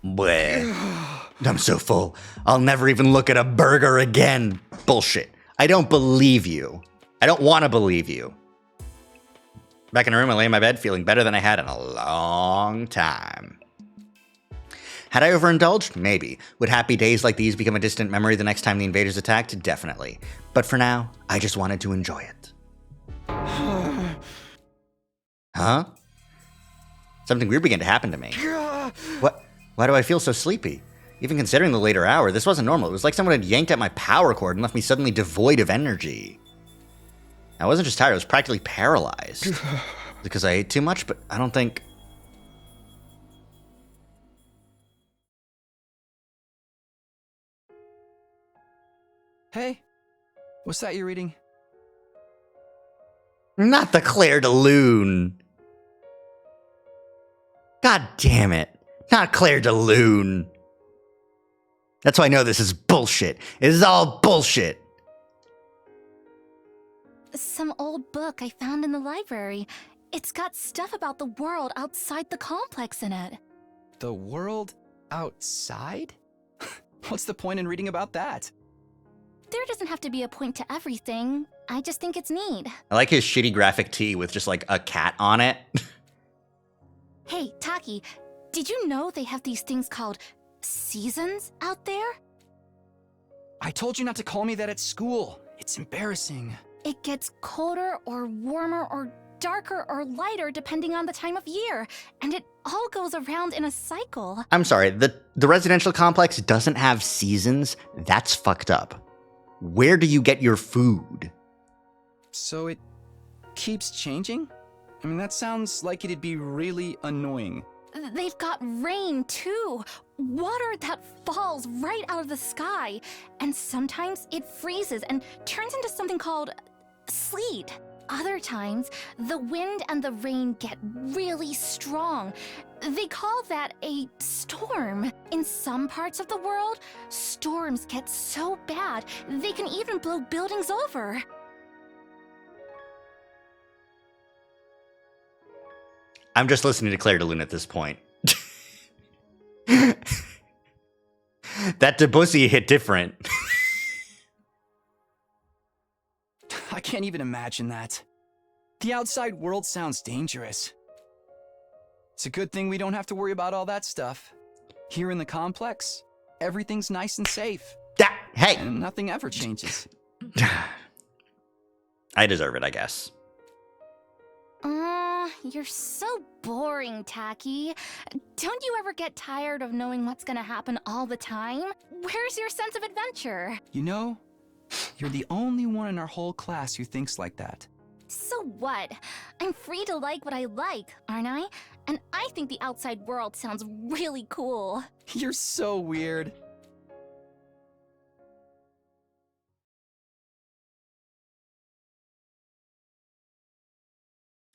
Bleh. I'm so full. I'll never even look at a burger again. Bullshit. I don't believe you. I don't want to believe you. Back in the room, I lay in my bed feeling better than I had in a long time. Had I overindulged? Maybe. Would happy days like these become a distant memory the next time the invaders attacked? Definitely. But for now, I just wanted to enjoy it. Huh? Something weird began to happen to me. What? Why do I feel so sleepy? Even considering the later hour, this wasn't normal. It was like someone had yanked at my power cord and left me suddenly devoid of energy. I wasn't just tired, I was practically paralyzed. Because I ate too much, but I don't think... Hey, what's that you're reading? Not the Claire de Lune. God damn it. Not Claire de Lune. That's why I know this is bullshit. It is all bullshit. Some old book I found in the library. It's got stuff about the world outside the complex in it. The world outside? What's the point in reading about that? There doesn't have to be a point to everything. I just think it's neat. I like his shitty graphic tee with just like a cat on it. Hey, Taki, did you know they have these things called seasons out there? I told you not to call me that at school. It's embarrassing. It gets colder or warmer or darker or lighter depending on the time of year, and it all goes around in a cycle. I'm sorry, the residential complex doesn't have seasons? That's fucked up. Where do you get your food? So it keeps changing? I mean, that sounds like it'd be really annoying. They've got rain, too. Water that falls right out of the sky. And sometimes it freezes and turns into something called sleet. Other times, the wind and the rain get really strong. They call that a storm. In some parts of the world, storms get so bad, they can even blow buildings over. I'm just listening to Claire de Lune at this point. That Debussy hit different. I can't even imagine that. The outside world sounds dangerous. It's a good thing we don't have to worry about all that stuff. Here in the complex, everything's nice and safe. Hey! And nothing ever changes. I deserve it, I guess. You're so boring, Tacky. Don't you ever get tired of knowing what's gonna happen all the time? Where's your sense of adventure? You know, you're the only one in our whole class who thinks like that. So what? I'm free to like what I like, aren't I? And I think the outside world sounds really cool. You're so weird.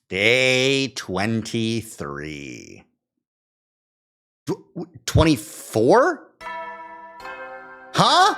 Day 23. 24? Huh?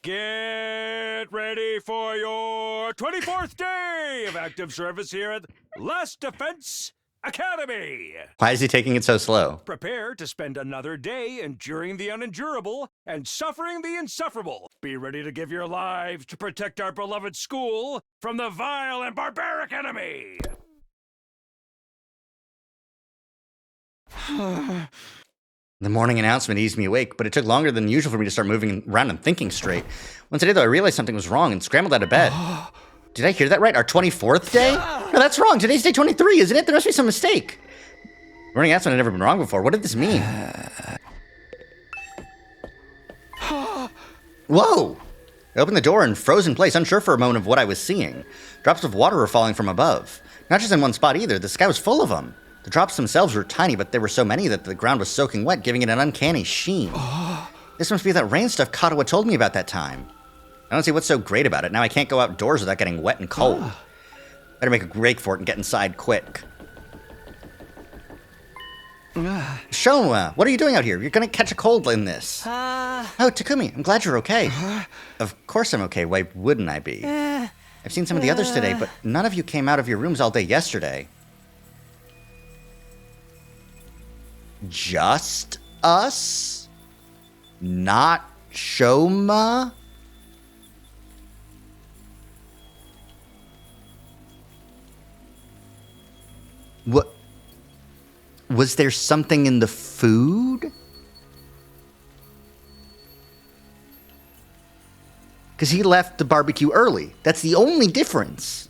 Get ready for your 24th day of active service here at Last Defense Academy. Why is he taking it so slow? Prepare to spend another day enduring the unendurable and suffering the insufferable. Be ready to give your lives to protect our beloved school from the vile and barbaric enemy. The morning announcement eased me awake, but it took longer than usual for me to start moving around and thinking straight. Once I did, though, I realized something was wrong and scrambled out of bed. Did I hear that right? Our 24th day? No, that's wrong. Today's day 23, isn't it? There must be some mistake. Morning announcement had never been wrong before. What did this mean? Whoa! I opened the door and froze in place, unsure for a moment of what I was seeing. Drops of water were falling from above. Not just in one spot either, the sky was full of them. The drops themselves were tiny, but there were so many that the ground was soaking wet, giving it an uncanny sheen. This must be that rain stuff Katawa told me about that time. I don't see what's so great about it. Now I can't go outdoors without getting wet and cold. Better make a break for it and get inside quick. Shoma, what are you doing out here? You're gonna catch a cold in this. Oh, Takumi, I'm glad you're okay. Of course I'm okay. Why wouldn't I be? I've seen some of the others today, but none of you came out of your rooms all day yesterday. Just us? Not Shoma? What? Was there something in the food? Because he left the barbecue early. That's the only difference.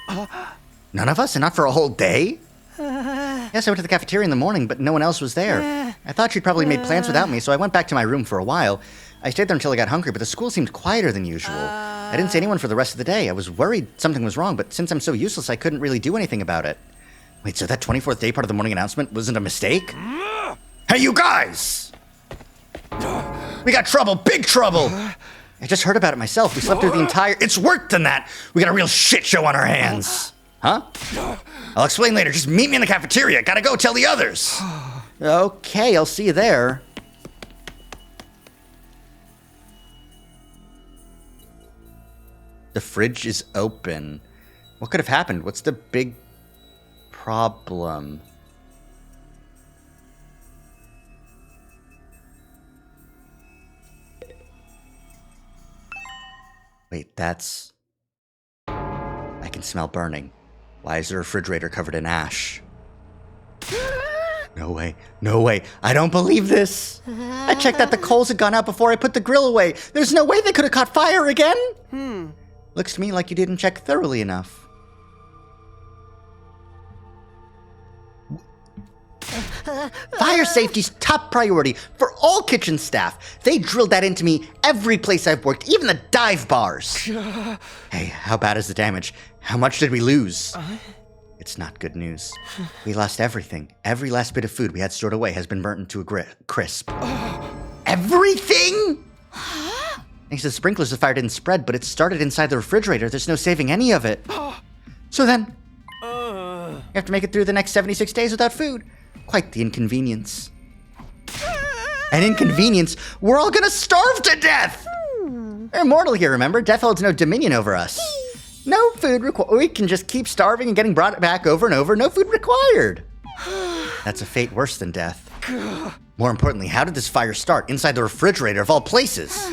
None of us? And not for a whole day? Yes, I went to the cafeteria in the morning, but no one else was there. I thought she'd probably made plans without me, so I went back to my room for a while. I stayed there until I got hungry, but the school seemed quieter than usual. I didn't see anyone for the rest of the day. I was worried something was wrong, but since I'm so useless, I couldn't really do anything about it. Wait, so that 24th day part of the morning announcement wasn't a mistake? Hey, you guys! We got trouble, big trouble! I just heard about it myself. We slept through the entire... It's worse than that! We got a real shit show on our hands. Huh? I'll explain later. Just meet me in the cafeteria. Gotta go tell the others. Okay, I'll see you there. The fridge is open. What could have happened? What's the big problem? Wait, that's... I can smell burning. Why is the refrigerator covered in ash? No way. No way. I don't believe this. I checked that the coals had gone out before I put the grill away. There's no way they could have caught fire again. Looks to me like you didn't check thoroughly enough. Fire safety's top priority for all kitchen staff. They drilled that into me every place I've worked, even the dive bars. Hey, how bad is the damage? How much did we lose? It's not good news. We lost everything. Every last bit of food we had stored away has been burnt into a crisp. Everything? Thanks to the sprinklers, the fire didn't spread, but it started inside the refrigerator. There's no saving any of it. So then, you have to make it through the next 76 days without food. Quite the inconvenience. An inconvenience? We're all gonna starve to death! We're immortal here, remember? Death holds no dominion over us. No food required. We can just keep starving and getting brought back over and over. No food required. That's a fate worse than death. More importantly, how did this fire start? Inside the refrigerator of all places.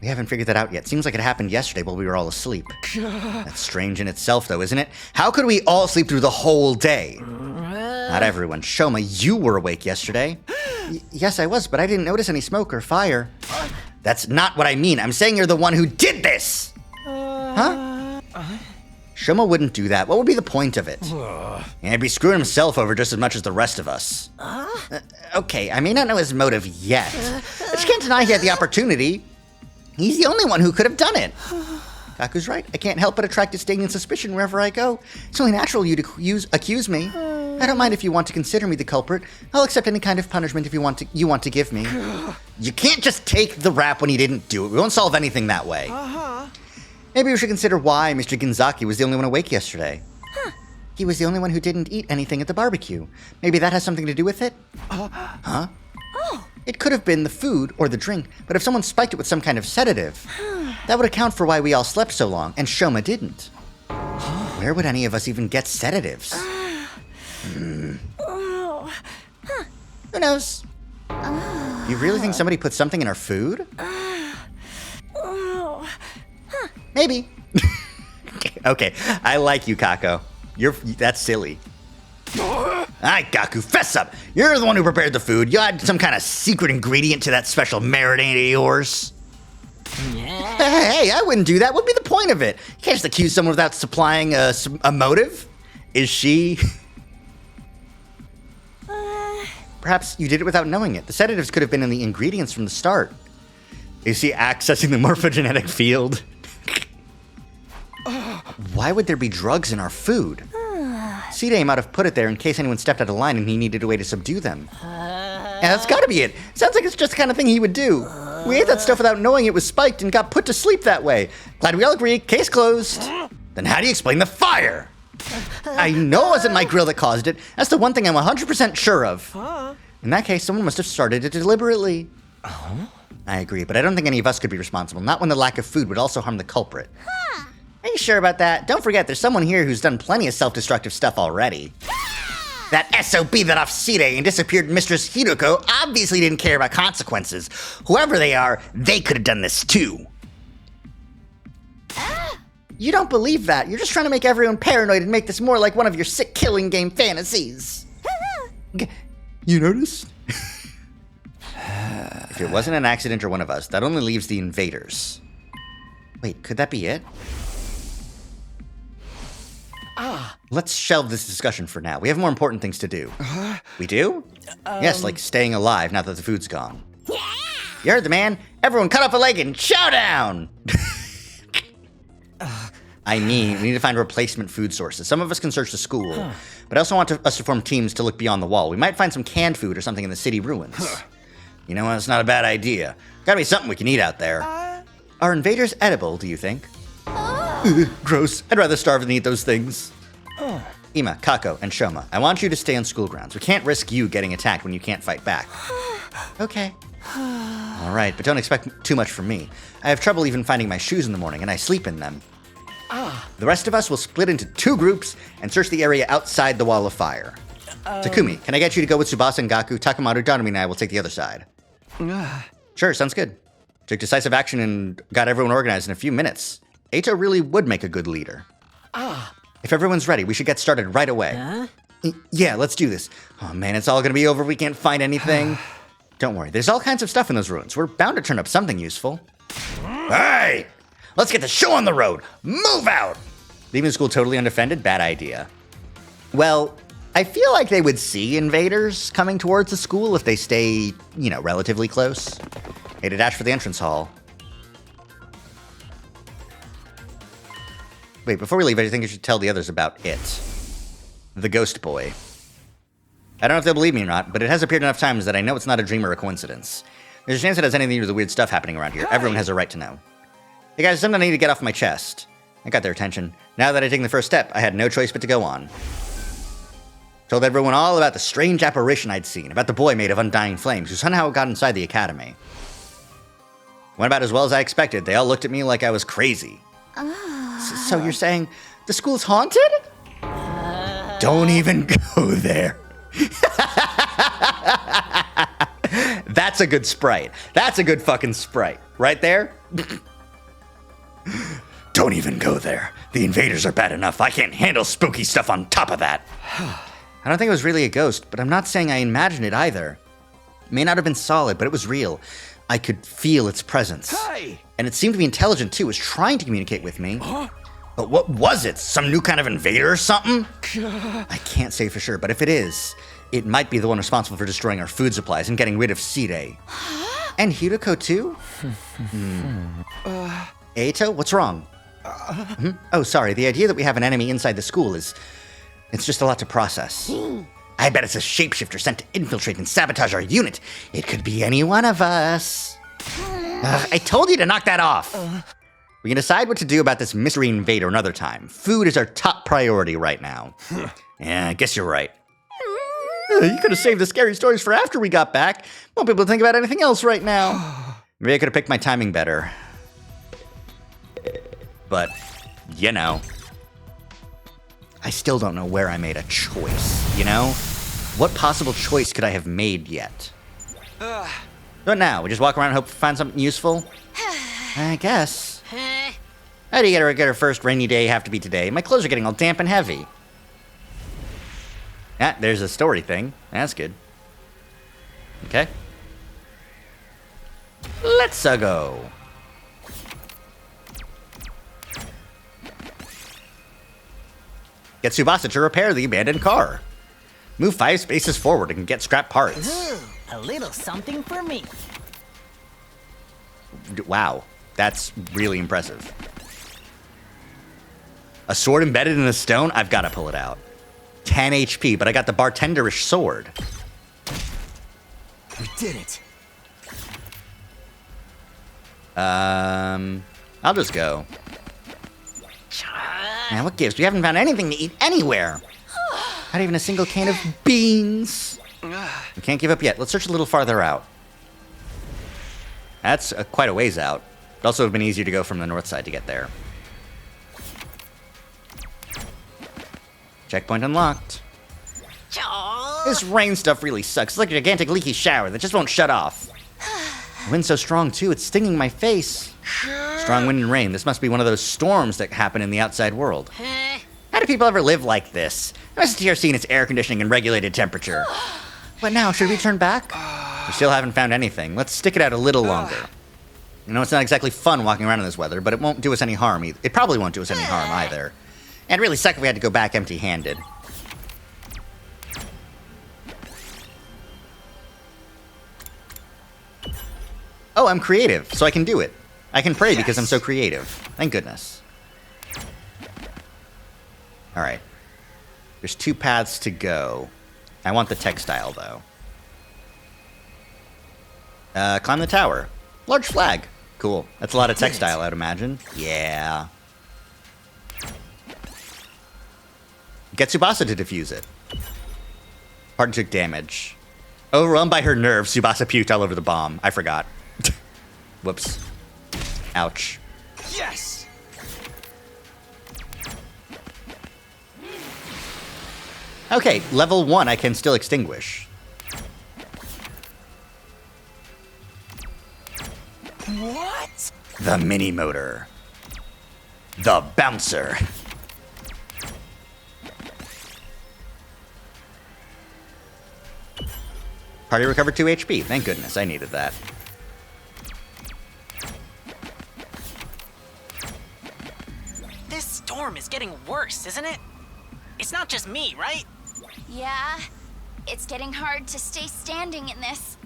We haven't figured that out yet. Seems like it happened yesterday while we were all asleep. That's strange in itself, though, isn't it? How could we all sleep through the whole day? Not everyone. Shoma, you were awake yesterday. Yes, I was, but I didn't notice any smoke or fire. That's not what I mean. I'm saying you're the one who did this. Huh? Shoma wouldn't do that. What would be the point of it? He'd be screwing himself over just as much as the rest of us. Okay, I may not know his motive yet. I just can't deny he had the opportunity. He's the only one who could have done it. Kaku's right. I can't help but attract disdain and suspicion wherever I go. It's only natural you to accuse me. I don't mind if you want to consider me the culprit. I'll accept any kind of punishment if you want to give me. You can't just take the rap when he didn't do it. We won't solve anything that way. Maybe we should consider why Mr. Ginzaki was the only one awake yesterday. He was the only one who didn't eat anything at the barbecue. Maybe that has something to do with it? Huh? It could have been the food or the drink, but if someone spiked it with some kind of sedative, that would account for why we all slept so long, and Shoma didn't. Where would any of us even get sedatives? Who knows? You really think somebody put something in our food? Maybe. Okay, I like you, Kako. That's silly. Alright, Gaku, fess up. You're the one who prepared the food. You had some kind of secret ingredient to that special marinade of yours. Hey, I wouldn't do that. What'd be the point of it? You can't just accuse someone without supplying a motive. Is she... Perhaps you did it without knowing it. The sedatives could have been in the ingredients from the start. Is he accessing the morphogenetic field? Why would there be drugs in our food? C-Day might have put it there in case anyone stepped out of line and he needed a way to subdue them. Yeah, that's gotta be it. Sounds like it's just the kind of thing he would do. We ate that stuff without knowing it was spiked and got put to sleep that way. Glad we all agree, case closed. Then how do you explain the fire? I know it wasn't my grill that caused it. That's the one thing I'm 100% sure of. In that case, someone must have started it deliberately. I agree, but I don't think any of us could be responsible. Not when the lack of food would also harm the culprit. Are you sure about that? Don't forget, there's someone here who's done plenty of self-destructive stuff already. That SOB that off C-Day and disappeared Mistress Hiroko obviously didn't care about consequences. Whoever they are, they could have done this too. You don't believe that. You're just trying to make everyone paranoid and make this more like one of your sick killing game fantasies. You noticed? If it wasn't an accident or one of us, that only leaves the invaders. Wait, could that be it? Let's shelve this discussion for now. We have more important things to do. We do? Yes, like staying alive now that the food's gone. You heard the man. Everyone cut off a leg and chow down! I mean, we need to find replacement food sources. Some of us can search the school, but I also want us to form teams to look beyond the wall. We might find some canned food or something in the city ruins. You know, it's not a bad idea. Gotta be something we can eat out there. Are invaders edible, do you think? Gross. I'd rather starve than eat those things. Ima, Kako, and Shoma, I want you to stay on school grounds. We can't risk you getting attacked when you can't fight back. Okay. All right, but don't expect too much from me. I have trouble even finding my shoes in the morning, and I sleep in them. The rest of us will split into 2 groups and search the area outside the wall of fire. Takumi, can I get you to go with Tsubasa and Gaku? Takamaru, Darumi, and I will take the other side. Sure, sounds good. Took decisive action and got everyone organized in a few minutes. Eito really would make a good leader. If everyone's ready, we should get started right away. Yeah, let's do this. Oh man, it's all gonna be over if we can't find anything. Don't worry, there's all kinds of stuff in those ruins. We're bound to turn up something useful. Hey! Let's get the show on the road! Move out! Leaving school totally undefended? Bad idea. Well, I feel like they would see invaders coming towards the school if they stay, you know, relatively close. Hey, to dash for the entrance hall. Wait, before we leave, I think you should tell the others about it. The Ghost Boy. I don't know if they'll believe me or not, but it has appeared enough times that I know it's not a dream or a coincidence. There's a chance it has anything to do with the weird stuff happening around here. Hi. Everyone has a right to know. Hey guys, something I need to get off my chest. I got their attention. Now that I've taken the first step, I had no choice but to go on. Told everyone all about the strange apparition I'd seen, about the boy made of undying flames who somehow got inside the academy. Went about as well as I expected. They all looked at me like I was crazy. So you're saying the school's haunted? Don't even go there. That's a good sprite. That's a good fucking sprite. Right there? Don't even go there. The invaders are bad enough. I can't handle spooky stuff on top of that. I don't think it was really a ghost, but I'm not saying I imagined it either. It may not have been solid, but it was real. I could feel its presence. Hey! And it seemed to be intelligent too. It was trying to communicate with me. Huh? But what was it? Some new kind of invader or something? I can't say for sure, but if it is, it might be the one responsible for destroying our food supplies and getting rid of Side. And Hideko too? Eito, what's wrong? Oh, sorry. The idea that we have an enemy inside the school is... it's just a lot to process. I bet it's a shapeshifter sent to infiltrate and sabotage our unit. It could be any one of us. I told you to knock that off. We can decide what to do about this mystery invader another time. Food is our top priority right now. Yeah, I guess you're right. You could have saved the scary stories for after we got back. Won't be able to think about anything else right now. Maybe I could have picked my timing better. But, you know. I still don't know where I made a choice, you know? What possible choice could I have made yet? What now? We just walk around and hope to find something useful? I guess. How do you get our first rainy day have to be today? My clothes are getting all damp and heavy. Ah, there's a story thing. That's good. Okay. Let's go. Get Tsubasa to repair the abandoned car. Move 5 spaces forward and get scrap parts. Ooh, a little something for me. Wow, that's really impressive. A sword embedded in a stone? I've got to pull it out. 10 HP, but I got the bartenderish sword. We did it. I'll just go. Man, what gives? We haven't found anything to eat anywhere. Not even a single can of beans. We can't give up yet. Let's search a little farther out. That's quite a ways out. It also would have been easier to go from the north side to get there. Checkpoint unlocked. This rain stuff really sucks. It's like a gigantic leaky shower that just won't shut off. The wind's so strong too, it's stinging my face. Strong wind and rain. This must be one of those storms that happen in the outside world. How do people ever live like this? The rest of TRC in its air conditioning and regulated temperature. What now? Should we turn back? We still haven't found anything. Let's stick it out a little longer. You know, it's not exactly fun walking around in this weather, but it won't do us any harm either. It probably won't do us any harm either. And it'd really suck if we had to go back empty-handed. Oh, I'm creative, so I can do it. I can pray because I'm so creative. Thank goodness. Alright. There's 2 paths to go. I want the textile, though. Climb the tower. Large flag. Cool. That's a lot of textile, I'd imagine. Yeah. Get Tsubasa to defuse it. Partner took damage. Overwhelmed by her nerves, Tsubasa puked all over the bomb. I forgot. Whoops. Ouch. Yes! Okay, level 1 I can still extinguish. What? The mini motor. The bouncer. Party recovered 2 HP. Thank goodness, I needed that. This storm is getting worse, isn't it? It's not just me, right? Yeah, it's getting hard to stay standing in this.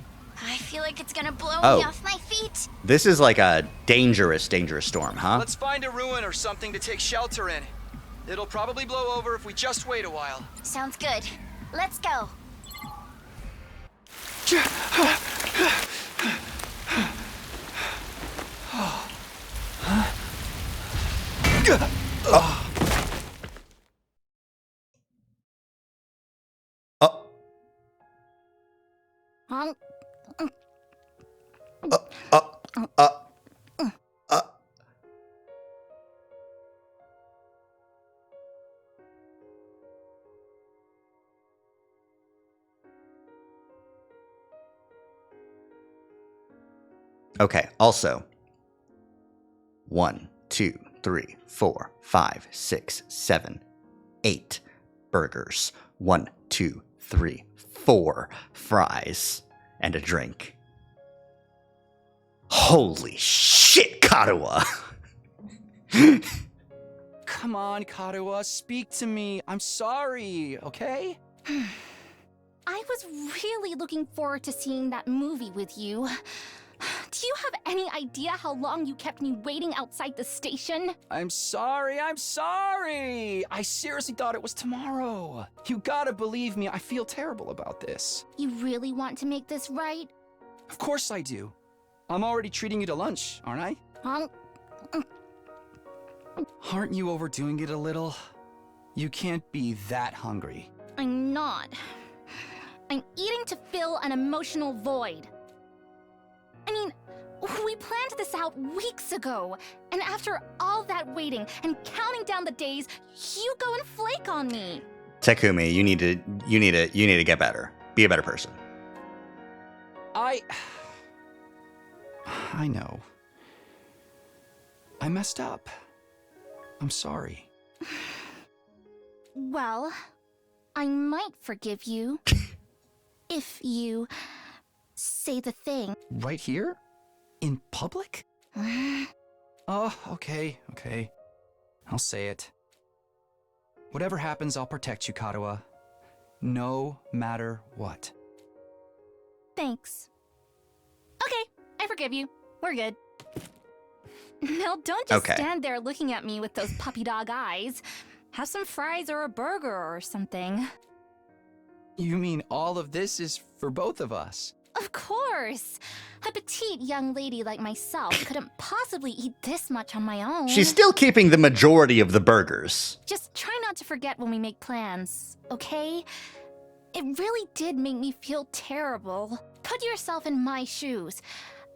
I feel like it's gonna blow Oh. me off my feet. This is like a dangerous, dangerous storm, huh? Let's find a ruin or something to take shelter in. It'll probably blow over if we just wait a while. Sounds good. Let's go. Oh, Um, okay, also. 1, 2, 3, 4, 5, 6, 7, 8 burgers. 1, 2, 3, 4 fries. And a drink. Holy shit, Katawa! Come on, Katawa, speak to me. I'm sorry, okay? I was really looking forward to seeing that movie with you. Do you have any idea how long you kept me waiting outside the station? I'm sorry. I seriously thought it was tomorrow. You gotta believe me, I feel terrible about this. You really want to make this right? Of course I do. I'm already treating you to lunch, aren't I? Aren't you overdoing it a little? You can't be that hungry. I'm not. I'm eating to fill an emotional void. I mean, we planned this out weeks ago, and after all that waiting and counting down the days, you go and flake on me. Takumi, you need to get better. Be a better person. I know. I messed up. I'm sorry. Well, I might forgive you. If you say the thing. Right here? In public? Oh, okay. I'll say it. Whatever happens, I'll protect you, Katawa. No matter what. Thanks. Okay, I forgive you. We're good. Now don't just stand there looking at me with those puppy dog eyes. Have some fries or a burger or something. You mean all of this is for both of us? Of course! A petite young lady like myself couldn't possibly eat this much on my own. She's still keeping the majority of the burgers. Just try not to forget when we make plans, okay? It really did make me feel terrible. Put yourself in my shoes.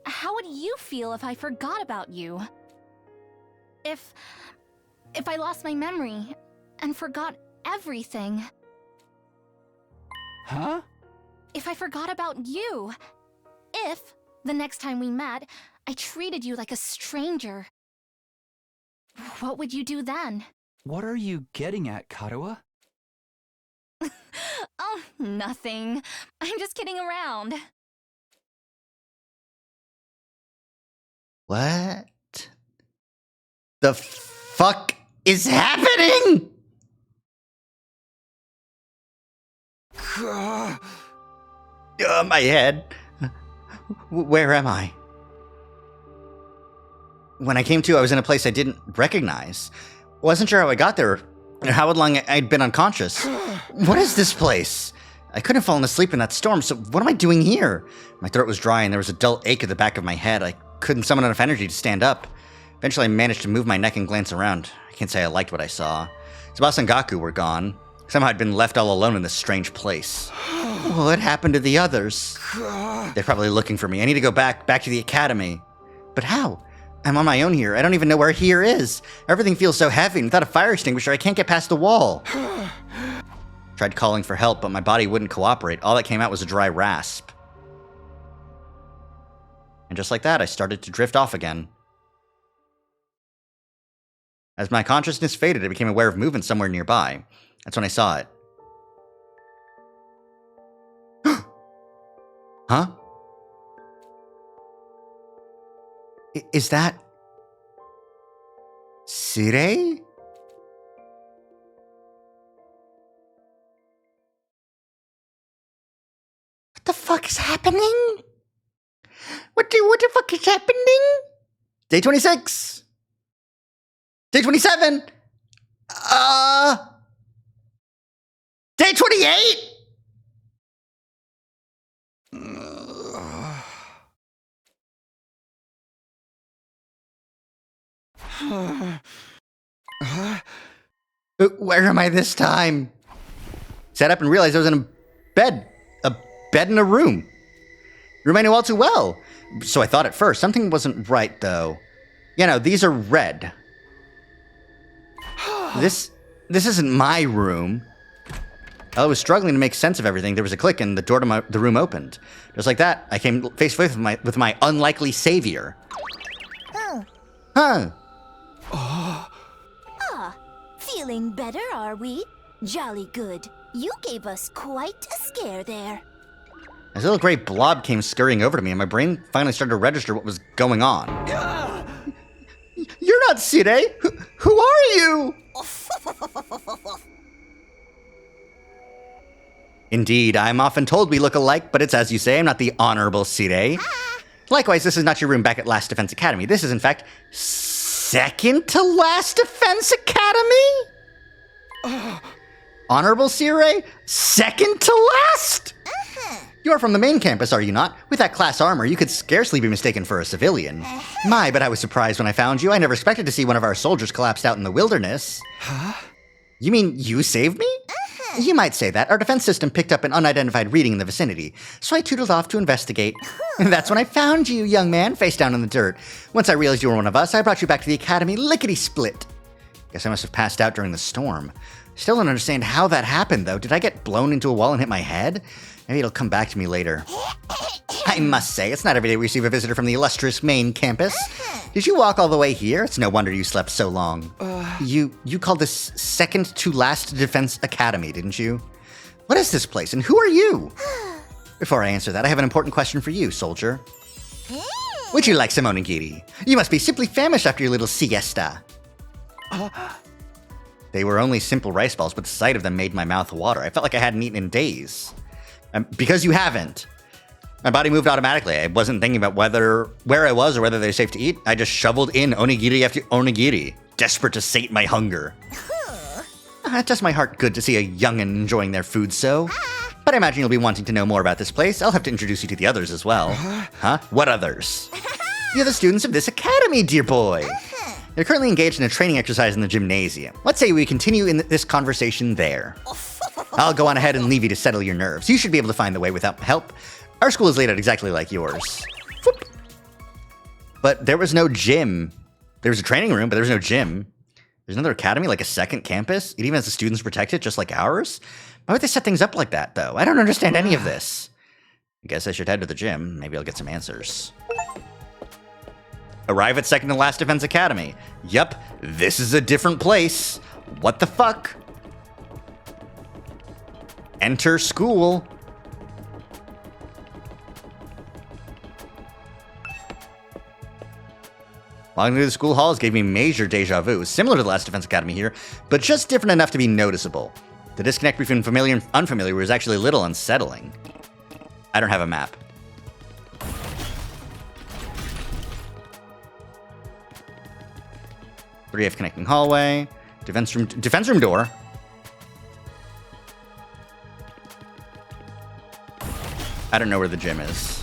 How would you feel if I forgot about you? If I lost my memory and forgot everything. Huh? If I forgot about you. If, the next time we met, I treated you like a stranger. What would you do then? What are you getting at, Katawa? Oh, nothing. I'm just kidding around. What the fuck is happening? My head. Where am I? When I came to, I was in a place I didn't recognize. Wasn't sure how I got there, or how long I'd been unconscious. What is this place? I couldn't have fallen asleep in that storm, so what am I doing here? My throat was dry and there was a dull ache at the back of my head. I couldn't summon enough energy to stand up. Eventually, I managed to move my neck and glance around. I can't say I liked what I saw. Tsubasa and Gaku were gone. Somehow I'd been left all alone in this strange place. What happened to the others? They're probably looking for me. I need to go back to the academy. But how? I'm on my own here. I don't even know where here is. Everything feels so heavy, and without a fire extinguisher, I can't get past the wall. Tried calling for help, but my body wouldn't cooperate. All that came out was a dry rasp. And just like that, I started to drift off again. As my consciousness faded, I became aware of movement somewhere nearby. That's when I saw it. Huh? Is that... Sirei? fuck is happening? What the fuck is happening? Day 26. Day 27. Day 28. Where am I this time? Sat up and realized I was in a bed in a room. Room I knew all too well. So I thought at first. Something wasn't right, though. You know, these are red. This isn't my room. I was struggling to make sense of everything. There was a click and the door to the room opened. Just like that, I came face to face with my unlikely savior. Huh. Feeling better, are we? Jolly good. You gave us quite a scare there. This little gray blob came scurrying over to me, and my brain finally started to register what was going on. You're not Sire! Who are you? Indeed, I'm often told we look alike, but it's as you say, I'm not the Honorable Sire. Likewise, this is not your room back at Last Defense Academy. This is, in fact, second to Last Defense Academy? Honorable Sire? Second to last? You're from the main campus, are you not? With that class armor, you could scarcely be mistaken for a civilian. My, but I was surprised when I found you. I never expected to see one of our soldiers collapsed out in the wilderness. Huh? You mean you saved me? You might say that. Our defense system picked up an unidentified reading in the vicinity, so I tootled off to investigate. And that's when I found you, young man, face down in the dirt. Once I realized you were one of us, I brought you back to the academy lickety-split. Guess I must have passed out during the storm. Still don't understand how that happened, though. Did I get blown into a wall and hit my head? Maybe it'll come back to me later. I must say, it's not every day we receive a visitor from the illustrious main campus. Did you walk all the way here? It's no wonder you slept so long. You called this second to last defense academy, didn't you? What is this place, and who are you? Before I answer that, I have an important question for you, soldier. Would you like some onigiri? You must be simply famished after your little siesta. They were only simple rice balls, but the sight of them made my mouth water. I felt like I hadn't eaten in days. Because you haven't. My body moved automatically. I wasn't thinking about where I was or whether they're safe to eat. I just shoveled in onigiri after onigiri, desperate to sate my hunger. It does my heart good to see a young'un enjoying their food so. But I imagine you'll be wanting to know more about this place. I'll have to introduce you to the others as well. Huh? What others? You're the students of this academy, dear boy. They're currently engaged in a training exercise in the gymnasium. Let's say we continue in this conversation there. I'll go on ahead and leave you to settle your nerves. You should be able to find the way without help. Our school is laid out exactly like yours. Whoop. But there was no gym. There was a training room, but there was no gym. There's another academy, like a second campus. It even has the students protected, just like ours. Why would they set things up like that, though? I don't understand any of this. I guess I should head to the gym. Maybe I'll get some answers. Arrive at second to last defense academy. Yup, this is a different place. What the fuck? Enter school. Walking through the school halls gave me major deja vu. Similar to the last defense academy here, but just different enough to be noticeable. The disconnect between familiar and unfamiliar was actually a little unsettling. I don't have a map. F connecting hallway. Defense room door. I don't know where the gym is.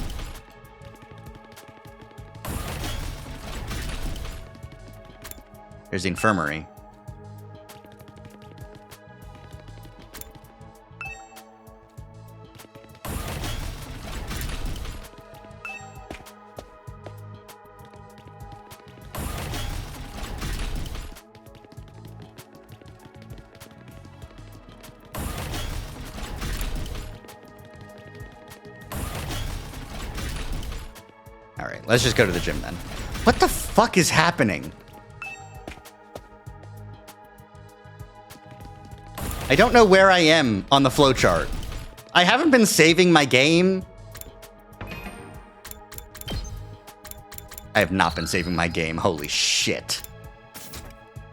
There's the infirmary. Alright, let's just go to the gym then. What the fuck is happening? I don't know where I am on the flowchart. I haven't been saving my game. I have not been saving my game. Holy shit.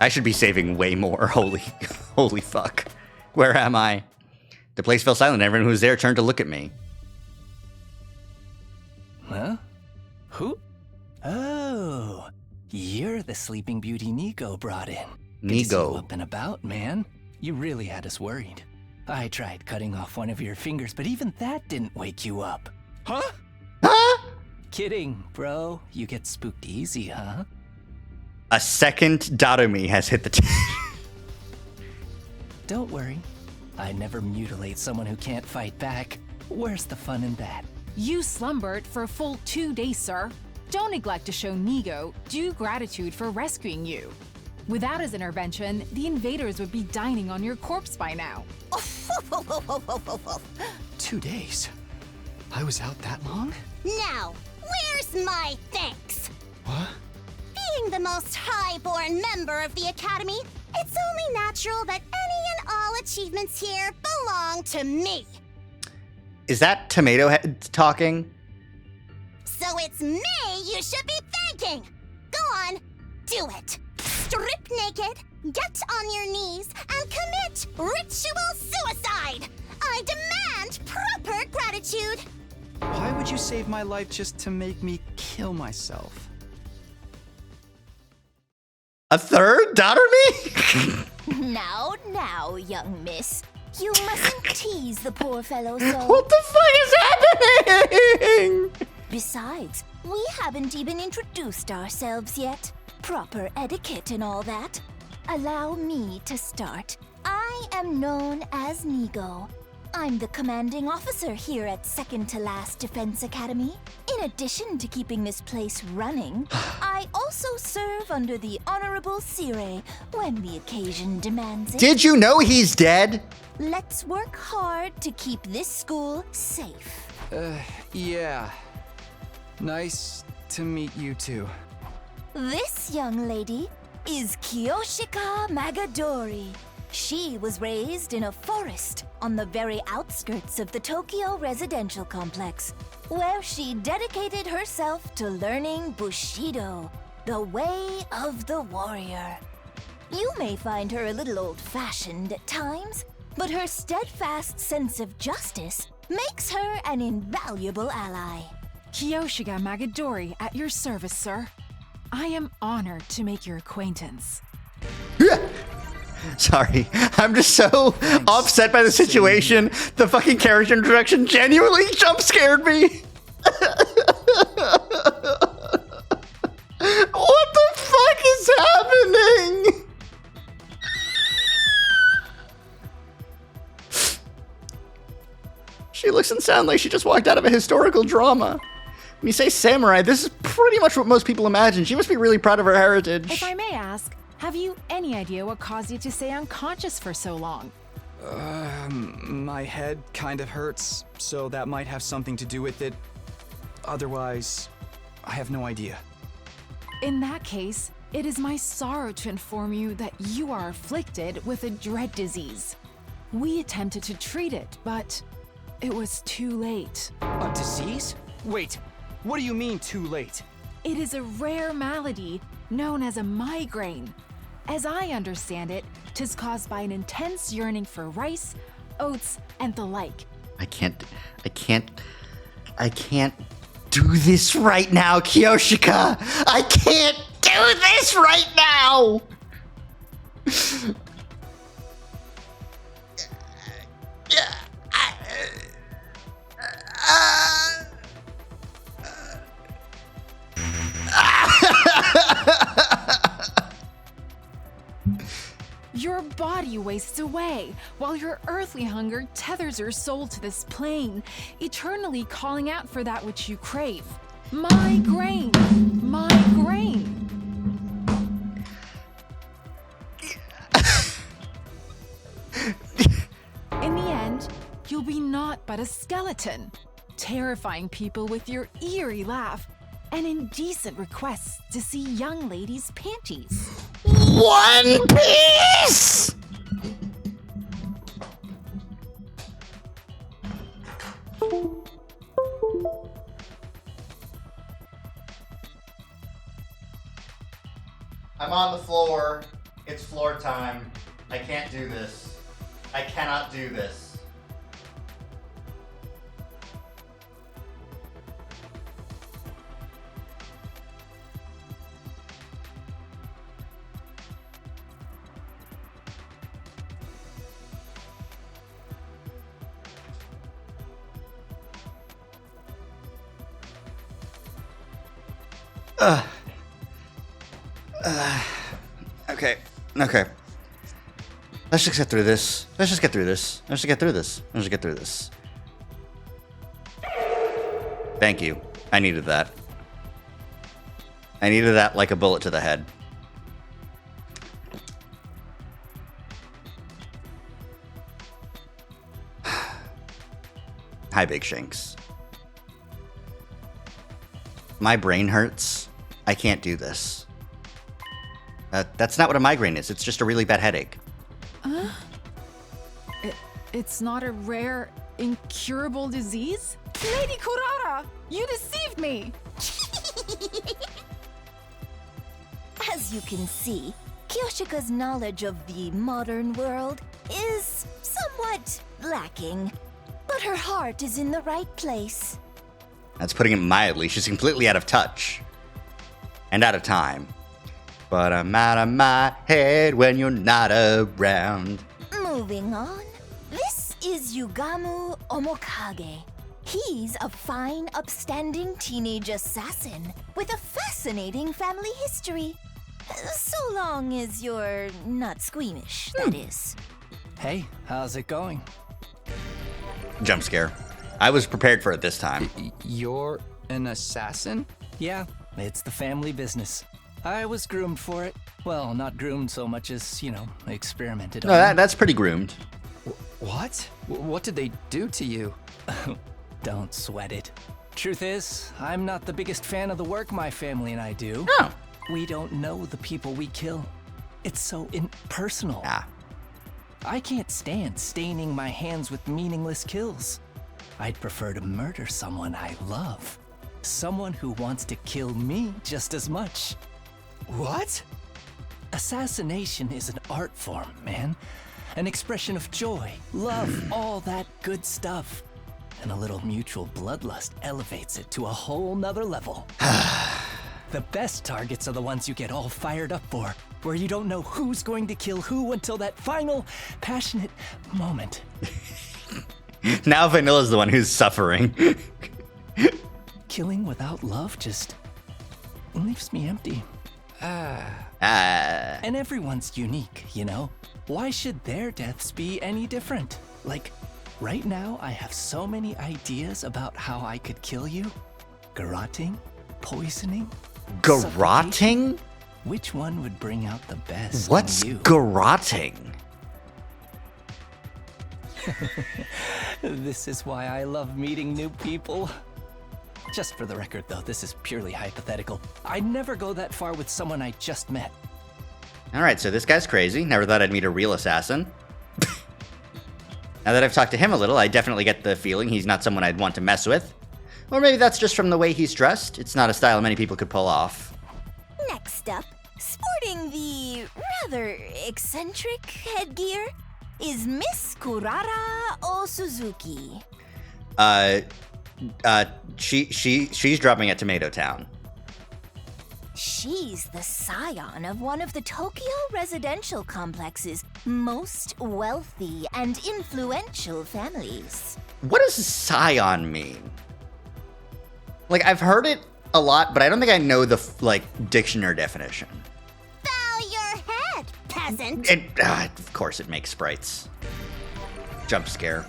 I should be saving way more. Holy fuck. Where am I? The place fell silent. Everyone who was there turned to look at me. Huh? Who? Oh, you're the Sleeping Beauty Nico brought in. Good to see Nico. you up and about, man. You really had us worried. I tried cutting off one of your fingers, but even that didn't wake you up. Huh? Huh? Kidding, bro. You get spooked easy, huh? A second Dadomi has hit the Don't worry. I never mutilate someone who can't fight back. Where's the fun in that? You slumbered for a full 2 days, sir. Don't neglect to show Nigo due gratitude for rescuing you. Without his intervention, the invaders would be dining on your corpse by now. 2 days? I was out that long? Now, where's my thanks? What? Being the most high-born member of the Academy, it's only natural that any and all achievements here belong to me. Is that Tomato Head talking? So it's me you should be thanking. Go on, do it. Strip naked, get on your knees, and commit ritual suicide. I demand proper gratitude. Why would you save my life just to make me kill myself? A third Dadomi? Now, young miss. You mustn't tease the poor fellow so. What the fuck is happening? Besides, we haven't even introduced ourselves yet. Proper etiquette and all that. Allow me to start. I am known as Nigo. I'm the commanding officer here at Second to Last Defense Academy. In addition to keeping this place running, I also serve under the Honorable Sire when the occasion demands it. Did you know he's dead? Let's work hard to keep this school safe. Yeah. Nice to meet you too. This young lady is Kiyoshika Magadori. She was raised in a forest on the very outskirts of the Tokyo residential complex, where she dedicated herself to learning Bushido, the way of the warrior. You may find her a little old-fashioned at times, but her steadfast sense of justice makes her an invaluable ally. Kiyoshika Magadori at your service, sir. I am honored to make your acquaintance. Sorry, I'm just so upset by the situation. The fucking character introduction genuinely jump scared me. What the fuck is happening? She looks and sounds like she just walked out of a historical drama. When you say samurai, this is pretty much what most people imagine. She must be really proud of her heritage. If I may ask, have you any idea what caused you to stay unconscious for so long? My head kind of hurts, so that might have something to do with it. Otherwise, I have no idea. In that case, it is my sorrow to inform you that you are afflicted with a dread disease. We attempted to treat it, but it was too late. A disease? Wait, what do you mean too late? It is a rare malady known as a migraine. As I understand it, 'tis caused by an intense yearning for rice, oats, and the like. I can't do this right now, Kiyoshika! I can't do this right now! Your body wastes away, while your earthly hunger tethers your soul to this plane, eternally calling out for that which you crave. Migraine! Migraine! In the end, you'll be naught but a skeleton, terrifying people with your eerie laugh and indecent requests to see young ladies' panties. One Piece! I'm on the floor. It's floor time. I can't do this. I cannot do this. Okay. Okay. Let's just get through this. Let's just get through this. Let's just get through this. Let's just get through this. Thank you. I needed that. I needed that like a bullet to the head. Hi, Big Shanks. My brain hurts. I can't do this. That's not what a migraine is. It's just a really bad headache. It's not a rare, incurable disease? Lady Kurara, you deceived me! As you can see, Kiyoshika's knowledge of the modern world is somewhat lacking, but her heart is in the right place. That's putting it mildly. She's completely out of touch. And out of time. But I'm out of my head when you're not around. Moving on, this is Yugamu Omokage. He's a fine, upstanding teenage assassin with a fascinating family history. So long as you're not squeamish, that is. Hey, how's it going? Jump scare. I was prepared for it this time. You're an assassin? Yeah, it's the family business. I was groomed for it. Well, not groomed so much as, experimented No, on. that's pretty groomed. What? What did they do to you? Don't sweat it. Truth is, I'm not the biggest fan of the work my family and I do. No. We don't know the people we kill. It's so impersonal. I can't stand staining my hands with meaningless kills. I'd prefer to murder someone I love. Someone who wants to kill me just as much. What? Assassination is an art form, man. An expression of joy, love, all that good stuff. And a little mutual bloodlust elevates it to a whole nother level. The best targets are the ones you get all fired up for, where you don't know who's going to kill who until that final, passionate moment. Now Vanilla's the one who's suffering. Killing without love just leaves me empty. And everyone's unique, Why should their deaths be any different? Like, right now I have so many ideas about how I could kill you. Garroting? Poisoning? Garroting? Which one would bring out the best What's in you? garroting? This is why I love meeting new people. Just for the record, though, this is purely hypothetical. I'd never go that far with someone I just met. Alright, so this guy's crazy. Never thought I'd meet a real assassin. Now that I've talked to him a little, I definitely get the feeling he's not someone I'd want to mess with. Or maybe that's just from the way he's dressed. It's not a style many people could pull off. Next up, sporting the rather eccentric headgear, is Miss Kurara Osuzuki. She's dropping at Tomato Town. She's the scion of one of the Tokyo residential complex's most wealthy and influential families. What does scion mean? Like, I've heard it a lot, but I don't think I know the, dictionary definition. Bow your head, peasant! Of course it makes sprites. Jump scare.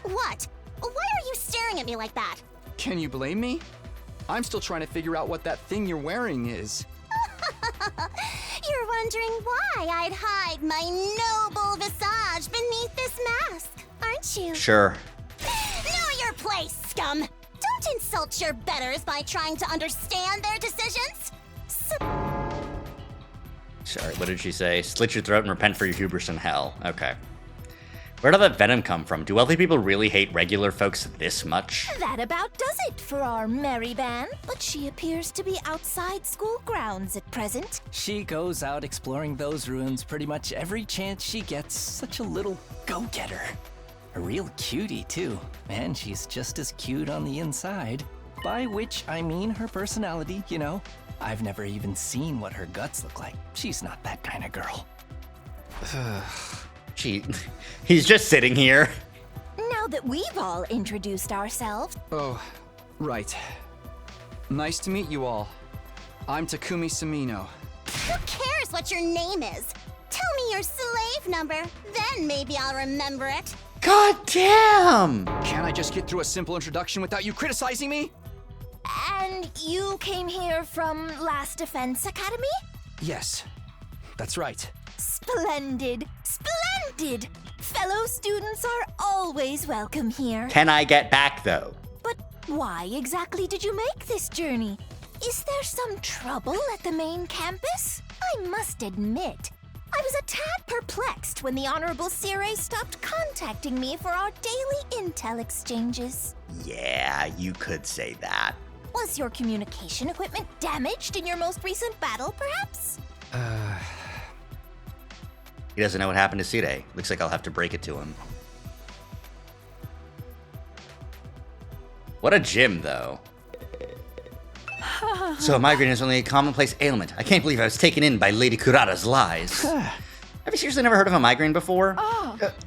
What? Why are you staring at me like that? Can you blame me? I'm still trying to figure out what that thing you're wearing is. You're wondering why I'd hide my noble visage beneath this mask, aren't you? Sure. Know your place, scum! Don't insult your betters by trying to understand their decisions! Sorry, what did she say? Slit your throat and repent for your hubris in hell. Okay. Where did that venom come from? Do wealthy people really hate regular folks this much? That about does it for our merry band, but she appears to be outside school grounds at present. She goes out exploring those ruins pretty much every chance she gets. Such a little go-getter. A real cutie, too. And she's just as cute on the inside. By which I mean her personality, I've never even seen what her guts look like. She's not that kind of girl. He's just sitting here. Now that we've all introduced ourselves, Oh, right. Nice to meet you all. I'm Takumi Samino. Who cares what your name is? Tell me your slave number, then maybe I'll remember it. God damn! Can't I just get through a simple introduction without you criticizing me? And you came here from Last Defense Academy? Yes, that's right. Splendid! Splendid! Fellow students are always welcome here. Can I get back, though? But why exactly did you make this journey? Is there some trouble at the main campus? I must admit, I was a tad perplexed when the Honorable Circe stopped contacting me for our daily intel exchanges. Yeah, you could say that. Was your communication equipment damaged in your most recent battle, perhaps? He doesn't know what happened to Sire. Looks like I'll have to break it to him. What a gym, though. So a migraine is only a commonplace ailment. I can't believe I was taken in by Lady Kurata's lies. Have you seriously never heard of a migraine before?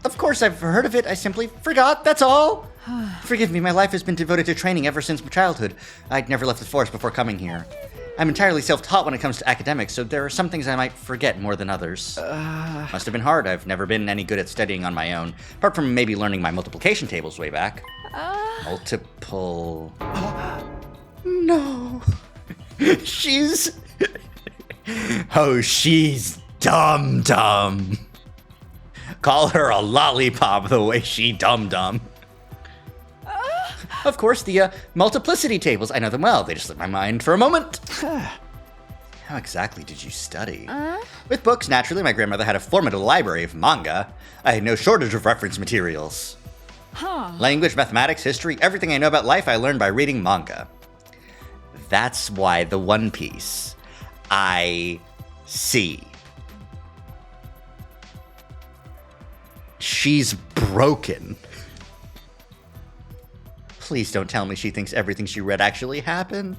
Of course I've heard of it. I simply forgot, that's all. Forgive me, my life has been devoted to training ever since my childhood. I'd never left the forest before coming here. I'm entirely self-taught when it comes to academics, so there are some things I might forget more than others. Must have been hard. I've never been any good at studying on my own, apart from maybe learning my multiplication tables way back. Multiple... No. She's... Oh, she's dumb. Call her a lollipop the way she dumb. Of course, the multiplicity tables. I know them well. They just slipped my mind for a moment. How exactly did you study? With books, naturally. My grandmother had a formidable library of manga. I had no shortage of reference materials. Language, mathematics, history, everything I know about life I learned by reading manga. That's why the One Piece I see. She's broken. Please don't tell me she thinks everything she read actually happened.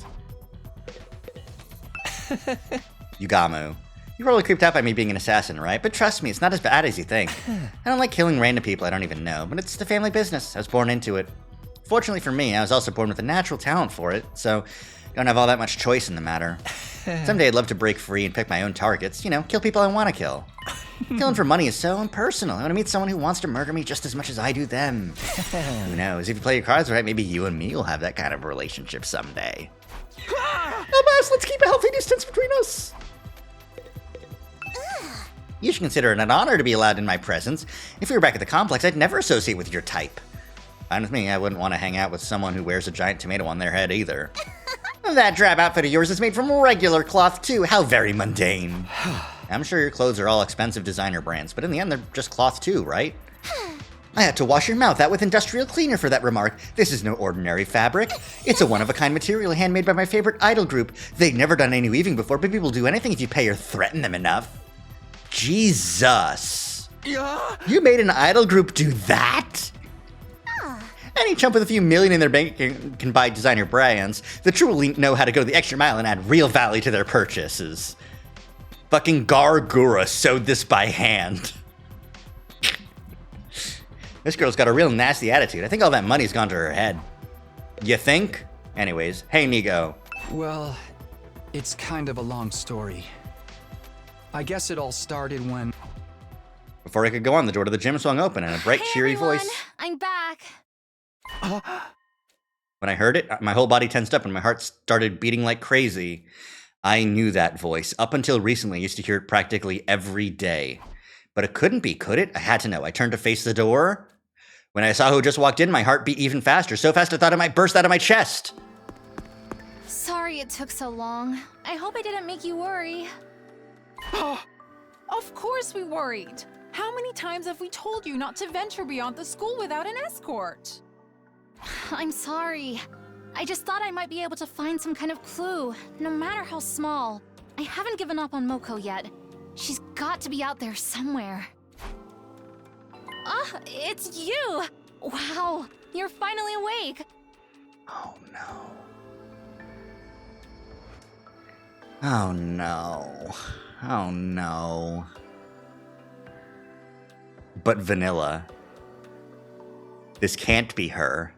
Yugamu, you're really creeped out by me being an assassin, right? But trust me, it's not as bad as you think. I don't like killing random people I don't even know, but it's the family business. I was born into it. Fortunately for me, I was also born with a natural talent for it, so don't have all that much choice in the matter. Someday I'd love to break free and pick my own targets, kill people I want to kill. Killing for money is so impersonal. I want to meet someone who wants to murder me just as much as I do them. Who knows, if you play your cards right, maybe you and me will have that kind of relationship someday. Elmas, let's keep a healthy distance between us. You should consider it an honor to be allowed in my presence. If we were back at the complex, I'd never associate with your type. Fine with me, I wouldn't want to hang out with someone who wears a giant tomato on their head either. That drab outfit of yours is made from regular cloth too. How very mundane. I'm sure your clothes are all expensive designer brands, but in the end they're just cloth too, right? I had to wash your mouth out with industrial cleaner for that remark. This is no ordinary fabric. It's a one-of-a-kind material handmade by my favorite idol group. They've never done any weaving before, but people will do anything if you pay or threaten them enough. Jesus. You made an idol group do that? Any chump with a few million in their bank can buy designer brands. The true elite know how to go the extra mile and add real value to their purchases. Fucking Gargura sewed this by hand. This girl's got a real nasty attitude. I think all that money's gone to her head. You think? Anyways, hey Nigo. Well, it's kind of a long story. I guess it all started when... Before I could go on, the door to the gym swung open and a bright, cheery everyone. voice. I'm back. When I heard it, my whole body tensed up and my heart started beating like crazy. I knew that voice. Up until recently, I used to hear it practically every day. But it couldn't be, could it? I had to know. I turned to face the door. When I saw who just walked in, my heart beat even faster. So fast I thought it might burst out of my chest. Sorry it took so long. I hope I didn't make you worry. Of course we worried. How many times have we told you not to venture beyond the school without an escort? I'm sorry. I just thought I might be able to find some kind of clue, no matter how small. I haven't given up on Moko yet. She's got to be out there somewhere. Ah, it's you! Wow, you're finally awake. Oh no. Oh no. Oh no. But Vanilla. This can't be her.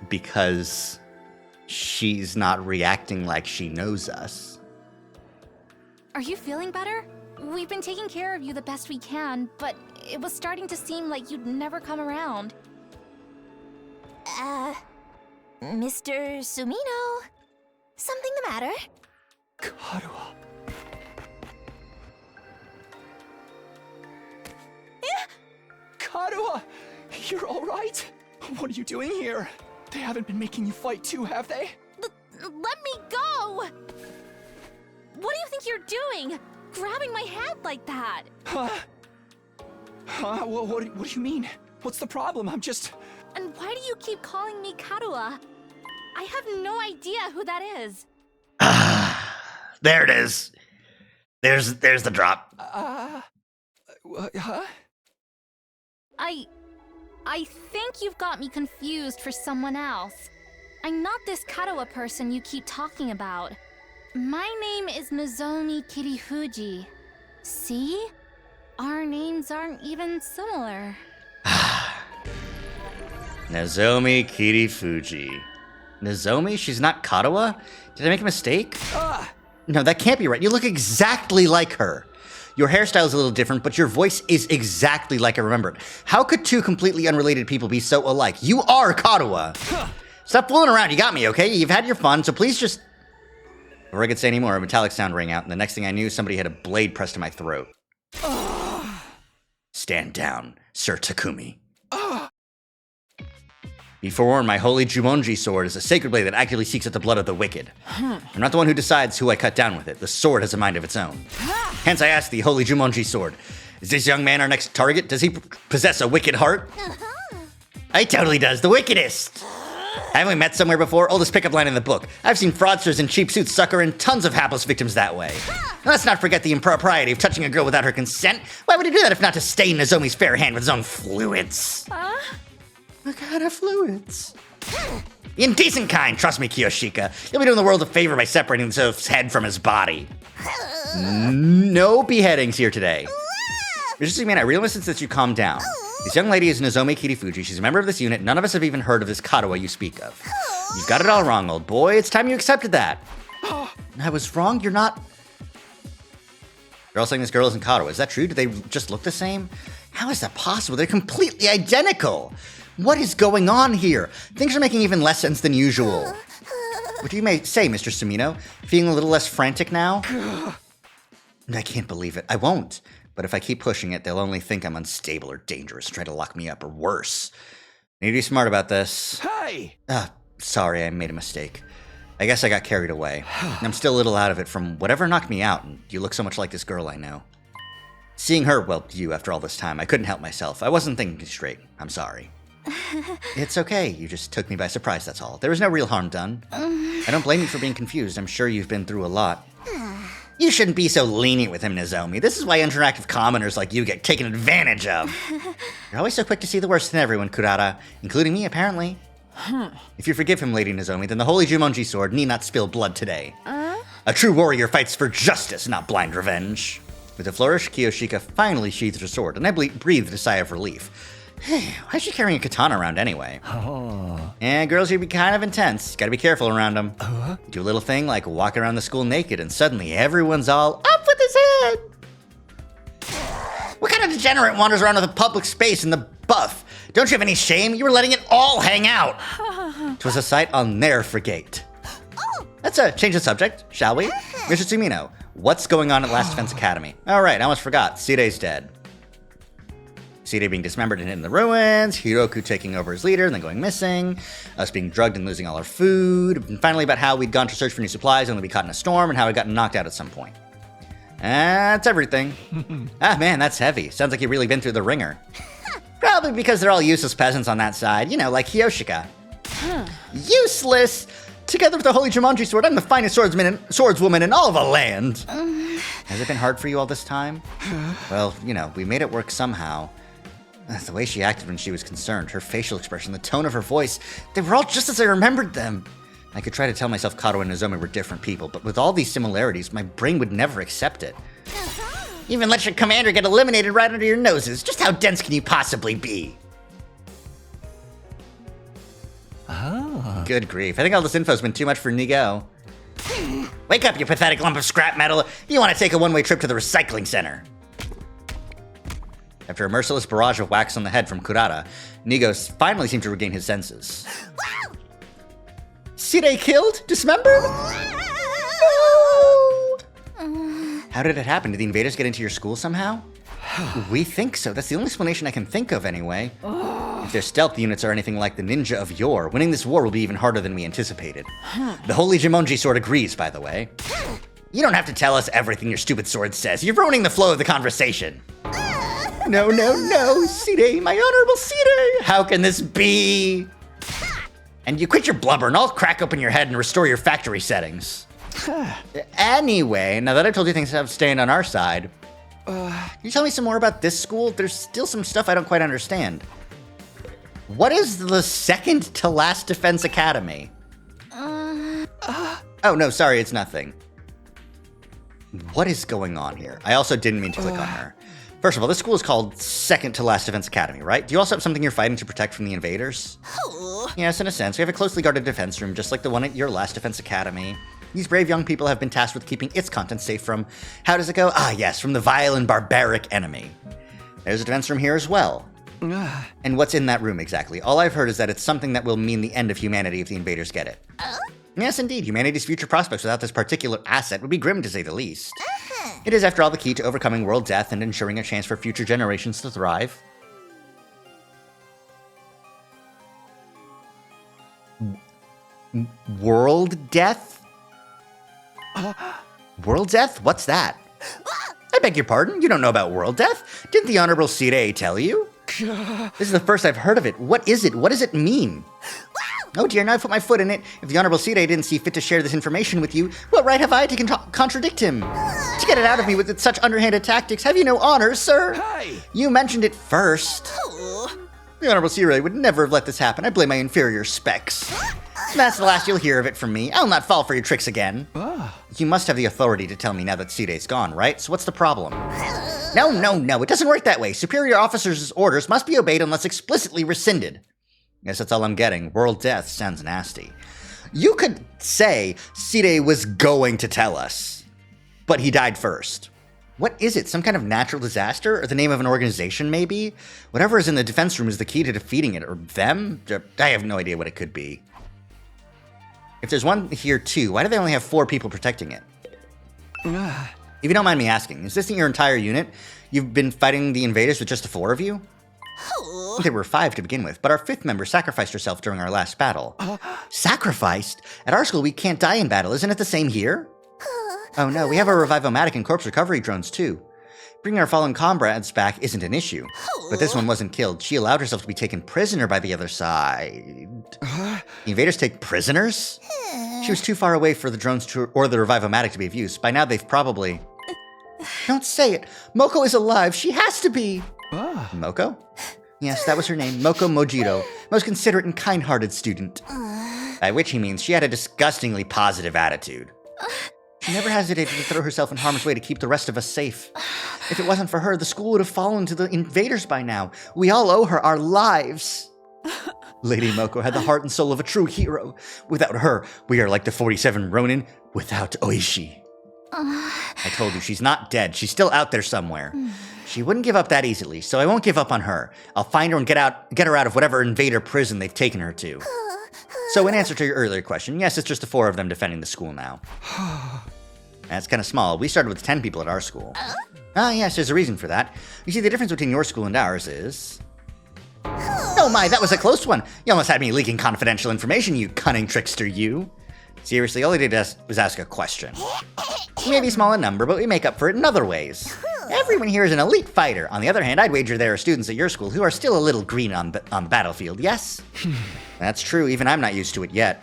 Because she's not reacting like she knows us. Are you feeling better? We've been taking care of you the best we can, but it was starting to seem like you'd never come around. Mr. Sumino? Something the matter? Karuha. Karuha! You're alright? What are you doing here? They haven't been making you fight too, have they? Let me go! What do you think you're doing? Grabbing my hand like that? What do you mean? What's the problem? I'm just... And why do you keep calling me Karuha? I have no idea who that is. There it is. There's the drop. Huh? I think you've got me confused for someone else. I'm not this Karuha person you keep talking about. My name is Nozomi Kirifuji. See? Our names aren't even similar. Nozomi Kirifuji. Nozomi? She's not Karuha? Did I make a mistake? No, that can't be right. You look exactly like her. Your hairstyle is a little different, but your voice is exactly like I remembered. How could two completely unrelated people be so alike? You are Karuha. Stop fooling around. You got me, okay? You've had your fun, so please just... Before I could say any more, a metallic sound rang out, and the next thing I knew, somebody had a blade pressed to my throat. Stand down, Sir Takumi. Be forewarned, my holy Jumonji sword is a sacred blade that actively seeks out the blood of the wicked. I'm not the one who decides who I cut down with it. The sword has a mind of its own. Hence I ask thee, holy Jumonji sword, is this young man our next target? Does he possess a wicked heart? He totally does, the wickedest. Haven't we met somewhere before? Oldest pickup line in the book. I've seen fraudsters in cheap suits sucker in tons of hapless victims that way. And let's not forget the impropriety of touching a girl without her consent. Why would he do that if not to stain Nozomi's fair hand with his own fluids? What kind of fluids? The indecent kind, trust me, Kiyoshika. You'll be doing the world a favor by separating this head from his body. No beheadings here today. Mr. Man, I realize since you calmed down. This young lady is Nozomi Kirifuji. She's a member of this unit. None of us have even heard of this Karuha you speak of. You've got it all wrong, old boy. It's time you accepted that. I was wrong? You're not... They're all saying this girl isn't Karuha. Is that true? Do they just look the same? How is that possible? They're completely identical. What is going on here? Things are making even less sense than usual. What you may say, Mr. Sumino? Feeling a little less frantic now? I can't believe it. I won't. But if I keep pushing it, they'll only think I'm unstable or dangerous, try to lock me up, or worse. I need to be smart about this. Hey! Sorry, I made a mistake. I guess I got carried away. I'm still a little out of it from whatever knocked me out, and you look so much like this girl I know. Seeing her, well, you after all this time, I couldn't help myself. I wasn't thinking straight. I'm sorry. It's okay. You just took me by surprise, that's all. There was no real harm done. I don't blame you for being confused. I'm sure you've been through a lot. You shouldn't be so lenient with him, Nozomi. This is why interactive commoners like you get taken advantage of. You're always so quick to see the worst in everyone, Kurata. Including me, apparently. If you forgive him, Lady Nozomi, then the holy Jumonji sword need not spill blood today. A true warrior fights for justice, not blind revenge. With a flourish, Kiyoshika finally sheathed her sword, and I breathed a sigh of relief. Why is she carrying a katana around anyway? And girls, you'd be kind of intense. Gotta be careful around them. Do a little thing like walk around the school naked and suddenly everyone's all up with his head. What kind of degenerate wanders around with a public space in the buff? Don't you have any shame? You were letting it all hang out. 'Twas a sight I'll ne'er forget. Let's change the subject, shall we? Mr. Sumino, what's going on at Last Defense Academy? All right, I almost forgot. Side's dead. Side being dismembered and hidden in the ruins, Hiroku taking over as leader and then going missing, us being drugged and losing all our food, and finally about how we'd gone to search for new supplies only to be caught in a storm and how we'd gotten knocked out at some point. That's everything. Man, that's heavy. Sounds like you've really been through the ringer. Probably because they're all useless peasants on that side, you know, like Kiyoshika. Useless! Together with the holy Jumonji sword, I'm the finest swordswoman in all of the land. Has it been hard for you all this time? Well, you know, we made it work somehow. The way she acted when she was concerned, her facial expression, the tone of her voice, they were all just as I remembered them. I could try to tell myself Karuha and Nozomi were different people, but with all these similarities, my brain would never accept it. Even let your commander get eliminated right under your noses. Just how dense can you possibly be? Oh. Good grief. I think all this info's been too much for Nigo. Wake up, you pathetic lump of scrap metal. You want to take a one-way trip to the recycling center. After a merciless barrage of whacks on the head from Kurata, Nigo finally seemed to regain his senses. Sirei killed? Dismembered? How did it happen? Did the invaders get into your school somehow? We think so. That's the only explanation I can think of, anyway. If their stealth units are anything like the ninja of yore, winning this war will be even harder than we anticipated. The Holy Jumonji sword agrees, by the way. You don't have to tell us everything your stupid sword says. You're ruining the flow of the conversation. No, Sirei, my honorable Sirei. How can this be? And you quit your blubber and I'll crack open your head and restore your factory settings. Anyway, now that I've told you things have staying on our side, can you tell me some more about this school? There's still some stuff I don't quite understand. What is the second to last defense academy? Oh, no, sorry, it's nothing. What is going on here? I also didn't mean to click on her. First of all, this school is called Second to Last Defense Academy, right? Do you also have something you're fighting to protect from the invaders? Yes, in a sense. We have a closely guarded defense room, just like the one at your last defense academy. These brave young people have been tasked with keeping its contents safe from, how does it go? Ah, yes, from the vile and barbaric enemy. There's a defense room here as well. And what's in that room exactly? All I've heard is that it's something that will mean the end of humanity if the invaders get it. Yes, indeed. Humanity's future prospects without this particular asset would be grim, to say the least. It is, after all, the key to overcoming world death and ensuring a chance for future generations to thrive. World death? World death? What's that? I beg your pardon? You don't know about world death? Didn't the Honorable Sirei tell you? This is the first I've heard of it. What is it? What does it mean? Oh dear, now I put my foot in it. If the Honorable Sirei didn't see fit to share this information with you, what right have I to contradict him? To get it out of me with such underhanded tactics, have you no honor, sir? Hey! You mentioned it first. The Honorable Sirei would never have let this happen. I blame my inferior specs. That's the last you'll hear of it from me. I'll not fall for your tricks again. You must have the authority to tell me now that Sirei's gone, right? So what's the problem? No, it doesn't work that way. Superior officers' orders must be obeyed unless explicitly rescinded. Guess that's all I'm getting. World death sounds nasty. You could say Sirei was going to tell us, but he died first. What is it? Some kind of natural disaster? Or the name of an organization, maybe? Whatever is in the defense room is the key to defeating it. Or them? I have no idea what it could be. If there's one here too, why do they only have 4 people protecting it? If you don't mind me asking, is this your entire unit? You've been fighting the invaders with just the 4 of you? There were 5 to begin with, but our 5th member sacrificed herself during our last battle. Sacrificed? At our school, we can't die in battle. Isn't it the same here? Oh no, we have our Revivomatic and corpse recovery drones too. Bringing our fallen comrades back isn't an issue. But this one wasn't killed. She allowed herself to be taken prisoner by the other side. The invaders take prisoners? She was too far away for the drones or the Revivomatic to be of use. By now they've probably... Don't say it! Moko is alive! She has to be! Moko? Yes, that was her name. Moko Mojito. Most considerate and kind-hearted student. By which he means she had a disgustingly positive attitude. She never hesitated to throw herself in harm's way to keep the rest of us safe. If it wasn't for her, the school would have fallen to the invaders by now. We all owe her our lives. Lady Moko had the heart and soul of a true hero. Without her, we are like the 47 Ronin without Oishi. I told you, she's not dead. She's still out there somewhere. She wouldn't give up that easily, so I won't give up on her. I'll find her and get her out of whatever invader prison they've taken her to. So in answer to your earlier question, yes, it's just the 4 of them defending the school now. That's kind of small. We started with 10 people at our school. Yes, there's a reason for that. You see, the difference between your school and ours is... Oh my, that was a close one. You almost had me leaking confidential information, you cunning trickster, you. Seriously, all I did was ask a question. We may be small in number, but we make up for it in other ways. Everyone here is an elite fighter. On the other hand, I'd wager there are students at your school who are still a little green on the battlefield, yes? That's true, even I'm not used to it yet.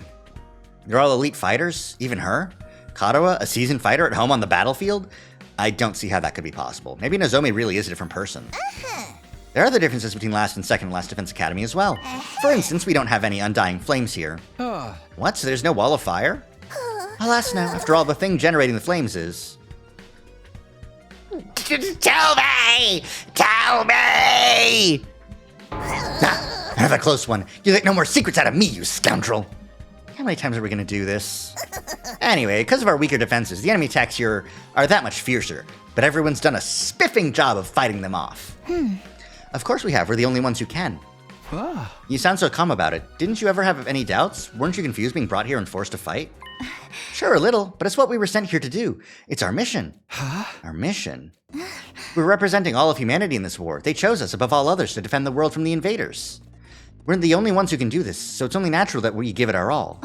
They're all elite fighters? Even her? Katawa, a seasoned fighter at home on the battlefield? I don't see how that could be possible. Maybe Nozomi really is a different person. There are other differences between Last and Second Last Defense Academy as well. For instance, we don't have any undying flames here. What? So there's no wall of fire? Alas no, after all, the thing generating the flames is... Tell me! Tell me! Another close one. You get no more secrets out of me, you scoundrel. How many times are we gonna do this? Anyway, because of our weaker defenses, the enemy attacks here are that much fiercer, but everyone's done a spiffing job of fighting them off. Of course we have. We're the only ones who can. You sound so calm about it. Didn't you ever have any doubts? Weren't you confused being brought here and forced to fight? Sure, a little, but it's what we were sent here to do. It's our mission. Our mission? We're representing all of humanity in this war. They chose us above all others to defend the world from the invaders. We're the only ones who can do this, so it's only natural that we give it our all.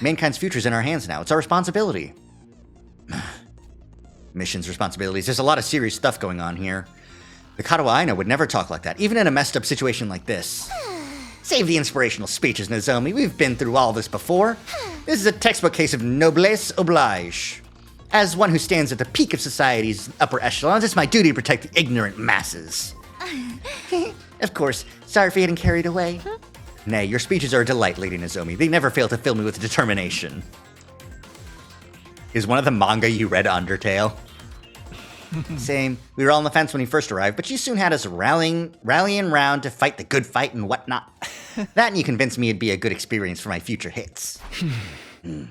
Mankind's future's in our hands now. It's our responsibility. Missions, responsibilities. There's a lot of serious stuff going on here. The Katawa I know would never talk like that, even in a messed up situation like this. Save the inspirational speeches, Nozomi. We've been through all this before. This is a textbook case of noblesse oblige. As one who stands at the peak of society's upper echelons, it's my duty to protect the ignorant masses. Of course, sorry for getting carried away. Nay, your speeches are a delight, Lady Nozomi. They never fail to fill me with determination. Is one of the manga you read Undertale? Same. We were all on the fence when he first arrived, but you soon had us rallying round to fight the good fight and whatnot. That and you convinced me it'd be a good experience for my future hits. It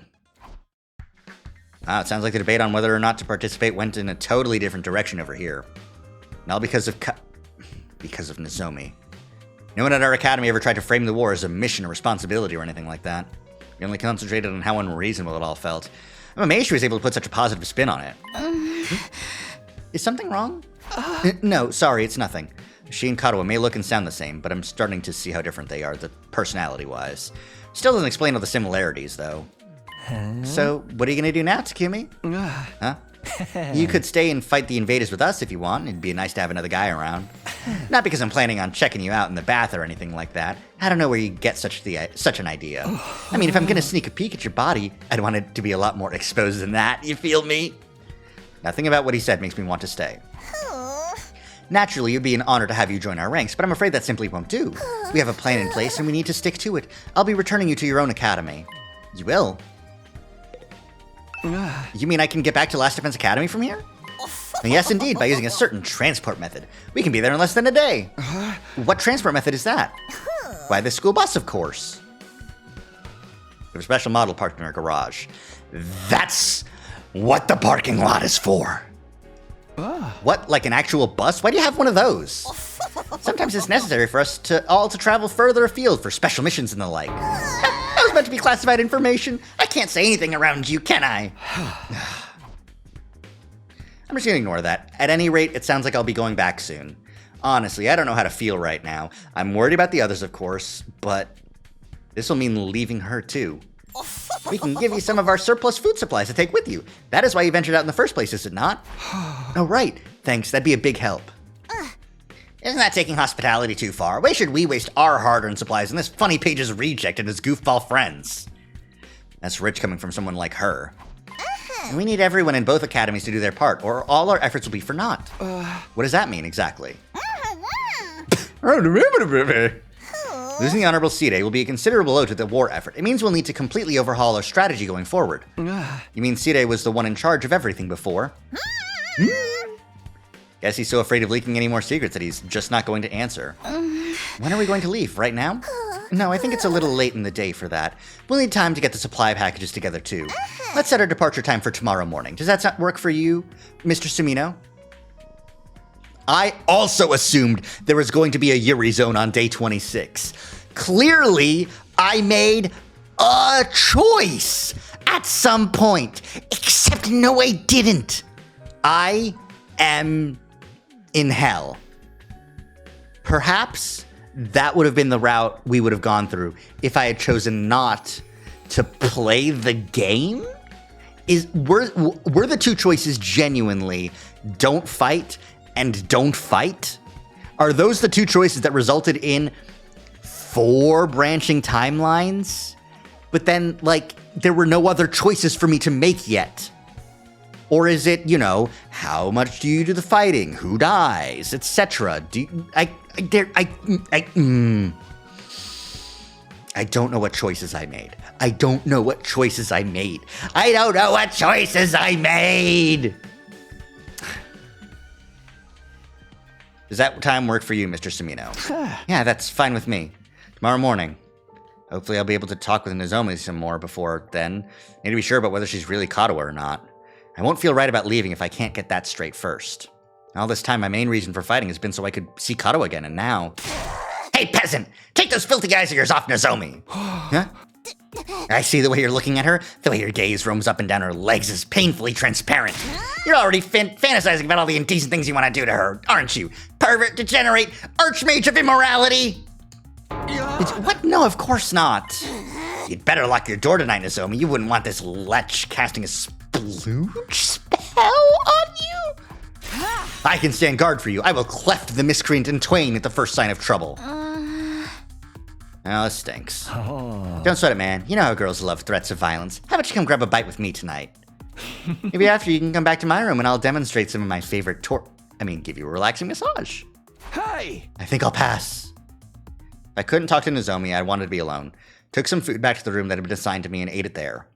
sounds like the debate on whether or not to participate went in a totally different direction over here. All because of Nozomi. No one at our academy ever tried to frame the war as a mission or responsibility or anything like that. We only concentrated on how unreasonable it all felt. I'm amazed she was able to put such a positive spin on it. Is something wrong? No, sorry, it's nothing. She and Katawa may look and sound the same, but I'm starting to see how different they are, personality-wise. Still doesn't explain all the similarities, though. So, what are you gonna do now, Takumi? Huh? You could stay and fight the invaders with us if you want. It'd be nice to have another guy around. Not because I'm planning on checking you out in the bath or anything like that. I don't know where you get such an idea. I mean, if I'm gonna sneak a peek at your body, I'd want it to be a lot more exposed than that, you feel me? Nothing about what he said makes me want to stay. Naturally, it would be an honor to have you join our ranks, but I'm afraid that simply won't do. We have a plan in place and we need to stick to it. I'll be returning you to your own academy. You will? You mean I can get back to Last Defense Academy from here? Yes, indeed, by using a certain transport method. We can be there in less than a day. What transport method is that? Why, the school bus, of course. We have a special model parked in our garage. That's what the parking lot is for. What, like an actual bus? Why do you have one of those? Sometimes it's necessary for us to travel further afield for special missions and the like. That was meant to be classified information. I can't say anything around you, can I? I'm just gonna ignore that. At any rate, it sounds like I'll be going back soon. Honestly, I don't know how to feel right now. I'm worried about the others, of course, but this will mean leaving her too. We can give you some of our surplus food supplies to take with you. That is why you ventured out in the first place, is it not? Oh, right. Thanks, that'd be a big help. Isn't that taking hospitality too far? Why should we waste our hard-earned supplies on this funny page's reject and his goofball friends? That's rich coming from someone like her. And we need everyone in both academies to do their part, or all our efforts will be for naught. What does that mean, exactly? Losing the Honorable Side will be a considerable blow to the war effort. It means we'll need to completely overhaul our strategy going forward. You mean Side was the one in charge of everything before? Guess he's so afraid of leaking any more secrets that he's just not going to answer. When are we going to leave? Right now? No, I think it's a little late in the day for that. We'll need time to get the supply packages together too. Let's set our departure time for tomorrow morning. Does that work for you, Mr. Sumino? I also assumed there was going to be a Yuri zone on day 26. Clearly, I made a choice at some point. Except no, I didn't. I am in hell. Perhaps that would have been the route we would have gone through if I had chosen not to play the game? Were the two choices genuinely don't fight and don't fight? Are those the two choices that resulted in 4 branching timelines? But then, like, there were no other choices for me to make yet. Or is it, you know, how much do you do the fighting? Who dies? Etc. I don't know what choices I made. I don't know what choices I made. I don't know what choices I made! Does that time work for you, Mr. Sumino? Yeah, that's fine with me. Tomorrow morning. Hopefully I'll be able to talk with Nozomi some more before then. Need to be sure about whether she's really Katawa or not. I won't feel right about leaving if I can't get that straight first. All this time, my main reason for fighting has been so I could see Katawa again, and now... Hey, peasant! Take those filthy eyes of yours off Nozomi! Huh? I see the way you're looking at her. The way your gaze roams up and down her legs is painfully transparent. You're already fantasizing about all the indecent things you want to do to her, aren't you? Pervert, degenerate, archmage of immorality! What? No, of course not. You'd better lock your door tonight, Nozomi. You wouldn't want this lech casting a splooge spell on you? I can stand guard for you. I will cleft the miscreant in twain at the first sign of trouble. Oh, this stinks. Don't sweat it, man. You know how girls love threats of violence. How about you come grab a bite with me tonight? Maybe after you can come back to my room and I'll demonstrate some of my favorite give you a relaxing massage. Hey! I think I'll pass. If I couldn't talk to Nozomi, I wanted to be alone. Took some food back to the room that had been assigned to me and ate it there.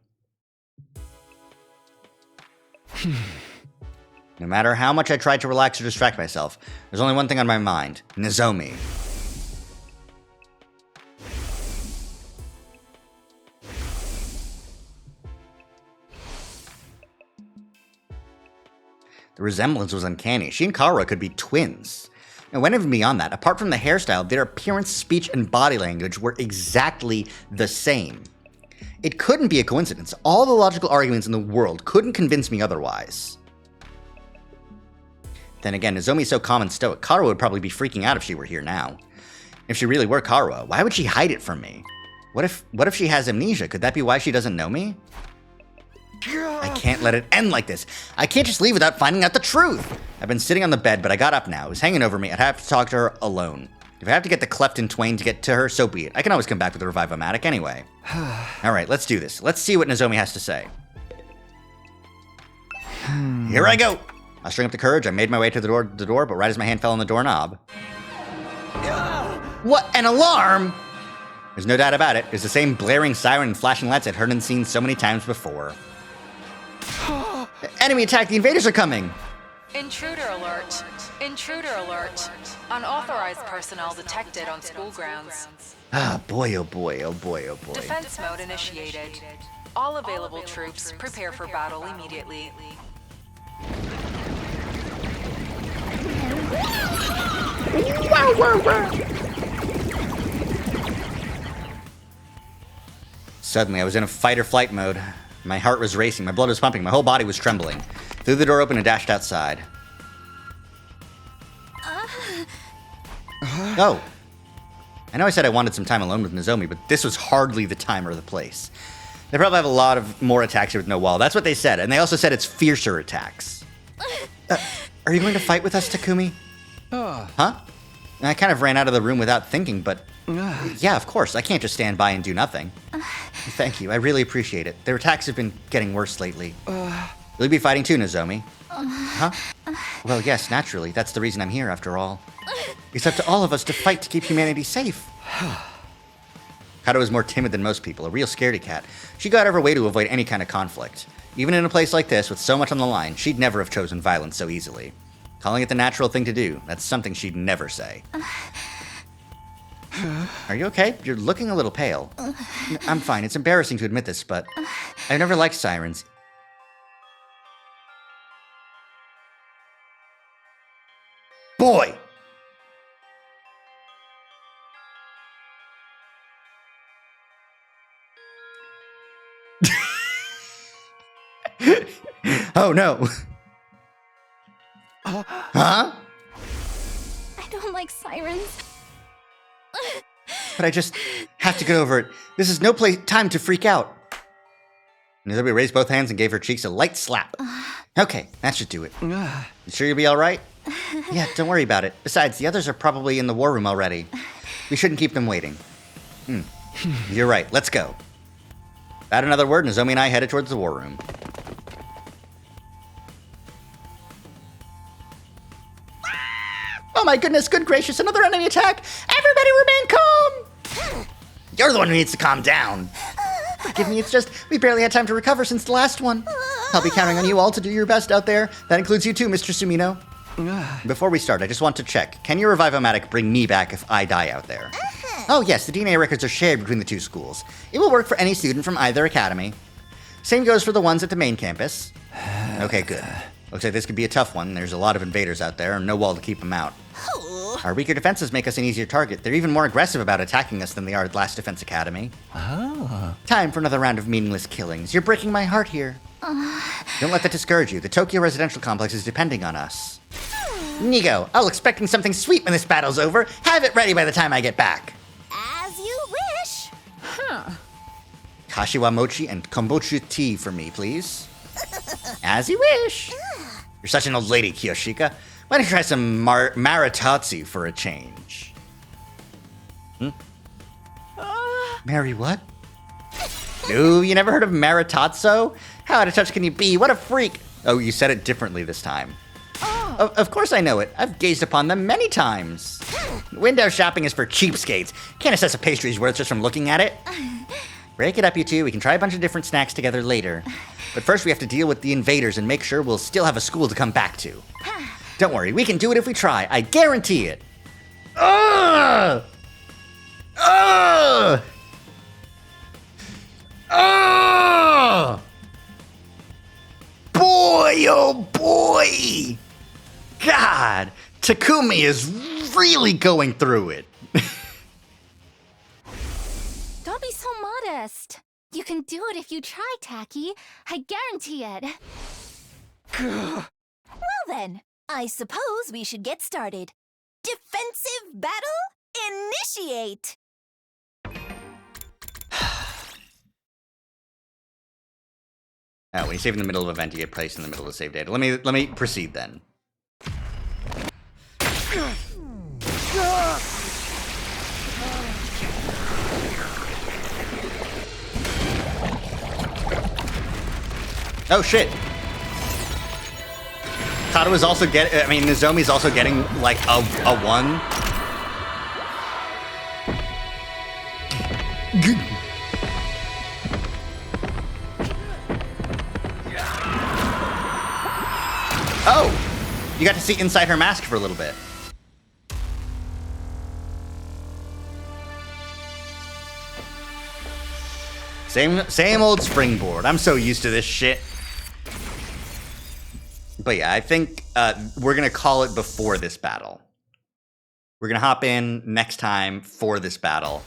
No matter how much I tried to relax or distract myself, there's only one thing on my mind. Nozomi. The resemblance was uncanny. She and Kara could be twins. And went even beyond that. Apart from the hairstyle, their appearance, speech, and body language were exactly the same. It couldn't be a coincidence. All the logical arguments in the world couldn't convince me otherwise. Then again, Nozomi's so calm and stoic, Kara would probably be freaking out if she were here now. If she really were Kara, why would she hide it from me? What if she has amnesia? Could that be why she doesn't know me? I can't let it end like this. I can't just leave without finding out the truth. I've been sitting on the bed, but I got up now. It was hanging over me. I'd have to talk to her alone. If I have to get the cleft in twain to get to her, so be it. I can always come back with a Revive-O-Matic anyway. Alright, let's do this. Let's see what Nozomi has to say. Here I go! Mustering up the courage, I made my way to the door, but right as my hand fell on the doorknob... What? An alarm?! There's no doubt about it. It's the same blaring siren and flashing lights I'd heard and seen so many times before. Enemy attack! The invaders are coming! Intruder alert! Intruder alert! Unauthorized personnel detected on school grounds. Ah, boy, oh boy, oh boy, oh boy. Defense mode initiated. All available troops prepare for battle immediately. Suddenly, I was in a fight-or-flight mode. My heart was racing, my blood was pumping, my whole body was trembling. Threw the door open and dashed outside. Oh. I know I said I wanted some time alone with Nozomi, but this was hardly the time or the place. They probably have a lot of more attacks here with no wall. That's what they said, and they also said it's fiercer attacks. Are you going to fight with us, Takumi? Huh? And I kind of ran out of the room without thinking, but... yeah, of course. I can't just stand by and do nothing. Thank you. I really appreciate it. Their attacks have been getting worse lately. Will you be fighting too, Nozomi? Huh? Well, yes, naturally. That's the reason I'm here, after all. It's up to all of us to fight to keep humanity safe. Kato is more timid than most people, a real scaredy cat. She got out of her way to avoid any kind of conflict. Even in a place like this, with so much on the line, she'd never have chosen violence so easily. Calling it the natural thing to do, that's something she'd never say. Are you okay? You're looking a little pale. I'm fine. It's embarrassing to admit this, but I've never liked sirens. Boy! Oh no! Huh? I don't like sirens. But I just have to get over it. This is no time to freak out. Nozomi raised both hands and gave her cheeks a light slap. Okay, that should do it. You sure you'll be all right? Yeah, don't worry about it. Besides, the others are probably in the war room already. We shouldn't keep them waiting. You're right, let's go. Without another word, Nozomi and I headed towards the war room. Oh my goodness, good gracious, another enemy attack! Everybody remain calm! You're the one who needs to calm down. Forgive me, it's just, we barely had time to recover since the last one. I'll be counting on you all to do your best out there. That includes you too, Mr. Sumino. Before we start, I just want to check. Can your Revive-O-Matic bring me back if I die out there? Oh yes, the DNA records are shared between the two schools. It will work for any student from either academy. Same goes for the ones at the main campus. Okay, good. Looks like this could be a tough one. There's a lot of invaders out there and no wall to keep them out. Our weaker defenses make us an easier target. They're even more aggressive about attacking us than they are at Last Defense Academy. Oh. Time for another round of meaningless killings. You're breaking my heart here. Don't let that discourage you. The Tokyo Residential Complex is depending on us. Nigo, I'll expecting something sweet when this battle's over. Have it ready by the time I get back. As you wish. Kashiwa mochi and kombucha tea for me, please. As you wish. You're such an old lady, Kiyoshika. Why don't you try some Maritazzi for a change? Mary what? No, you never heard of Maritazzo? How out of touch can you be? What a freak! Oh, you said it differently this time. Of course I know it. I've gazed upon them many times. Window shopping is for cheapskates. Can't assess a pastry's worth just from looking at it. Break it up, you two. We can try a bunch of different snacks together later. But first we have to deal with the invaders and make sure we'll still have a school to come back to. Don't worry, we can do it if we try. I guarantee it. Ugh! Ugh! Ugh! Boy, oh boy! God, Takumi is really going through it. Don't be so modest. You can do it if you try, Taki. I guarantee it. Well then, I suppose we should get started. Defensive battle, initiate! Oh, when you save in the middle of an event, you get placed in the middle of the save data. Let me proceed then. Oh shit! Katawa's also Nozomi's also getting like a 1. Oh! You got to see inside her mask for a little bit. Same old springboard. I'm so used to this shit. But yeah, I think we're going to call it before this battle. We're going to hop in next time for this battle.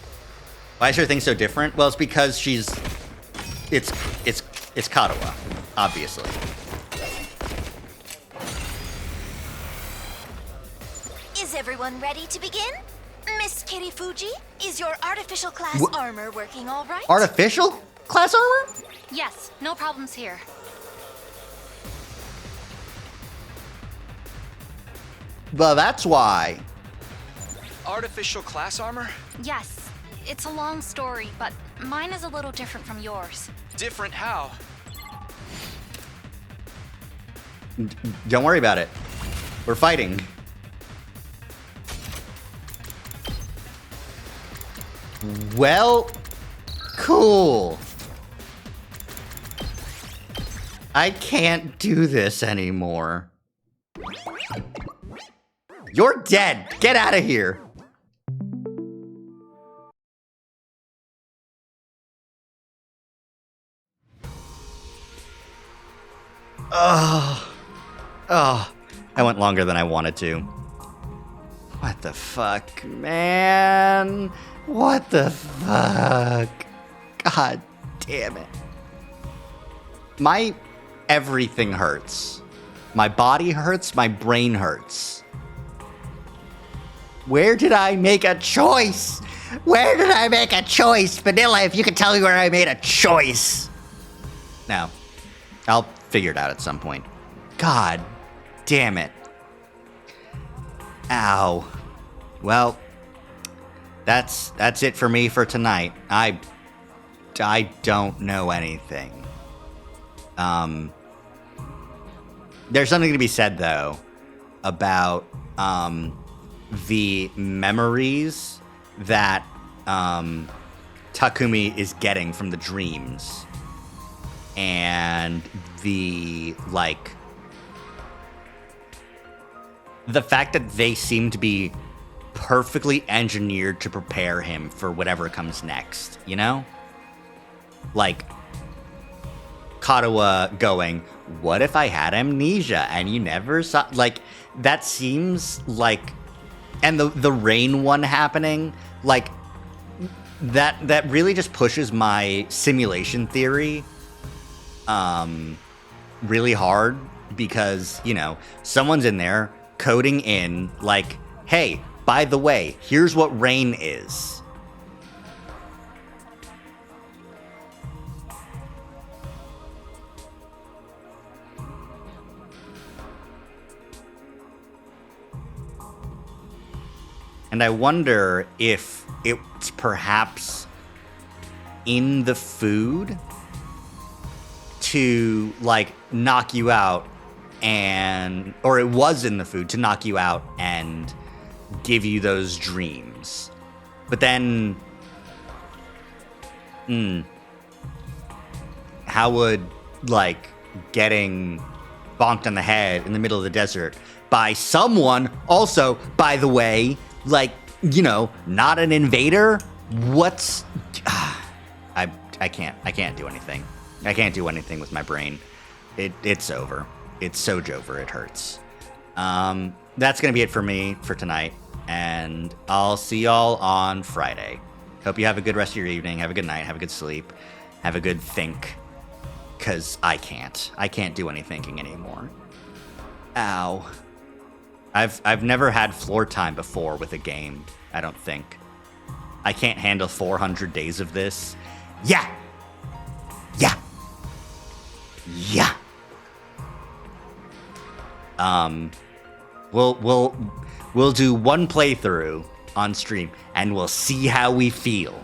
Why is her thing so different? Well, it's because it's Katawa, obviously. Is everyone ready to begin? Miss Kirifuji, is your artificial class armor working all right? Artificial class armor? Yes, no problems here. Well, that's why. Artificial class armor? Yes, it's a long story, but mine is a little different from yours. Different how? Don't worry about it. We're fighting. Well, cool. I can't do this anymore. You're dead. Get out of here. Oh, I went longer than I wanted to. What the fuck, man? What the fuck? God damn it. My everything hurts. My body hurts, my brain hurts. Where did I make a choice? Where did I make a choice? Vanilla, if you could tell me where I made a choice. No. I'll figure it out at some point. God damn it. Ow. Well, that's it for me for tonight. I don't know anything. There's something to be said though about the memories that Takumi is getting from the dreams, and the fact that they seem to be perfectly engineered to prepare him for whatever comes next, you know? Like, Katawa going, what if I had amnesia and you never saw... Like, that seems like... And the rain one happening, like, that really just pushes my simulation theory really hard, because, you know, someone's in there coding in, like, hey, by the way, here's what rain is. And I wonder if it's perhaps in the food to, like, knock you out, or it was in the food to knock you out and give you those dreams. But then, how would, like, getting bonked on the head in the middle of the desert by someone, also, by the way, like, you know, not an invader? What's... I can't do anything. I can't do anything with my brain. It's over. It's so Jover, it hurts. That's gonna be it for me for tonight, and I'll see y'all on Friday. Hope you have a good rest of your evening, have a good night, have a good sleep, have a good think, because I can't do any thinking anymore. Ow. I've never had floor time before with a game, I don't think. I can't handle 400 days of this. Yeah! We'll do one playthrough on stream, and we'll see how we feel.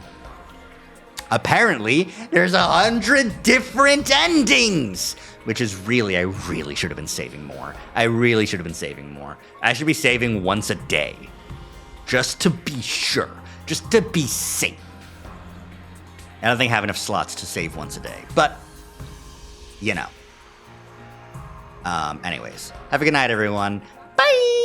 Apparently, there's 100 different endings, which is really, I really should have been saving more. I should be saving once a day, just to be sure, just to be safe. I don't think I have enough slots to save once a day, but, you know. Anyways, have a good night, everyone. Bye!